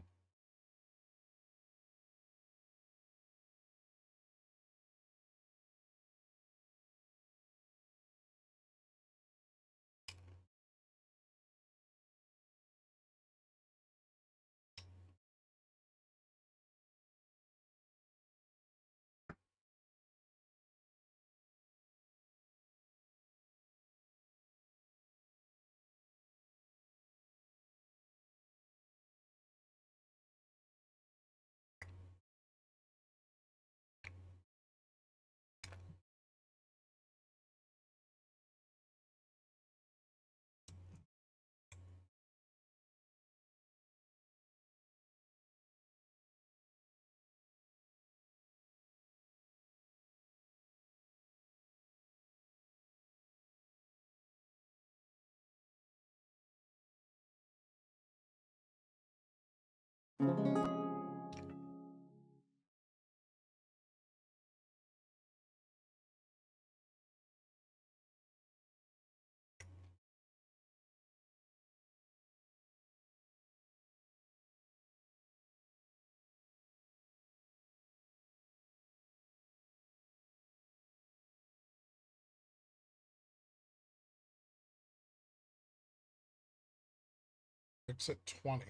It's at 20.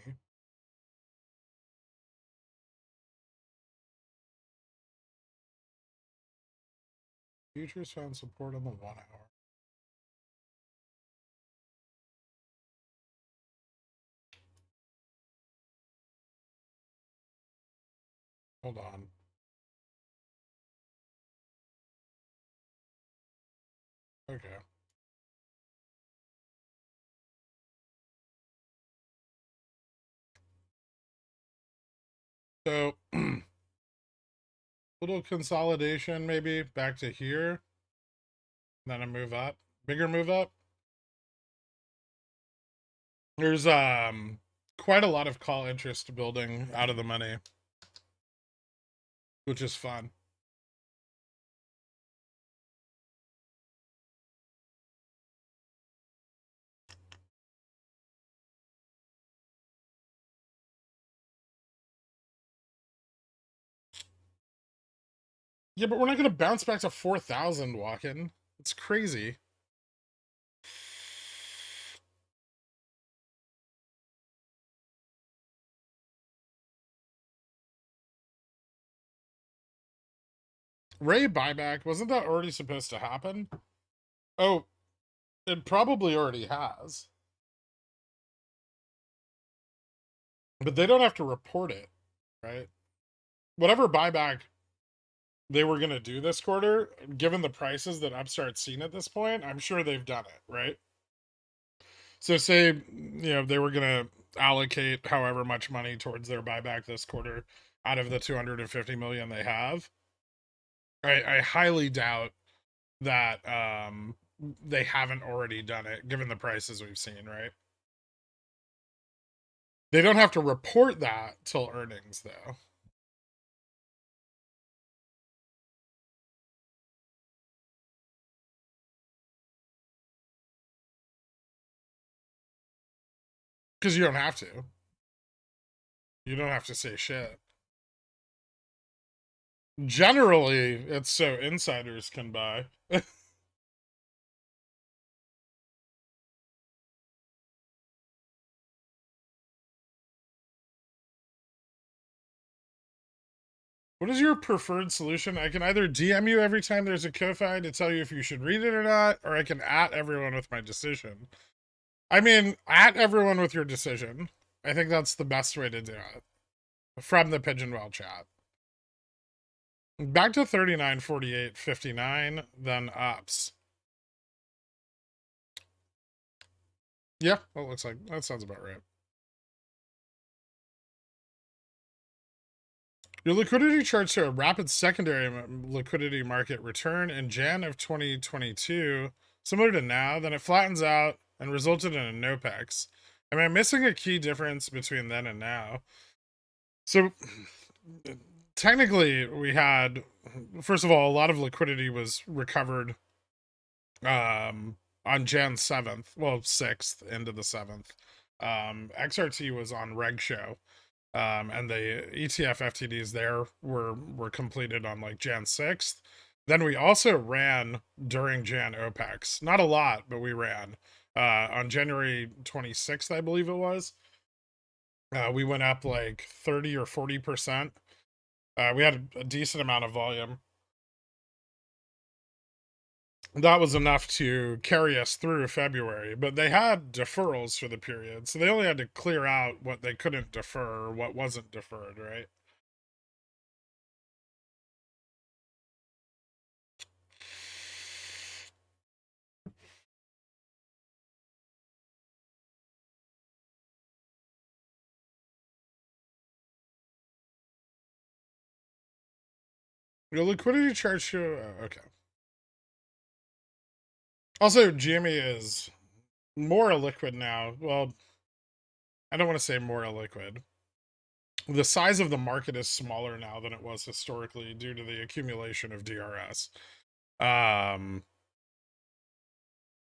Futures found support on the 1 hour. Hold on. Okay. So, little consolidation maybe back to here. Then a move up. Bigger move up. There's quite a lot of call interest building out of the money, which is fun. Yeah, but we're not going to bounce back to 4,000 walking. It's crazy. Ray buyback, wasn't that already supposed to happen? Oh, it probably already has. But they don't have to report it, right? Whatever buyback they were going to do this quarter, given the prices that Upstart's seen at this point, I'm sure they've done it, right? So say, they were going to allocate however much money towards their buyback this quarter out of the 250 million they have. I highly doubt that they haven't already done it, given the prices we've seen, right? They don't have to report that till earnings, though. Because you don't have to. You don't have to say shit. Generally, it's so insiders can buy. What is your preferred solution? I can either DM you every time there's a Ko-Fi to tell you if you should read it or not, or I can at everyone with my decision. I mean, at everyone with your decision. I think that's the best way to do it. From the Pigeonwell chat. Back to 39.48.59, then ups. Yeah, that looks like that sounds about right. Your liquidity charts show a rapid secondary liquidity market return in Jan of 2022, similar to now. Then it flattens out and resulted in a NOPEX. Am I missing a key difference between then and now? So, technically, we had, first of all, a lot of liquidity was recovered on Jan 7th, well, 6th into the 7th. XRT was on Reg Show. And the ETF FTDs there were completed on like Jan 6th. Then we also ran during Jan OPEX. Not a lot, but we ran. On January 26th, I believe it was. We went up like 30 or 40%. We had a decent amount of volume. That was enough to carry us through February, but they had deferrals for the period, so they only had to clear out what they couldn't defer or what wasn't deferred, right? Your liquidity chart show, okay. Also, GME is more illiquid now. Well, I don't want to say more illiquid. The size of the market is smaller now than it was historically due to the accumulation of DRS.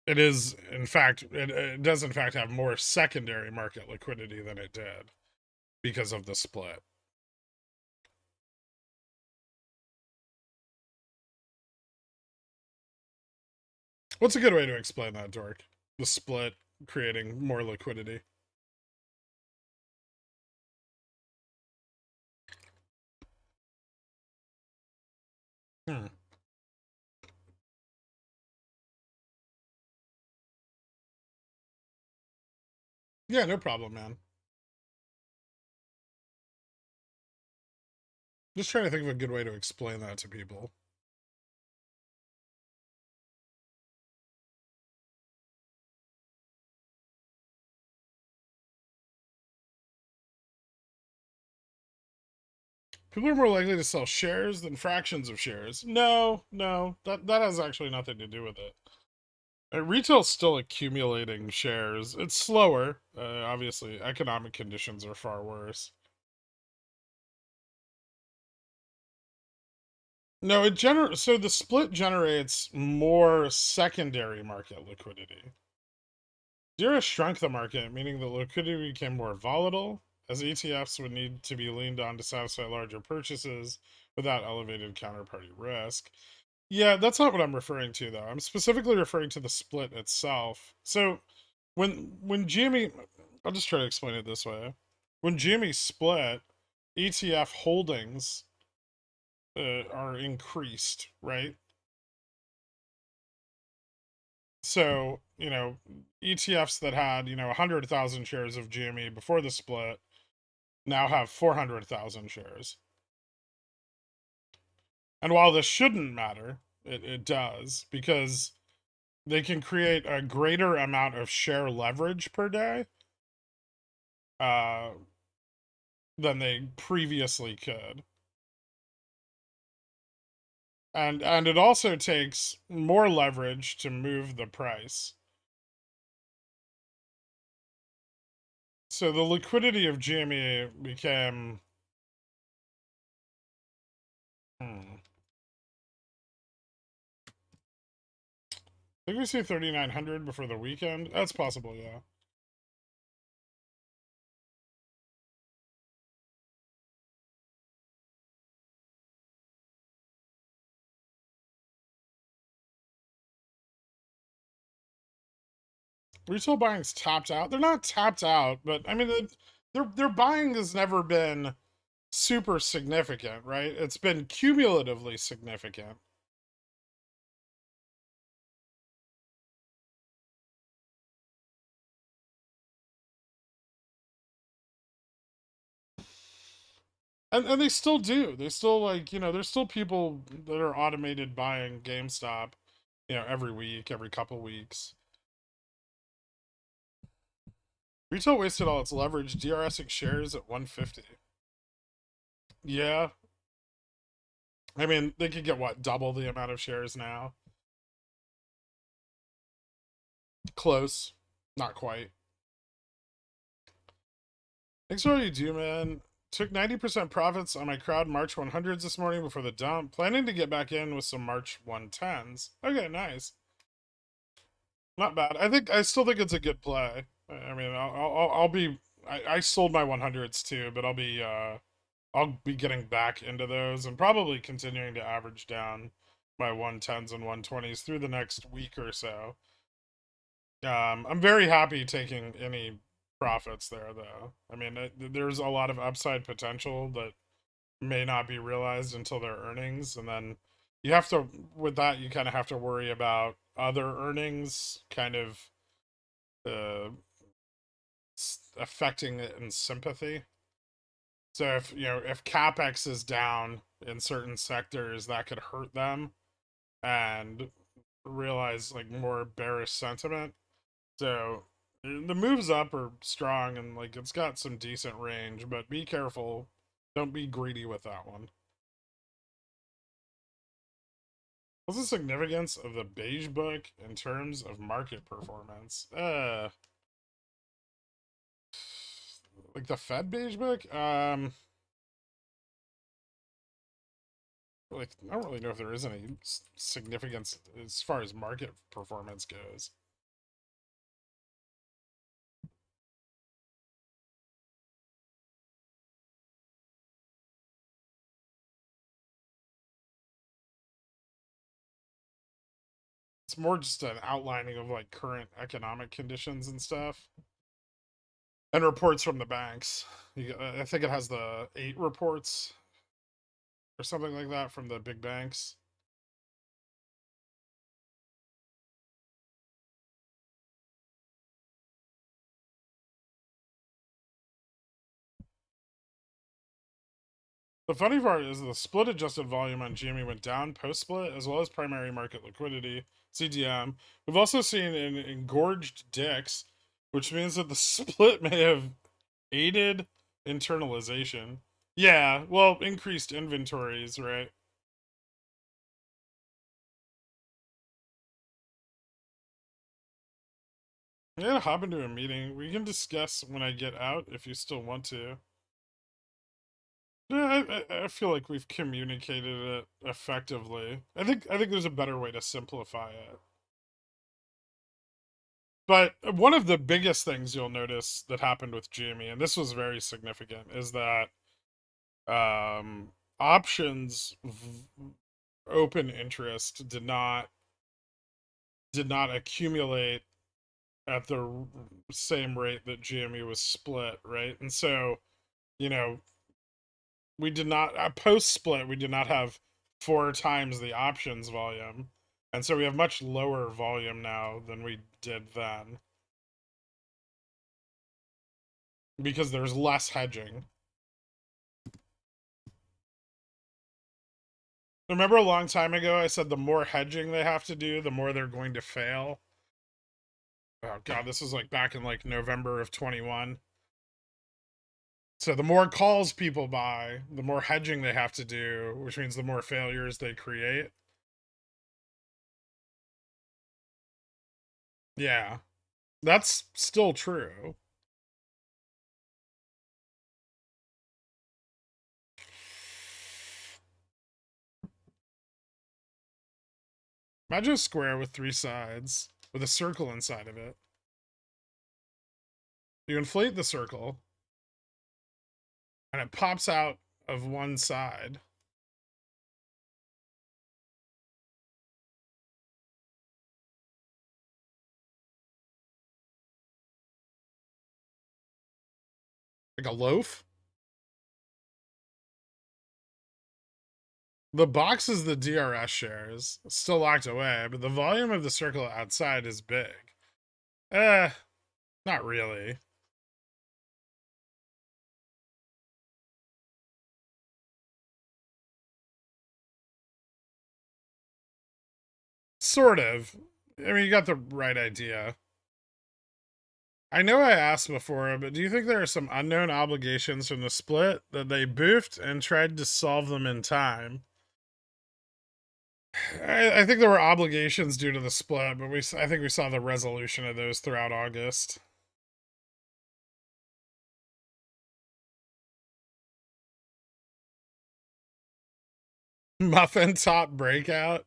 It is, in fact, it does in fact have more secondary market liquidity than it did because of the split. What's a good way to explain that, Dork? The split creating more liquidity. Hmm. Yeah, no problem, man. Just trying to think of a good way to explain that to people. People are more likely to sell shares than fractions of shares. No, that has actually nothing to do with it. Retail's still accumulating shares. It's slower. Obviously, economic conditions are far worse. No, so the split generates more secondary market liquidity. Zero shrunk the market, meaning the liquidity became more volatile, as ETFs would need to be leaned on to satisfy larger purchases without elevated counterparty risk. Yeah, that's not what I'm referring to, though. I'm specifically referring to the split itself. So, when Jimmy, I'll just try to explain it this way. When Jimmy split, ETF holdings are increased, right? So, ETFs that had, 100,000 shares of GME before the split now have 400,000 shares. And while this shouldn't matter, it does, because they can create a greater amount of share leverage per day uh, than they previously could. And it also takes more leverage to move the price. So the liquidity of GME became I think we see 3,900 before the weekend. That's possible, yeah. Retail buying's tapped out. They're not tapped out, but I mean, their buying has never been super significant, right? It's been cumulatively significant. And they still do. They still, like, there's still people that are automated buying GameStop, every week, every couple weeks. Retail wasted all its leverage, DRSing shares at 150. Yeah. I mean, they could get, what, double the amount of shares now? Close. Not quite. Thanks for all you do, man. Took 90% profits on my crowd March 100s this morning before the dump. Planning to get back in with some March 110s. Okay, nice. Not bad. I still think it's a good play. I mean, I'll be. I sold my 100s too, but I'll be getting back into those and probably continuing to average down my 110s and 120s through the next week or so. I'm very happy taking any profits there, though. I mean, there's a lot of upside potential that may not be realized until their earnings, and then you have to, with that, you kind of have to worry about other earnings kind of uh, affecting it in sympathy. So if capex is down in certain sectors, that could hurt them and realize like more bearish sentiment. So the moves up are strong and like it's got some decent range, but be careful. Don't be greedy with that one. What's the significance of the beige book in terms of market performance? Like the Fed beige book? Like I don't really know if there is any significance as far as market performance goes. It's more just an outlining of like current economic conditions and stuff, and reports from the banks. I think it has the 8 reports or something like that from the big banks. The funny part is the split adjusted volume on GME went down post split, as well as primary market liquidity, CDM. We've also seen an engorged DIX, which means that the split may have aided internalization. Yeah, well, increased inventories, right? I'm gonna hop into a meeting. We can discuss when I get out if you still want to. Yeah, I feel like we've communicated it effectively. I think there's a better way to simplify it. But one of the biggest things you'll notice that happened with GME, and this was very significant, is that options open interest did not accumulate at the same rate that GME was split, right? And so, you know, we did not post split. We did not have 4 times the options volume, and so we have much lower volume now than we did then because there's less hedging. Remember a long time ago I said the more hedging they have to do, the more they're going to fail? Oh god, this was like back in like November of 21. So the more calls people buy, the more hedging they have to do, which means the more failures they create. Yeah. That's still true. Imagine a square with 3 sides with a circle inside of it. You inflate the circle and it pops out of one side. Like a loaf. The box is the DRS shares, still locked away, but the volume of the circle outside is big. Not really. Sort of. I mean, you got the right idea. I know I asked before, but do you think there are some unknown obligations from the split that they boofed and tried to solve them in time? I think there were obligations due to the split, but I think we saw the resolution of those throughout August. Muffin top breakout.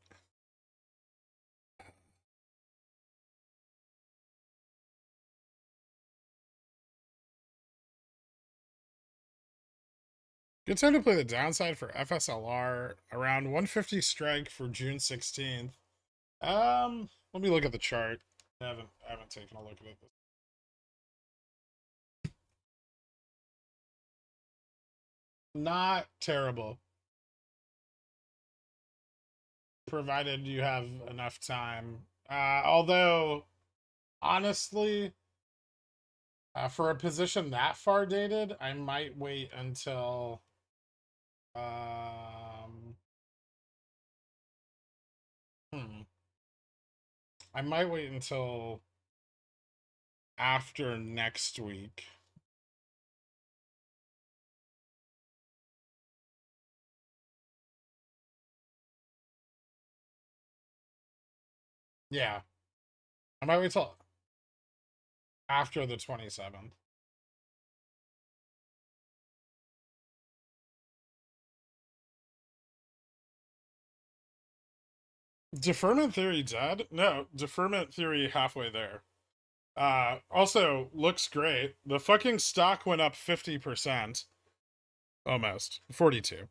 Good time to play the downside for FSLR around 150 strike for June 16th. Let me look at the chart. I haven't taken a look at it. Not terrible, provided you have enough time. Although, honestly, for a position that far dated, I might wait until I might wait until after next week. Yeah, I might wait till after the 27th. Deferment theory dead? No, deferment theory halfway there. Also looks great. The fucking stock went up 50%. Almost. 42.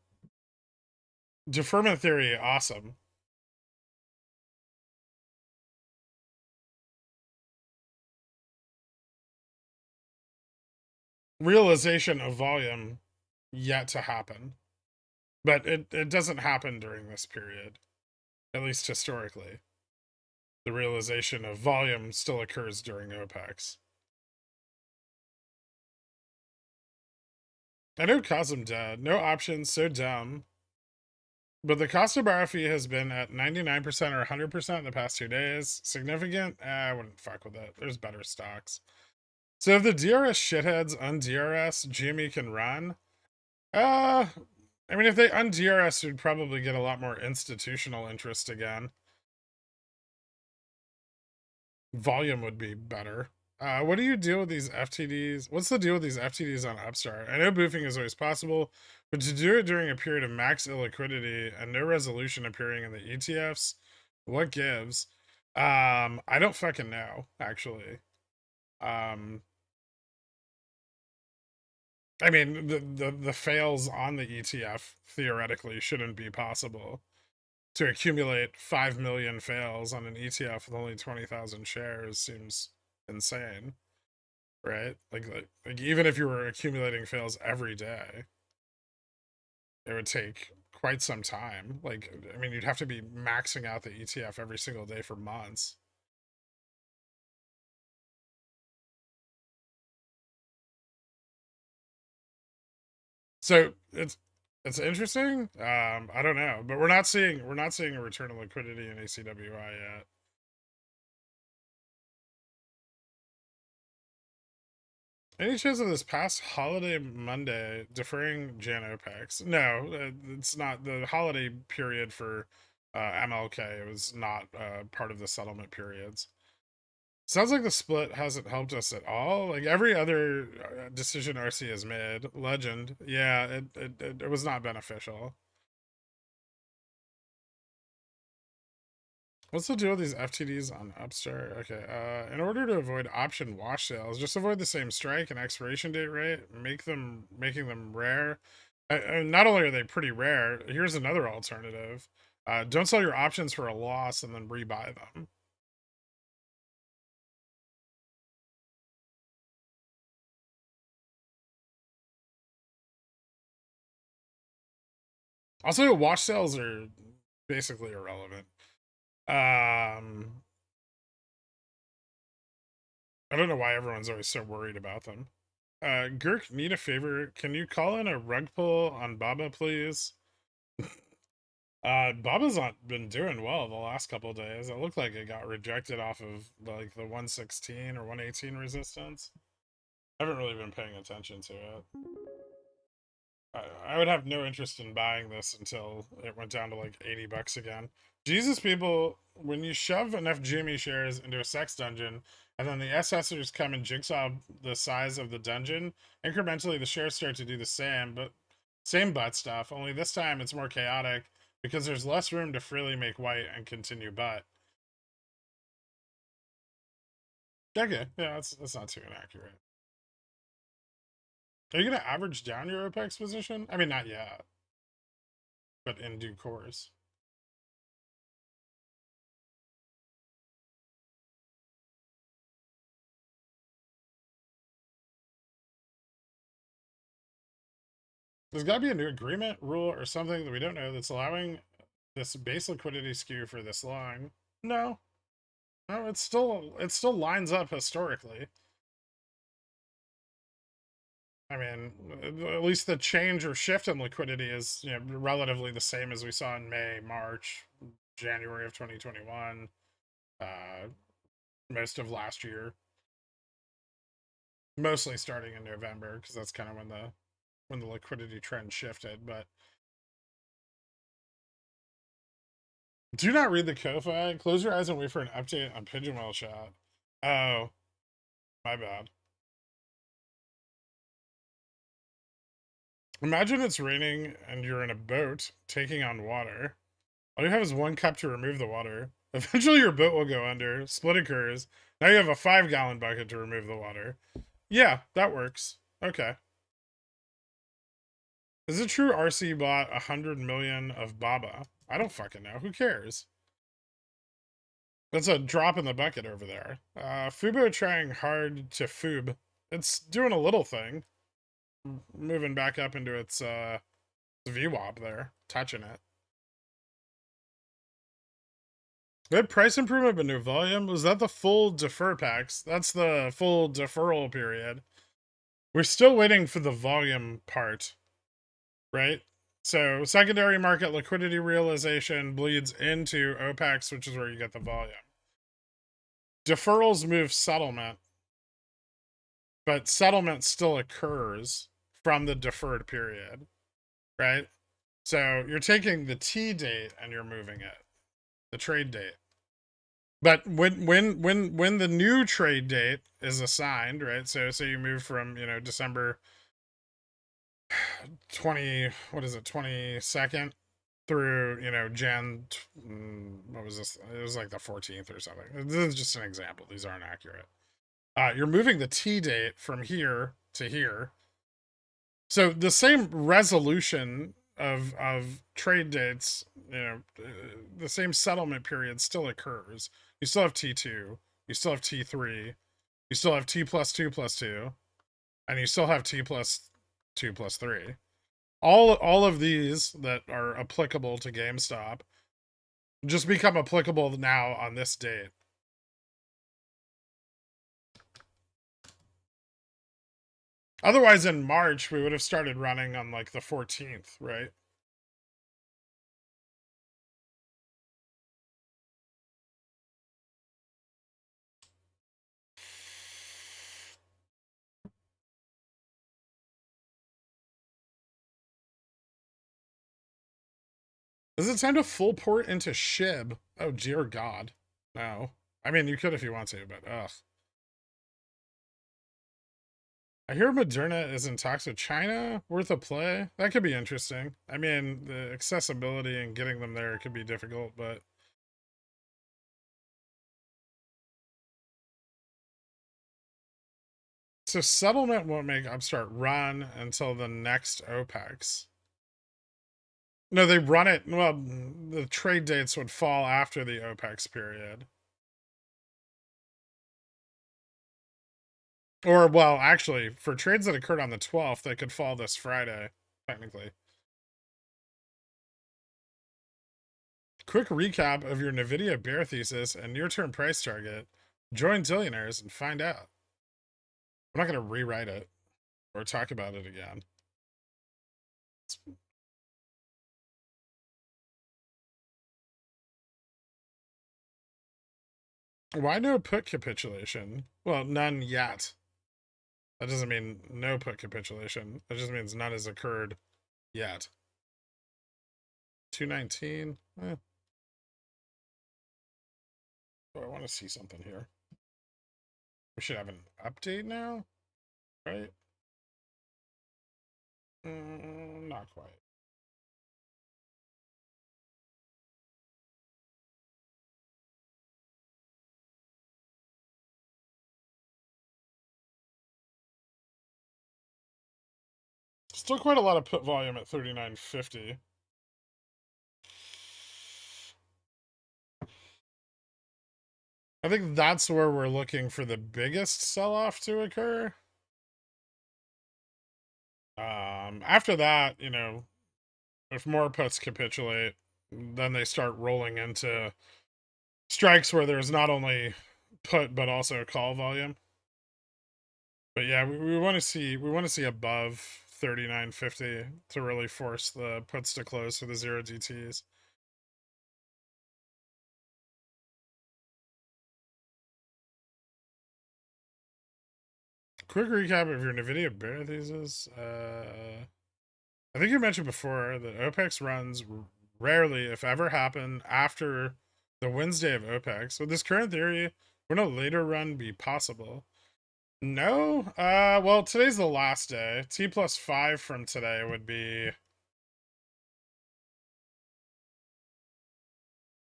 Deferment theory, awesome. Realization of volume yet to happen. But it doesn't happen during this period, at least historically. The realization of volume still occurs during OPEX. I know Cosm dead. No options, so dumb. But the cost of borrow fee has been at 99% or 100% in the past 2 days. Significant? I wouldn't fuck with it. There's better stocks. So if the DRS shitheads un-DRS, GME can run. I mean, if they un-DRS, we'd probably get a lot more institutional interest again. Volume would be better. What do you deal with these FTDs? What's the deal with these FTDs on Upstart? I know boofing is always possible, but to do it during a period of max illiquidity and no resolution appearing in the ETFs, what gives? I don't fucking know, actually. I mean, the fails on the ETF theoretically shouldn't be possible. To accumulate 5 million fails on an ETF with only 20,000 shares seems insane, right? Like even if you were accumulating fails every day, it would take quite some time. Like, I mean, you'd have to be maxing out the ETF every single day for months. So it's interesting. I don't know, but we're not seeing a return of liquidity in ACWI yet. Any chance of this past holiday Monday deferring Jan OPEX? No, it's not the holiday period for MLK. It was not part of the settlement periods. Sounds like the split hasn't helped us at all. Like every other decision RC has made, legend. Yeah, it was not beneficial. What's the deal with these FTDs on Upstart? Okay, in order to avoid option wash sales, just avoid the same strike and expiration date rate. Making them rare. Not only are they pretty rare, here's another alternative. Don't sell your options for a loss and then rebuy them. Also, wash sales are basically irrelevant. I don't know why everyone's always so worried about them. Gherk, need a favor. Can you call in a rug pull on Baba, please? Bubba's not been doing well the last couple of days. It looked like it got rejected off of like the 116 or 118 resistance. I haven't really been paying attention to it. I would have no interest in buying this until it went down to like 80 bucks again. Jesus, people, when you shove enough GME shares into a sex dungeon and then the SSers come and jigsaw the size of the dungeon, incrementally the shares start to do the same, but same butt stuff, only this time it's more chaotic because there's less room to freely make white and continue butt. Okay, yeah, that's not too inaccurate. Are you going to average down your OPEX position? I mean, not yet, but in due course. There's got to be a new agreement, rule, or something that we don't know that's allowing this base liquidity skew for this long. No, no, it still lines up historically. I mean, at least the change or shift in liquidity is, you know, relatively the same as we saw in May, March, January of 2021, most of last year. Mostly starting in November because that's kind of when the liquidity trend shifted. But do not read the Ko-Fi. Close your eyes and wait for an update on Pigeon Whale chat. Oh, my bad. Imagine it's raining and you're in a boat taking on water. All you have is one cup to remove the water. Eventually your boat will go under, split occurs. Now you have a 5-gallon bucket to remove the water. Yeah, that works. Okay. Is it true RC bought 100 million of Baba? I don't fucking know. Who cares? That's a drop in the bucket over there. Fubo trying hard to foob. It's doing a little thing. Moving back up into its VWAP there. Touching it. Good price improvement but new volume. Was that the full defer packs? That's the full deferral period. We're still waiting for the volume part, right? So secondary market liquidity realization bleeds into OPEX, which is where you get the volume. Deferrals move settlement, but settlement still occurs from the deferred period, right? So you're taking the T date and you're moving it, the trade date. But when the new trade date is assigned, right? So you move from, you know, December 22nd through, you know, what was this? It was like the 14th or something. This is just an example. These aren't accurate. You're moving the T date from here to here. So the same resolution of trade dates, you know, the same settlement period still occurs. You still have T2, you still have T3, you still have T plus 2 plus 2, and you still have T plus 2 plus 3. All of these that are applicable to GameStop just become applicable now on this date. Otherwise, in March, we would have started running on like the 14th, right? Is it time to full port into SHIB? Oh, dear God. No. I mean, you could if you want to, but ugh. I hear Moderna is in talks with China. Worth a play? That could be interesting. I mean, the accessibility and getting them there could be difficult, but... So settlement won't make Upstart run until the next OPEX. No, they run it... Well, the trade dates would fall after the OPEX period. Or, well, actually, for trades that occurred on the 12th, they could fall this Friday, technically. Quick recap of your NVIDIA bear thesis and near-term price target. Join Zillionaires and find out. I'm not going to rewrite it or talk about it again. Why no put capitulation? Well, none yet. That doesn't mean no put capitulation. That just means none has occurred yet. 219. Oh, I want to see something here. We should have an update now, right? Not quite. Still quite a lot of put volume at 39.50. I think that's where we're looking for the biggest sell-off to occur. After that, you know, if more puts capitulate, then they start rolling into strikes where there's not only put but also call volume. But yeah, we want to see above 39.50 to really force the puts to close for the 0 DTs. Quick recap of your NVIDIA bear thesis. I think you mentioned before that OPEX runs rarely, if ever, happen after the Wednesday of OPEX. With this current theory, would a later run be possible? No. Well, today's the last day. T plus 5 from today would be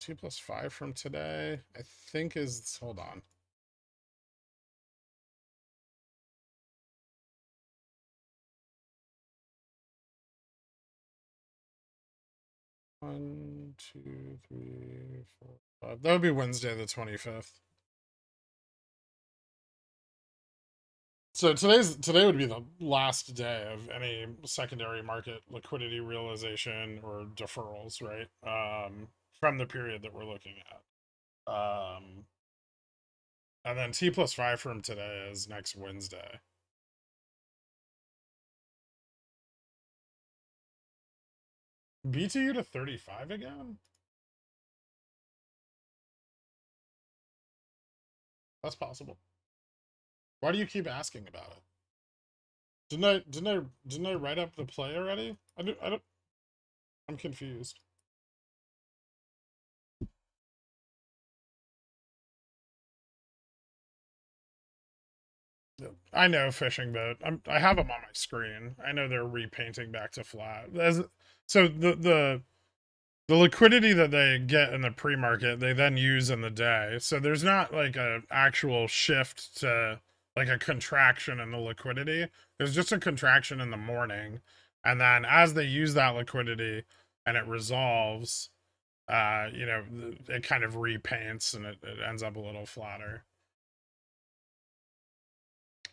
T plus 5 from today. I think is hold on. One, two, three, four, five. That would be Wednesday the 25th. So today would be the last day of any secondary market liquidity realization or deferrals, right? From the period that we're looking at. And then T plus 5 from today is next Wednesday. BTU to 35 again? That's possible. Why do you keep asking about it? Didn't I write up the play already? I'm confused. I know fishing boat. I have them on my screen. I know they're repainting back to flat. So the liquidity that they get in the pre-market, they then use in the day. So there's not like a actual shift to like a contraction in the liquidity. There's just a contraction in the morning, and then as they use that liquidity and it resolves, you know, it kind of repaints and it ends up a little flatter.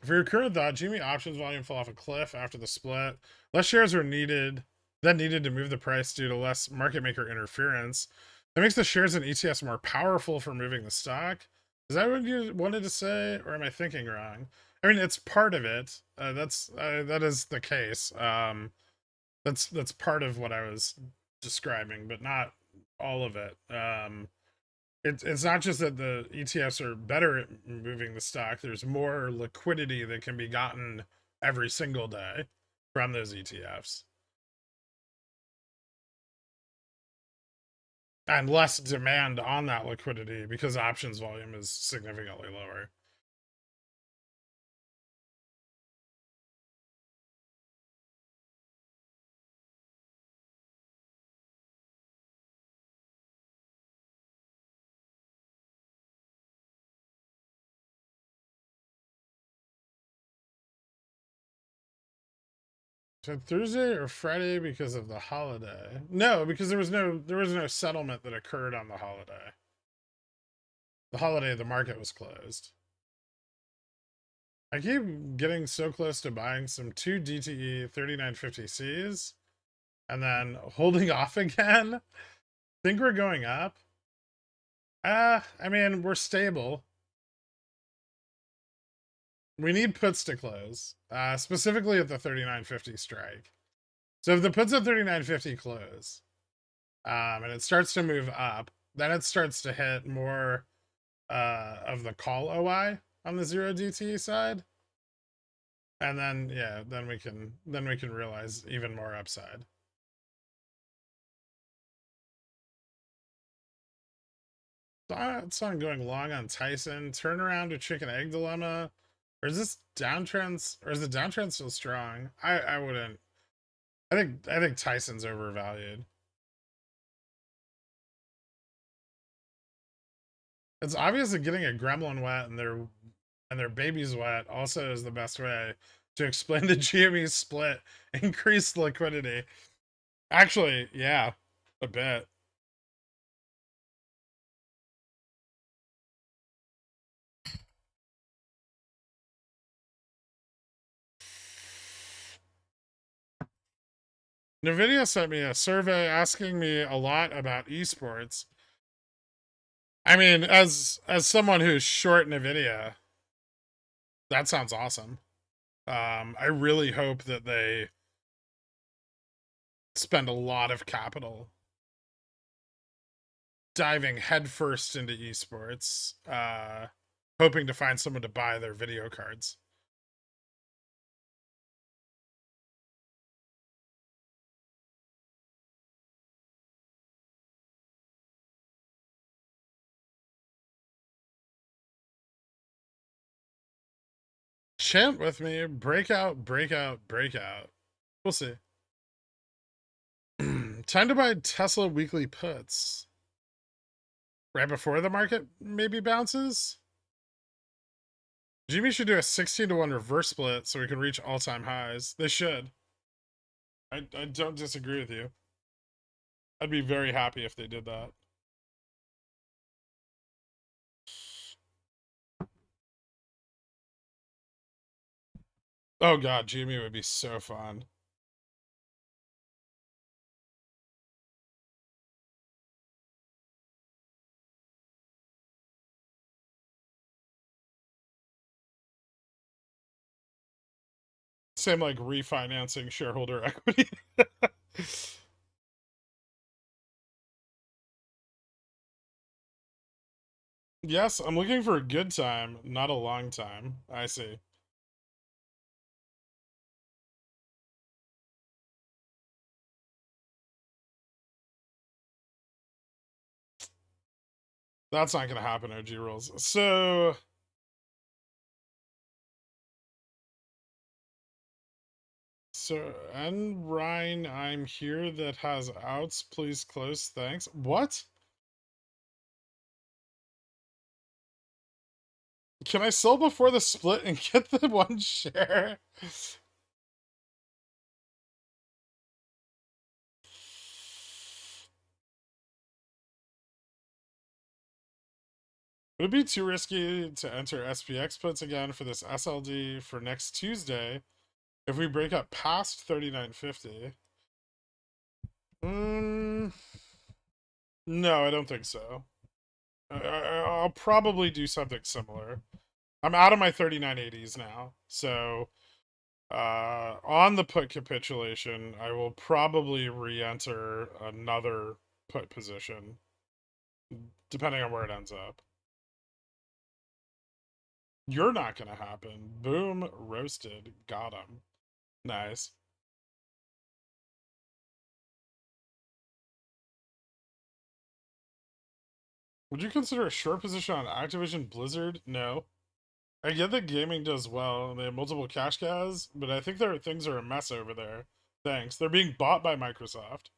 For your current thought, GME options volume fell off a cliff after the split. Less shares were needed to move the price due to less market maker interference. That makes the shares in ETFs more powerful for moving the stock. Is that what you wanted to say, or am I thinking wrong? I mean, it's part of it. That is the case. That's part of what I was describing, but not all of it. It's not just that the ETFs are better at moving the stock. There's more liquidity that can be gotten every single day from those ETFs. And less demand on that liquidity because options volume is significantly lower. So Thursday or Friday because of the holiday? No, because there was no settlement that occurred on the holiday. The holiday, the market was closed. I keep getting so close to buying some 2 DTE 3950Cs and then holding off again. Think we're going up? I mean, we're stable. We need puts to close, specifically at the 3950 strike. So if the puts at 3950 close, and it starts to move up, then it starts to hit more of the call OI on the 0 DTE side. And then yeah, then we can realize even more upside. Thoughts on going long on Tyson, turnaround to chicken egg dilemma, or is this downtrends, or is the downtrend still strong? I wouldn't. I think Tyson's overvalued. It's obvious that getting a gremlin wet and their babies wet also is the best way to explain the GME split, increased liquidity. Actually, yeah, a bit. NVIDIA sent me a survey asking me a lot about esports. I mean, as someone who's short NVIDIA, that sounds awesome. I really hope that they spend a lot of capital diving headfirst into esports, hoping to find someone to buy their video cards. Chant with me, breakout, breakout, breakout. We'll see. Time to buy Tesla weekly puts. Right before the market maybe bounces? Jimmy should do a 16-1 reverse split so we can reach all-time highs. They should. I don't disagree with you. I'd be very happy if they did that. Oh god, Jimmy would be so fun. Same like refinancing shareholder equity. Yes, I'm looking for a good time, not a long time. I see. That's not gonna happen, OG rules. So N Ryan, I'm here that has outs. Please close. Thanks. What? Can I sell before the split and get the one share? Would it be too risky to enter SPX puts again for this SLD for next Tuesday if we break up past 39.50? No, I don't think so. I'll probably do something similar. I'm out of my 39.80s now, so on the put capitulation, I will probably re-enter another put position, depending on where it ends up. You're not gonna happen. Boom, roasted. Got him. Nice. Would you consider a short position on Activision Blizzard? No. I get that gaming does well and they have multiple cash cows, but I think things are a mess over there. Thanks. They're being bought by Microsoft.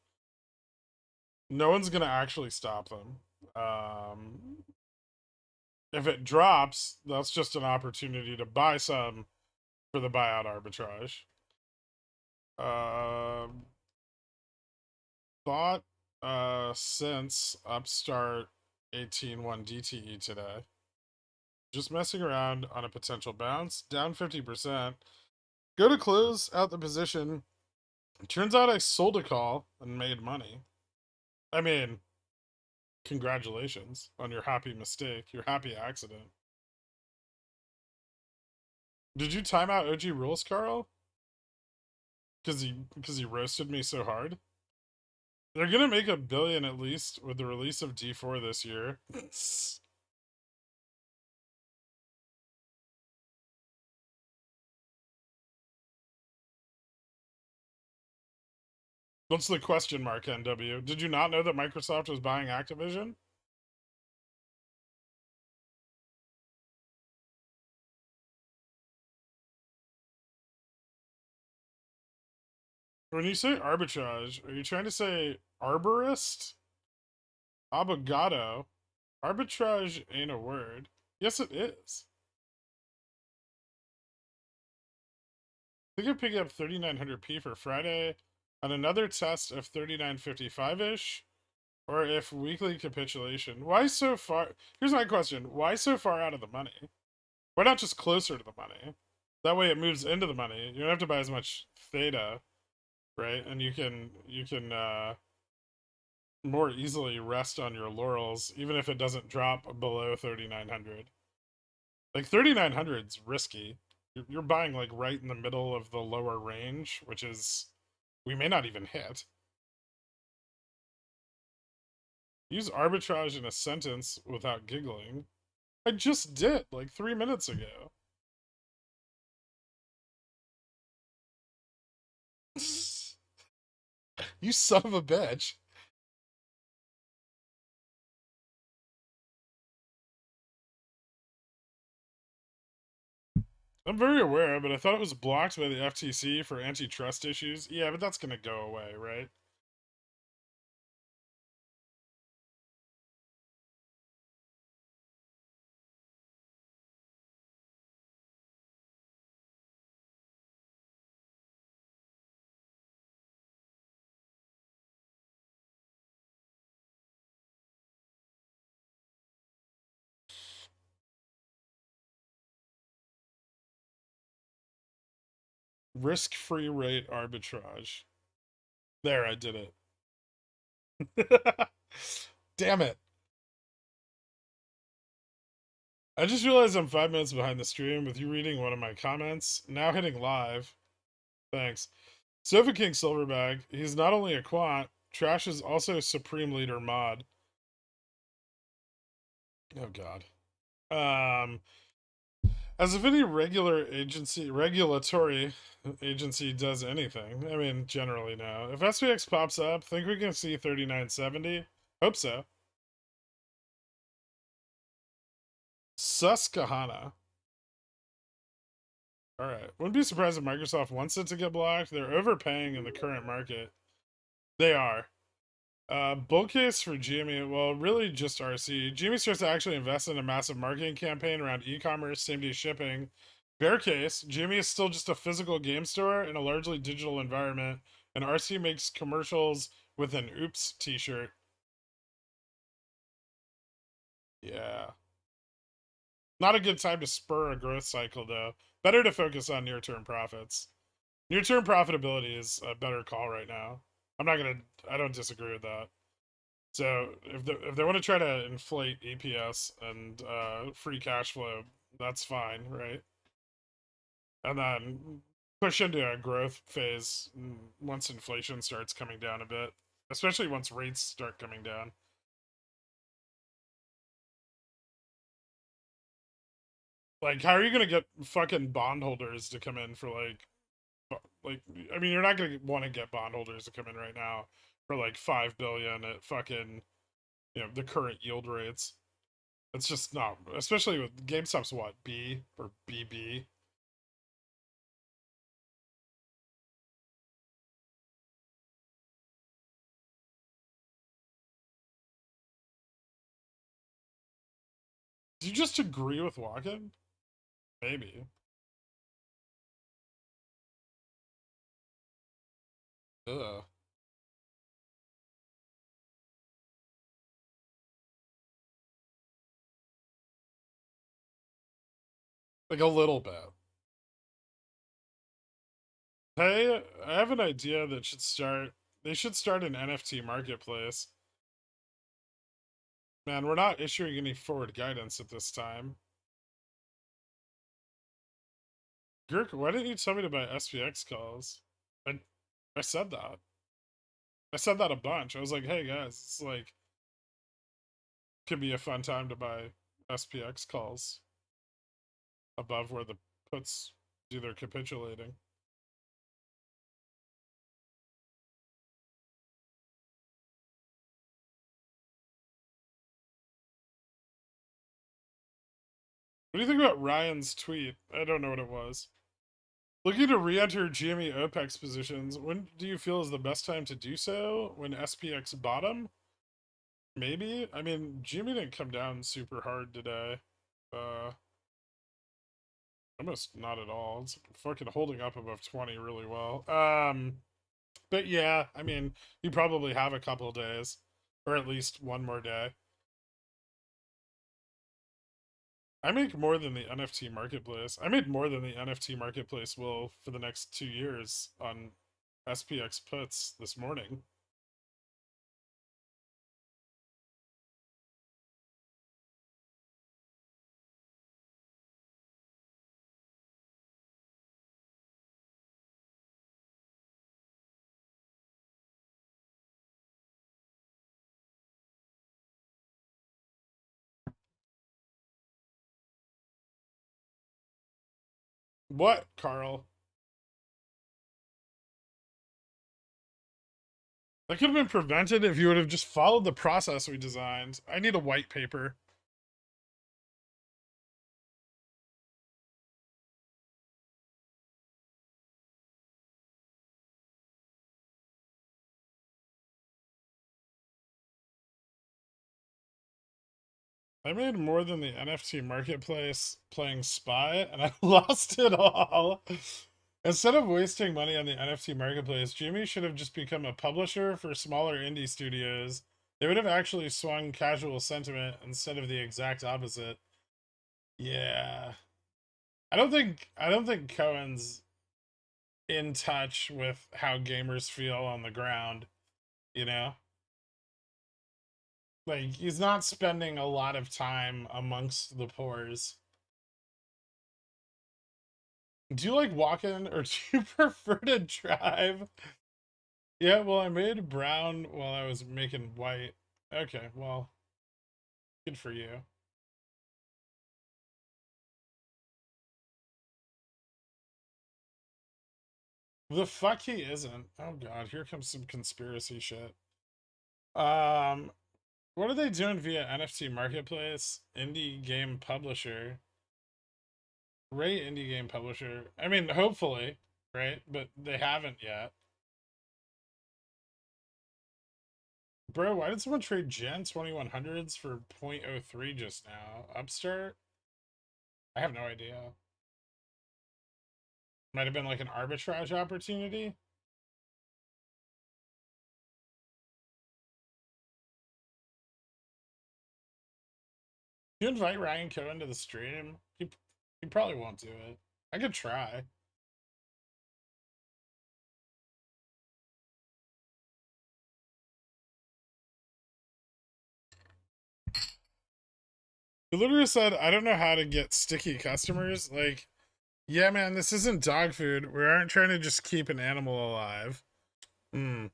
No one's gonna actually stop them. If it drops, that's just an opportunity to buy some for the buyout arbitrage. Bought since Upstart 18.1 DTE today. Just messing around on a potential bounce, down 50%. Go to close out the position. Turns out I sold a call and made money. I mean, congratulations on your happy mistake, your happy accident. Did you time out OG rules, Carl? Because he roasted me so hard. They're gonna make $1 billion at least with the release of D4 this year. What's the question mark, NW? Did you not know that Microsoft was buying Activision? When you say arbitrage, are you trying to say arborist? Abogado? Arbitrage ain't a word. Yes, it is. I think I'm picking up 3900p for Friday on another test of 3955-ish, or if weekly capitulation. Why so far? Here's my question. Why so far out of the money? Why not just closer to the money? That way it moves into the money. You don't have to buy as much theta, right? And you can more easily rest on your laurels, even if it doesn't drop below 3900. Like 3900 is risky. You're buying like right in the middle of the lower range, which is we may not even hit. Use arbitrage in a sentence without giggling. I just did like 3 minutes ago. You son of a bitch. I'm very aware, but I thought it was blocked by the FTC for antitrust issues. Yeah, but that's gonna go away, right? Risk-free rate arbitrage. There, I did it. Damn it. I just realized I'm 5 minutes behind the stream with you reading one of my comments. Now hitting live. Thanks. Sofa King Silverbag. He's not only a quant, Trash is also Supreme Leader mod. Oh god. Um as if any regulatory agency does anything. I mean, generally no. If SPX pops up, think we can see 3970? Hope so. Susquehanna. Alright. Wouldn't be surprised if Microsoft wants it to get blocked. They're overpaying in the current market. They are. Bull case for GME, well, really just RC. GME starts to actually invest in a massive marketing campaign around e-commerce, same-day shipping. Bear case, GME is still just a physical game store in a largely digital environment, and RC makes commercials with an Oops t-shirt. Yeah. Not a good time to spur a growth cycle, though. Better to focus on near-term profits. Near-term profitability is a better call right now. I don't disagree with that. So if they want to try to inflate EPS and free cash flow, that's fine, right? And then push into a growth phase once inflation starts coming down a bit, especially once rates start coming down. Like, how are you gonna get fucking bondholders to come in for like? I mean, you're not gonna want to get bondholders to come in right now for like 5 billion at fucking the current yield rates. It's just not, especially with GameStop's what, B or BB. Do you just agree with Walken? Maybe. Ugh. Like a little bit. Hey, I have an idea that should start. They should start an NFT marketplace. Man, we're not issuing any forward guidance at this time. Gherk, why didn't you tell me to buy SPX calls? I, I said that. I said that a bunch. I was like, hey guys, it's like could be a fun time to buy SPX calls above where the puts do their capitulating. What do you think about Ryan's tweet? I don't know what it was. Looking to re-enter GME OPEX positions. When do you feel is the best time to do so? When SPX bottom? Maybe? I mean, GME didn't come down super hard today. Almost not at all. It's fucking holding up above 20 really well. But yeah, I mean, you probably have a couple days. Or at least one more day. I make more than the NFT marketplace. I made more than the NFT marketplace will for the next 2 years on SPX puts this morning. What, Carl? That could have been prevented if you would have just followed the process we designed. I need a white paper. I made more than the NFT marketplace playing Spy, and I lost it all. Instead of wasting money on the NFT marketplace, Jimmy should have just become a publisher for smaller indie studios. They would have actually swung casual sentiment instead of the exact opposite. Yeah. I don't think Cohen's in touch with how gamers feel on the ground, you know? Like, he's not spending a lot of time amongst the pores. Do you like walking or do you prefer to drive? Yeah, well, I made brown while I was making white. Okay, well, good for you. The fuck he isn't. Oh god, here comes some conspiracy shit. Um, what are they doing via NFT marketplace? Indie game publisher. Rate indie game publisher. I mean, hopefully, right? But they haven't yet. Bro, why did someone trade Gen 2100s for 0.03 just now? Upstart? I have no idea. Might have been like an arbitrage opportunity. You invite Ryan Cohen to the stream? He probably won't do it. I could try. He literally said, I don't know how to get sticky customers. Like, yeah, man, this isn't dog food. We aren't trying to just keep an animal alive. Hmm.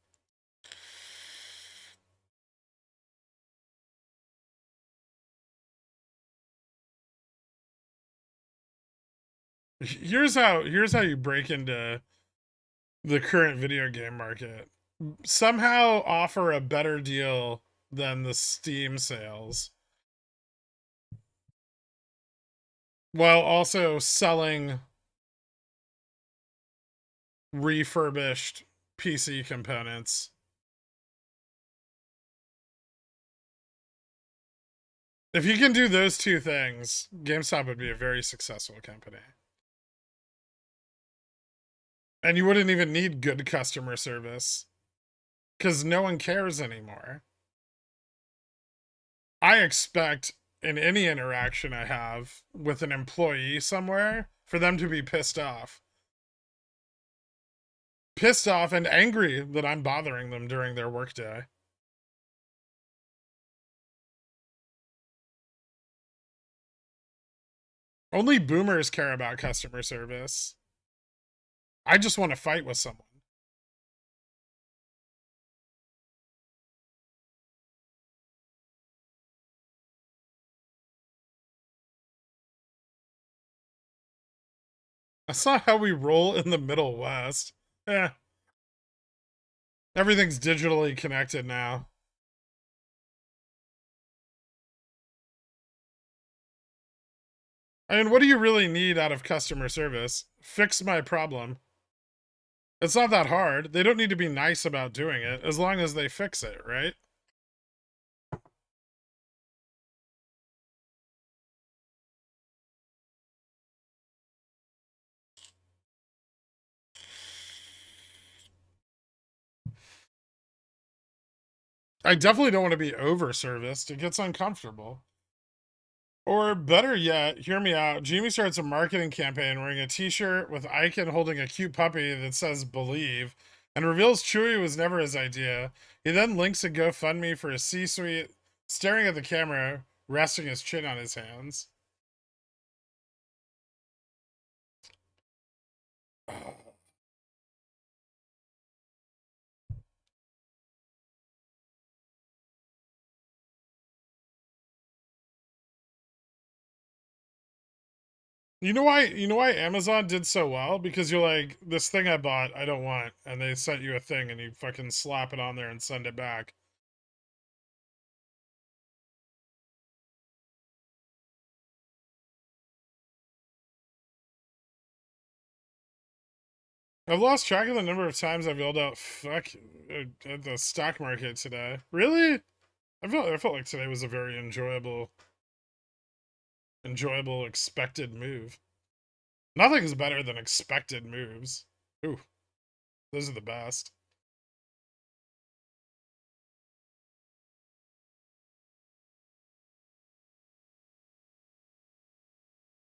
Here's how you break into the current video game market. Somehow offer a better deal than the Steam sales, while also selling refurbished PC components. If you can do those two things, GameStop would be a very successful company. And you wouldn't even need good customer service because no one cares anymore. I expect in any interaction I have with an employee somewhere for them to be pissed off. Pissed off and angry that I'm bothering them during their workday. Only boomers care about customer service. I just want to fight with someone. That's not how we roll in the Middle West. Eh. Everything's digitally connected now. I mean, what do you really need out of customer service? Fix my problem. It's not that hard. They don't need to be nice about doing it as long as they fix it, right? I definitely don't want to be over serviced. It gets uncomfortable. Or better yet, hear me out. Jamie starts a marketing campaign wearing a t-shirt with Icon holding a cute puppy that says believe and reveals Chewie was never his idea. He then links a GoFundMe for a C-suite, staring at the camera, resting his chin on his hands. You know why Amazon did so well? Because you're like, this thing I bought, I don't want, and they sent you a thing and you fucking slap it on there and send it back. I've lost track of the number of times I've yelled out fuck at the stock market today. Really? I felt like today was a very enjoyable expected move. Nothing's better than expected moves. Ooh, those are the best.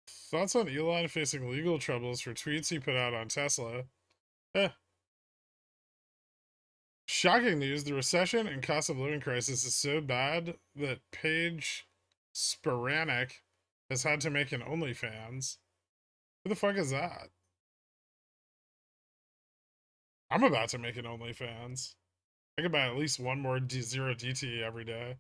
Thoughts on Elon facing legal troubles for tweets he put out on Tesla? Eh. Shocking news, the recession and cost of living crisis is so bad that Paige Spiranek has had to make an OnlyFans. Who the fuck is that? I'm about to make an OnlyFans. I could buy at least one more zero DT every day.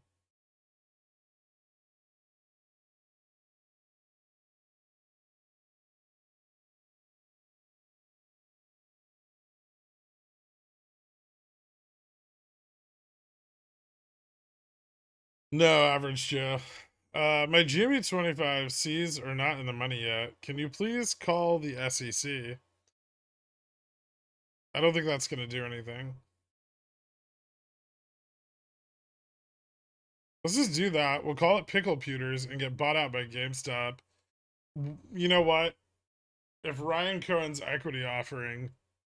No, average Joe. My GME25 Cs are not in the money yet. Can you please call the SEC? I don't think that's going to do anything. Let's just do that. We'll call it Pickle Pewters and get bought out by GameStop. You know what? If Ryan Cohen's equity offering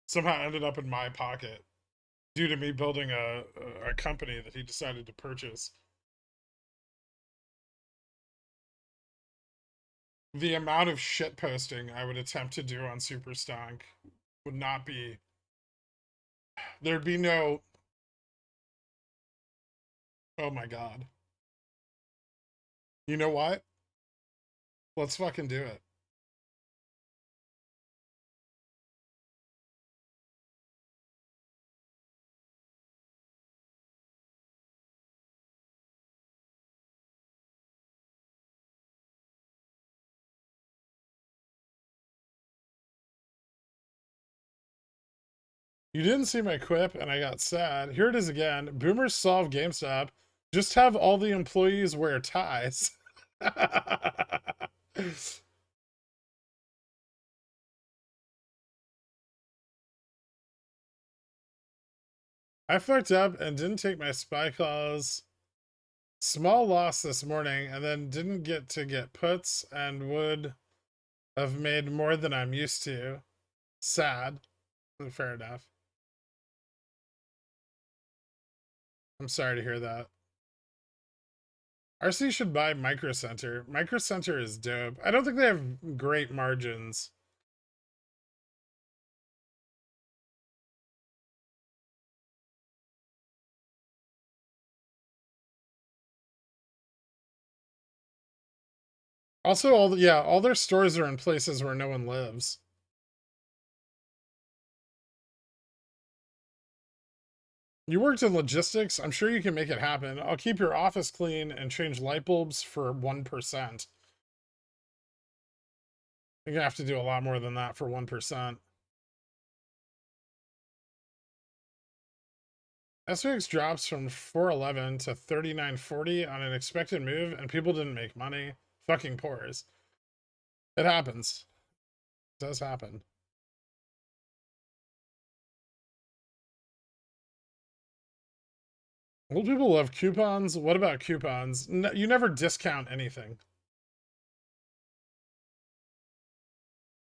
somehow ended up in my pocket due to me building a company that he decided to purchase, the amount of shit posting I would attempt to do on Super Stonk would not be. There'd be no. Oh my god. You know what? Let's fucking do it. You didn't see my quip and I got sad. Here it is again. Boomers solve GameStop. Just have all the employees wear ties. I fucked up and didn't take my spy calls. Small loss this morning and then didn't get puts and would have made more than I'm used to. Sad. Fair enough. I'm sorry to hear that. RC should buy Micro Center. Micro Center is dope. I don't think they have great margins. Also, all their stores are in places where no one lives. You worked in logistics. I'm sure you can make it happen. I'll keep your office clean and change light bulbs for 1%. You're gonna have to do a lot more than that for 1%. SPX drops from 411 to 39.40 on an expected move, and people didn't make money. Fucking pores. It happens. It does happen. Old people love coupons. What about coupons? No, you never discount anything.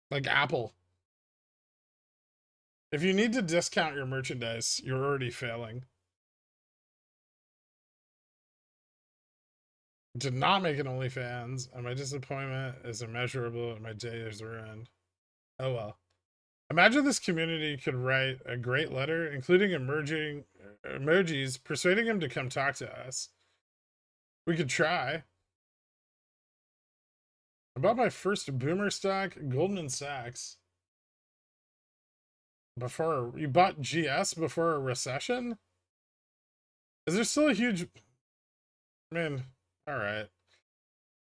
Like Apple. If you need to discount your merchandise, you're already failing. Did not make an OnlyFans, and my disappointment is immeasurable and my day is ruined. Oh well. Imagine this community could write a great letter, including emerging emojis, persuading him to come talk to us. We could try. I bought my first boomer stock, Goldman Sachs. Before you bought GS before a recession? Is there still a huge? I mean, all right.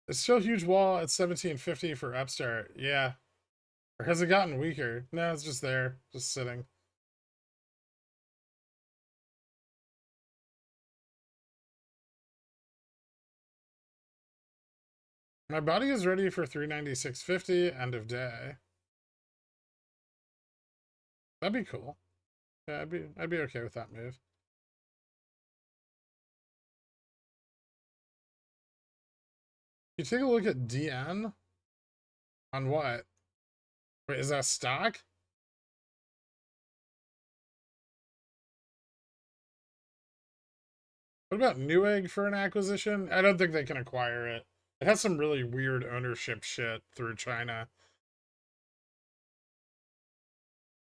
There's still a huge wall at 1750 for Upstart. Yeah. Or has it gotten weaker? No, it's just there, just sitting. My body is ready for 396.50 end of day. That'd be cool. Yeah, I'd be okay with that move. You take a look at DN on what? Wait, is that stock? What about Newegg for an acquisition? I don't think they can acquire it. It has some really weird ownership shit through China.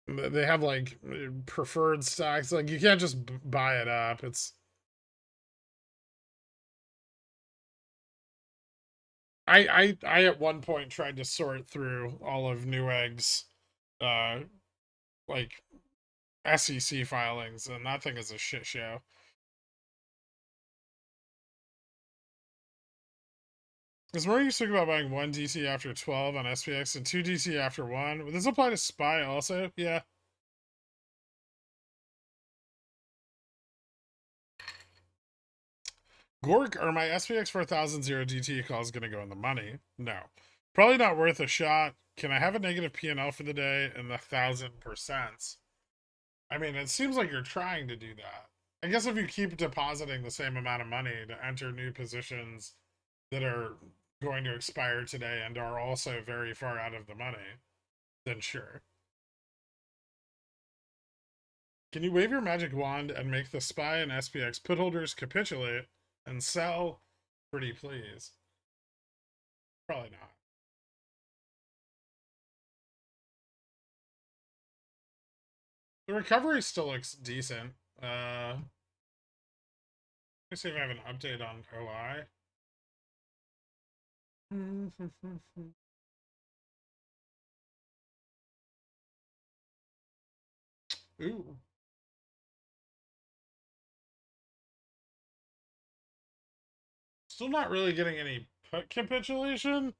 They have like preferred stocks. Like you can't just buy it up. It's I at one point tried to sort through all of Newegg's like SEC filings, and that thing is a shit show. Because more you talk about buying 1 DC after 12 on SPX and 2 DC after 1. Would this apply to SPY also? Yeah. Gork, are my SPX 4000 DT calls going to go in the money? No. Probably not worth a shot. Can I have a negative P&L for the day in the 1000%? I mean, it seems like you're trying to do that. I guess if you keep depositing the same amount of money to enter new positions that are going to expire today and are also very far out of the money, then sure. Can you wave your magic wand and make the SPY and SPX put holders capitulate and sell? Pretty please. Probably not. The recovery still looks decent. Let me see if I have an update on OI. Ooh. Still not really getting any put capitulation.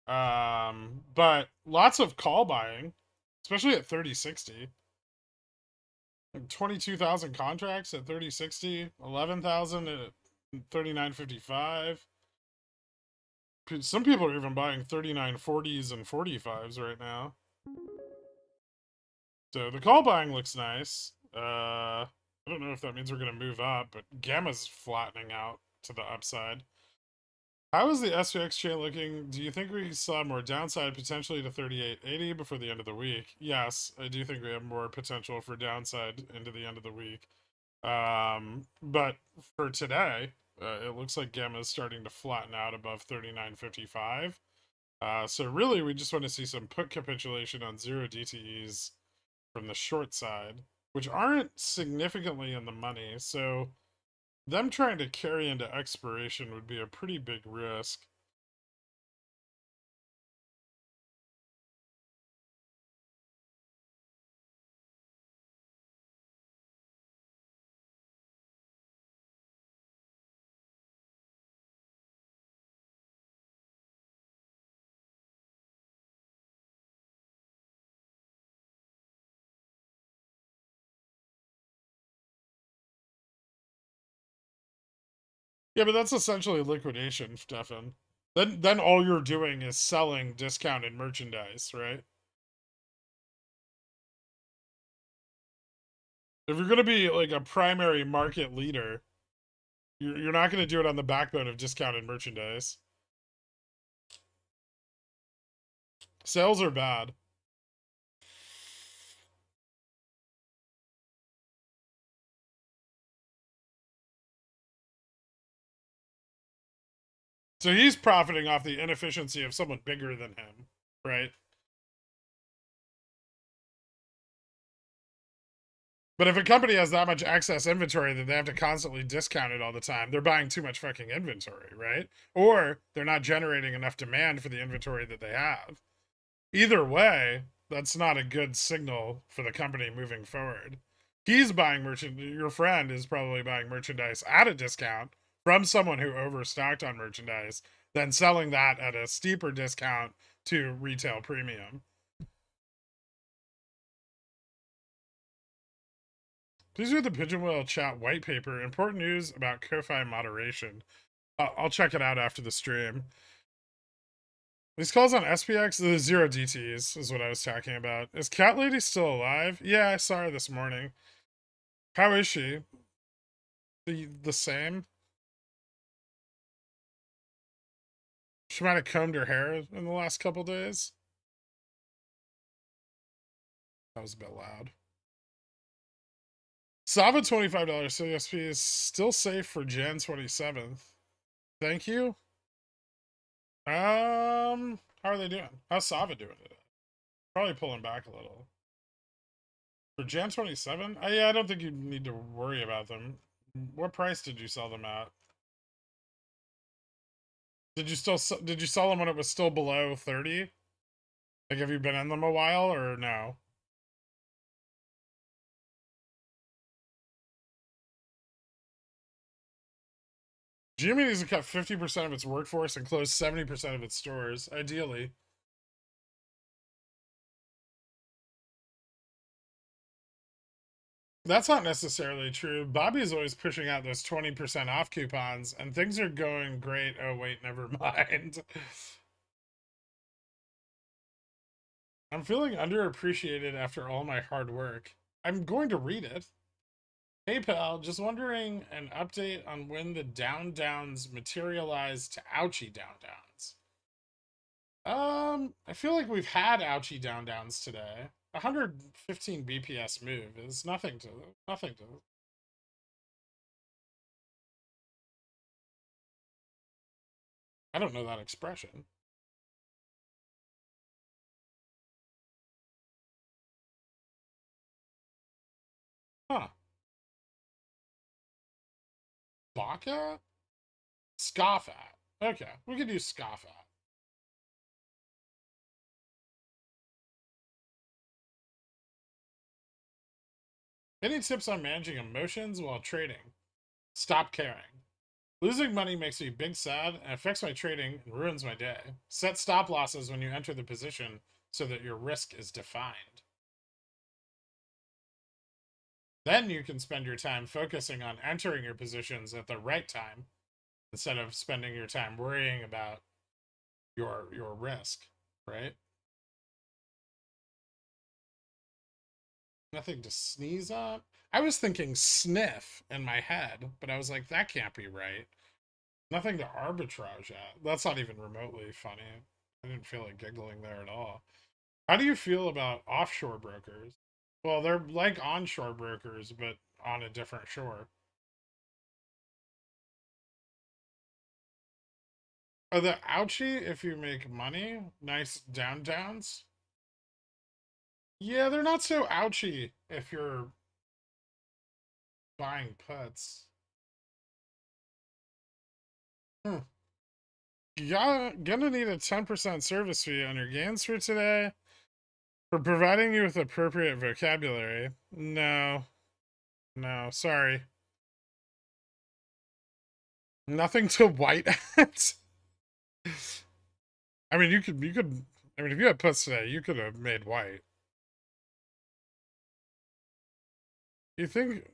But lots of call buying, especially at 3060. 22,000 contracts at 3060, 11,000 at 3955. Some people are even buying 3940s and 45s right now. So the call buying looks nice. I don't know if that means we're going to move up, but Gamma's flattening out to the upside. How is the SPX chain looking? Do you think we saw more downside potentially to 3880 before the end of the week? Yes, I do think we have more potential for downside into the end of the week. But for today, it looks like Gamma is starting to flatten out above 3955. So really, we just want to see some put capitulation on 0 DTEs from the short side, which aren't significantly in the money. So them trying to carry into expiration would be a pretty big risk. Yeah, but that's essentially liquidation, Stefan. then all you're doing is selling discounted merchandise, right? If you're gonna be like a primary market leader, you're not gonna do it on the backbone of discounted merchandise. Sales are bad. So he's profiting off the inefficiency of someone bigger than him, right? But if a company has that much excess inventory that they have to constantly discount it all the time, they're buying too much fucking inventory, right? Or they're not generating enough demand for the inventory that they have. Either way, that's not a good signal for the company moving forward. He's buying your friend is probably buying merchandise at a discount from someone who overstocked on merchandise, then selling that at a steeper discount to retail premium. Please read the Pigeonwheel chat white paper. Important news about Ko-Fi moderation. I'll check it out after the stream. These calls on SPX, the 0 DTs is what I was talking about. Is Cat Lady still alive? Yeah, I saw her this morning. How is she? The same? She might have combed her hair in the last couple days. That was a bit loud. Sava $25 CSP is still safe for Jan 27th. Thank you. How are they doing? How's Sava doing today? Probably pulling back a little. For Jan 27? Yeah, I don't think you need to worry about them. What price did you sell them at? Did you sell them when it was still below 30? Like, have you been in them a while or no? Germany needs to cut 50% of its workforce and close 70% of its stores, ideally. That's not necessarily true. Bobby is always pushing out those 20% off coupons, and things are going great. Oh, wait, never mind. I'm feeling underappreciated after all my hard work. I'm going to read it. Hey, pal, just wondering an update on when the down downs materialize to ouchie down downs. I feel like we've had ouchie down downs today. 115 BPS move is nothing to. I don't know that expression. Huh. Baka? Scoff at. Okay, we could use scoff at. Any tips on managing emotions while trading? Stop caring. Losing money makes me big sad and affects my trading and ruins my day. Set stop losses when you enter the position so that your risk is defined. Then you can spend your time focusing on entering your positions at the right time instead of spending your time worrying about your risk, right? Nothing to sneeze at. I was thinking sniff in my head, but I was like, that can't be right. Nothing to arbitrage at. That's not even remotely funny. I didn't feel like giggling there at all. How do you feel about offshore brokers? Well, they're like onshore brokers, but on a different shore. Are the ouchie if you make money? Nice down downs? Yeah, they're not so ouchy if you're buying puts. Hmm. Gonna need a 10% service fee on your gains for today for providing you with appropriate vocabulary. No. No, sorry. Nothing to white at. I mean, I mean, if you had puts today, you could have made white. You think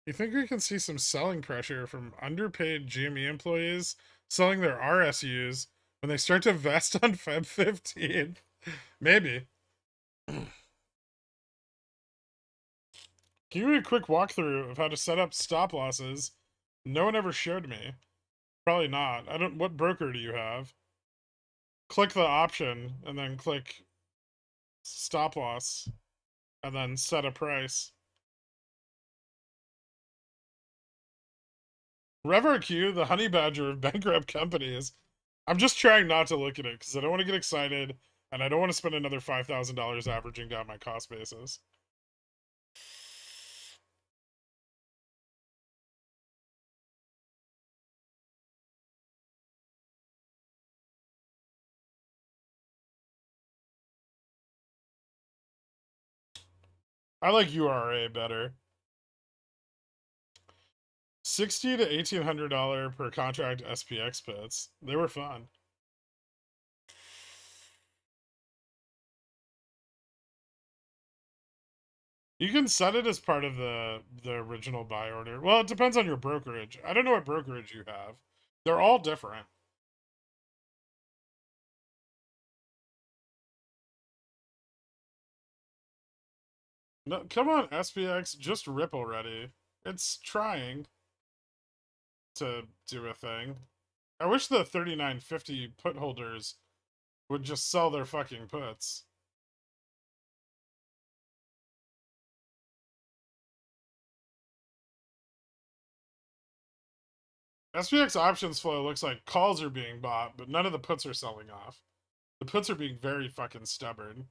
You think we can see some selling pressure from underpaid GME employees selling their RSUs when they start to vest on Feb 15th? Maybe. Can you give me a quick walkthrough of how to set up stop losses? No one ever showed me. Probably not. I don't. What broker do you have? Click the option and then click stop loss and then set a price. Referral, the honey badger of bankrupt companies. I'm just trying not to look at it because I don't want to get excited and I don't want to spend another $5,000 averaging down my cost basis. I like URA better. $60 to $1,800 per contract SPX puts. They were fun. You can set it as part of the original buy order. Well, it depends on your brokerage. I don't know what brokerage you have. They're all different. No, come on, SPX, just rip already. It's trying to do a thing. I wish the 3950 put holders would just sell their fucking puts. SPX options flow looks like calls are being bought, but none of the puts are selling off. The puts are being very fucking stubborn.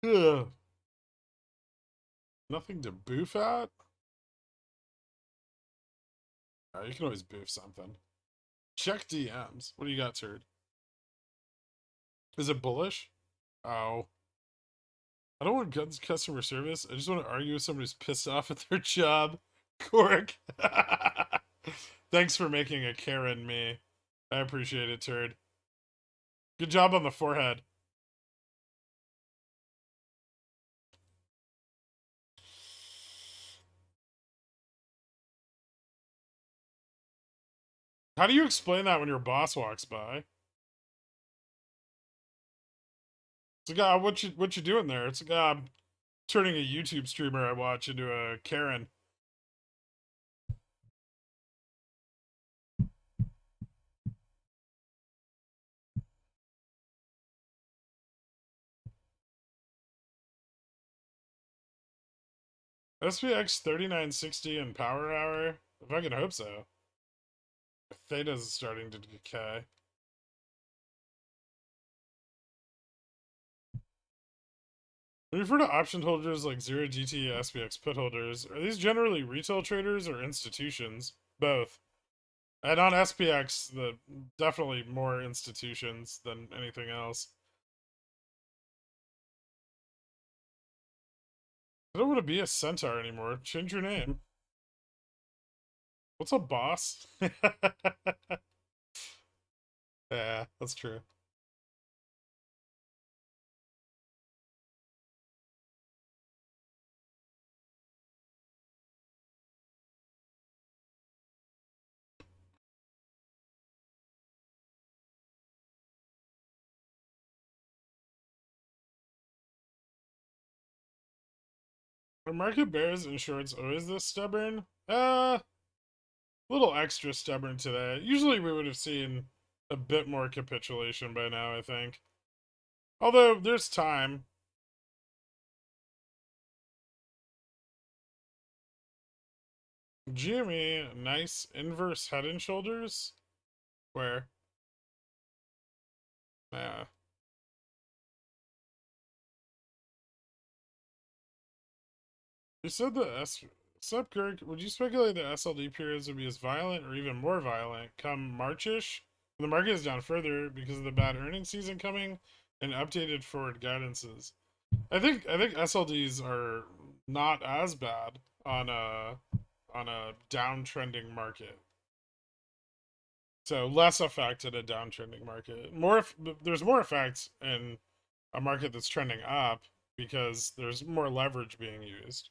Ugh. Nothing to boof at? Oh, you can always boof something. Check DMs. What do you got, turd? Is it bullish? Oh. I don't want good customer service. I just want to argue with somebody who's pissed off at their job. Cork. Thanks for making a Karen me. I appreciate it, turd. Good job on the forehead. How do you explain that when your boss walks by? It's like, what you doing there? It's like, I'm turning a YouTube streamer I watch into a Karen. SPX 3960 and power hour? If I can hope so. Theta's starting to decay. When you refer to option holders like 0GT SPX put holders, are these generally retail traders or institutions? Both. And on SPX, the definitely more institutions than anything else. I don't want to be a centaur anymore. Change your name. What's a boss? Yeah, that's true. Are market bears and shorts always this stubborn? A little extra stubborn today. Usually we would have seen a bit more capitulation by now, I think. Although, there's time. Jimmy, nice inverse head and shoulders? Where? Yeah. You said the Sup, Kirk, would you speculate that SLD periods would be as violent or even more violent come Marchish? The market is down further because of the bad earnings season coming and updated forward guidances. I think SLDs are not as bad on on a downtrending market. So less effect in a downtrending market. There's more effect in a market that's trending up because there's more leverage being used.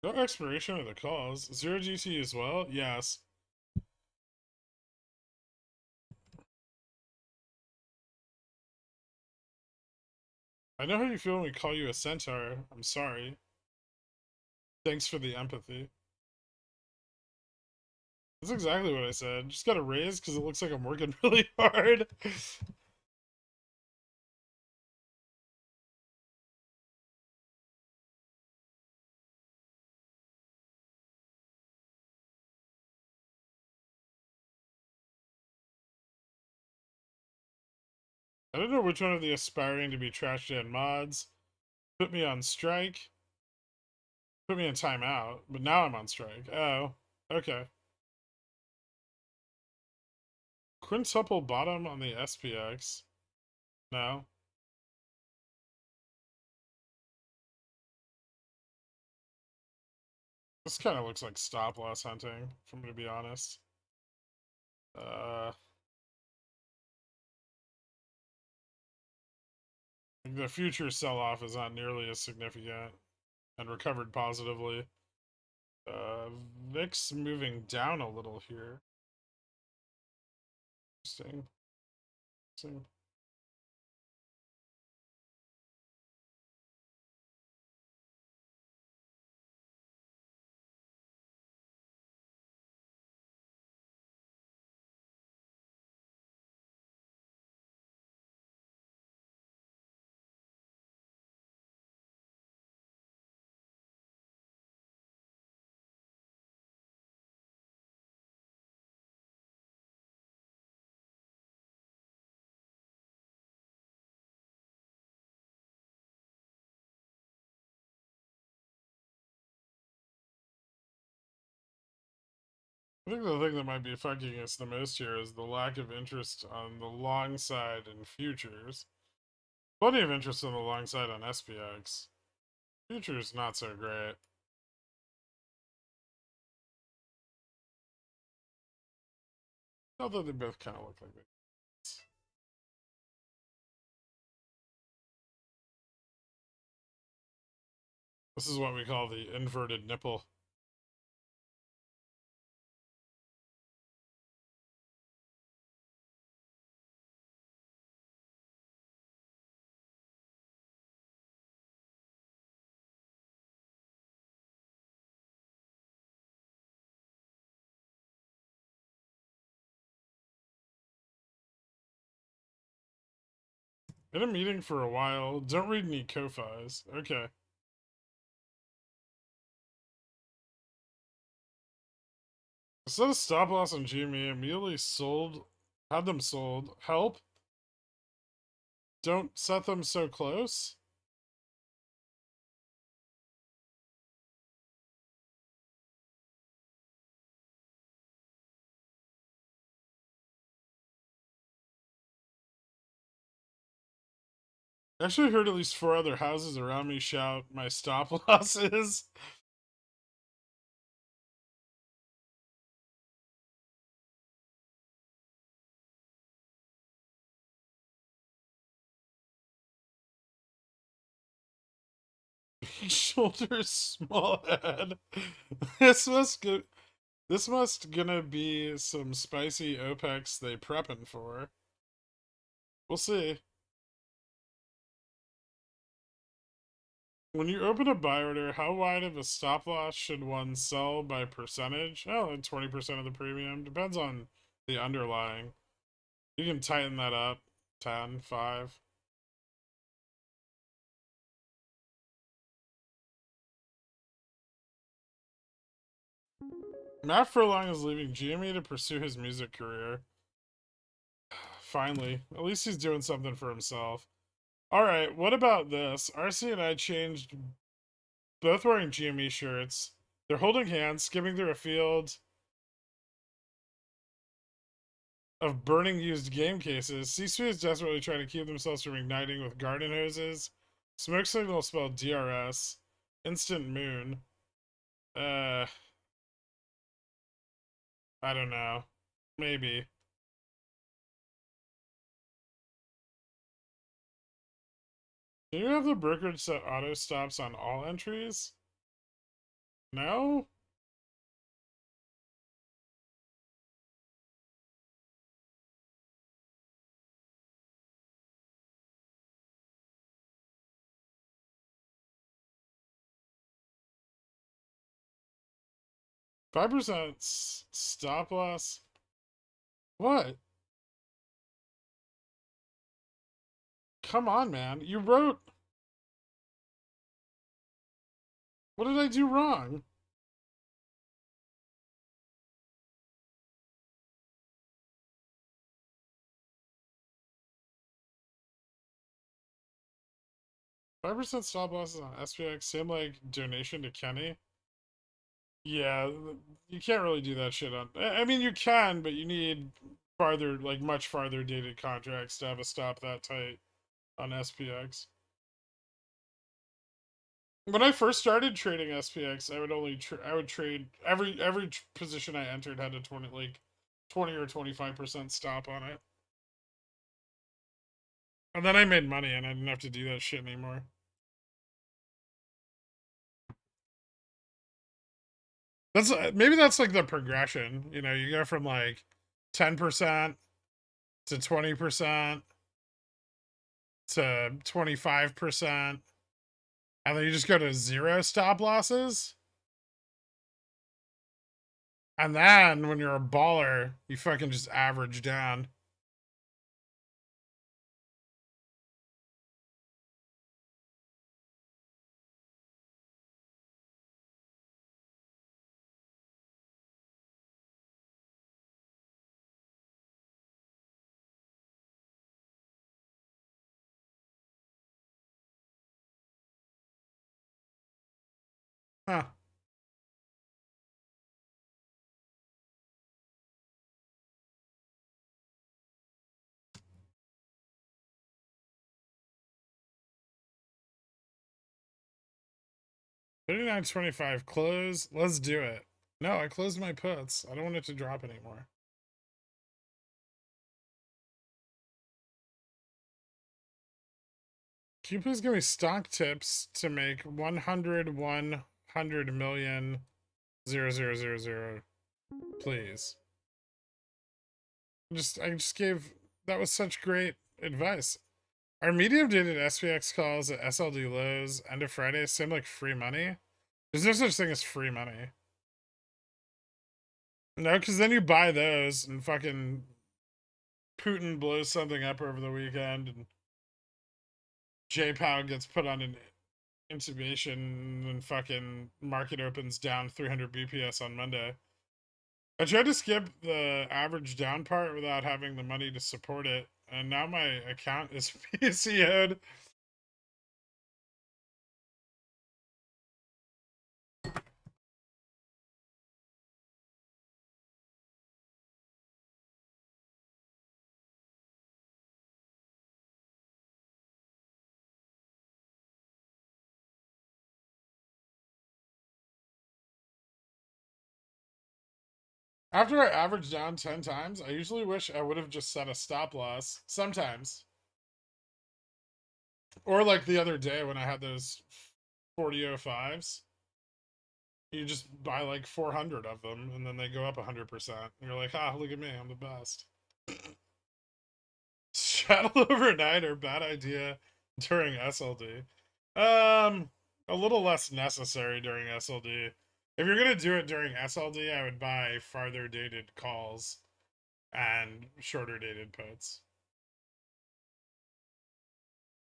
No expiration of the calls. 0 GT as well? Yes. I know how you feel when we call you a centaur. I'm sorry. Thanks for the empathy. That's exactly what I said. Just got a raise because it looks like I'm working really hard. I don't know which one of the aspiring to be trash can mods put me on strike. Put me in timeout, but now I'm on strike. Oh, okay. Quintuple bottom on the SPX. No. This kind of looks like stop loss hunting, if I'm going to be honest. The future sell-off is not nearly as significant and recovered positively. VIX moving down a little here. Interesting. Interesting. I think the thing that might be affecting us the most here is the lack of interest on the long side in futures. Plenty of interest on the long side on SPX. Futures not so great. Although they both kind of look like it. This is what we call the inverted nipple. In a meeting for a while. Don't read any Ko-Fis. Okay. Set a stop loss on GME. Immediately sold. Had them sold. Help. Don't set them so close. I actually heard at least 4 other houses around me shout my stop losses. Big shoulders, small head. This must gonna be some spicy OPEX they prepping for. We'll see. When you open a buy order, how wide of a stop loss should one sell by percentage? Oh, like 20% of the premium. Depends on the underlying. You can tighten that up. 10, 5. Matt Furlong is leaving GME to pursue his music career. Finally. At least he's doing something for himself. Alright, what about this? RC and I changed, both wearing GME shirts. They're holding hands, skipping through a field of burning used game cases. C-suite is desperately trying to keep themselves from igniting with garden hoses. Smoke signal spelled DRS. Instant moon. I don't know. Maybe. Do you have the brokerage set auto stops on all entries? No? $5% stop loss? What? Come on, man. You wrote... What did I do wrong? $5% stop losses on SPX seem like donation to Kenny. Yeah, you can't really do that shit on. I mean, you can, but you need farther, like much farther dated contracts to have a stop that tight on SPX. When I first started trading SPX, I would only I would trade every position I entered had a 20 or 25% stop on it. And then I made money and I didn't have to do that shit anymore. That's maybe that's like the progression. You know, you go from like 10% to 20% to 25%, and then you just go to 0 stop losses. And then when you're a baller, you fucking just average down. Huh. $39.25 close. Let's do it. No, I closed my puts. I don't want it to drop anymore. Can you please give me stock tips to make 100 million 0, please? I just gave, that was such great advice. Are medium dated SPX calls at SLD lows end of Friday seem like free money? There's no such thing as free money. No, because then you buy those and fucking Putin blows something up over the weekend and J-Pow gets put on an intubation and fucking market opens down 300 BPS on Monday. I tried to skip the average down part without having the money to support it, and now my account is PCO'd. After I average down 10 times, I usually wish I would have just set a stop loss. Sometimes. Or like the other day when I had those 40.05s. You just buy like 400 of them and then they go up 100%. And you're like, ah, look at me, I'm the best. Shadow overnight or bad idea during SLD. A little less necessary during SLD. If you're gonna do it during SLD, I would buy farther dated calls and shorter dated puts.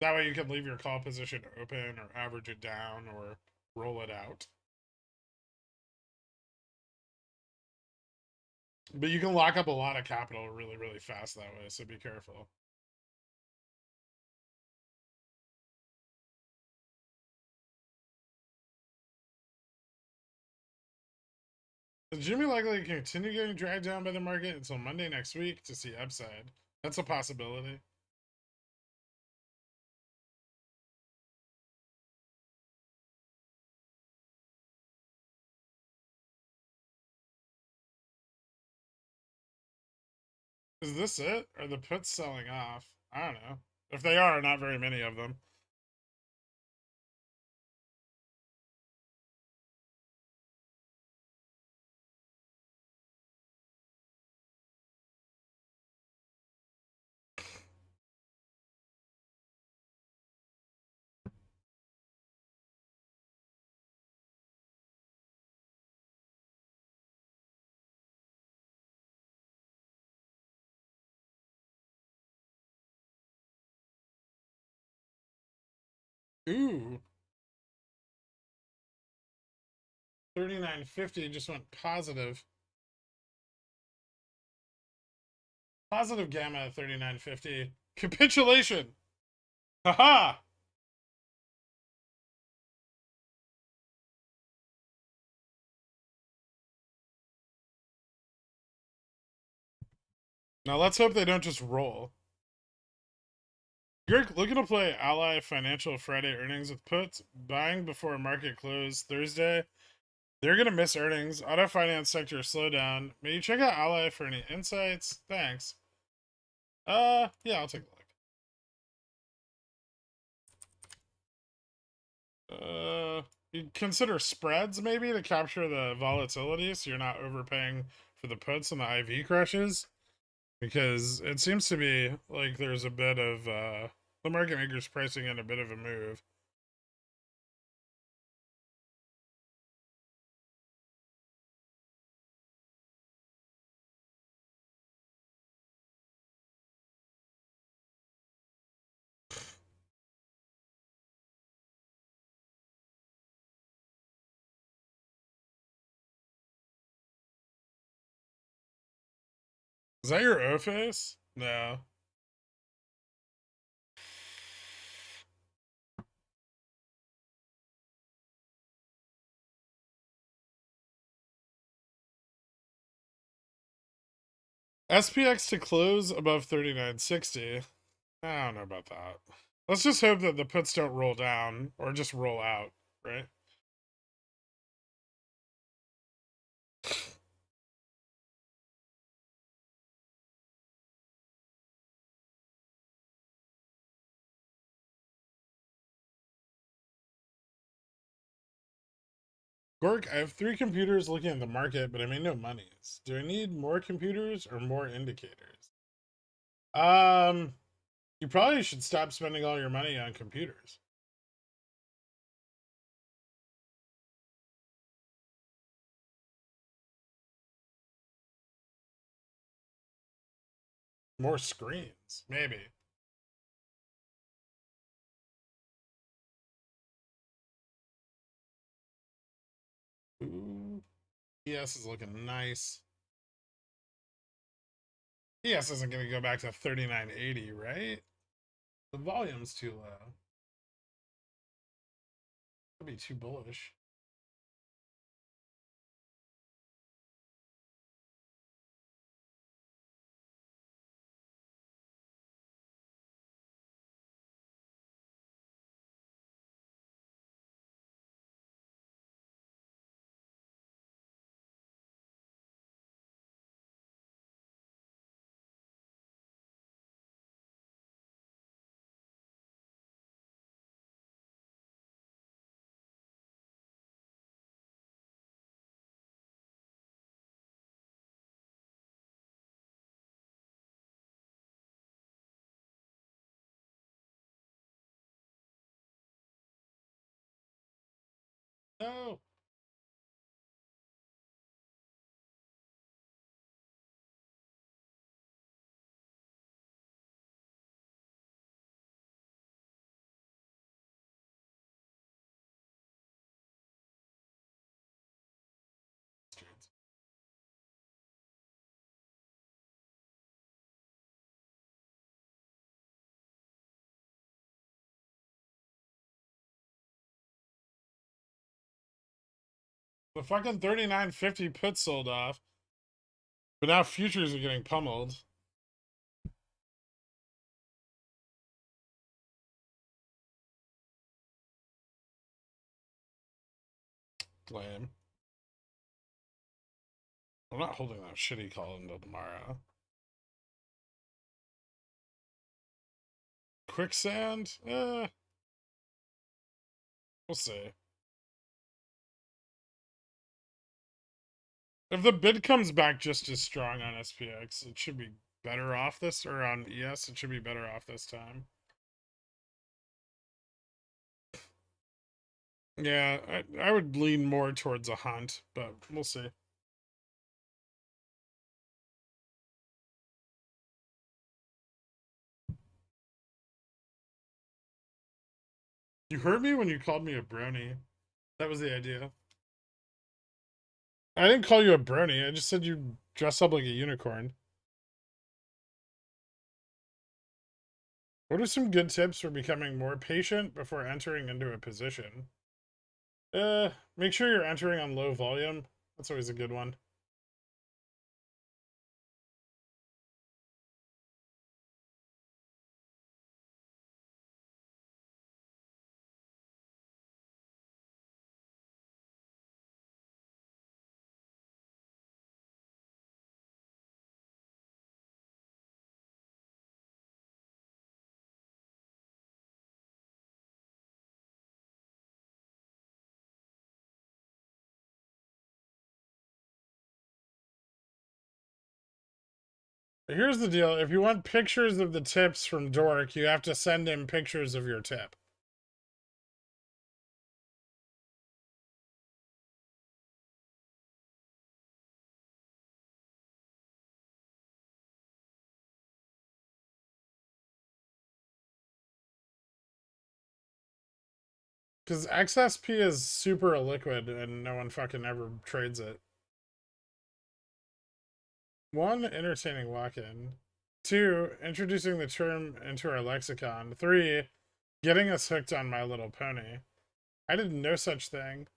That way you can leave your call position open or average it down or roll it out. But you can lock up a lot of capital really, really fast that way, so be careful. Jimmy likely continue getting dragged down by the market until Monday next week to see upside. That's a possibility. Is this it? Are the puts selling off? I don't know. If they are, not very many of them. Ooh. 39.50 just went positive. Positive gamma at 39.50. Capitulation. Haha. Now let's hope they don't just roll. You're looking to play Ally Financial Friday earnings with puts, buying before market close Thursday. They're going to miss earnings. Auto finance sector slow down. May you check out Ally for any insights? Thanks. Yeah, I'll take a look. You consider spreads maybe to capture the volatility so you're not overpaying for the puts and the IV crashes. Because it seems to be like there's a bit of the market makers pricing in a bit of a move. Is that your O face? No. SPX to close above 39.60. I don't know about that. Let's just hope that the puts don't roll down or just roll out, right? Gork, I have 3 computers looking at the market, but I made no monies. Do I need more computers or more indicators? You probably should stop spending all your money on computers. More screens, maybe. Ooh. ES is looking nice. ES isn't going to go back to 39.80, right? The volume's too low. That'd be too bullish. No. The fucking 39.50 put sold off. But now futures are getting pummeled. Lame. I'm not holding that shitty call until tomorrow. Quicksand? We'll see. If the bid comes back just as strong on SPX, it should be better off this, or on ES, it should be better off this time. Yeah, I would lean more towards a hunt, but we'll see. You heard me when you called me a brony. That was the idea. I didn't call you a brony. I just said you dress up like a unicorn. What are some good tips for becoming more patient before entering into a position? Make sure you're entering on low volume. That's always a good one. Here's the deal. If you want pictures of the tips from Dork, you have to send him pictures of your tip. Because XSP is super illiquid and no one fucking ever trades it. 1, entertaining walk-in. 2, introducing the term into our lexicon. 3, getting us hooked on My Little Pony. I did no such thing.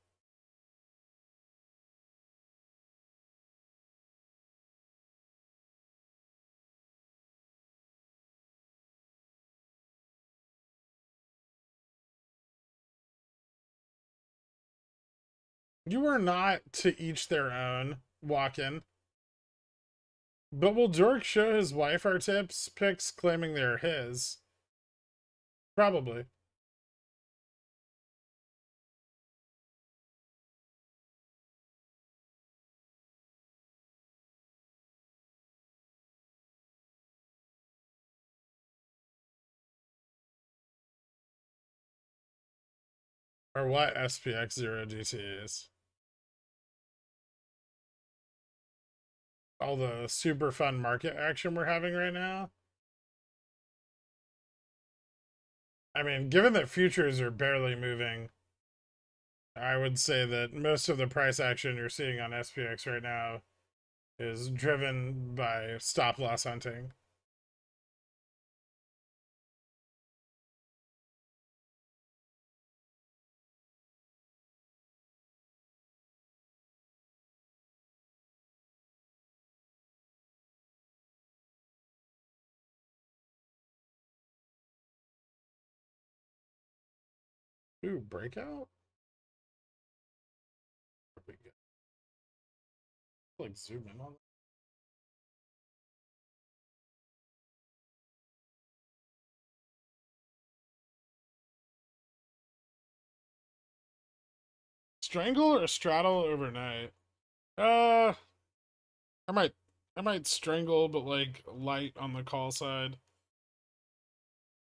You are not to each their own, walk-in. But will Dork show his wife our tips pics claiming they're his? Probably. Or what SPX0 DTs? All the super fun market action we're having right now. I mean, given that futures are barely moving, I would say that most of the price action you're seeing on SPX right now is driven by stop loss hunting. Ooh, breakout? Like zoom in on that. Strangle or straddle overnight? Uh, I might strangle, but like light on the call side.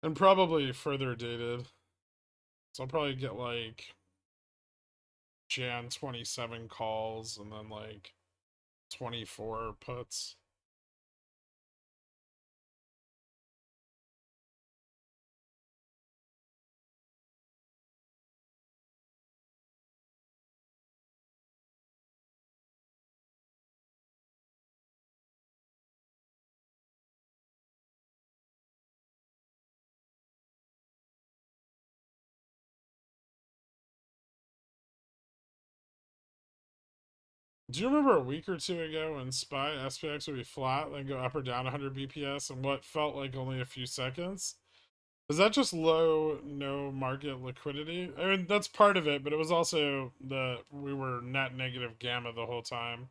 And probably further dated. So I'll probably get like Jan 27 calls and then like 24 puts. Do you remember a week or two ago when SPY SPX would be flat, then go up or down 100 BPS in what felt like only a few seconds? Is that just low, no market liquidity? I mean, that's part of it, but it was also we were net negative gamma the whole time.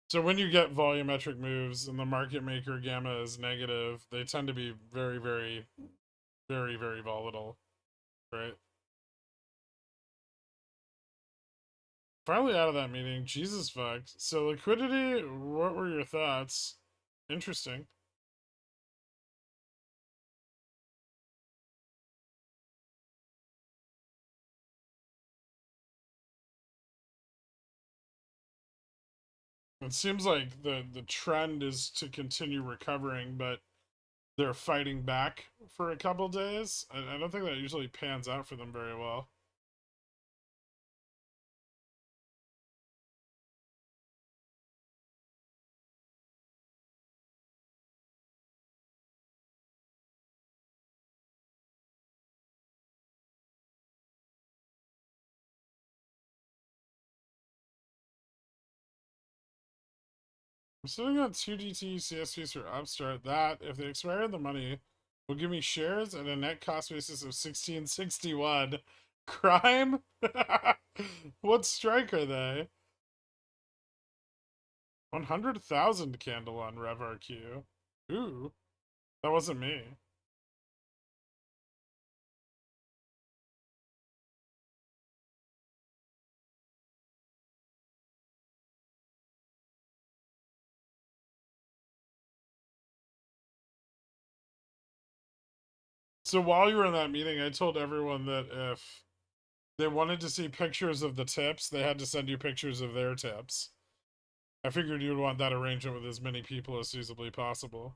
So when you get volumetric moves and the market maker gamma is negative, they tend to be very, very, very, very volatile, right? Finally out of that meeting. Jesus fucked. So liquidity, what were your thoughts? Interesting. It seems like the trend is to continue recovering, but they're fighting back for a couple days. I don't think that usually pans out for them very well. I'm sitting on 2 DT CSPs for Upstart that, if they expire the money, will give me shares at a net cost basis of 1661. Crime? What strike are they? 100,000 candle on RevRQ. Ooh, that wasn't me. So while you were in that meeting, I told everyone that if they wanted to see pictures of the tips, they had to send you pictures of their tips. I figured you would want that arrangement with as many people as feasibly possible.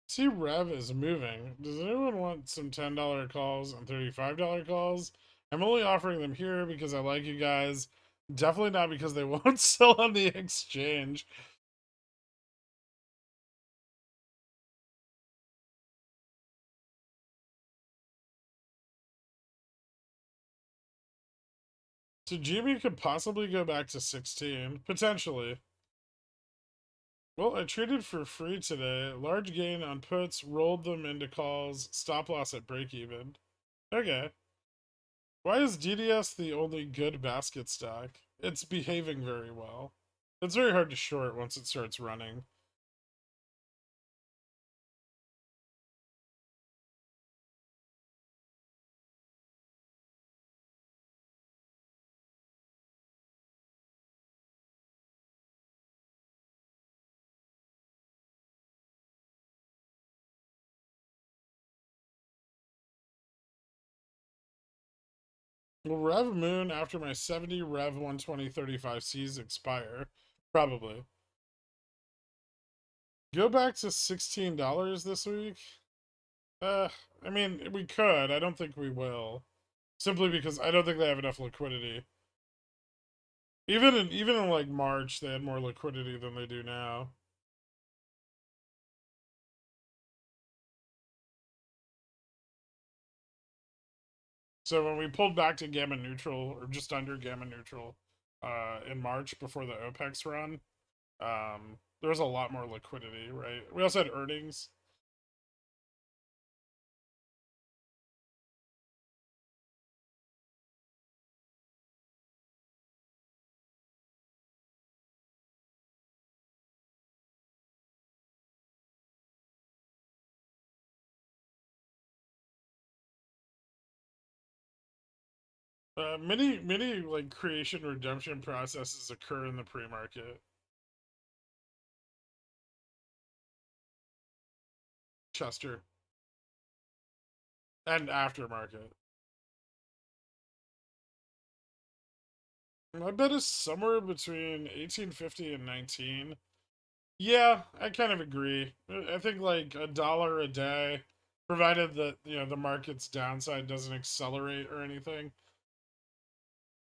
See, Rev is moving. Does anyone want some $10 calls and $35 calls? I'm only offering them here because I like you guys. Definitely not because they won't sell on the exchange. So Jimmy could possibly go back to 16, potentially. Well, I traded for free today. Large gain on puts, rolled them into calls, stop loss at break even. Okay. Why is DDS the only good basket stock? It's behaving very well. It's very hard to short once it starts running. Will Rev Moon after my 70 Rev 12035 Cs expire? Probably. Go back to $16 this week? I mean, we could. I don't think we will. Simply because I don't think they have enough liquidity. Even in like March, they had more liquidity than they do now. So when we pulled back to gamma neutral, or just under gamma neutral, in March before the OPEX run, there was a lot more liquidity, right? We also had earnings. Many like creation redemption processes occur in the pre-market. Chester. And aftermarket. I bet is somewhere between 1850 and 19. Yeah, I kind of agree. I think like $1 a day, provided that the market's downside doesn't accelerate or anything.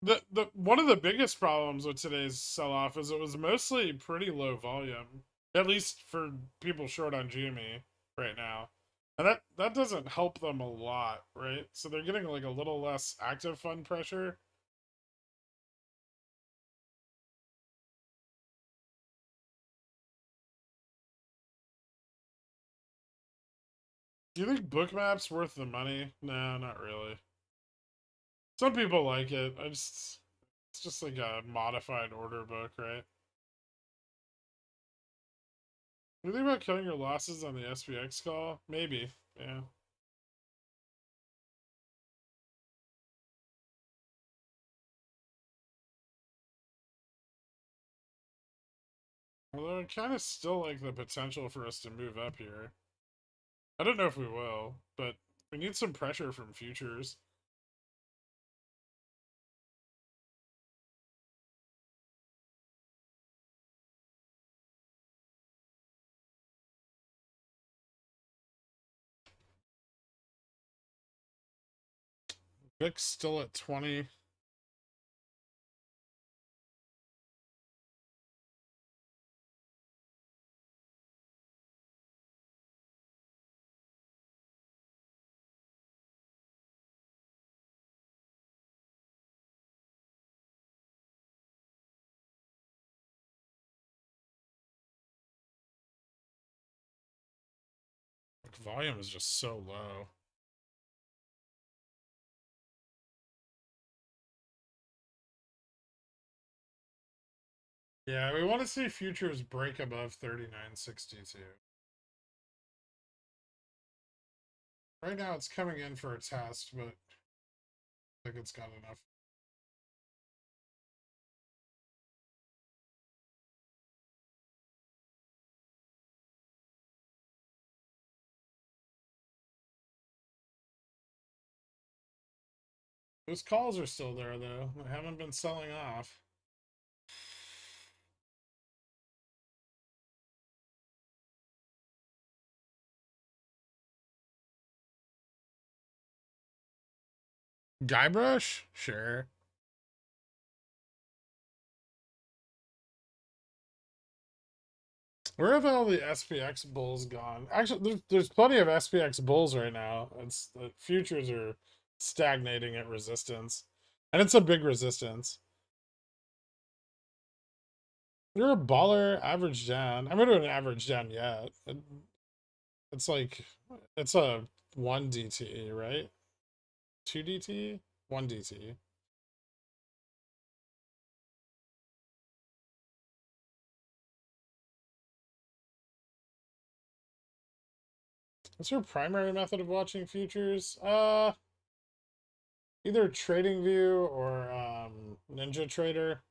The one of the biggest problems with today's sell-off is it was mostly pretty low volume, at least for people short on GME right now, and that doesn't help them a lot, right? So they're getting like a little less active fund pressure. Do you think Bookmap's worth the money? No, not really. Some people like it. It's just like a modified order book, right? You think about cutting your losses on the SPX call? Maybe. Yeah. Although I kind of still like the potential for us to move up here. I don't know if we will, but we need some pressure from futures. VIX still at 20. Like, volume is just so low. Yeah, we want to see futures break above 39.62. Right now it's coming in for a test, but I think it's got enough. Those calls are still there, though. They haven't been selling off. Guybrush? Sure. Where have all the SPX bulls gone? Actually, there's plenty of SPX bulls right now. It's the futures are stagnating at resistance, and it's a big resistance. You're a baller. Average down. I'm gonna do an average down yet. It's like it's a 1 DTE, right? 2 DTE, 1 DTE. What's your primary method of watching futures? Either TradingView or Ninja Trader.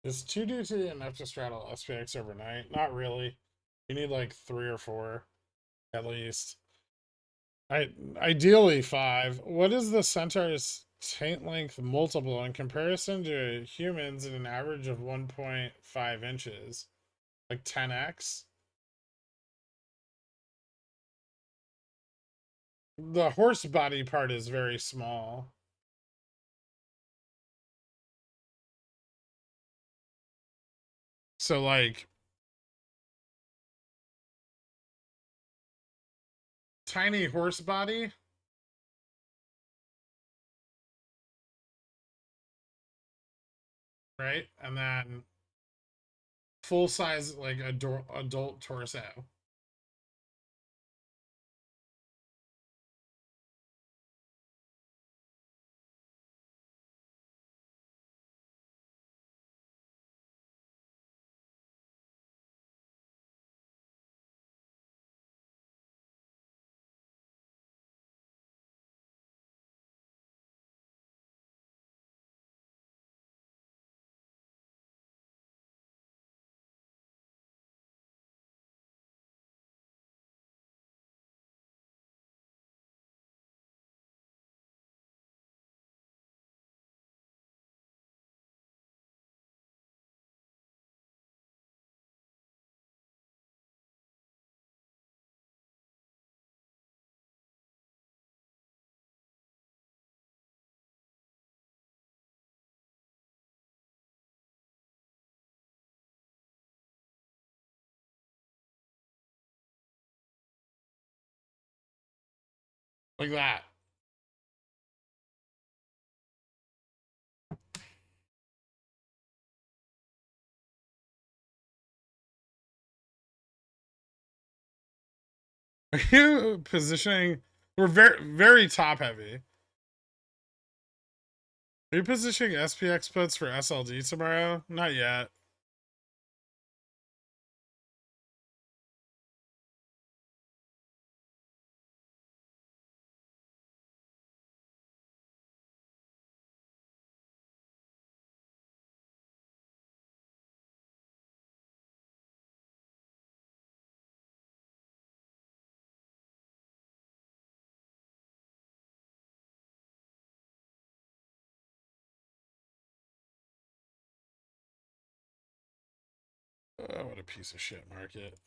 Is 2 DT enough to straddle SPX overnight? Not really. You need like 3 or 4 at least. Ideally 5. What is the centaur's taint length multiple in comparison to humans at an average of 1.5 inches? Like 10x? The horse body part is very small. So like tiny horse body. Right? And then full size, like, adult torso. Like that. Are you positioning? We're very top heavy. Are you positioning SPX puts for SLD tomorrow? Not yet. Oh, what a piece of shit market.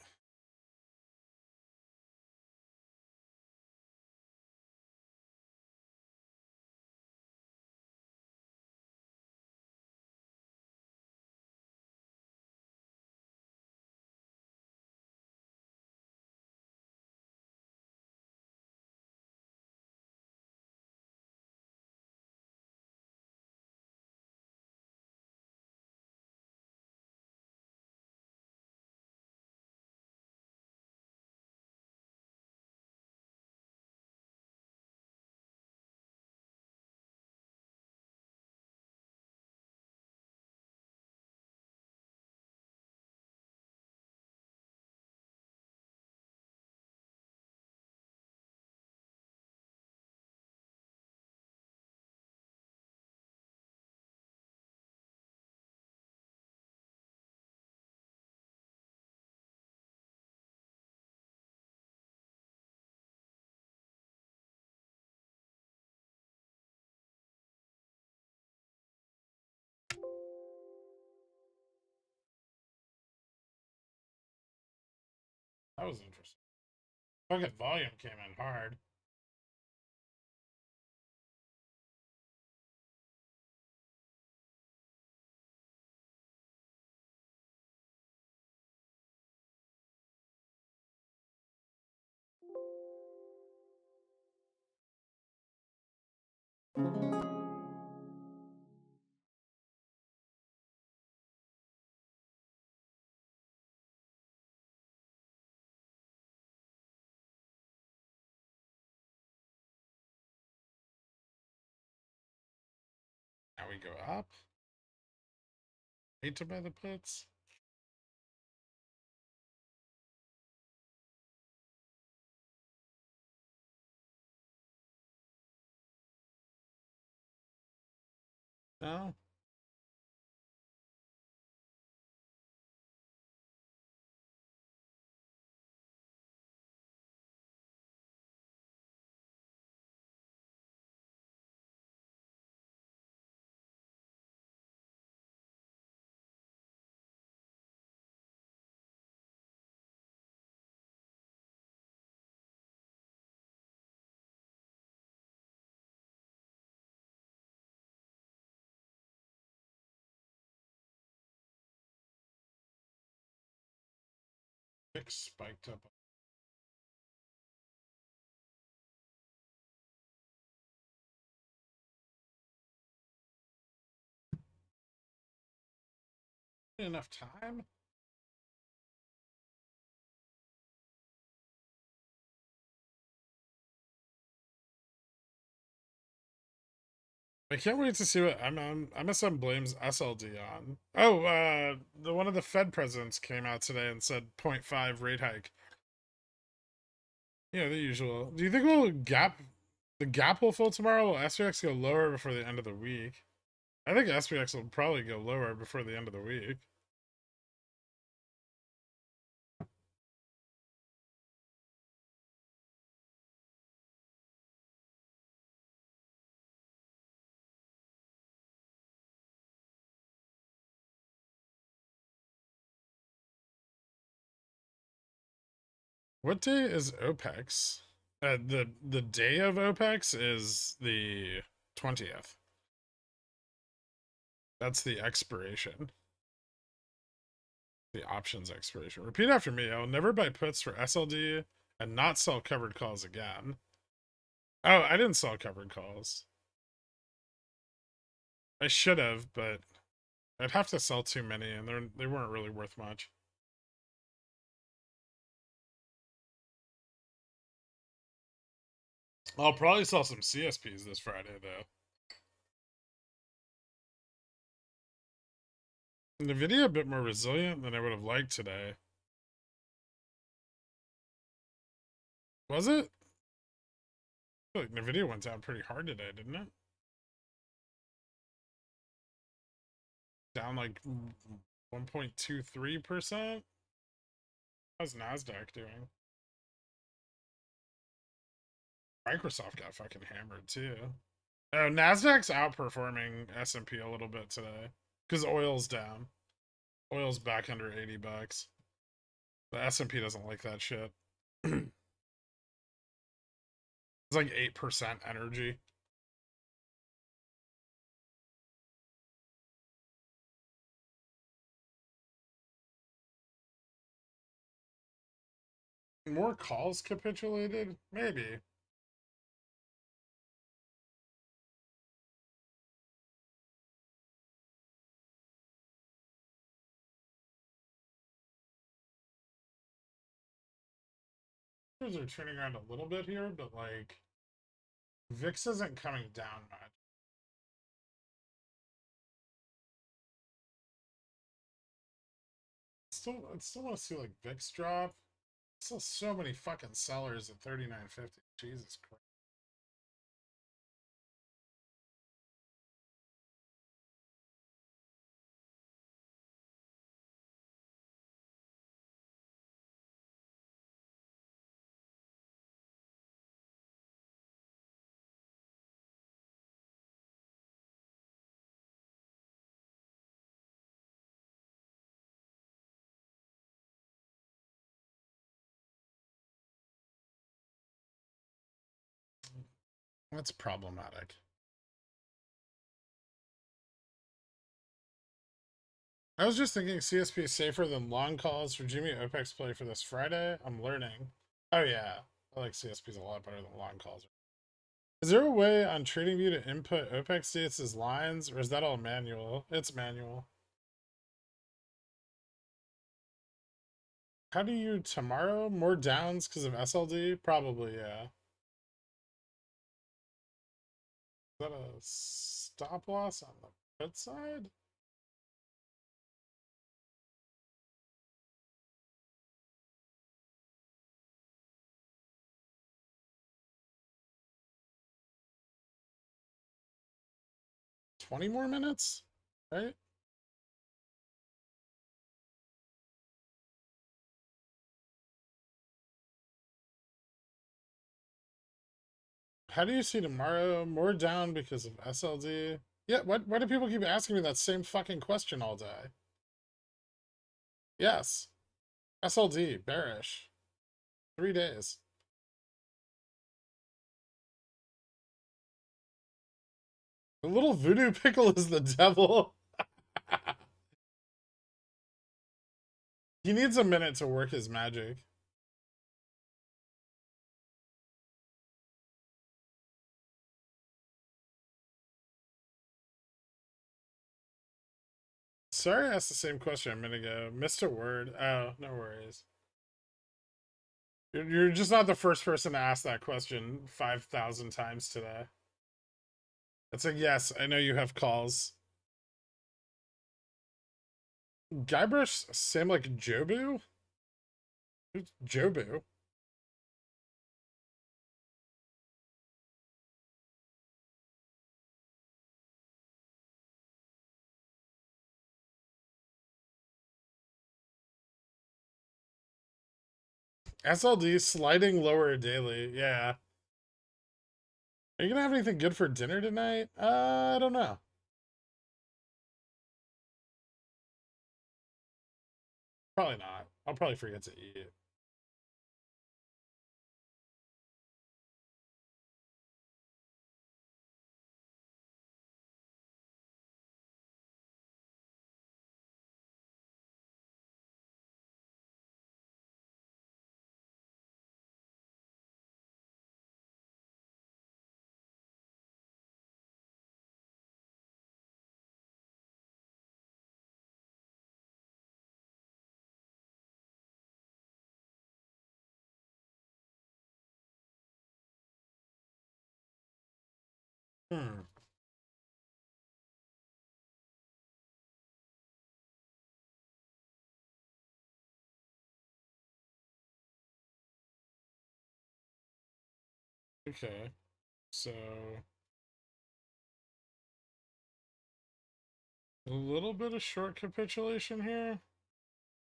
That was interesting. Fucking volume came in hard. Now we go up. Hate to buy the puts. No. Spiked up. Enough time? I can't wait to see what MSM blames SLD on. Oh, the one of the Fed presidents came out today and said 0.5 rate hike. Yeah, the usual. Do you think the gap will fill tomorrow? Will SPX go lower before the end of the week? I think SPX will probably go lower before the end of the week. What day is OPEX? The day of OPEX is the 20th. That's the expiration. The options expiration. Repeat after me. I will never buy puts for SLD and not sell covered calls again. Oh, I didn't sell covered calls. I should have, but I'd have to sell too many, and they weren't really worth much. I'll probably sell some CSPs this Friday, though. NVIDIA a bit more resilient than I would have liked today. Was it? I feel like NVIDIA went down pretty hard today, didn't it? Down like 1.23%? How's NASDAQ doing? Microsoft got fucking hammered too. Oh, NASDAQ's outperforming S&P a little bit today. Because oil's down. Oil's back under 80 bucks. The S&P doesn't like that shit. It's like 8% energy. More calls capitulated? Maybe. Things are turning around a little bit here, but like VIX isn't coming down much. I still want to see like VIX drop. Still so many fucking sellers at 39.50. Jesus Christ. That's problematic. I was just thinking CSP is safer than long calls for Jimmy OPEX play for this Friday. I'm learning. Oh yeah, I like CSPs a lot better than long calls. Is there a way on TradingView to input OPEX dates as lines, or is that all manual? It's manual. How do you tomorrow? More downs because of SLD? Probably, yeah. Is that a stop loss on the put side? $20 more minutes? Right? How do you see tomorrow? More down because of SLD? Yeah, why do people keep asking me that same fucking question all day? Yes. SLD, bearish. 3 days. The little voodoo pickle is the devil. He needs a minute to work his magic. Sorry I asked the same question a minute ago. Missed a word. Oh, no worries. You're just not the first person to ask that question 5,000 times today. It's a yes, I know you have calls. Guybrush same like Jobu? Who's Jobu? SLD sliding lower daily. Yeah. Are you gonna have anything good for dinner tonight? I don't know. Probably not. I'll probably forget to eat. Hmm. Okay. So a little bit of short capitulation here.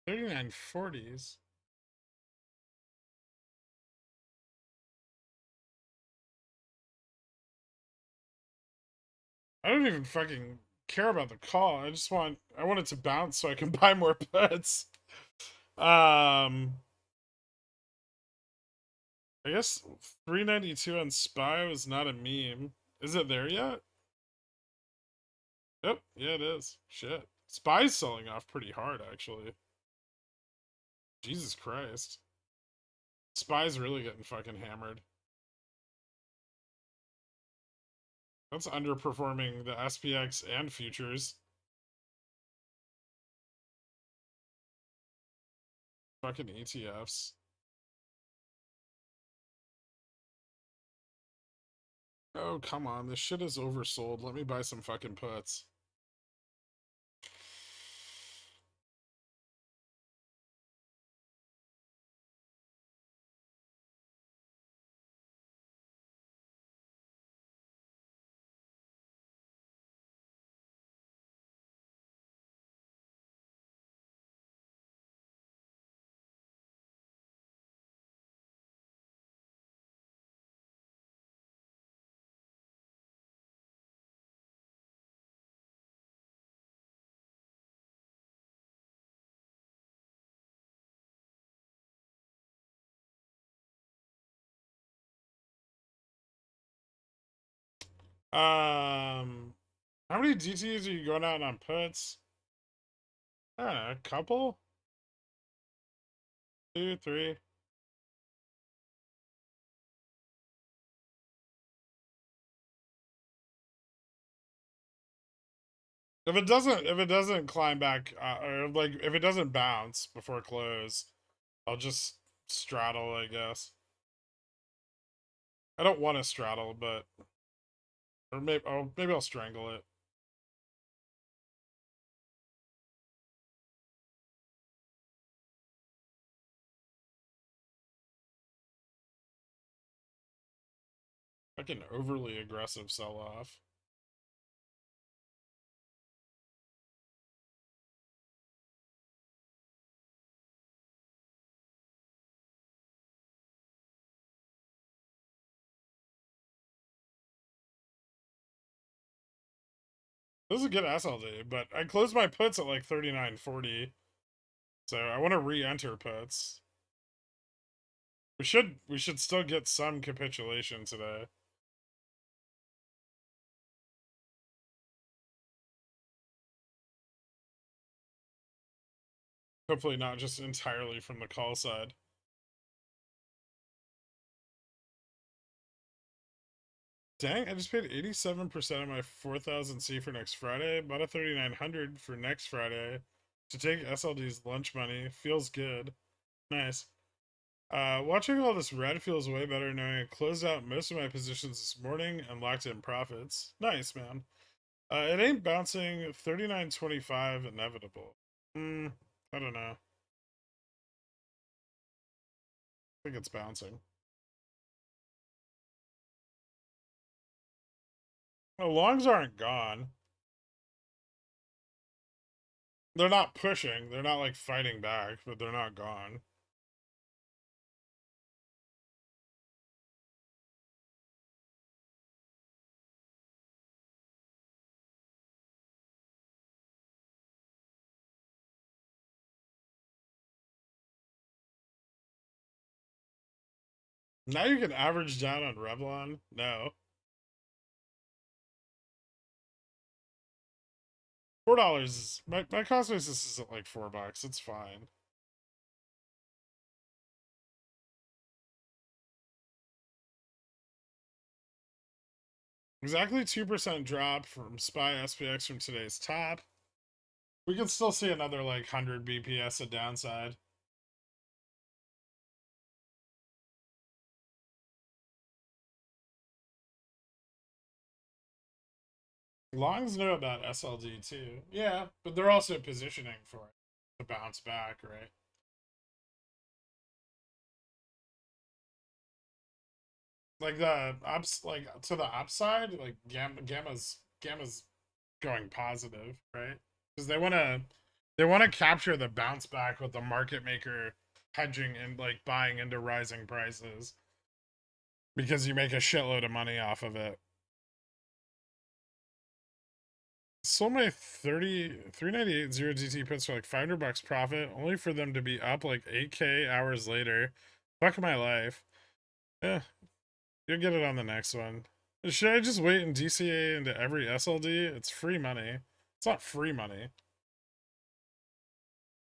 39.40s. I don't even fucking care about the call. I want it to bounce so I can buy more puts. I guess 392 on SPY was not a meme. Is it there yet? Yep, yeah it is. Shit. SPY's selling off pretty hard actually. Jesus Christ. SPY's really getting fucking hammered. That's underperforming the SPX and futures. Fucking ETFs. Oh, come on. This shit is oversold. Let me buy some fucking puts. How many DTs are you going out on puts? I don't know, a couple? 2, 3. If it doesn't climb back, or like if it doesn't bounce before close, I'll just straddle, I guess. I don't want to straddle, but or maybe I'll strangle it. Fucking overly aggressive sell off. This is a good SLD, but I closed my puts at like 39.40. So I want to re-enter puts. We should still get some capitulation today. Hopefully not just entirely from the call side. Dang, I just paid 87% of my 4,000 C for next Friday. Bought a 3,900 for next Friday to take SLD's lunch money. Feels good. Nice. Watching all this red feels way better knowing I closed out most of my positions this morning and locked in profits. Nice, man. It ain't bouncing 39.25 inevitable. I don't know. I think it's bouncing. The longs aren't gone. They're not pushing. They're not like fighting back, but they're not gone. Now you can average down on Revlon? No. $4 is my cost basis is at like $4. It's fine. Exactly 2% drop from SPY SPX from today's top. We can still see another like 100 BPS of downside. Longs know about SLD too. Yeah, but they're also positioning for it to bounce back, right? Like the ups, like to the upside, like gamma's going positive, right? Because they want to capture the bounce back with the market maker hedging and like buying into rising prices because you make a shitload of money off of it. Sold my 398 zero GT puts for like $500 profit, only for them to be up like 8K hours later. Fuck my life. Yeah, you'll get it on the next one. Should I just wait and DCA into every SLD? It's free money. It's not free money.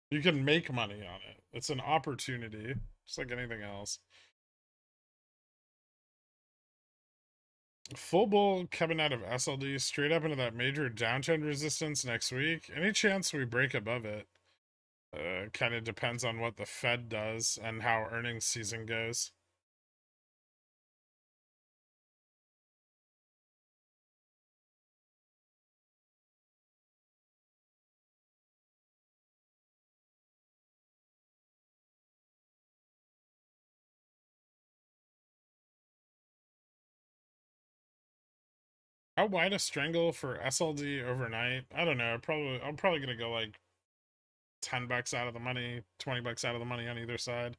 You can make money on it. It's an opportunity, just like anything else. Full bull coming out of SLD straight up into that major downtrend resistance next week. Any chance we break above it? Kind of depends on what the Fed does and how earnings season goes. How wide a strangle for SLD overnight? I don't know. I'm probably gonna go like $10 out of the money, $20 out of the money on either side.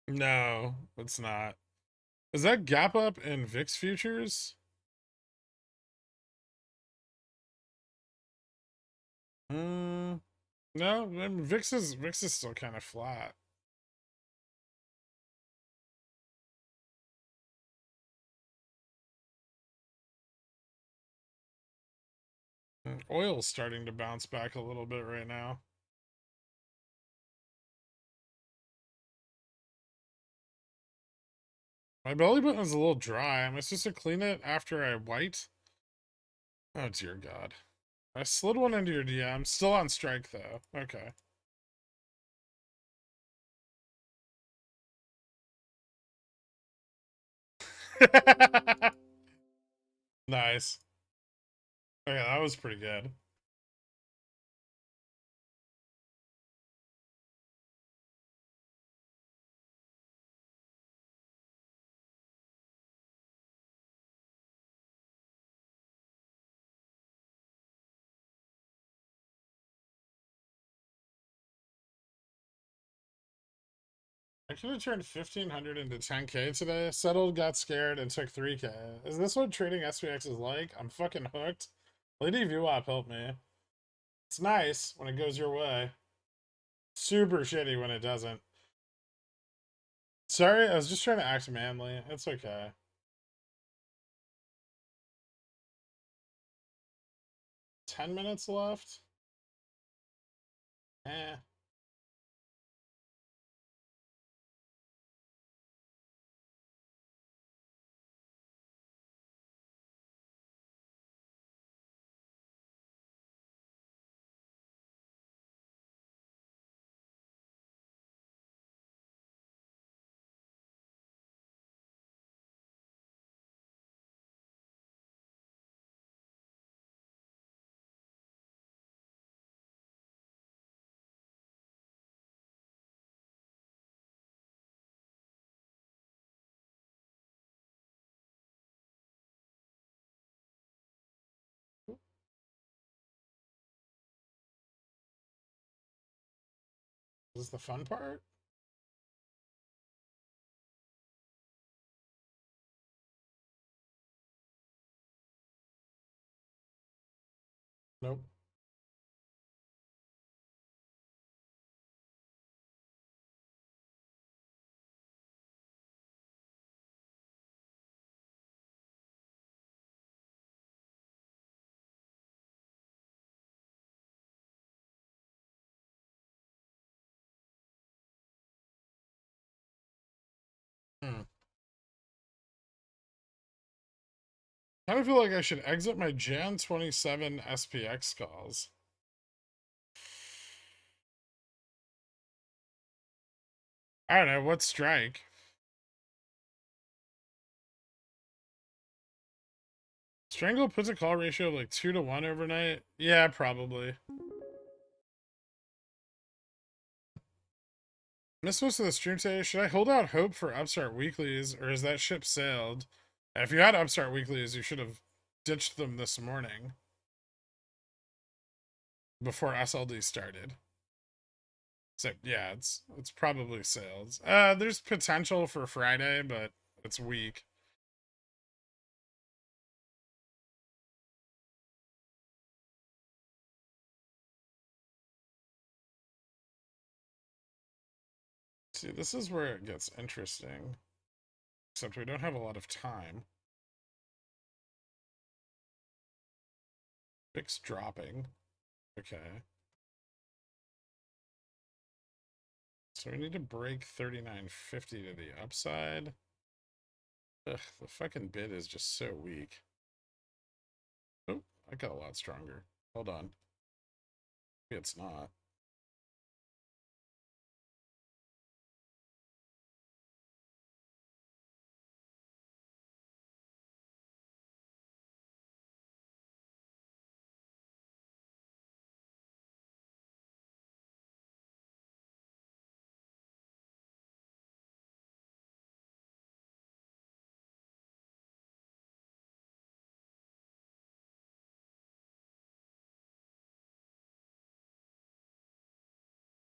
No, it's not. Is that gap up in VIX futures? No, I mean, VIX is still kind of flat. Oil's starting to bounce back a little bit right now. My belly button is a little dry. Am I supposed to clean it after I white? Oh dear God. I slid one into your DM. Still on strike though. Okay. Nice. Okay, that was pretty good. I could have turned 1,500 into 10K today. Settled, got scared, and took 3K. Is this what trading SPX is like? I'm fucking hooked. Lady VWAP helped me. It's nice when it goes your way. Super shitty when it doesn't. Sorry, I was just trying to act manly. It's okay. 10 minutes left. Eh. Is this the fun part? Nope. Hmm. I kind of feel like I should exit my Jan 27 SPX calls. I don't know. What strike? Strangle puts a call ratio of like 2 to 1 overnight. Yeah, probably. Missed most of the stream today. Should I hold out hope for Upstart weeklies, or is that ship sailed? If you had Upstart weeklies, you should have ditched them this morning before SLD started. So yeah, it's probably sailed. There's potential for Friday, but it's weak. See, this is where it gets interesting. Except we don't have a lot of time. Fix dropping. Okay. So we need to break 39.50 to the upside. Ugh, the fucking bid is just so weak. Oh, I got a lot stronger. Hold on. Maybe it's not.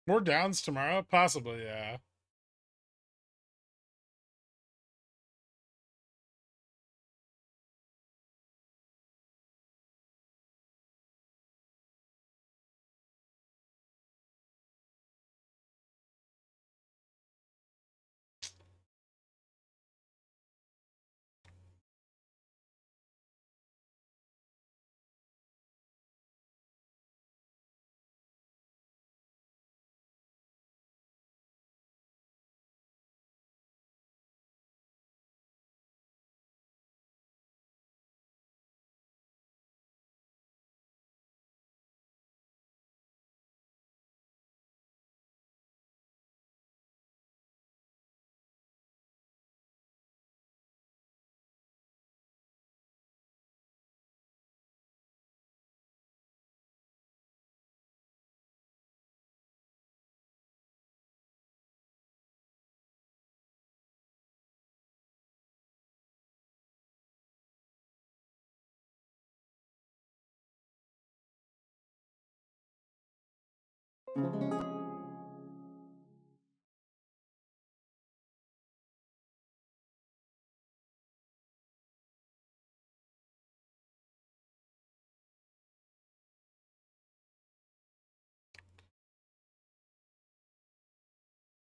More downs tomorrow? Possibly, yeah.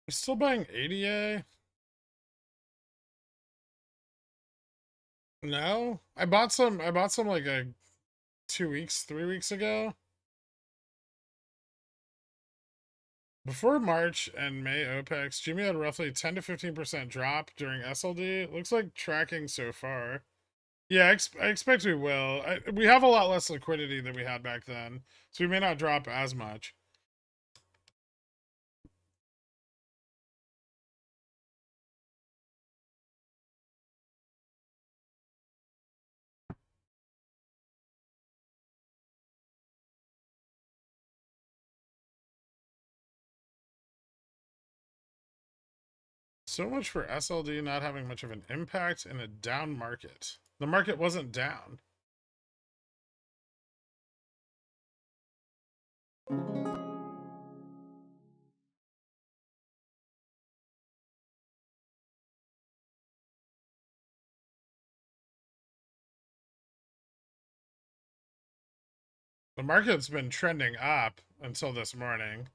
You're still buying ADA? No? I bought some like 2 weeks, 3 weeks ago. Before March and May OPEX, Jimmy had roughly 10 to 15% drop during SLD. Looks like tracking so far. Yeah, I expect we will. We have a lot less liquidity than we had back then, so we may not drop as much. So much for SLD not having much of an impact in a down market. The market wasn't down. The market's been trending up until this morning.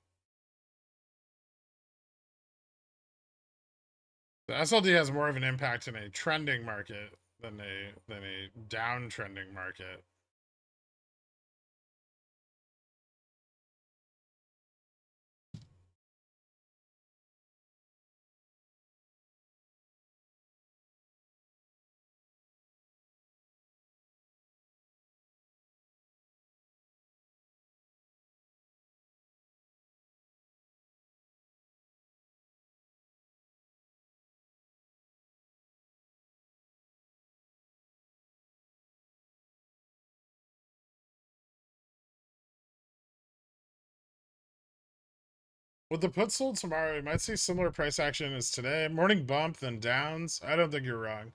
The SLD has more of an impact in a trending market than a downtrending market. With the put sold tomorrow, we might see similar price action as today. Morning bump, then downs. I don't think you're wrong.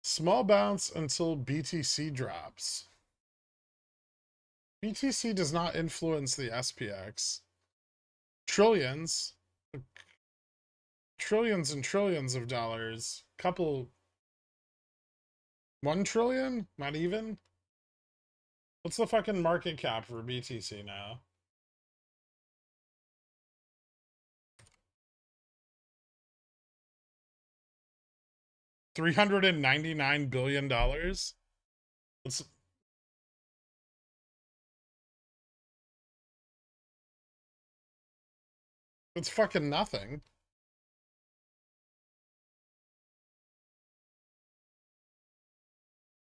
Small bounce until BTC drops. BTC does not influence the SPX. Trillions and trillions of dollars. Couple 1 trillion? Not even? What's the fucking market cap for BTC now? $399 billion? It's fucking nothing.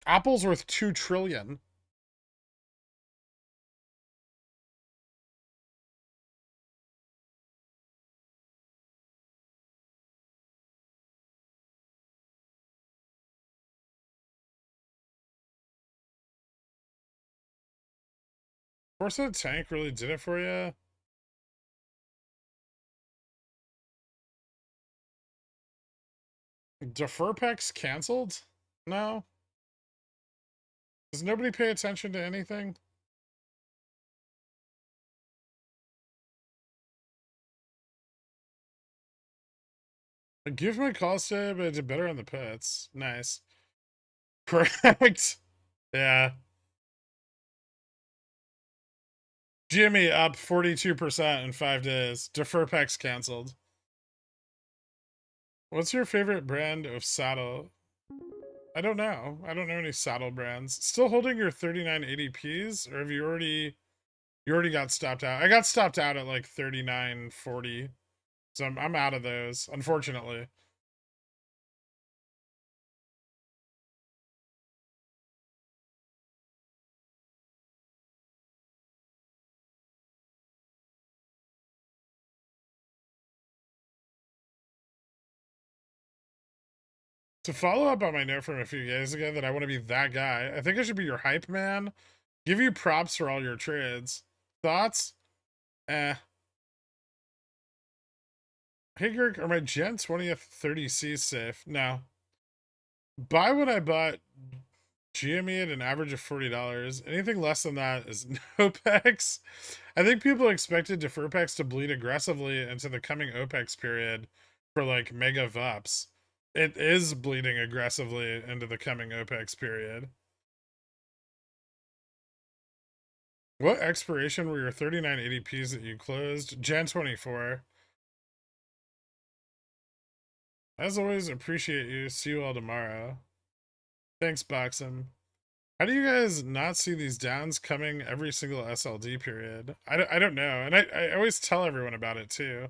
Apple's worth 2 trillion. Force tank really did it for you. Deferpex canceled? No. Does nobody pay attention to anything? I give my calls today, but I did better on the pits. Nice. Correct. Yeah. Jimmy up 42% in 5 days. Deferpex canceled. What's your favorite brand of saddle? I don't know. I don't know any saddle brands. Still holding your 3980Ps, or have you already got stopped out? I got stopped out at like 3940. So I'm out of those, unfortunately. To follow up on my note from a few days ago that I want to be that guy, I think I should be your hype man. Give you props for all your trades. Thoughts? Eh. Hey, Gurk, are my Gen 20th 30C safe? No. Buy when I bought GME at an average of $40. Anything less than that is no pex. I think people expected Deferpex to bleed aggressively into the coming OPEX period for like mega VUPs. It is bleeding aggressively into the coming OPEX period. What expiration were your 3980Ps that you closed? Jan 24. As always, appreciate you. See you all tomorrow. Thanks, Boxem. How do you guys not see these downs coming every single SLD period? I don't know. And I always tell everyone about it too.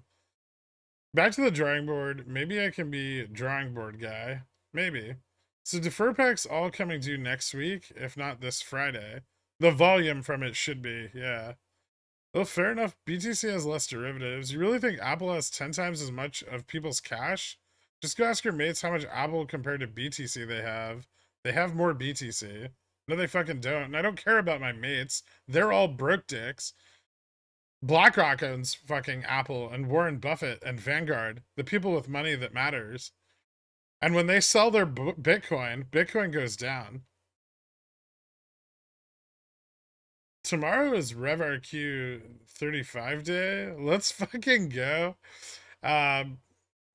Back to the drawing board. Maybe I can be drawing board guy. Maybe. So defer packs all coming due next week, if not this Friday. The volume from it should be, yeah. Well, fair enough. BTC has less derivatives. You really think Apple has 10 times as much of people's cash? Just go ask your mates how much Apple compared to BTC they have. They have more BTC. No, they fucking don't. And I don't care about my mates. They're all broke dicks. BlackRock owns fucking Apple and Warren Buffett and Vanguard, the people with money that matters. And when they sell their Bitcoin goes down. Tomorrow is RevRQ 35 day. Let's fucking go. But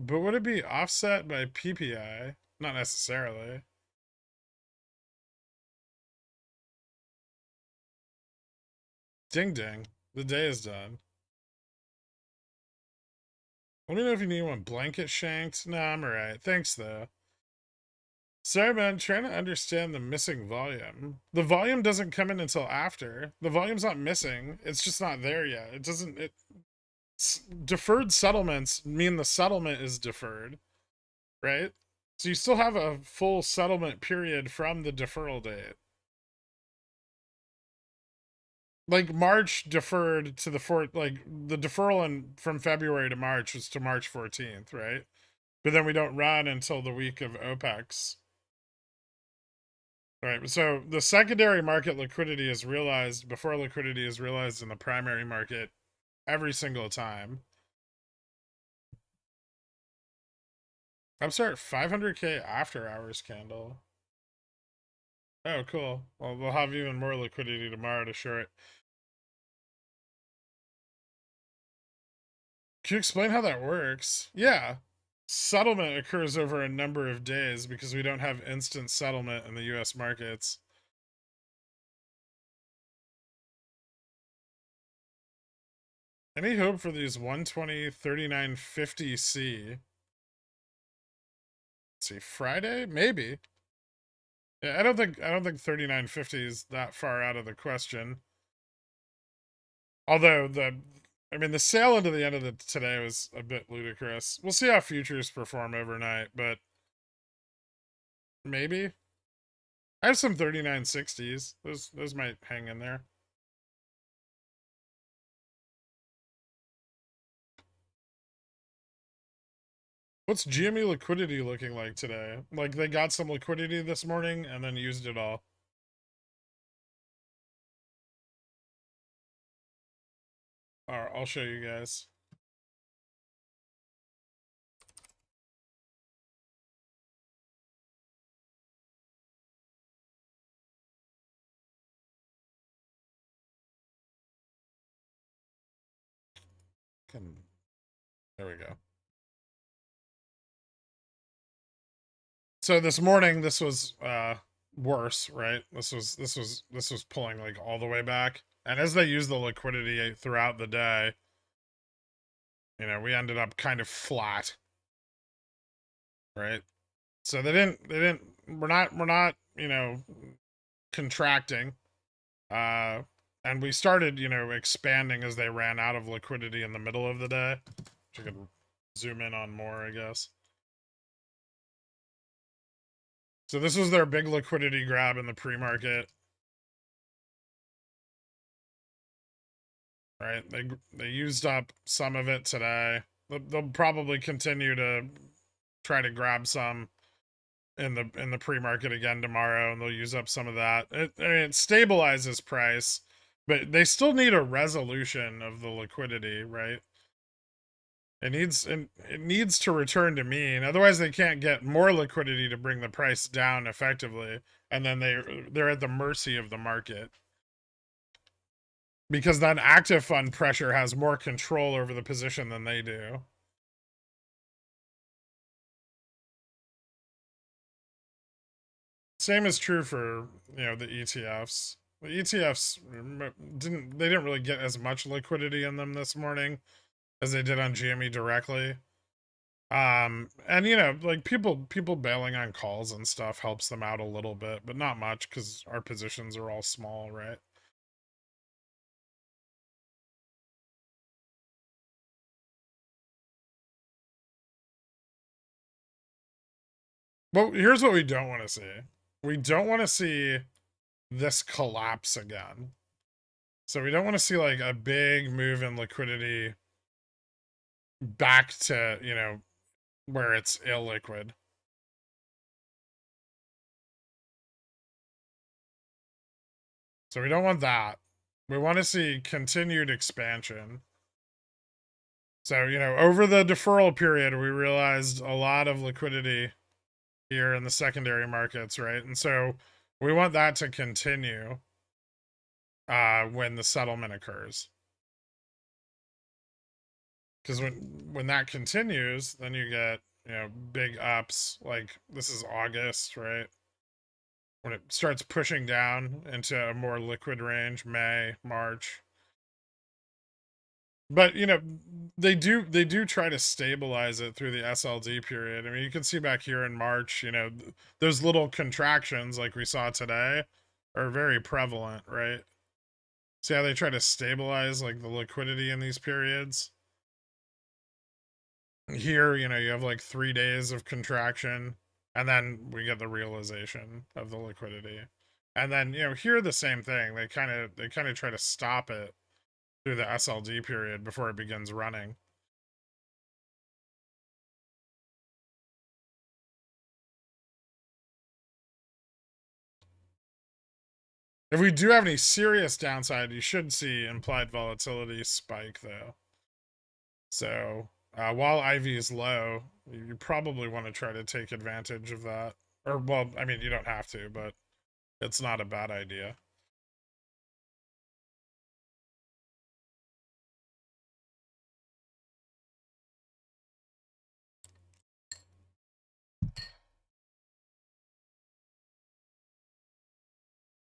would it be offset by PPI? Not necessarily. Ding ding. The day is done. Let me know if you need one blanket shanked. Nah, I'm alright. Thanks though. Sorry, man. Trying to understand the missing volume. The volume doesn't come in until after. The volume's not missing. It's just not there yet. It doesn't. Deferred settlements mean the settlement is deferred, right? So you still have a full settlement period from the deferral date. Like March deferred to the like the deferral from February to March was to March 14th, right? But then we don't run until the week of OPEX. Right. So the secondary market liquidity is realized before liquidity is realized in the primary market every single time. Upstart 500K after hours candle. Oh, cool. Well, we'll have even more liquidity tomorrow to short. Can you explain how that works? Yeah. Settlement occurs over a number of days because we don't have instant settlement in the US markets. Any hope for these 120, 39, 50C? Let's see, Friday? Maybe. Yeah, I don't think 3950 is that far out of the question. Although the sale into the end of today was a bit ludicrous. We'll see how futures perform overnight, but maybe. I have some 3960s. Those might hang in there. What's GME liquidity looking like today? Like they got some liquidity this morning and then used it all. Alright, I'll show you guys. There we go. So this morning this was worse, right? This was pulling like all the way back. And as they use the liquidity throughout the day, you know, we ended up kind of flat. Right? So we're not, you know, contracting. And we started, you know, expanding as they ran out of liquidity in the middle of the day. Which I could zoom in on more, I guess. So this was their big liquidity grab in the pre-market. Right? They used up some of it today. They'll probably continue to try to grab some in the pre-market again tomorrow, and they'll use up some of that. It stabilizes price, but they still need a resolution of the liquidity, right? It needs to return to mean. Otherwise, they can't get more liquidity to bring the price down effectively, and then they're at the mercy of the market. Because then active fund pressure has more control over the position than they do. Same is true for, you know, the ETFs. The ETFs didn't really get as much liquidity in them this morning as they did on GME directly. And you know, like people bailing on calls and stuff helps them out a little bit, but not much because our positions are all small, right? But here's what we don't want to see. We don't want to see this collapse again. So we don't want to see like a big move in liquidity back to, you know, where it's illiquid. So we don't want that. We want to see continued expansion. So, you know, over the deferral period, we realized a lot of liquidity here in the secondary markets, right? And so we want that to continue when the settlement occurs. Because when that continues, then you get, you know, big ups. Like this is August, right? When it starts pushing down into a more liquid range, May, March. But you know, they do try to stabilize it through the SLD period. I mean, you can see back here in March, you know, those little contractions like we saw today are very prevalent, right? See how they try to stabilize like the liquidity in these periods? Here, you know, you have like 3 days of contraction, and then we get the realization of the liquidity. And then, you know, here the same thing. They kind of try to stop it through the SLD period before it begins running. If we do have any serious downside, you should see implied volatility spike though. So while IV is low, you probably want to try to take advantage of that. Or, well, I mean, you don't have to, but it's not a bad idea.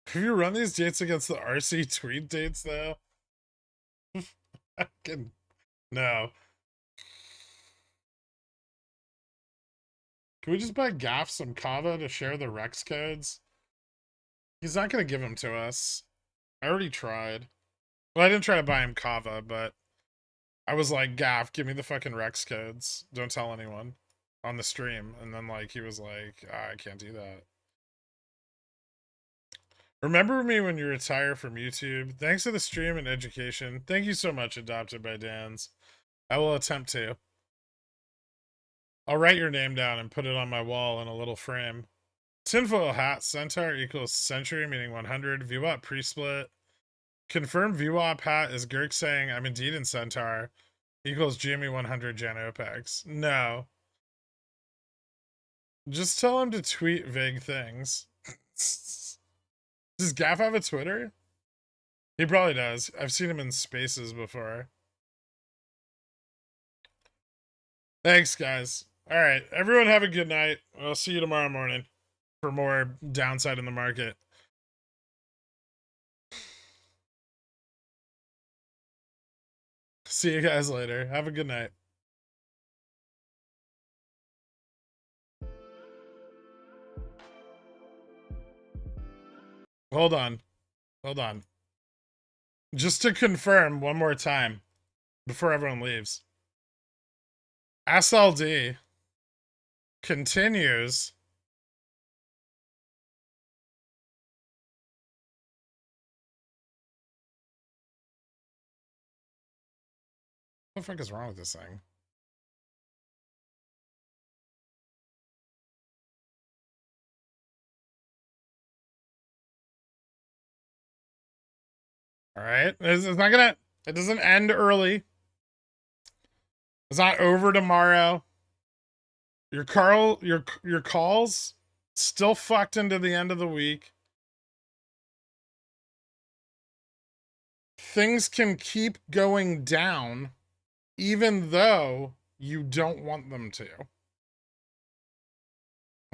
Have you run these dates against the RC tweet dates though? No. Can we just buy Gaff some Kava to share the Rex codes? He's not gonna give them to us. I already tried. Well, I didn't try to buy him Kava, but I was like, Gaff, give me the fucking Rex codes. Don't tell anyone on the stream. And then like he was like, I can't do that. Remember me when you retire from YouTube. Thanks for the stream and education. Thank you so much, Adopted by Dan's. I will attempt to. I'll write your name down and put it on my wall in a little frame. Tinfoil hat, centaur equals century, meaning 100. VWAP pre-split. Confirmed VWAP hat is Girk saying I'm indeed in centaur equals GME 100 Jan OPEX. No. Just tell him to tweet vague things. Does Gaff have a Twitter? He probably does. I've seen him in spaces before. Thanks, guys. All right. Everyone have a good night. I'll see you tomorrow morning for more downside in the market. See you guys later. Have a good night. Hold on. Hold on. Just to confirm one more time before everyone leaves. SLD continues. What the fuck is wrong with this thing? All right. It's not gonna, it doesn't end early. It's not over tomorrow. Your calls still fucked into the end of the week. Things can keep going down even though you don't want them to.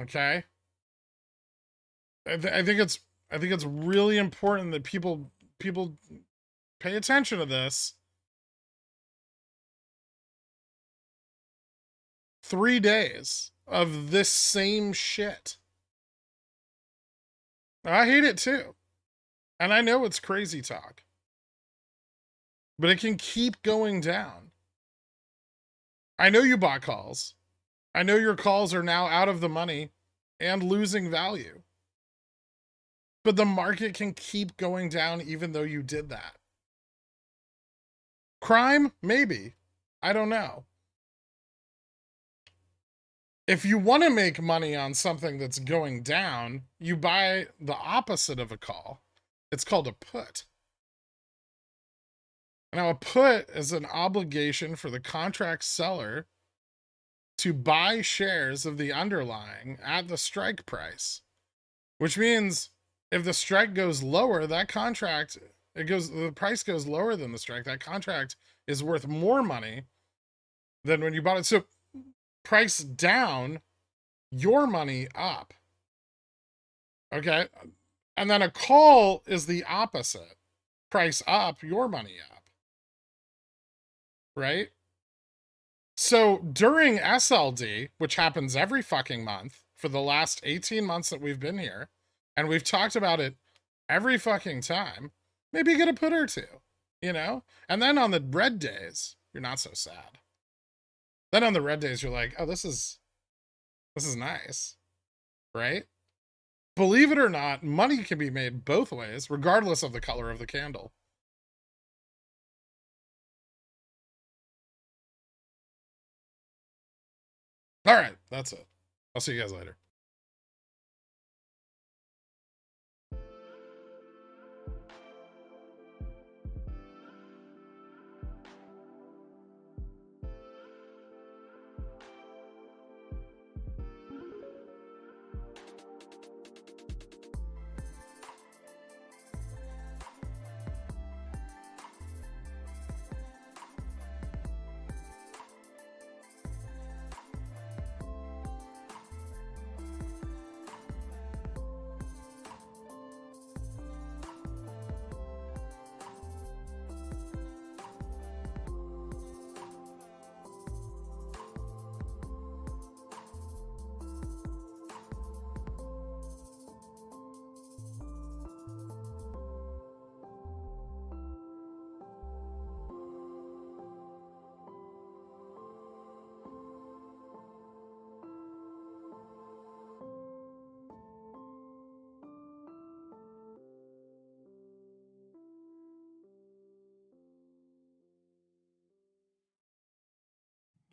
Okay? I think it's really important that people pay attention to this. 3 days of this same shit. I hate it too. And I know it's crazy talk. But it can keep going down. I know you bought calls. I know your calls are now out of the money and losing value. But the market can keep going down even though you did that. Crime? Maybe. I don't know. If you want to make money on something that's going down, you buy the opposite of a call. It's called a put. Now, a put is an obligation for the contract seller to buy shares of the underlying at the strike price, which means if the strike goes lower, that contract, the price goes lower than the strike. That contract is worth more money than when you bought it. So price down, your money up. Okay. And then a call is the opposite. Price up, your money up. Right? So during SLD, which happens every fucking month for the last 18 months that we've been here, and we've talked about it every fucking time, maybe get a put or two, you know? And then on the red days, you're not so sad. Then on the red days, you're like, oh, this is nice, right? Believe it or not, money can be made both ways, regardless of the color of the candle. All right, that's it. I'll see you guys later.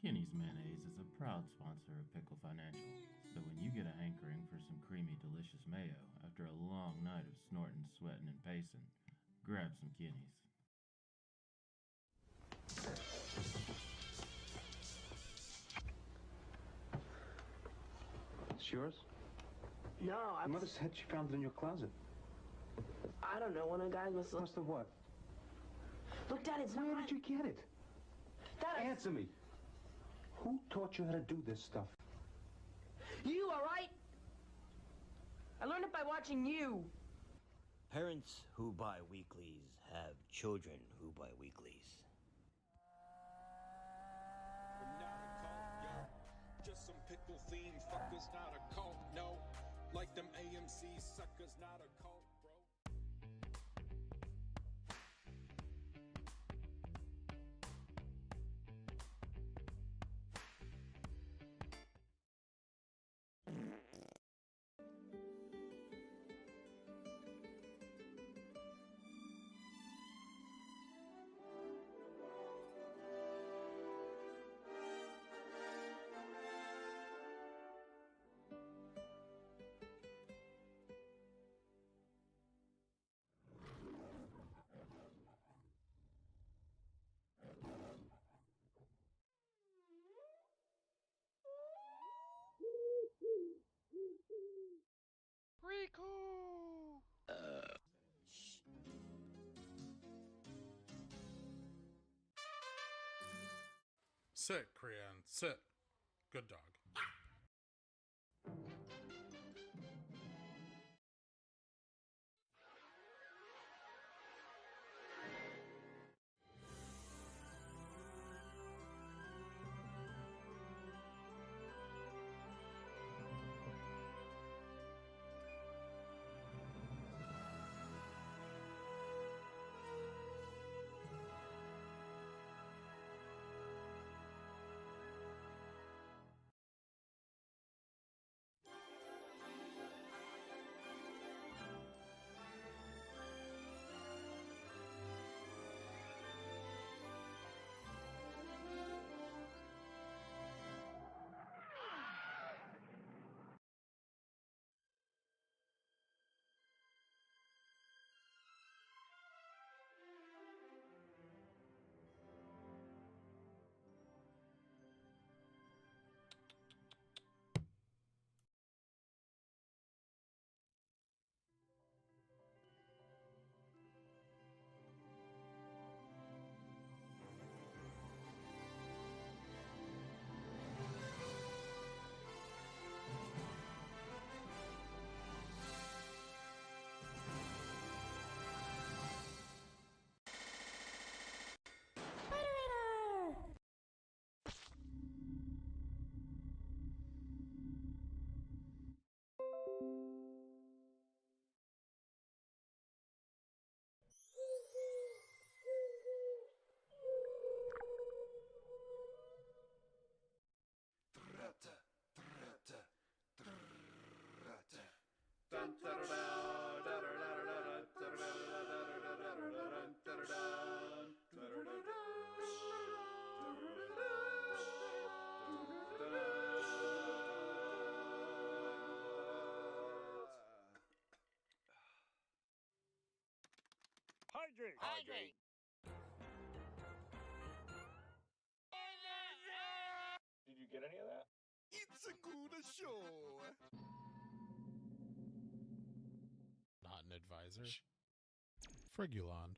Kenny's Mayonnaise is a proud sponsor of Pickle Financial, so when you get a hankering for some creamy, delicious mayo after a long night of snorting, sweating, and pacing, grab some Kenny's. It's yours? No, Mother said she found it in your closet. I don't know. One of the guys must Must have what? Look, Dad, it's Where not. did you get it? Dad, Answer me. Who taught you how to do this stuff? You, all right? I learned it by watching you. Parents who buy weeklies have children who buy weeklies. We're not a cult, yo. Just some pickle themed fuckers, not a cult, no. Like them AMC suckers, not a cult, bro. Rico! Sit, Krian, sit. Good dog. Hydrate. Hydrate. Did you get any of that? It's a good show. Not an advisor. Frigulon.